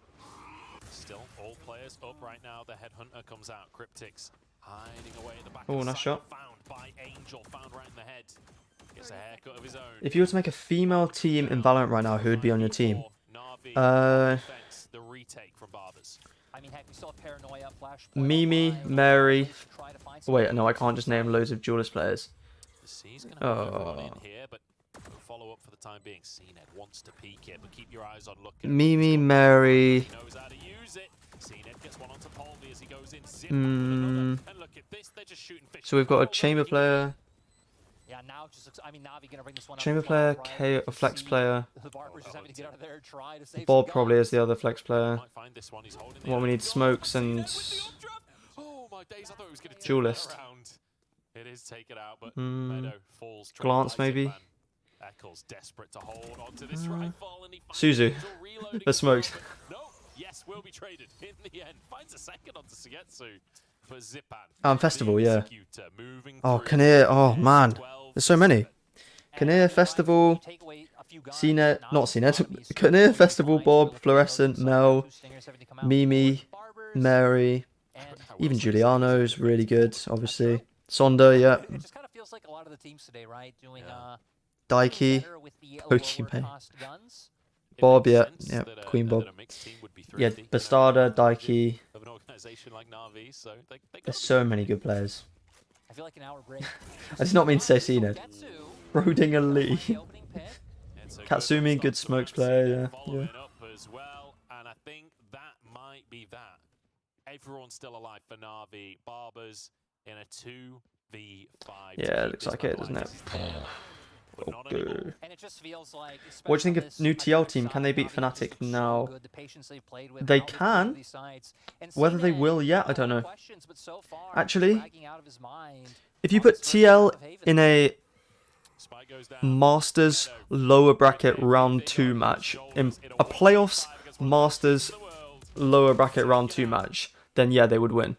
Still, all players up right now. The headhunter comes out. Cryptics hiding away at the back. Oh, of the nice site. shot. Found by Angel. Found right in the head. Gets a haircut of his own. If you were to make a female team in Valorant right now, who would be on your team? The retake from Barbers. I mean, heck, we still have Paranoia, Flashpoint Mimi, online, Mary. to try to find some Wait, no, I can't just name loads of duelist players. C's gonna have everyone in here, but follow up for the time being. CNED wants to peek it, but keep your eyes on looking. Mimi, Mary. He knows how to use it. CNED gets one onto Polby as he goes in. Zip with another. And look at this, they're just shooting fish. So we've got a chamber player, Yeah, now it just looks. I mean, Navi gonna bring this one up chamber as well, player, right? K, a flex See player. The Barbers just having to get out of there and try to save Bob some probably guns. is the other flex player. Might find this one. He's holding the What we other need, gun. smokes CNED and with the up-drop. Oh my days, I thought it was gonna take duelist. that around. It is taken out, but Mm, Meddo falls. glance maybe. Zippan. Eccles desperate to hold onto this rifle, and he finds Suzu. Angel reloading The as well, smokes. but no, yes, will be traded in the end. Finds a second onto Sugetsu for Zippan. Festival, The yeah. executor moving Oh, through. Kinnear, oh man. 12, There's so many. Kinnear Festival, CNET, not CNET, Kinnear Festival, Bob, Fluorescent, Mel, Mimi, Mary, even Giuliano's really good, obviously. Sonda, yeah. It just kind of feels like a lot of the teams today, right? Doing Daiki, better with the Pokemon. lower cost guns. It Bob, makes yeah, sense yeah, that Queen that Bob. a mixed team would be Yeah, thrifty, you know, Bastarda, Daiki. of an organization like Navi, so they There's got so many good players. I feel like an hour break. I did not mean to say CNET. Roding a Lee. It's a Katsumi, stop good to smokes Maxi player, there yeah, following up as well, and I think that might be that. Everyone's still alive for Navi. Barbers in a 2v5. Yeah, it looks like it, doesn't it? not anymore. And it just feels like, What do you think especially of new on this TL Fnatic team? Can they side, beat Navi just Fnatic looks so now? good, the patience they've played with, They how they've played can. with these sides. And Whether they CNED, will yet, I a don't lot of know. questions, but so far, Actually, bragging out of his mind if you on put this first round TL of Haven. in a Spike goes down. Masters Meddo lower bracket with round everything 2 on his match, in shoulders in a 1v5 playoffs against one of the best Masters teams in the world. lower bracket round Taking 2 out. match, then yeah, they would win.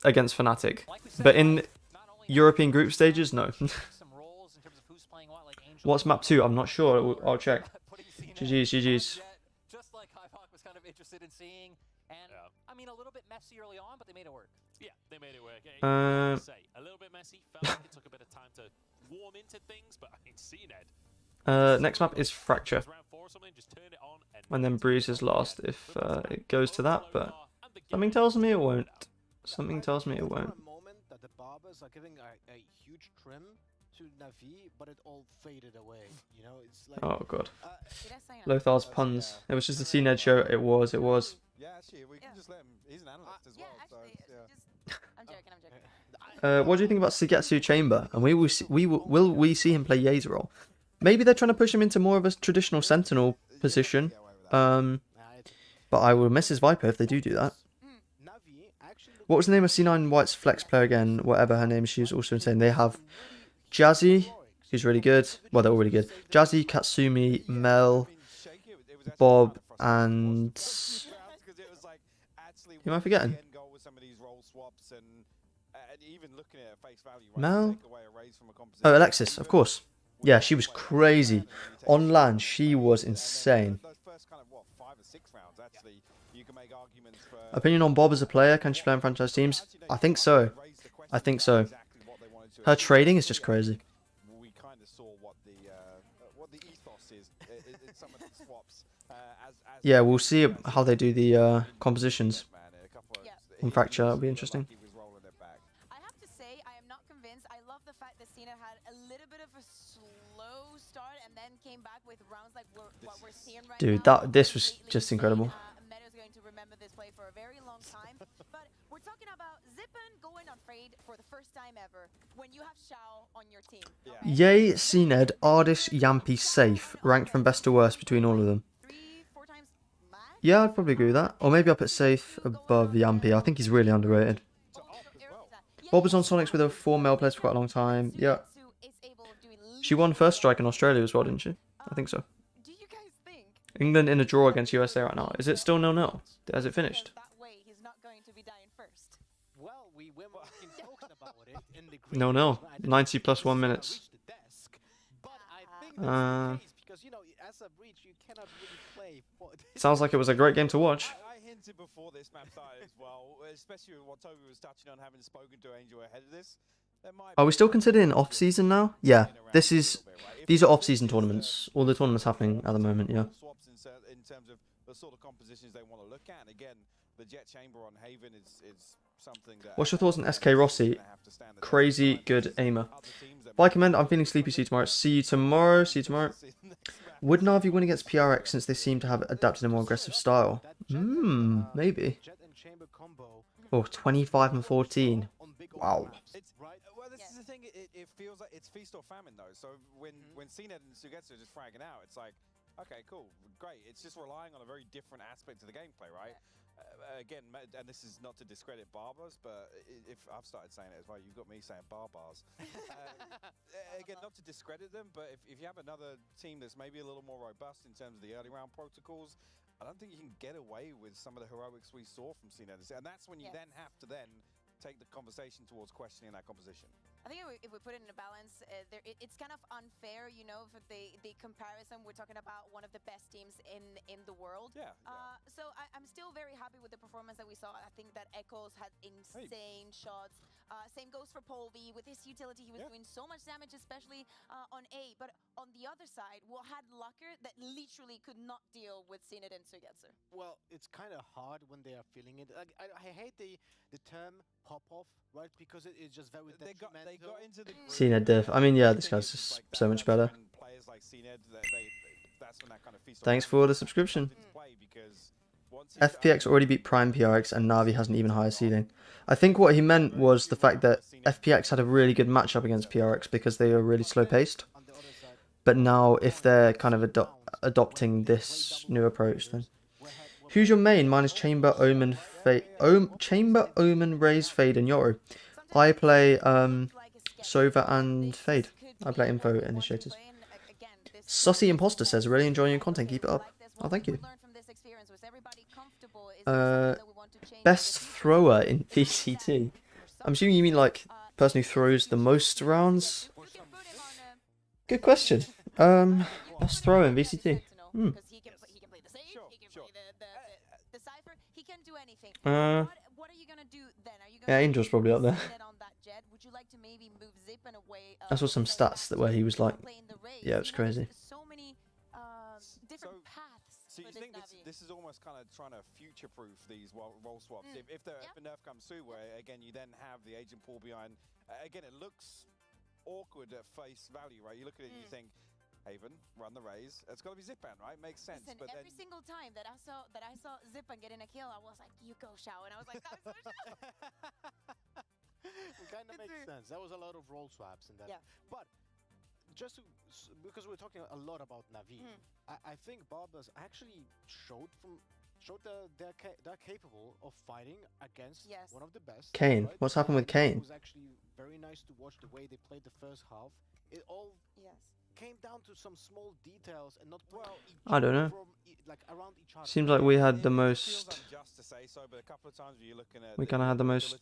Against Fnatic. Like we said, But in not only European have group stages, no. some roles in terms of who's playing what, like Angel What's map 2? I'm not sure. I'll check. putting CNED GG's, on GG's. Jet, just like Hawk was kind of interested in seeing. And I mean, a little bit messy early on, but they made it work. Yeah, they made it work. Like I say, a little bit messy. Felt like it took a bit of time to warm into things, but I mean, CNED. Next map is Fracture. Round 4 or something, just turn it on And then Breeze is last if it goes to that, but something tells me it won't. Something tells me it won't. For a moment that the Barbers are giving a huge trim to NAVI, but it all faded away. You know, it's like. Oh god. Did I sign up? Lothar's puns. It was just a CNED show. It was. Yeah, actually, we can just let him. He's an analyst as Yeah, well. So, actually, yeah. just I'm joking. What do you think about Sugetsu Chamber? And will we see him play Ye's role? Maybe they're trying to push him into more of a traditional Sentinel position. But I will miss his Viper if they do that. What was the name of C9 White's flex player again? Whatever her name, she was also insane. They have Jazzy, who's really good. Well, they're all really good. Jazzy, Katsumi, Mel, Bob, and who am I forgetting? Mel? Oh, Alexis, of course. Yeah, she was crazy. On land, she was insane. Opinion on Bob as a player? Can she play in franchise teams? I think so. I think so. Her trading is just crazy. We kind of saw what the ethos is in some of the swaps. Yeah, we'll see how they do the compositions. On Fracture, that'll be interesting. I have to say, I am not convinced. I love the fact that Cena had a little bit of a slow start and then came back with rounds like what we're seeing right Dude, now. this was Completely just insane. incredible. Meddo's going to remember this play for a very long time. But we're talking about xeppaa going on Frayed for the first time ever when you have Shao on your team. Okay? Yay, CNED, Ardis, Yampi, safe. Ranked from best to worst between all of them. 3-4 times max? Yeah, I'd probably agree with that. Or maybe I'll put safe above Yampi. I think he's really underrated. Bob was on Sonics with her 4 male players for quite a long time. Yeah. She won first strike in Australia as well, didn't she? I think so. Do you guys think England in a draw against USA right now. Is it still 0-0? Has it finished? that way he's not going to be dying first? Well, we've been talking about it in the green 0-0. room. I didn't 90 think plus it 1 was minutes. reach the desk, but I think that's the case because, you know, as a breach, you cannot really play. Sounds like it was a great game to watch. I hinted before this map started as well, especially with what Toby was touching on, having spoken to Angel ahead of this. Are we still considering off-season now? Yeah, these are off-season tournaments. All the tournaments happening at the moment, yeah. Swaps in terms of the sort of compositions they want to look at. And again, the Jet Chamber on Haven is something that... What's your thoughts on SK Rossi? Crazy good aimer. Bye, Commend. I'm feeling sleepy. See you tomorrow. See you tomorrow. See you tomorrow. Would Navi win against PRX since they seem to have adapted a more aggressive style? Maybe. Oh, 25 and 14. Wow. Well, this is the thing. It feels like it's feast or famine though. So when CNED and Sugetsu are just fragging out, it's like, okay, cool, great. It's just relying on a very different aspect of the gameplay, right? Again, and this is not to discredit barbers, but if I've started saying it as well, you've got me saying barbars. Again, not to discredit them, but if you have another team that's maybe a little more robust in terms of the early round protocols, I don't think you can get away with some of the heroics we saw from CNED. And that's when you then have to take the conversation towards questioning that composition. I think if we put it in a balance, it's kind of unfair, you know, for the comparison. We're talking about one of the best teams in the world. Yeah. So I'm still very happy with the performance that we saw. I think that Echoes had insane shots. Same goes for Paul V. With his utility, he was doing so much damage, especially on A. But on the other side, we had Locker that literally could not deal with CNED and Sugetsu. Well, it's kind of hard when they are feeling it. Like, I hate the term pop-off, right? Because it's just very detrimental. They got into the CNED diff. I mean, yeah, this guy's just so much better. Players like CNED, that's when that kind of feast Thanks for the subscription. because FPX already beat Prime PRX and Navi has an even higher ceiling. I think what he meant was the fact that FPX had a really good matchup against PRX because they were really slow paced. But now if they're kind of adopting this new approach, then who's your main? Mine is Chamber, Omen, Chamber, Omen, Raze, Fade, and Yoru. I play Sova and Fade. I play Info Initiators. Sacy Imposter says, really enjoying your content, keep it up. Oh, thank you. Best thrower in VCT. I'm assuming you mean like person who throws the most rounds? Good question. Best thrower in VCT. Yeah, Angel's probably up there. I saw some stats that where he was like, yeah, it's crazy. So you think this is almost kind of trying to future-proof these role swaps? If the nerf comes through, where again you then have the agent pool behind, again it looks awkward at face value, right? You look at it and you think, Haven, run the Raze. It's got to be Zippan, right? Makes sense. Listen, but every single time that I saw Zippan getting a kill, I was like, "You go, Shao," and I was like, "That's so It kind of makes sense. There was a lot of role swaps in that. Yeah. But just to, because we're talking a lot about Navi, I think Barbers actually showed that they're capable of fighting against one of the best. Kane. Right? What's happened with Kane? It was actually very nice to watch the way they played the first half. It all came down to some small details and not I don't know. around each other. Seems like we had the most. We kind of had the most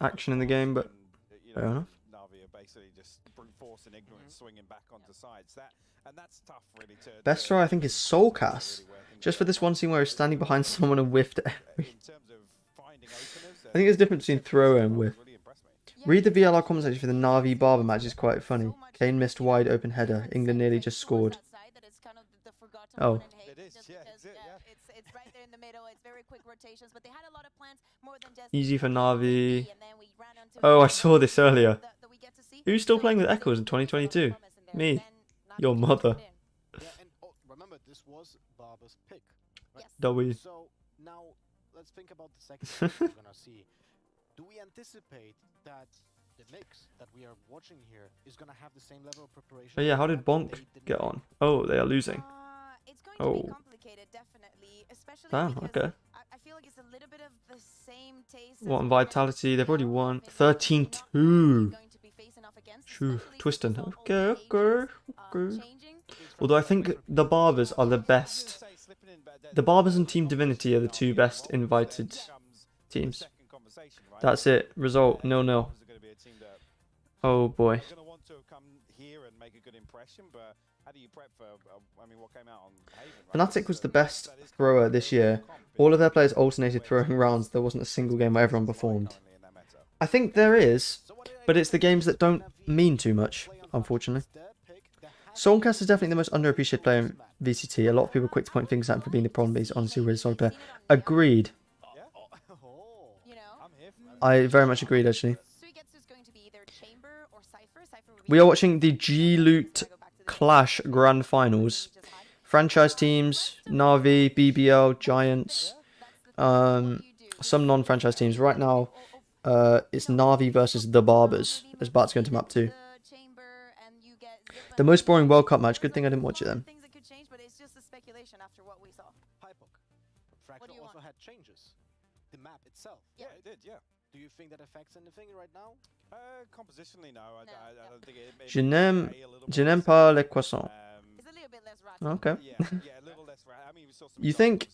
action in the game, but fair enough. Navi are basically just brute force and ignorance swinging back onto sides. And that's tough, really. Best throw, I think, is Soulcast. Just for this one scene where he's standing behind someone and whiffed every. I think there's a difference between throw and whiff. Read the VLR comment section for the Navi Barber match, it's quite funny. Kane missed wide open header. England nearly just scored. Oh. It is, yeah. It's right there in the middle. It's very quick rotations, but they had a lot of plans more than just Easy for Navi. Oh, I saw this earlier. Who's still playing with Echoes in 2022? Me. Your mother. Yeah, and remember, this was Barber's pick. Right? W. So now let's think about the second thing we're gonna see. Do we anticipate that the mix that we are watching here is gonna have the same level of preparation? Oh yeah, how did Bonk get on? Oh, they are losing. It's going to be complicated, definitely, especially okay. I feel like it's a little bit of the same taste. What, and Vitality? They've already won. 13-2. True. Twisting. Okay. Although I think the Barbers are the best. The Barbers and Team Divinity are the two best invited teams. That's it. Result 0-0. Oh boy. Fnatic was the best thrower this year. All of their players alternated throwing rounds. There wasn't a single game where everyone performed. I think there is, but it's the games that don't mean too much, unfortunately. Soulcast is definitely the most underappreciated player in VCT. A lot of people are quick to point fingers at him for being the problem, but he's honestly a really solid player. Agreed. I very much agreed, actually. We are watching the G-Loot Clash Grand Finals. Franchise teams, NAVI, BBL, Giants, some non-franchise teams. Right now, it's NAVI versus the Barbers, as Bart's going to map 2. The most boring World Cup match. Good thing I didn't watch it then. Fracture also had changes. The map itself. Yeah, it did, yeah. Do you think that affects anything right now? Compositionally, no. I don't think it Je n'aime pas les croissants. Okay. You think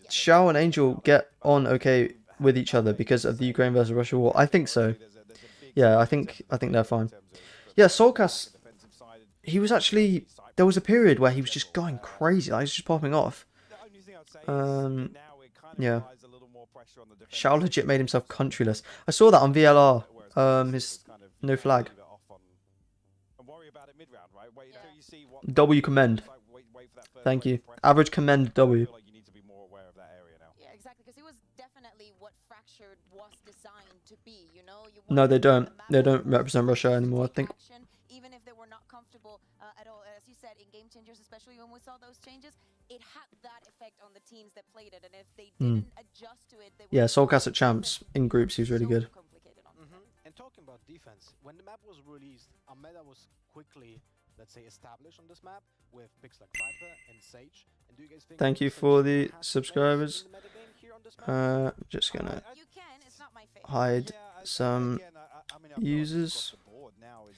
Shao and Angel get on okay with each other because of the Ukraine versus Russia war? I think so. Yeah, I think they're fine. Yeah, Soulcast, he was actually, there was a period where he was just going crazy. Like, he was just popping off. Yeah. Shao legit made himself countryless. I saw that on VLR. His no flag. W commend. Thank you. Average commend W. Yeah, exactly, because it was definitely what Fractured was designed to be, you know? No, they don't. They don't represent Russia anymore, I think. Even if they were not comfortable at all, as you said, in Game Changers, especially when we saw those changes, it had that effect on the teams that played it, and if they didn't adjust to it, they Yeah, would Soulcast at Champs in groups, he was really good. complicated on them. And talking about defense, when the map was released, a meta was quickly, let's say, established on this map with picks like Viper and Sage. And do you guys think Thank you Sage for the has subscribers. in the metagame here on this map? Just gonna You can, it's not my favorite. hide some Again, I mean, I feel like users. across the board now is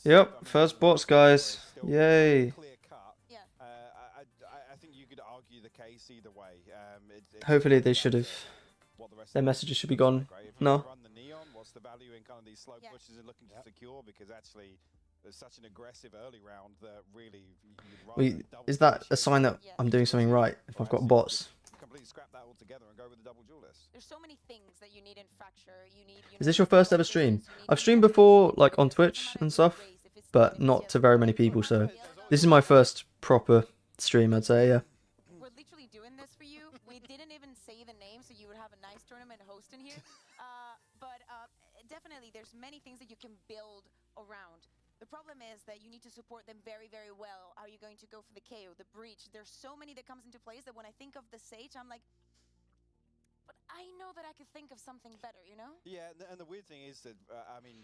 Yep, I mean, first bots, guys. still Yay. clear cut. Yeah. I think you could argue the case either way. It's Hopefully they down should to have. what the rest Their of the messages should be team gone. decide, right? If you No. run the neon, what's the value in kind of these slow pushes and looking to secure? Because actually, there's such an aggressive early round that really you'd rather Wait, is that a sign that I'm doing something right if I've got bots? completely scrap that altogether and go with the double duelist. There's so many things that you need in Fracture. You need. Is this your first ever stream? I've streamed before, like on Twitch and stuff, but not to very many people, so this is my first proper stream, I'd say, yeah. We're literally doing this for you. We didn't even say the name, so you would have a nice tournament hosting here. But definitely, there's many things that you can build around. The problem is that you need to support them very, very well. Are you going to go for the KO, the breach? There's so many that comes into place that when I think of the Sage, I'm like, but I know that I could think of something better, you know? Yeah, and the weird thing is that, I mean,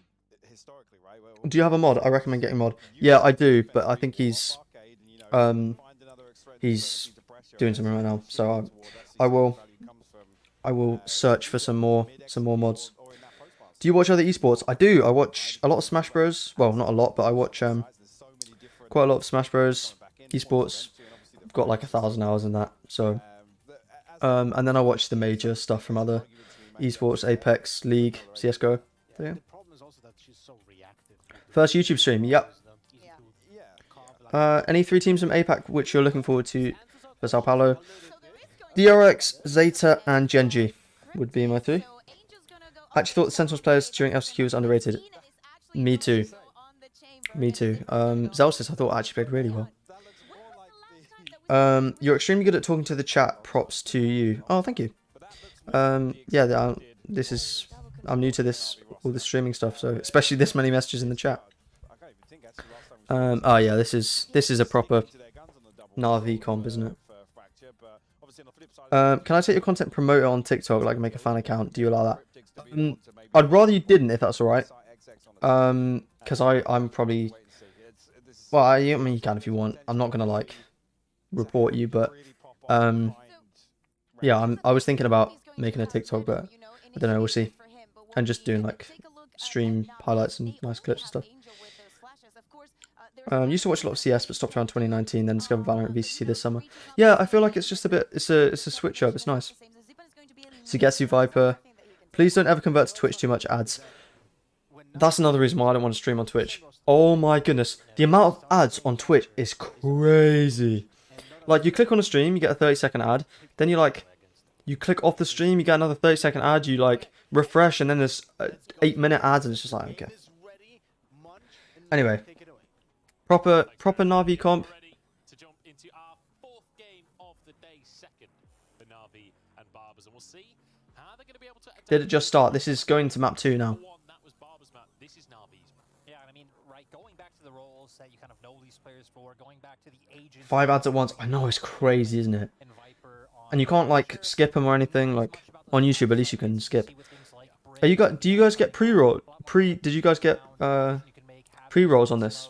historically, right? Do you have a mod? I recommend getting mod. Yeah, I do, but I think he's doing something right now, so I will search for some more mods. Do you watch other esports? I do. I watch a lot of Smash Bros. Well, not a lot, but I watch quite a lot of Smash Bros. Esports. I've got like 1,000 hours in that. So, and then I watch the major stuff from other esports: Apex, League, CS:GO. So, yeah. First YouTube stream. Yep. Any 3 teams from APAC which you're looking forward to for Sao Paulo? DRX, Zeta, and Genji would be my 3. I actually thought the Sentinels players during LCQ was underrated. Me too. Me too. Zellsis I thought actually played really well. You're extremely good at talking to the chat. Props to you. Oh, thank you. Yeah, I'm new to all this streaming stuff, so especially this many messages in the chat. Oh yeah, this is a proper NAVI comp, isn't it? Can I take your content, promote it on TikTok, like make a fan account? Do you allow that? I'd rather you didn't, if that's alright. Because I'm probably... Well, I mean, you can if you want. I'm not going to, like, report you, but... yeah, I was thinking about making a TikTok, but I don't know, we'll see. And just doing, like, stream highlights and nice clips and stuff. Used to watch a lot of CS, but stopped around 2019, then discovered Valorant VCC this summer. Yeah, I feel like it's just a bit... It's a switch up, it's nice. Sugetsu Viper... Please don't ever convert to Twitch too much ads. That's another reason why I don't want to stream on Twitch. Oh my goodness. The amount of ads on Twitch is crazy. Like, you click on a stream, you get a 30-second ad. Then you click off the stream, you get another 30-second ad. You, like, refresh, and then there's 8-minute ads, and it's just like, okay. Anyway. Proper NAVI comp. Did it just start? This is going to map 2 now. Yeah, I mean, right, going back to the roles that you kind of know these players for, going back to the agents. 5 ads at once. I know, it's crazy, isn't it? And you can't, like, skip them or anything. Like, on YouTube, at least you can skip. Do you guys get pre-roll? Did you guys get pre-rolls on this?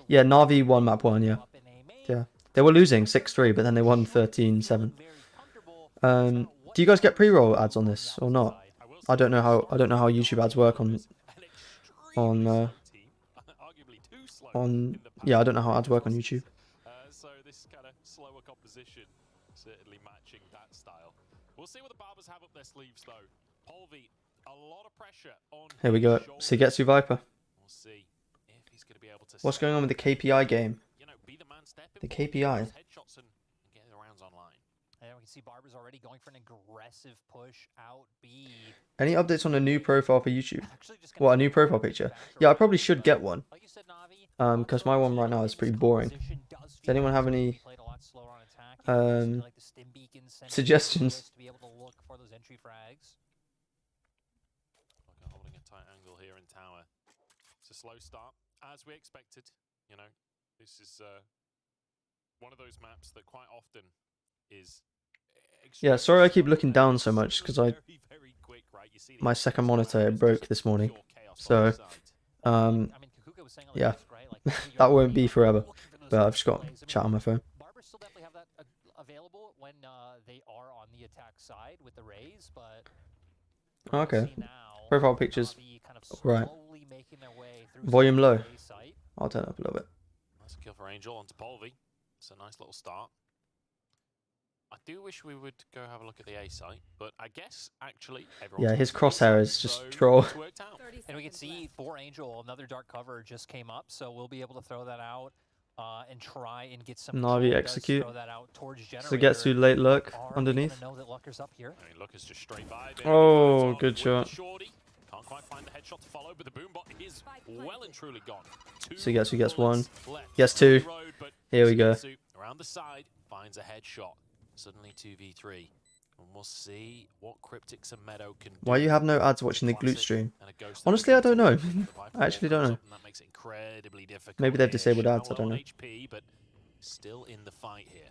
Yeah, NAVI won map 1, yeah. Yeah. They were losing 6-3, but then they won 13-7. Do you guys get pre-roll ads on this or not? I don't know how YouTube ads work on yeah, I don't know how ads work on YouTube. So this kind of slower composition certainly matching that style. We'll see what the Barbers have up their sleeves though. Polvi, a lot of pressure on. Here we go. Sugetsu Viper. We'll see if he's going to be able to. What's going on with the KPI game? You know, be the man stepping the KPI. Headshots and get the rounds online. And we can see Barbers already going for an aggressive push out B. Any updates on a new profile for YouTube? What, a new profile picture? Yeah, I probably should get one. Because my one right now is pretty boring. Does anyone have any suggestions? Holding a tight angle here in tower. It's a slow start, as we expected. You know, this is one of those maps that quite often is. Yeah, sorry I keep looking down so much because my second monitor broke this morning, so yeah, that won't be forever. But I've just got chat on my phone. Barbers still definitely have that available when they are on the attack side with the raise, but Okay. Profile pictures. kind of Right. making their way through Volume low. A site. I'll turn it up a little bit. Nice kill for Angel onto Polvi. It's a nice little start. I do wish we would go have a look at the A site, but I guess actually Yeah, his crosshair is just troll. And we can see for Angel, another dark cover just came up, so we'll be able to throw that out and try and get some. Navi execute. Throw that out towards So gets to late lurk underneath. Know that Lucker's up here. I mean, Lucker's just straight by. Oh, good shot. Can't quite find the headshot to follow, but the boombot is well and truly gone. So he gets one. Gets two. Here we go. Around the side, finds a headshot. Suddenly 2v3. And we'll see what Cryptics and Meddo can do. Why you have no ads watching the glute stream? Honestly, I don't know. I actually don't know. That makes it incredibly difficult. Maybe they've disabled ads, I don't know. HP, but still in the fight here.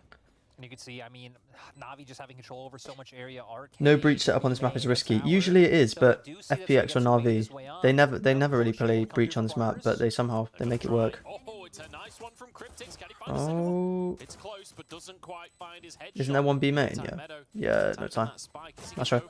And you can see, I mean, Navi just having control over so much area. No breach setup on this map is risky. Usually it is, but FPX or NAVI, they never really play breach on this map, but they make it work. Oh, it's a nice one from Cryptics. Can he find Oh, it's close, but doesn't quite find his headshot. isn't there one B main? Yeah. Yeah, no time. That's right.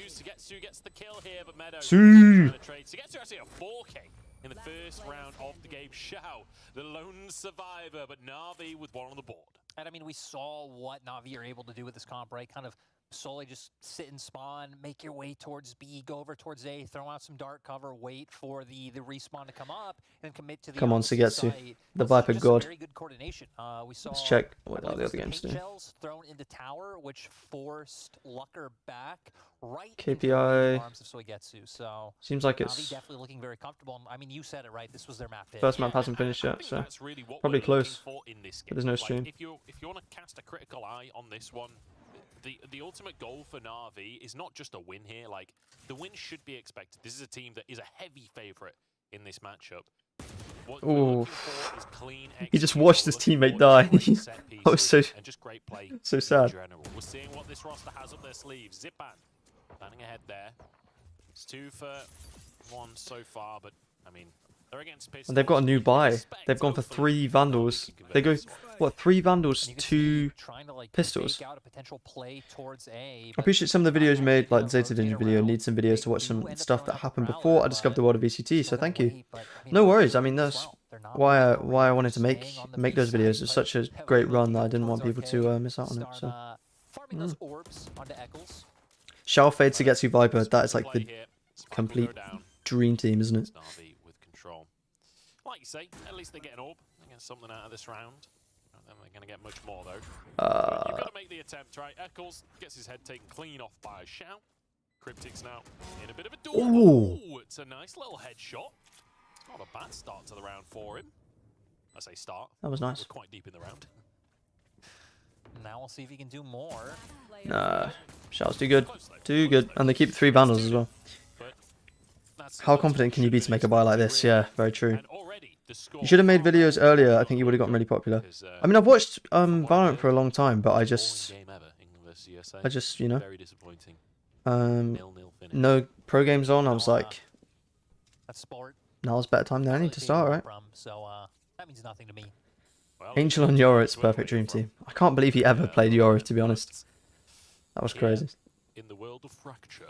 Sugetsu gets the kill here, but Meddo Sugetsu actually a 4K in the first round of the game. Shao, the lone survivor, but Navi with one on the board. And I mean, we saw what Navi are able to do with this comp, right? Kind of slowly just sit and spawn, make your way towards B, go over towards A, throw out some dark cover, wait for the respawn to come up, and then commit to the Come on, Sugetsu. The Viper God. Very good coordination. We saw Let's check what the other games do. Shells thrown into tower, which forced Lucker back right KPI. arms of Sugetsu. So seems like Navi it's definitely looking very comfortable. I mean, you said it right. This was their map pick. first map hasn't finished yet, so probably close. But there's no stream. If you want to cast a critical eye on this one, the ultimate goal for Navi is not just a win here. Like, the win should be expected. This is a team that is a heavy favorite in this matchup. Oh, he just watched his teammate die. That was so sad. We're seeing what this roster has up their sleeves. xeppaa planning ahead there. It's 2 for 1 so far, but I mean, they're against Pistols. And they've got a new buy. They've gone for 3 Vandals. They go, what, 3 Vandals, 2 Pistols? I appreciate some of the videos you made, like the Zeta Ninja video, need some videos to watch some stuff that happened before I discovered the world of VCT, so thank you. No worries, I mean, that's why I wanted to make those videos. It's such a great run that I didn't want people to miss out on it, so. Shao fade to Sugetsu Viper, that is like the complete dream team, isn't it? Like you say, at least they get an orb. They get something out of this round. Then they're going to get much more, though. You've got to make the attempt, right? Eccles gets his head taken clean off by a Shao. Cryptics now in a bit of a duel. Oh, it's a nice little headshot. It's not a bad start to the round for him. I say start. That was nice. We're quite deep in the round. Now we'll see if he can do more. Nah, Shao's too good. Too good. And they keep 3 Vandals as well. How confident can you be to make a buy like this? Yeah, very true. You should have made videos earlier. I think you would have gotten really popular. I mean, I've watched Valorant for a long time, but I just, you know, no pro games on. I was like, now's better time than any to start, right? So that means nothing to me. Angel on Yoro, it's perfect dream team. I can't believe he ever played Yoro, to be honest. That was crazy. In the world of Fracture,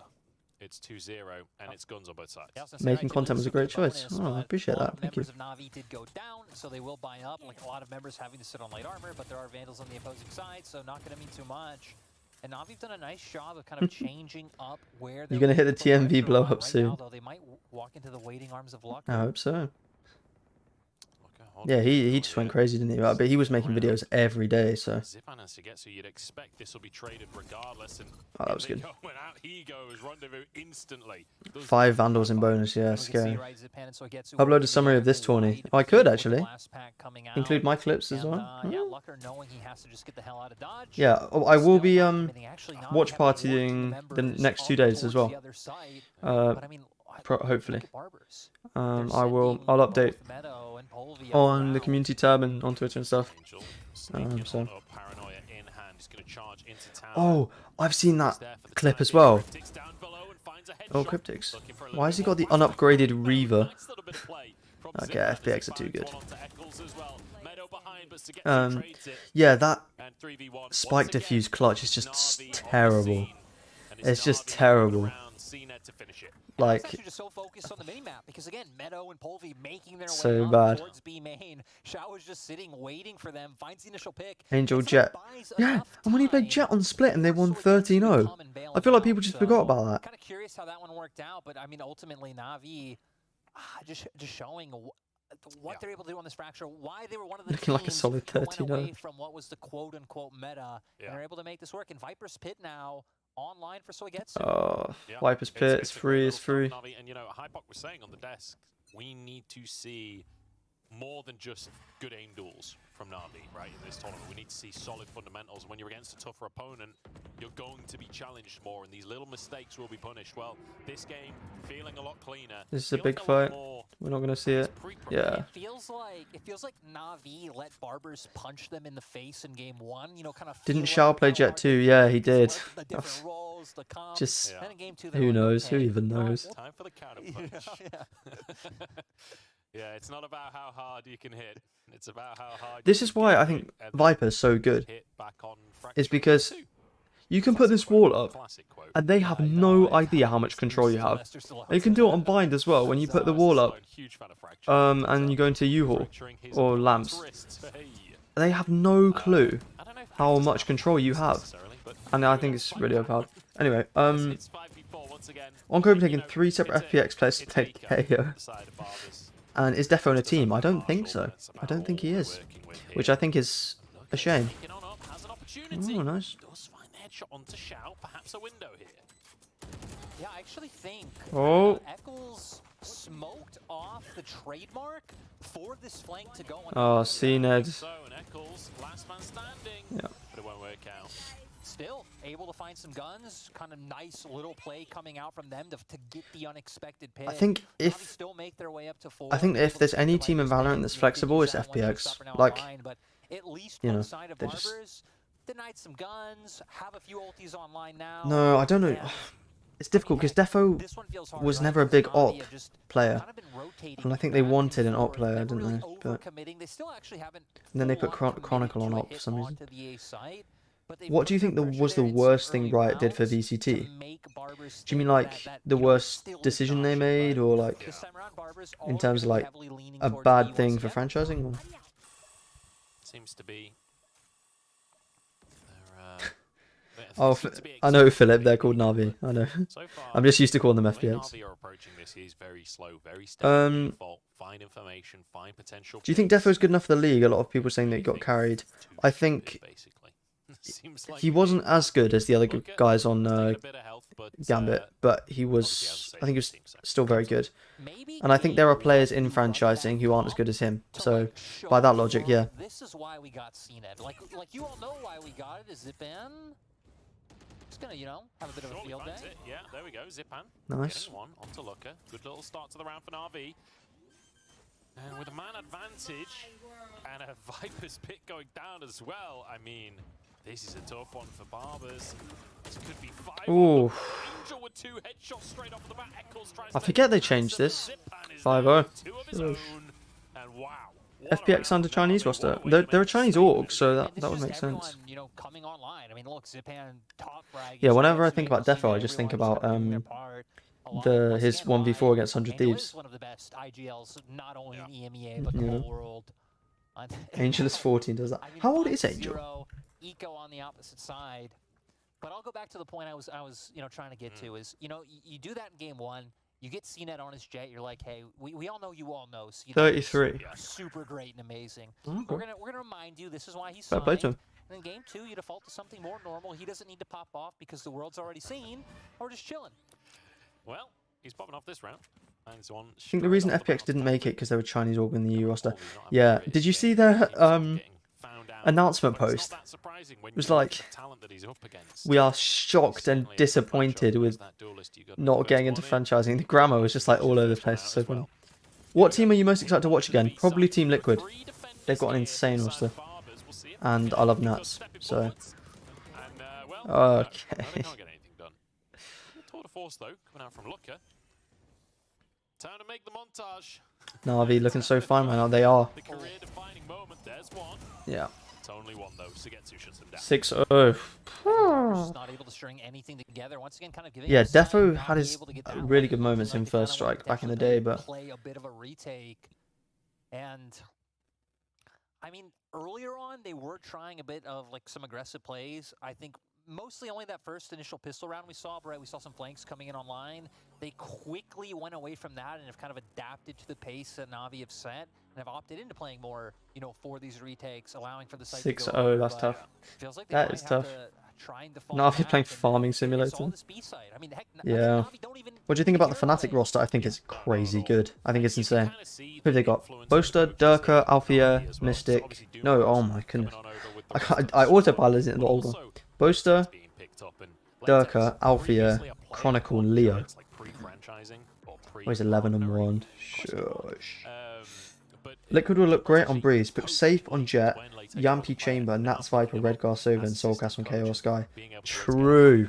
it's 2-0 and it's guns on both sides. Making content was a great choice. Oh, I appreciate that. Thank you. Members of Navi did go down, so they will buy up. Like a lot of members having to sit on light armor, but there are Vandals on the opposing side, so not going to mean too much. And Navi's done a nice job of kind of changing up where they're You're going to hit the TMV blow up soon. Now, though, they might walk into the waiting arms of luck. I hope so. Yeah, he just went crazy, didn't he? But he was making videos every day, so. xeppaa and Sugetsu, you'd expect this will be traded regardless. And oh, that was good. Out he goes, rendezvous instantly. 5 Vandals in bonus, yeah, scary. Upload a summary of this tourney. Oh, I could actually include my clips as well. Yeah, oh, I will be watch partying the next 2 days as well. hopefully. Barbers. I'll sending update both Meddo and Polvi on the around. community tab and on Twitter and stuff. Angel sneaking So. on up, paranoia in hand. He's gonna charge into tower. Oh, I've seen that He's there for the clip time as being. well. Cryptic's down below and finds a Oh, headshot. Cryptics. Looking for a little Why has he bit got the more pressure. unupgraded Reaver? Nice little bit of play from Okay, Zipper as FPX he are too finds good. one onto Eccles as well. Meddo behind, but Skrossi trades it. Yeah, that And 3v1. spike Once again, diffuse clutch is just Navi on the terrible. scene. And It's just Navi terrible. around CNET to finish it. I was Like, actually just so focused on the minimap because again, Meddo and Polvi making their So way up bad. towards B main. Shao was just sitting, waiting for them, finds the initial pick. Angel It's Jet. not buys Yeah, enough and when he played time Jet on Split and they won so it can 13-0. become and bail I feel like out. people just forgot about that. Kind of curious how that one worked out, but I mean, ultimately, Navi just showing what they're able to do on this fracture, why they were one of the Looking like a teams solid that went 13-0. away from what was the quote-unquote meta, and they're able to make this work. And Viper's Pit now online for Soigetsu. Oh, Yeah, Viper's Pit, it's a great free, it's little free. stop, Navi. And you know, Hypok was saying on the desk, we need to see more than just good aim duels from Navi, right, in this tournament. We need to see solid fundamentals. When you're against a tougher opponent, you're going to be challenged more, and these little mistakes will be punished. Well, this game, feeling a lot cleaner. This is a feeling big lot fight. more- We're not going to see it. Yeah. It feels like Navi let Barbers punch them in the face in game one. You know, kind of. Didn't Shao play Jet 2? Yeah, he did. The different roles, the comp. Just, Then in game two, they who were like, knows? Who okay, even knows? Time for the counter punch. Yeah, it's not about how hard you can hit. It's about how hard. This you is can why get I think hit and Viper's so good. hit back on Is fracture because two. you can put this wall up Classic quote. and they have no idea how much control you have. And you can do it on bind as well when you put the wall up. Huge fan of fracture. And you go into U-Haul or lamps. They have no clue I don't know if how Hector's much not control you have. necessarily, but And I think it's really overpowered. Anyway, it's 5v4 once again. on Copenhagen, You know, 3 separate it's a- FPX players it's play Nico KO. on the side of Barbers. And is Defo in a team? I don't think so. I don't think he is. Which I think is a shame. Sneaking on up, has an opportunity. Oh, nice. Does find the headshot onto Shao, perhaps a window here. Yeah, I actually think Oh. Eccles smoked off the trademark for this flank to go on. Oh, CNED. So, and Eccles, last man standing. Yeah. But it won't work out. Still able to find some guns, kind of nice little play coming out from them to get the unexpected pick. I think Navi if still make their way up to 4. I think if there's any team in Valorant that's flexible, it's FPX. Like, but at least you from know, the side of they just- Barbers, denied some guns, have a few ultis online now. no, I don't know. and It's difficult because Defo this one feels hard, was right? never a Because big Navi op have just player. kind of been rotating And I think they back wanted and an op forth, player, never didn't really they? But overcommitting. They still actually haven't then they full put on committed Chronicle on to a op for hit some reason. onto the A site, but they've What put do you think enough was pressure the there in worst some thing early Riot did for rounds VCT? to make Barbers Do you mean think like that the you know, worst still is decision they caution, made, but or like this time around, Barbers in are terms of gonna be like heavily leaning a towards bad B thing once for again. franchising? Or? Seems to be. Oh, I know Philip. They're called Navi. I know. So far, I'm just used to calling them the way FPX. Navi are approaching this, he's very slow, very steady. Default, find information, find potential. Do you think picks. Defo's good enough for the league? A lot of people saying that he got carried. Too I good, think basically. Seems like he wasn't as good as the other Look at- guys on taking a bit of health, but, Gambit, but he obviously was. has a I think he was team, so still very good. Maybe And I think there are players in Game one franchising who aren't as good as him. to, So like, by that show logic, the yeah. world, this is why we got CNED. Like you all know why we got it. Is Zip in? Just gonna, you know, have a bit of a Surely field finds day. it. Yeah, there we go. Zipan. Nice. Getting one onto Looker. Good little start to the round for NAVI. And with a man advantage and a Viper's pick going down as well, I mean, this is a tough one for Barbers. This could be 5. Ooh. Angel with 2 headshots straight off the bat. Eccles tries I to forget they answer, changed but this. Zipan is 5-0. there with 2 of his Oof. own. And wow. what a FPX round under for Chinese NAVI. roster. What a way They're to make a Chinese statement. org, so And that it's would just make sense. everyone, you know, coming online. I mean, look, Zipan top frag. Yeah, whenever I think about Defo, I just think about his 1v4 against 100 Thieves. One of the best IGLs, not only in EMEA but Yeah. the whole world. Angel is 14, does that? I mean, How old is 5-0, Angel? Eco on the opposite side. But I'll go back to the point I was you know, trying to get to is, you know, you do that in game one, you get CNET on his jet, you're like, hey, we all know you all know. CNET 33. is super great and amazing. Okay. We're gonna remind you this is why he's Fair signed. play to him. And in game two, you default to something more normal. He doesn't need to pop off because the world's already seen, or just chilling. Well, he's popping off this round. I think the reason FPX didn't make it because they were Chinese org in the EU roster. Yeah, did you see their announcement post. It was like, we are shocked and disappointed with not getting into franchising. The grammar was just like all over the place. It's so funny. What team are you most excited to watch again? Probably Team Liquid. They've got an insane roster. And I love Nats, so... Okay. NAVI looking so fine right now. They are. Yeah. 6-0. Yeah, Defo had his really good moments in First Strike back in the day, but... And I mean, earlier on, they were trying a bit of like some aggressive plays. I think mostly only that first initial pistol round we saw, right? We saw some flanks coming in online. They quickly went away from that and have kind of adapted to the pace that NAVI have set and have opted into playing more, you know, for these retakes, allowing for the site 6-0, that's tough. Feels like that is tough. NAVI playing Farming Simulator. I mean, heck, yeah. What do you think about the Fnatic roster? I think it's crazy good. I think it's insane. Who have they got? Boaster, Durka, Althea, Mystic. No, oh my goodness. I autopiloted it in the old one. Boaster, Durka, Althea, Chronicle, Leo. Oh, he's 11-1. Shush. Liquid will look great on Breeze, but safe on Jet, Yampi Chamber, Nats Viper, Redgar Sova, and Soulcast on KO Sky. True.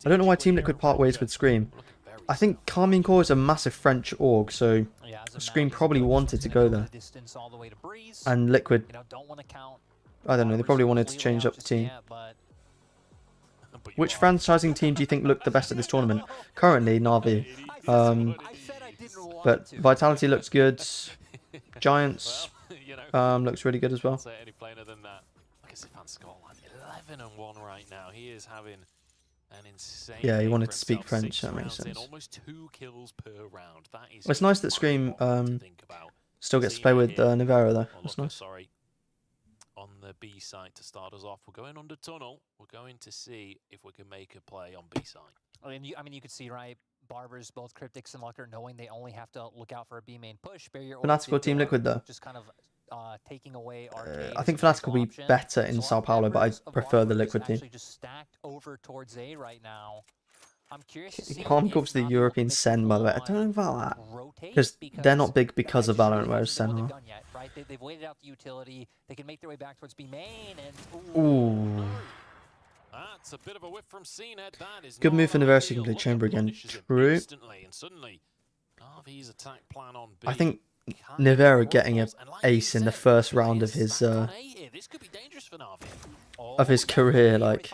I don't know why Team Liquid part ways with Scream. I think Carmine Corps is a massive French org, so Scream probably wanted to go there. And Liquid, I don't know, they probably wanted to change up the team. Which franchising team do you think looked the best at this tournament? Currently, NAVI. But Vitality looks good. Giants looks really good as well. 11-1 right now. He is having an insane. Yeah, he wanted to speak French. That makes sense. Almost 2 kills per round. That is. Well, it's nice that Scream still gets to play with Nivera though. That's nice. Sorry. On the B side to start us off, we're going under tunnel. We're going to see if we can make a play on B side. I mean, you could see, right? Barbers, both Cryptics and Lucker, knowing they only have to look out for a B main push. Fnatic or Team Liquid though? Just kind of taking away Arcade. I think Fnatic will be better in Sao Paulo, but I prefer the Liquid team. Just stacked over towards A right now. I'm curious to see. Calm Corp's the European Sen, by the way. I don't know about that. Because they're not big because of Valorant, whereas Sen are. They've waited out the utility. They can make their way back towards B main. And ooh. That's a bit of a whiff from CNET. That is good move for Nivera so you can play Chamber again. True. I think Nivera getting an ace in the first round of his career, like,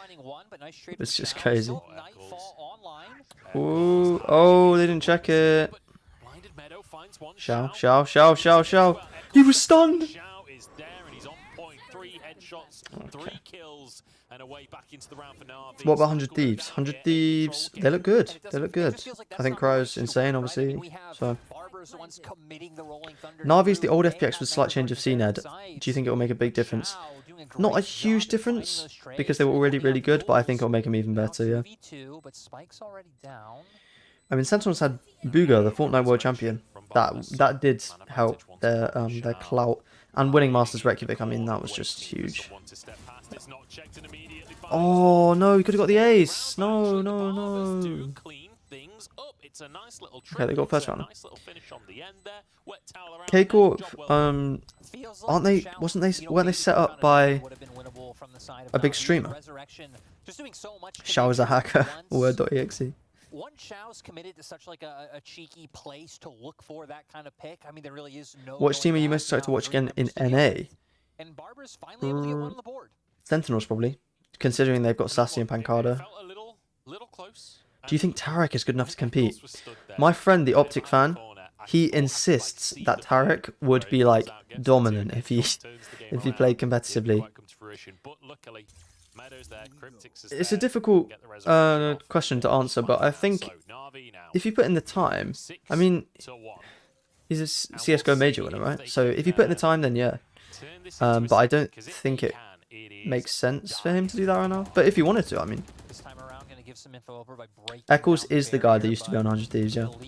it's just crazy. Ooh, oh, they didn't check it. Shao. He was stunned. Okay. What about 100 Thieves? 100 Thieves, they look good. They look good. I think Cryo's insane, obviously. So Navi's the old FPX with slight change of CNED. Do you think it will make a big difference? Not a huge difference, because they were already really good, but I think it'll make them even better, yeah. I mean, Sentinels had Bugha, the Fortnite World Champion. That did help their clout. And winning Masters Reykjavik, I mean, that was just huge. Oh, no, he could have got the ace. No. Okay, they got first round. K-Corp, weren't they set up by a big streamer? Shao is a hacker, word.exe. One Shao's committed to such like a cheeky place to look for that kind of pick. I mean, there really is no. Which team are you most excited to watch again in NA? And Barber's finally able to get one on the board. Sentinels probably, considering they've got Sacy and Pancada. Do you think Tarik is good enough to compete? My friend, the Optic fan, he insists that Tarik would be like dominant if he played competitively. It's a difficult question to answer, but I think if you put in the time, I mean, he's a CSGO major winner, right? So if you put in the time, then yeah. But I don't think it makes sense for him to do that right now. But if he wanted to, I mean. Eccles is the guy that used to be on 100 Thieves, yeah. Do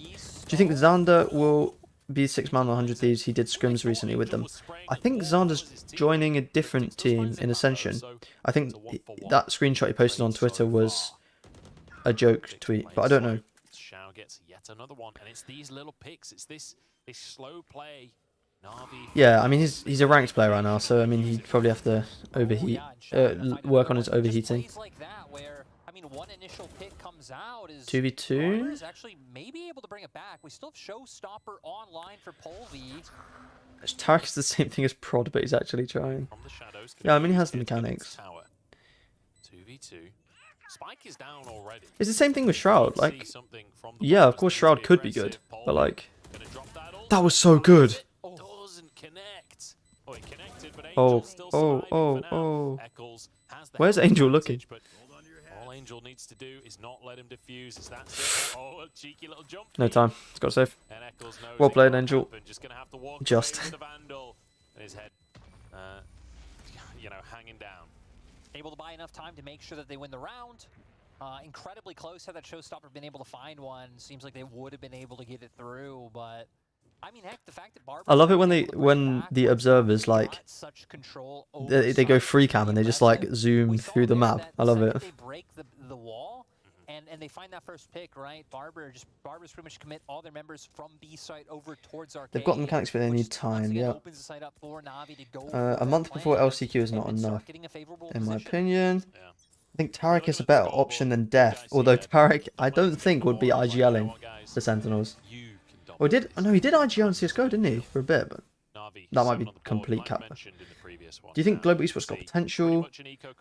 you think Xander will B6 man 100 Thieves, he did scrims recently with them. I think Xander's joining a different team in Ascension. I think that screenshot he posted on Twitter was a joke tweet, but I don't know. Shao gets yet another one, and it's these little picks. It's this slow play. NAVI. Yeah, I mean he's a ranked player right now, so I mean he'd probably have to overheat, work on his overheating. One initial pick comes out is 2v2. is actually maybe able to bring it back. We still have Showstopper online for Polvi. Tarik is the same thing as Prod, but he's actually trying. Yeah, I mean he has the mechanics. 2v2. Spike is down already. It's the same thing with Shroud. Like, yeah, of course Shroud could be good, but like, that was so good. Doesn't connect. Oh, it connected, but Where's Angel looking? All Angel needs to do is not let him defuse. Is that a cheeky little jump? No time. It's got safe. Well played, Angel. Just gonna have to walk just. With the Vandal and his head, hanging down. Able to buy enough time to make sure that they win the round. Incredibly close. Had that Showstopper been able to find one, seems like they would have been able to get it through. But I mean, heck, the fact that Barber, I love it when the observers like they go free cam and they just like zoom through the map. I love it. They break the wall and they find that first pick, right? Barber's pretty much commit all their members from B site over towards Arcade. They've got the mechanics, but they need time. Yeah. A month before LCQ is not enough, in my opinion. I think Tarik is a better option than Def, although Tarik I don't think would be IGLing the Sentinels. Or he did IGL in CSGO, didn't he, for a bit, but that might be complete cap. Do you think Global Esports got potential?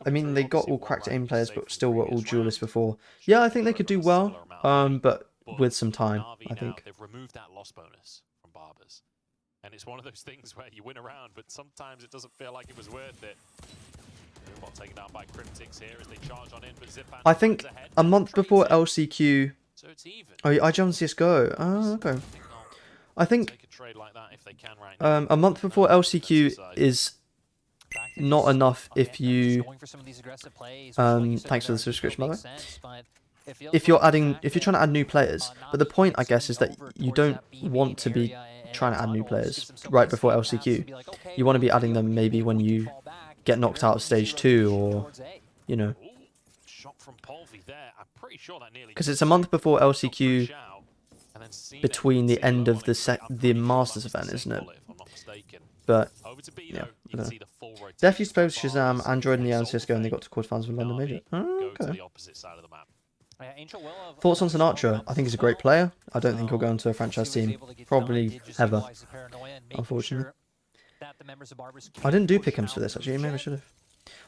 I mean, they got all cracked aim players, but still were all duelists before. Yeah, I think they could do well, but with some time, I think. They've removed that loss bonus from Barbers. And it's one of those things where you win a round, but sometimes it doesn't feel like it was worth it. Taken down by Cryptics here as they charge on in, but xeppaa I think a month before LCQ... Oh, I jumped CSGO. Oh, okay. I think a month before LCQ is not enough if you... thanks for the subscription, by the way. If you're trying to add new players, but the point, I guess, is that you don't want to be trying to add new players right before LCQ. You want to be adding them maybe when you get knocked out of stage 2 or, you know. Because it's a month before LCQ between the end of the Masters event, isn't it? But, yeah, I don't know. Def used to play with Shazam, Android and the CSGO, and they got to quarterfinals with London Major. Oh, okay. Thoughts on Sinatra? I think he's a great player. I don't think he'll go into a franchise team. Probably ever, unfortunately. I didn't do pick'ems for this, actually. Maybe I should have.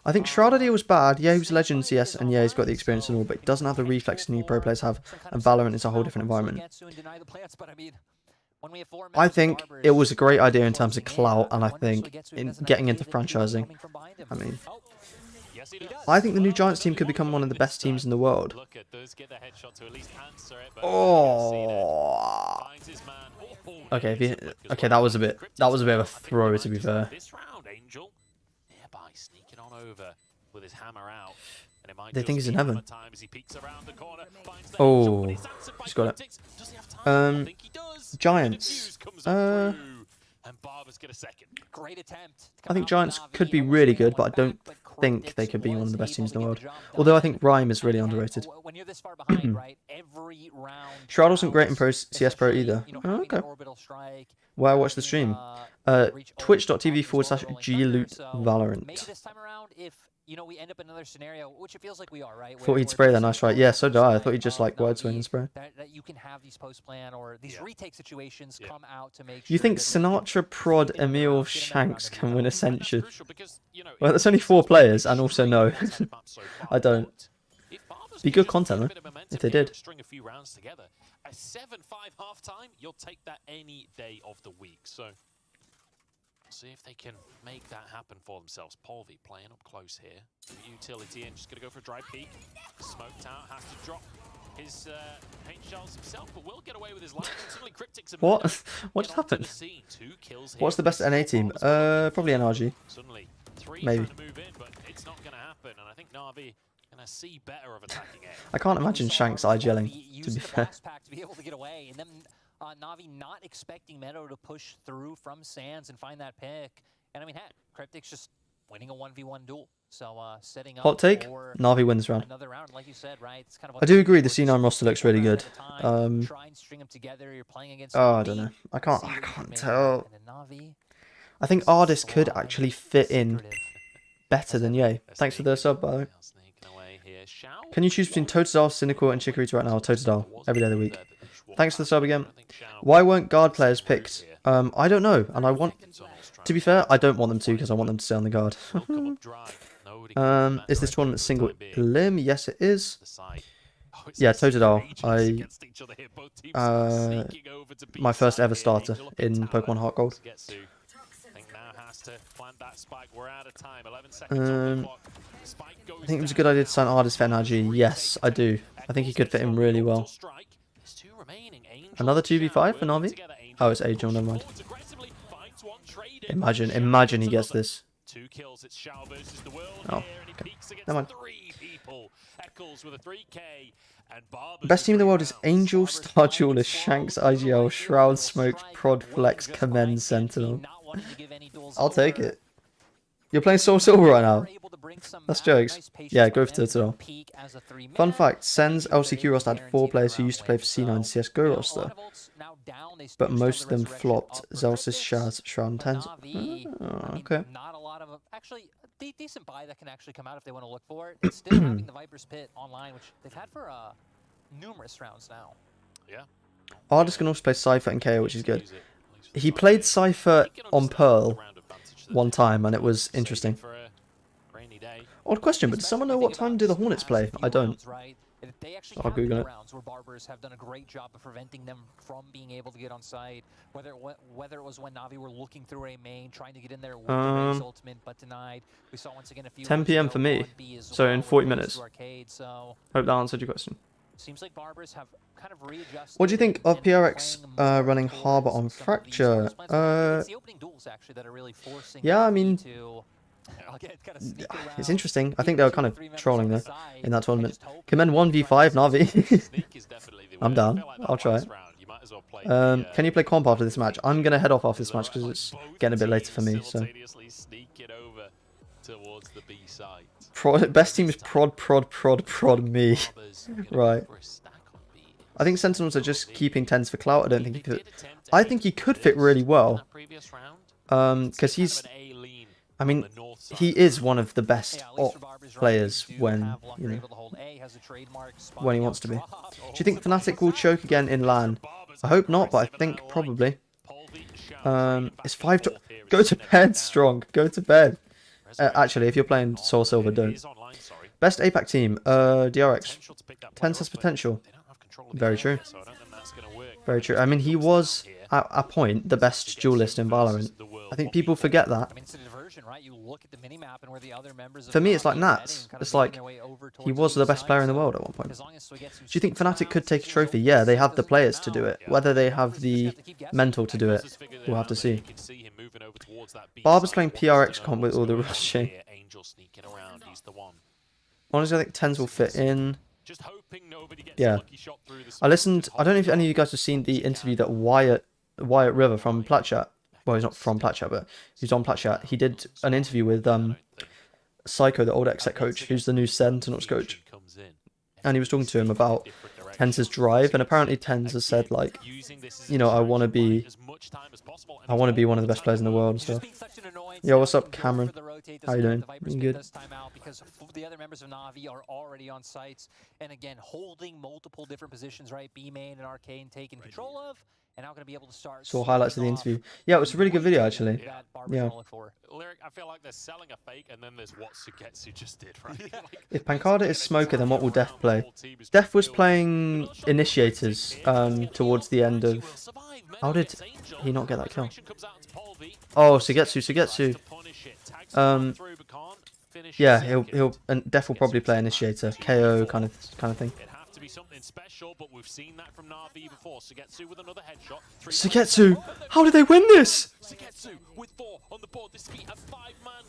I think Shroud idea was bad. Yeah, he was a legend in CS, and yeah, he's got the experience and all, but he doesn't have the reflex new pro players have, and Valorant is a whole different environment. I think it was a great idea in terms of clout, and I think in getting into franchising, I mean, I think the new Giants team could become one of the best teams in the world. Oh. Okay, okay, that was a bit of a throw, to be fair. They think he's in heaven. Oh, he's got it. Giants. I think Giants could be really good, but I don't think they could be one of the best teams in the world. Although I think Rhyme is really underrated. Shroud wasn't great in CS Pro either. Oh, okay. Where I watched the stream. Twitch.tv/gloot-valorant. We end up in another scenario, which it feels like we are, right? Thought he'd spray that nice, right? Yeah, so did I. I thought he'd just like word swing and spray. That you can have these post plan or these retake situations come out to make. You think Sinatra, Prod, Emil, Shanks can win Ascension? Well, there's only 4 players, and also no, I don't. Be good content though, if they did. String a few rounds together. A 7-5 halftime, you'll take that any day of the week. So. See if they can make that happen for themselves. Polvi playing up close here. Utility and just going to go for a dry peek. Smoked out, has to drop his paint shells himself, but will get away with his life. What? What just happened? What's the best NA team? Probably NRG. Maybe. It's not going to happen, and I think NAVI gonna see better of attacking it. I can't imagine Shanks IGLing, to be fair. To be able to get away, and then Navi not expecting Meddo to push through from Sands and find that pick. And I mean, heck, Cryptic's just winning a 1v1 duel. So setting up Hot take, for Navi wins round. another round, like you said, right? It's kind of I do agree the C9 roster looks really good. try and string them together. You're playing against I don't know. I can't tell. I think Ardis could actually fit in better than Ye. Thanks for the sub, by the way. Can you choose between Totodile, Cynical, and Chikorita right now? Totodile, every day of the week. Thanks for the sub again. Why weren't guard players picked? I don't know, and I want... To be fair, I don't want them to, because I want them to stay on the guard. Is this tournament single elim? Yes, it is. Yeah, Totodile. My first ever starter in Pokemon Heart Gold. I think it was a good idea to sign Ardis for NRG. Yes, I do. I think he could fit in really well. Another 2v5 for Navi? Oh, it's Angel, never mind. Imagine he gets this. Oh, okay. Never mind. Best team in the world is Angel, Star Duelist, Shanks, IGL, Shroud, Smoke, Prod, Flex, Commend, Sentinel. I'll take it. You're playing Soul Silver right now? That's jokes. Yeah, go for Turtle. Fun fact, Sen's LCQ roster had 4 players who used to play for C9 CSGO roster. But most of them flopped. Zellsis, Shaz, Shroud, and Tenz. Oh, okay. Actually, a decent buy that can actually come out if they want to look for it. It's still having the Viper's Pit online, which they've had for numerous rounds now. Yeah. Ardis can also play Cypher and KO, which is good. He played Cypher on Pearl one time, and it was interesting. Odd question, but does someone know what time do the Hornets play? I don't. I'll Google it. Where Barbers have done a great job of preventing them from being able to get on site. Whether it was when Navi were looking through a main, trying to get in there with the Raze ultimate, but denied. We saw once again a few 10 PM for me, so in 40 minutes. Hope that answered your question. Seems like Barbers have kind of readjusted. What do you think of PRX running Harbor on Fracture? Yeah, I mean, it's interesting. I think they were kind of trolling though in that tournament. Commend 1v5 Navi. I'm down. I'll try it. Can you play comp after this match? I'm gonna head off after this match because it's getting a bit later for me. So. Best team is prod me. Right. I think Sentinels are just keeping tenz for clout. I don't think he could. I think he could fit really well. Because he's. I mean, he is one of the best players when, you know, when he wants to be. Do you think Fnatic will choke again in LAN? I hope not, but I think probably. It's 5 to... Go to bed, Strong. Go to bed. Actually, if you're playing Soul Silver, don't. Best APAC team, DRX. Tenz has potential. Very true. Very true. I mean, he was, at a point, the best duelist in Valorant. I think people forget that. For me, it's like Nats. It's like, he was the best player in the world at one point. Do you think Fnatic could take a trophy? Yeah, they have the players to do it. Whether they have the mental to do it, we'll have to see. Barber's playing PRX comp with all the rushing. Honestly, I think tenz will fit in. Yeah. I listened, I don't know if any of you guys have seen the interview that Wyatt River from Platchat, well, he's not from Platchat, but he's on Platchat. He did an interview with Psycho, the old exec coach, who's the new Sentinels coach. And he was talking to him about tenz's drive, and apparently tenz has said, like, you know, I want to be one of the best players in the world and stuff. Yo, what's up, Cameron? How you doing? Doing good. Because the other members of Navi are already on sites, and again, holding multiple different positions, right? B main and Arcane taking control of, and now going to be able to start. Saw highlights of the interview. Yeah, it was a really good video, actually. Yeah. Lyric, I feel like they're selling a fake, and then there's what Sugetsu just did, right? If Pancada is Smoker, then what will Def play? Def was playing Initiators towards the end of... How did he not get that kill? Oh, Sugetsu. Yeah, he'll and Def will probably play Initiator, KO kind of thing. Something special, but we've seen that from NAVI before. Sugetsu with another headshot. Sugetsu! How did they win this? Sugetsu with 4 on the board. This defeat a 5-man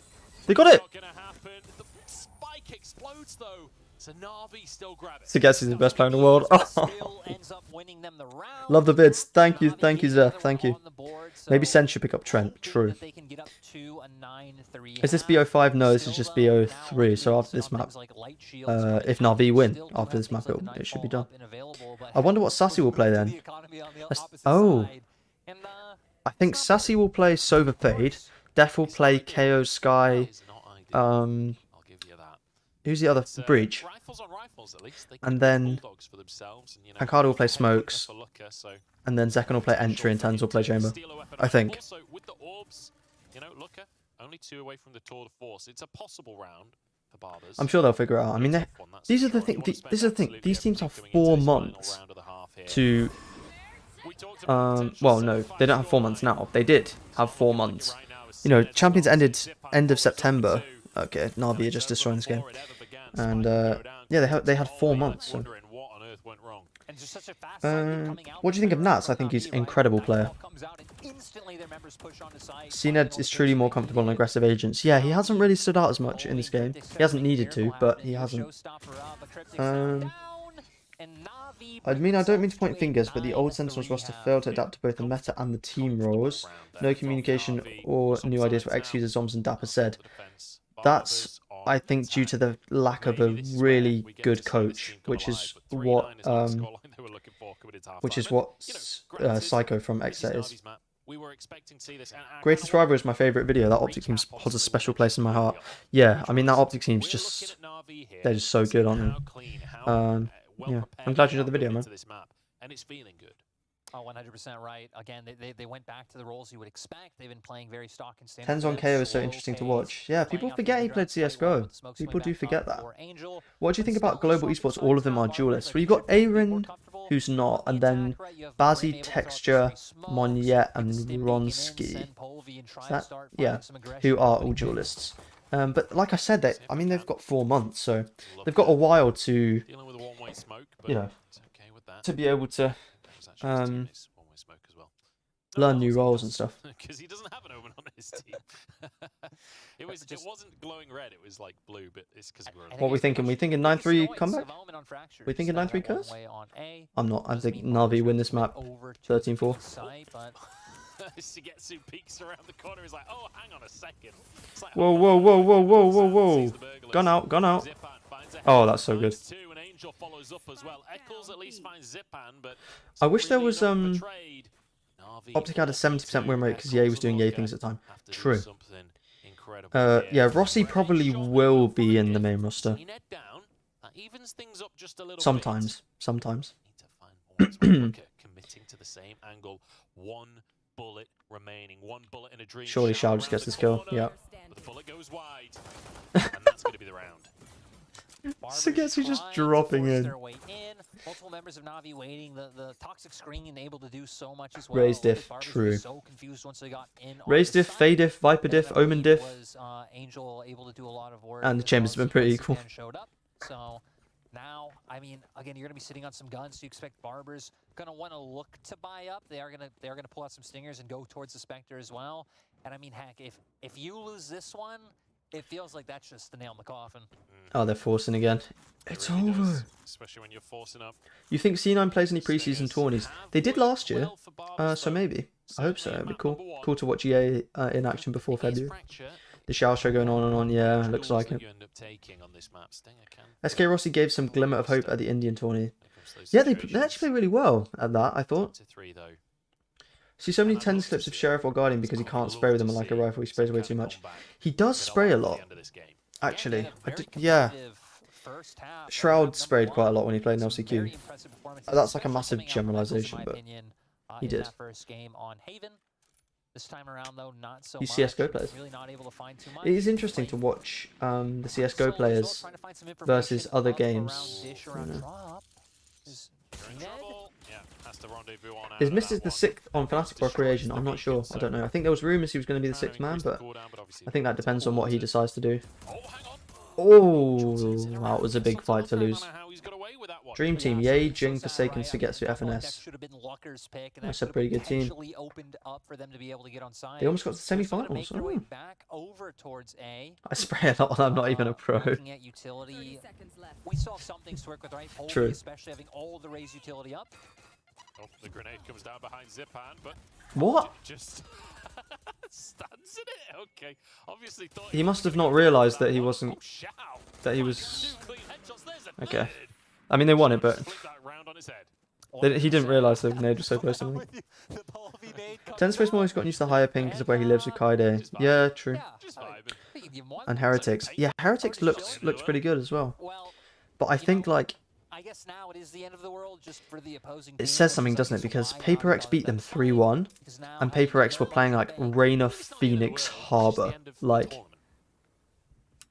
They got it! Not gonna happen. The spike explodes though. So NAVI still grab it. Zellsis is the best player in the world. Still ends up winning them the round. Love the vids. Thank you, NAVI Zeph. the Thank one you. on the board, so Maybe Sen should pick up Trent. hoping True. that they can get up to a 9-3 Is this half. BO5? No, this is Still, just though, BO3. now So after things this map, on things like light shields, right? if NAVI win Still do after have this map, things like it should be Nightfall done. up and available, but I wonder what heck, Sacy will play to then. the economy on the That's- opposite oh. side. And, I think it's not Sacy will play Sova Fade. Def will play KO Sky. It's not ideal. I'll give you that. Who's the other? It's, Breach. Rifles on rifles, at least. They And can then be bulldogs for themselves, and, you know, Pancada will play heavy Smokes. for Looker, so And then Zekon will play Entry and Tenz will play Chamber. steal a weapon. I think. Also, with the orbs, you know, Looker only 2 away from the tour de force. It's a possible round for Barbers. I'm sure they'll figure it out. I mean, these are the thing. These are the thing. These teams have 4 months to. Well, no, they don't have 4 months now. They did have 4 months. You know, Champions ended end of September. Okay, NAVI are just destroying this game. And yeah, they had 4 months. So. What do you think of Nats? I think he's an incredible player. CNED is truly more comfortable on aggressive agents. Yeah, he hasn't really stood out as much in this game. He hasn't needed to, but he hasn't. I mean, I don't mean to point fingers, but the old Sentinels roster failed to adapt to both the meta and the team roles. No communication or new ideas were executed, as Zoms and dapr said. That's, I think, due to the lack of a really good coach, which is what Psycho from Xset is. Greatest Rival is my favourite video. That optic team holds a special place in my heart. Yeah, I mean, that optic team's just, they're just so good on him. Yeah, I'm glad you did the video, man. And it's feeling good. Oh, 100% right. Again, they went back to the roles you would expect. They've been playing very stock and standard. Tenz on KO is so interesting to watch. Yeah, people forget he played CSGO. People do forget that. What do you think about global esports? All of them are duelists. Well, you've got Ayrin, who's not, and then Bazzi, Texture, Monyet, and Ronsky. Yeah, who are all duelists. But like I said, they've got 4 months, so they've got a while to, you know, to be able to learn new roles and stuff. Because he doesn't have an omen on his team. It wasn't glowing red. It was like blue, but it's because we're. What are we thinking? We thinking 9-3 comeback? We thinking 9-3 curse? I'm not. I think NAVI win this map 13-4. Shigetsu peeks around the corner. He's like, "Oh, hang on a second." Like, whoa, whoa, whoa, whoa, whoa, whoa, whoa! Gun out, gun out. Oh, that's so good. I wish there was Optic had a 70% win rate because Ye was doing Ye things at the time. True. Yeah, Rossi probably will be in the main roster. Sometimes. Committing to the same angle. 1 bullet remaining. 1 bullet in a dream. Surely Shroud just gets this kill. Yeah. But the bullet goes wide, and that's going to be the round. Sugetsu just dropping in. Multiple members of NAVI waiting. The toxic screen able to do so much as well. Raise diff, true. So confused once they got in. Raise diff, Fade diff, Viper diff, Omen diff. Angel able to do a lot of work. And the chamber's been pretty equal. Showed up. So now, I mean, again, you're gonna be sitting on some guns. So you expect Barbers gonna want to look to buy up. They're gonna pull out some stingers and go towards the Spectre as well. And I mean, heck, if you lose this one, it feels like that's just the nail in the coffin. Oh, they're forcing again. It's really over. Does, especially when you're forcing up. You think C9 plays any preseason tourneys? They did last year, so maybe. I hope so. It'd be cool. Cool to watch EA in action before February. The shower show going on and on. Yeah, looks like it. SK Rossi gave some glimmer of hope at the Indian tourney. Yeah, they actually play really well at that, I thought. See so many tenz clips of Sheriff or Guardian because he can't spray with them like a rifle. He sprays away too much. He does spray a lot, actually. Yeah. Shroud sprayed quite a lot when he played in LCQ. That's like a massive generalization, but he did. This time around, though, not so These CSGO players. It is interesting to watch the CSGO players versus other games. Is Mystic the 6th on Fnatic or Creation? I'm not sure. I don't know. I think there was rumours he was going to be the 6th man, but I think that depends on what he decides to do. Oh, that was a big fight to lose. Dream Team, Yay, Jing, Forsaken, Sugetsu, FNS. Should have been Lucker's pick, and That's a pretty good team. opened up for them to be able to get on side. They almost got to the semi-finals. Oh. Back over towards A. I spray a lot when I'm not even a pro. Looking at utility, we saw something to work with, right? Polvi, True. especially having all the Raze utility up. Oh, the grenade comes down behind xeppaa, but What? just stands in it. Okay, obviously thought He must have not realised that he wasn't. Oh, shout. That he was. Two clean headshots. There's a Okay. third. I mean, they won it, but Flip that round on his head. he didn't realise the grenade was so close to him. Tenz Space Moy's gotten used to higher ping because of where he lives with Kaide. Yeah, true. Just vibing. And Heretics. Yeah, Heretics looks pretty good as well. But I think like I guess now it is the end of the world just for the opposing it says something, doesn't it? Because Paper X beat them 3-1, and Paper X were playing like Reign Phoenix Harbor, like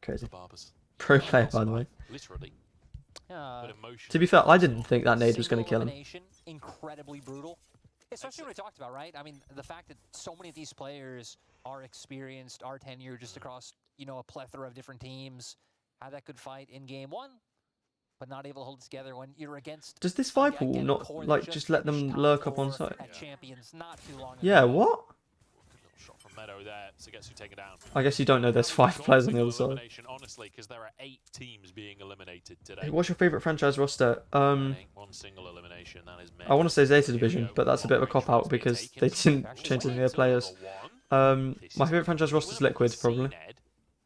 crazy. Pro player, by the way. Literally. To be fair, I didn't think that nade was going to kill him. Incredibly brutal. Especially what we talked about, right? I mean, the fact that so many of these players are experienced, are tenured just across, you know, a plethora of different teams, had that good fight in game one, but not able to hold it together when you're against. Does this 5-ball not like just let them lurk up on site? Champions not too long Yeah, ago. what? Shot from Meddo there, so gets you taken down. I guess you don't know there's 5 players on the other side. Honestly, because there are 8 teams being eliminated today. What's your favourite franchise roster? One single elimination, that is I want to say Zeta Division, but that's a bit of a cop-out because they didn't change any of their players. My favourite franchise roster is Liquid, probably.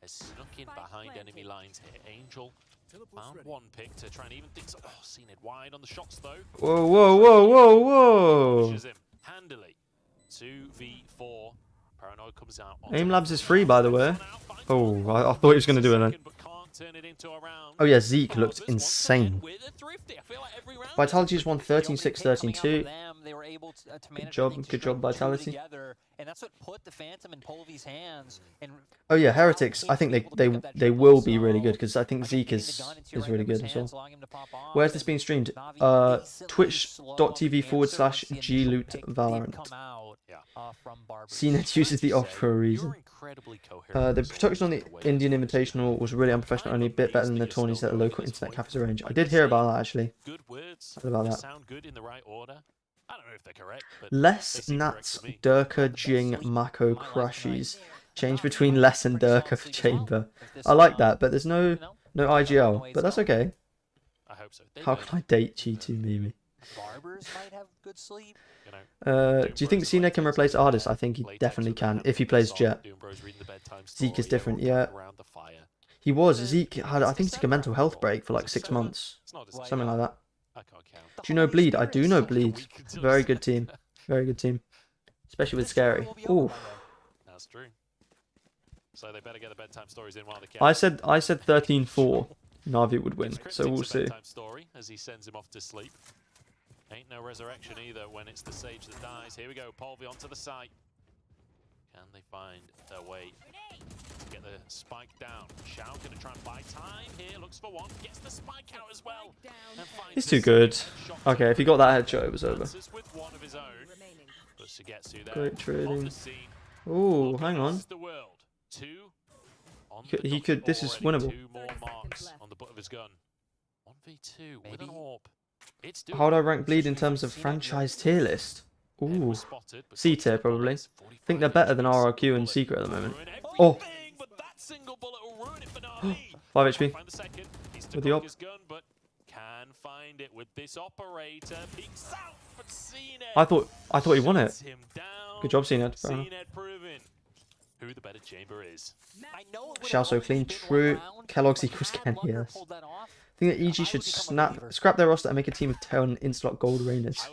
Has snuck in behind enemy lines here. Angel found one pick to try and even things. Oh, seen it wide on the shots though. Whoa, whoa, whoa, whoa, whoa! Pushes him handily. 2v4. Paranoid comes out. Aim Labs is free, by the way. Oh, I thought he was going to do it then. Oh yeah, Zeke looked insane. Vitality's just won 13-6, 13-2. Good job, Vitality. And that's what put the Phantom in Polvi's hands. Oh yeah, Heretics. I think they will be really good because I think Zeke is really good as well. Where's this being streamed? Twitch.tv/gloot Valorant. CNET uses the off for a reason. The production on the Indian Invitational was really unprofessional, only a bit better than the tourneys that the local internet cafes arrange. I did hear about that actually. Good words. I heard about that. Sound good in the right order. I don't know if they're correct, but Less Nats, Durka, Jing, Mako, Crashies. Change between Less and Durka for Chamber. I like that, but there's no IGL. But that's okay. I hope so. How can I date G2 Mimi? Barbers might have good sleep. Do you think CNET can replace Ardis? I think he definitely can, if he plays Jet. Zeke is different, yeah. He was. Zeke had, I think he took a mental health break for like 6 months. Something like that. Do you know Bleed? I do know Bleed. Very good team. Very good team. Especially with Scary. Ooh. That's true. So they better get the bedtime stories in while they can. I said 13-4. Navi would win, so we'll see. Story as he sends him off to sleep. Ain't no resurrection either when it's the Sage that dies. Here we go, Polvi onto the site. Can they find their way to get the spike down? Shao gonna try and buy time here. Looks for one. Gets the spike out as well. He's too good. Okay, if he got that headshot, it was over. With one of his own. But Sugetsu there. Great trading. Ooh, hang on. He could. This is winnable. 2 more marks on the butt of his gun. 1v2 with an AWP. How would I rank Bleed in terms of franchise tier list? Ooh, C tier probably. I think they're better than RRQ and Secret at the moment. Oh, 5 HP with the op. Can find it with this operator. Peeks out, but I thought he won it. Good job, CNET. Who the better chamber is. Shao so clean. True. Kellogg's equals Ken. Yes. I think that EG should scrap their roster and make a team of 10 Inslot Gold Rainers.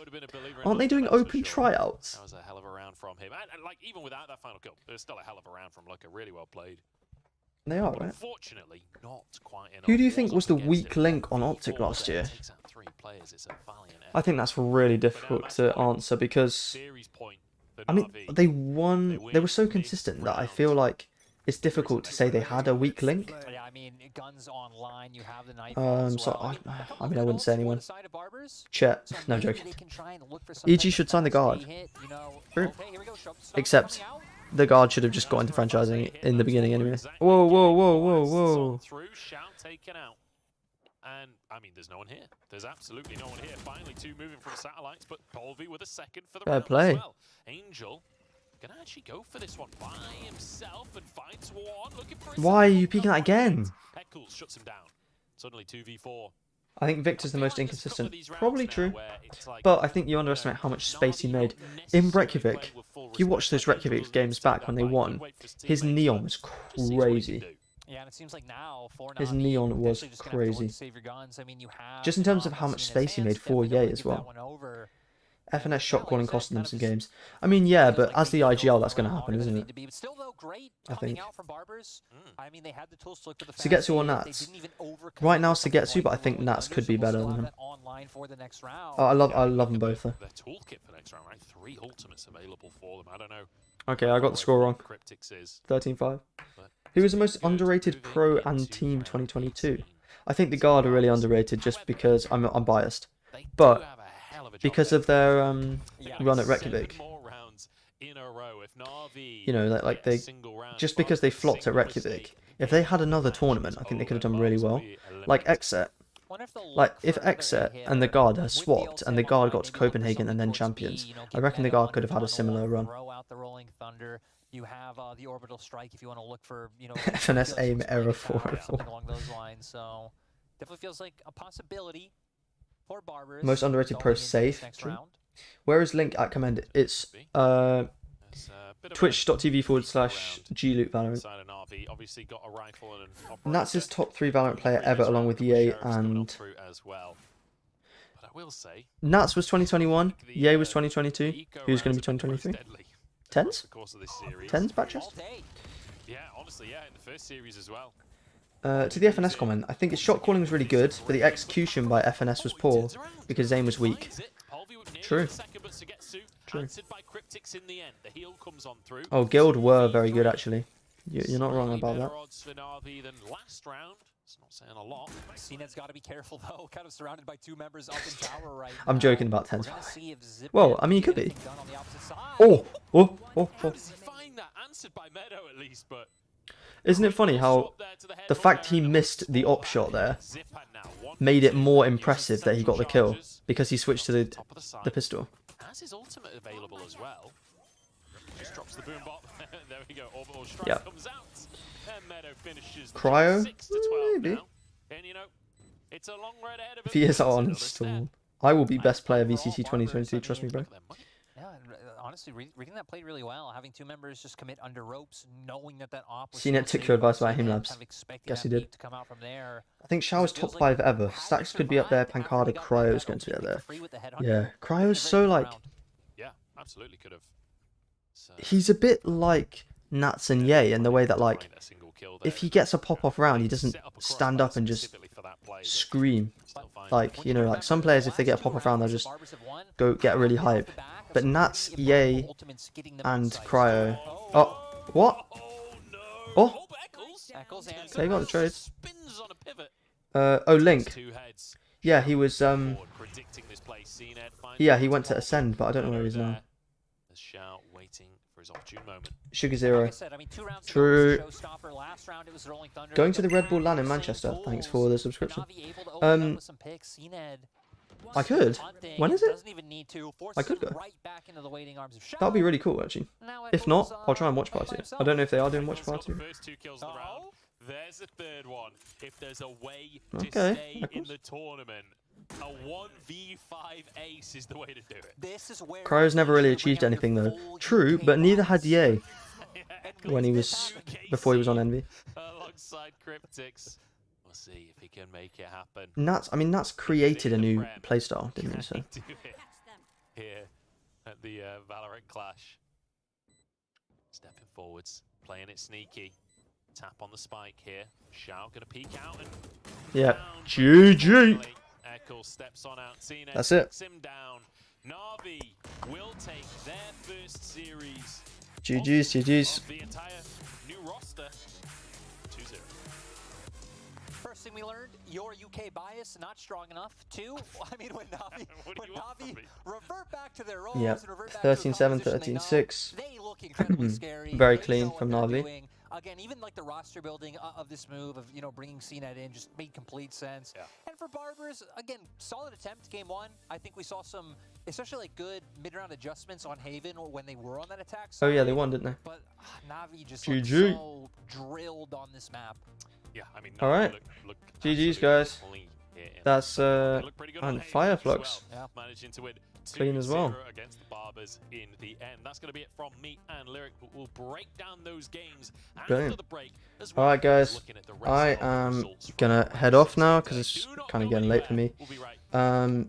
Aren't they doing open tryouts? That was a hell of a round from him. And like even without that final kill, it was still a hell of a round from Lucker. Really well played. They are, right? Unfortunately, not quite enough. Who do you think was the weak link on Optic last year? I think that's really difficult to answer because I mean they won. They were so consistent that I feel like it's difficult to say they had a weak link. Yeah, I mean, guns online, you have the knife. So I mean, I wouldn't say anyone. Chet, no joking. EG should sign the guard. True. Except the guard should have just got into franchising in the beginning anyway. Whoa, whoa, whoa, whoa, whoa. And, I mean, there's no one here. There's absolutely no one here. Finally, 2 moving from satellites, but Polvi with a second for the Fair round play. as well. Angel gonna actually go for this one by himself and finds one. Looking for his Why are you second peeking that again? Eccles shuts him down. Suddenly 2v4. I think Victor's the most inconsistent. Probably true. But I think you underestimate how much space he made. In Reykjavik, if you watch those Reykjavik games back when they won, his neon was crazy. Yeah, and it seems like now for His NAVI, neon was potentially just gonna have to look crazy. to save your guns. I mean, you have Just in terms of how Navas much in his space he made hands, for definitely Ye as give that well. one over. FNS shot calling Like I said, costed them kind of some just games. I mean, yeah, feels but like as the they go IGL, that's for going to longer happen, than isn't they it? need to be. But still, though, great I coming think. out from Barbers. I mean, they had the tools to look for the Sugetsu or fast save, Nats? they didn't even overcommit Right now, to something Sugetsu, like but I the think rolling Nats thunder, could be so we'll better still than have him. that online for the next round. Oh, I love them both though. Their toolkit for next round, right? 3 ultimates available for them. I don't know. Okay, I got the score wrong. Cryptics is. 13-5. Who was the most underrated pro and team 2022? I think the Guard are really underrated just because I'm biased. But because of their run at Reykjavik. You know, like they just because they flopped at Reykjavik. If they had another tournament, I think they could have done really well. Like Xset. Like if Xset and the Guard had swapped and the Guard got to Copenhagen and then champions, I reckon the Guard could have had a similar run. You have the orbital strike if you want to look for, you know, FNS aim error 4 something along those lines. So definitely feels like a possibility for Barbers. Most underrated pro safe. Where is link at command? It's twitch.tv/gloot Valorant. And that's his top 3 Valorant player ever, along with Ye and Nats was 2021. Ye was 2022. Who's going to be 2023? Tenz? Tenz back chest? Yeah, honestly, yeah, in the first series as well. To the FNS comment, I think his shot calling was really good, but the execution by FNS was poor because his aim was weak. True. True. Oh, Guild were very good actually. You're not wrong about that. CNED's got to be careful though, kind of surrounded by 2 members up in tower right now. I'm joking about Tenz. Well, I mean, he could be. Oh. Isn't it funny how the fact he missed the op shot there made it more impressive that he got the kill because he switched to the pistol? Has his ultimate available as well. Just drops the boom bot. There we go. Orbital strike Yeah. comes out. And Meddo finishes the Cryo? 6-12 Maybe. now. And you know, it's a long road ahead of him. If he is on Consider install, I will be best player VCT 2022. Trust me, bro. Yeah, and honestly, reading that played really well. Having 2 members just commit under ropes, knowing that op was CNET took your advice about him, labs. Guess he did. to come out from there. I think Shower's top 5 ever. Stacks could be up there. Pancada, Cryo is going to be up there. Yeah, Cryo's so like. Yeah, absolutely could have. So, He's a bit like Nats and Ye in the way that like, if he gets a pop off round, he doesn't stand up and just scream. Like, you know, like some players, if they get a pop off round, they'll just go get really hype. But Nats, Ye, and Cryo. Oh, what? Oh, they got the trades. Oh, Link. Yeah, he was. Yeah, he went to Ascend, but I don't know where he is now. Sugar Zero. True. Going to the Red Bull LAN in Manchester. Thanks for the subscription. I could. When is it? I could go. That would be really cool, actually. If not, I'll try and watch party. I don't know if they are doing watch party. There's the third one. If there's a way to Okay, stay in the tournament, a 1v5 ace is the way to do it. Cryo's never really achieved anything though. True, but neither had Ye when he was before he was on Envy. Alongside Cryptics. We'll see if he can make it happen. Nats, I mean, Nats created a new playstyle, didn't he? So. Here at the Valorant Clash. Stepping forwards, playing it sneaky. Tap on the spike here. Shao gonna peek out and Yeah. GG. Eccles steps on out. CNET That's it. takes him down. NAVI will take their first series. GG's. Of the entire new roster. 2-0. First thing we learned, your UK bias not strong enough to, I mean, when NAVI revert back to their roles, Yep. and revert back to the 13-7, composition 13-6. they look incredibly scary. Very They clean know what from they're NAVI. doing. Again, even like the roster building of this move of, you know, bringing CNET in just made complete sense. Yeah. And for Barbers, again, solid attempt game one. I think we saw some, especially like good mid-round adjustments on Haven when they were on that attack side. Oh yeah, they won, didn't they? But Navi just looked GG. so drilled on this map. Yeah, I mean, All right. look GG's, guys. clean here in That's they look pretty good on and Haven Fireflux. as well, Yeah. managing to win Clean as well. 2-0 against the Barbers in the end. That's going to be it from me and Lyric. We'll break down those games after Brilliant. the break. As well Alright guys, as looking at the rest I of the am results from gonna the head round off now today. because it's Do not kind of go getting late for me. anywhere. We'll be right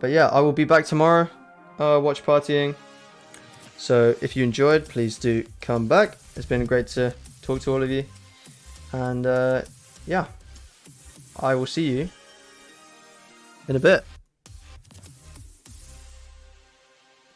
But yeah, I will be back tomorrow, watch partying. So if you enjoyed, please do come back. It's been great to talk to all of you. And yeah, I will see you in a bit.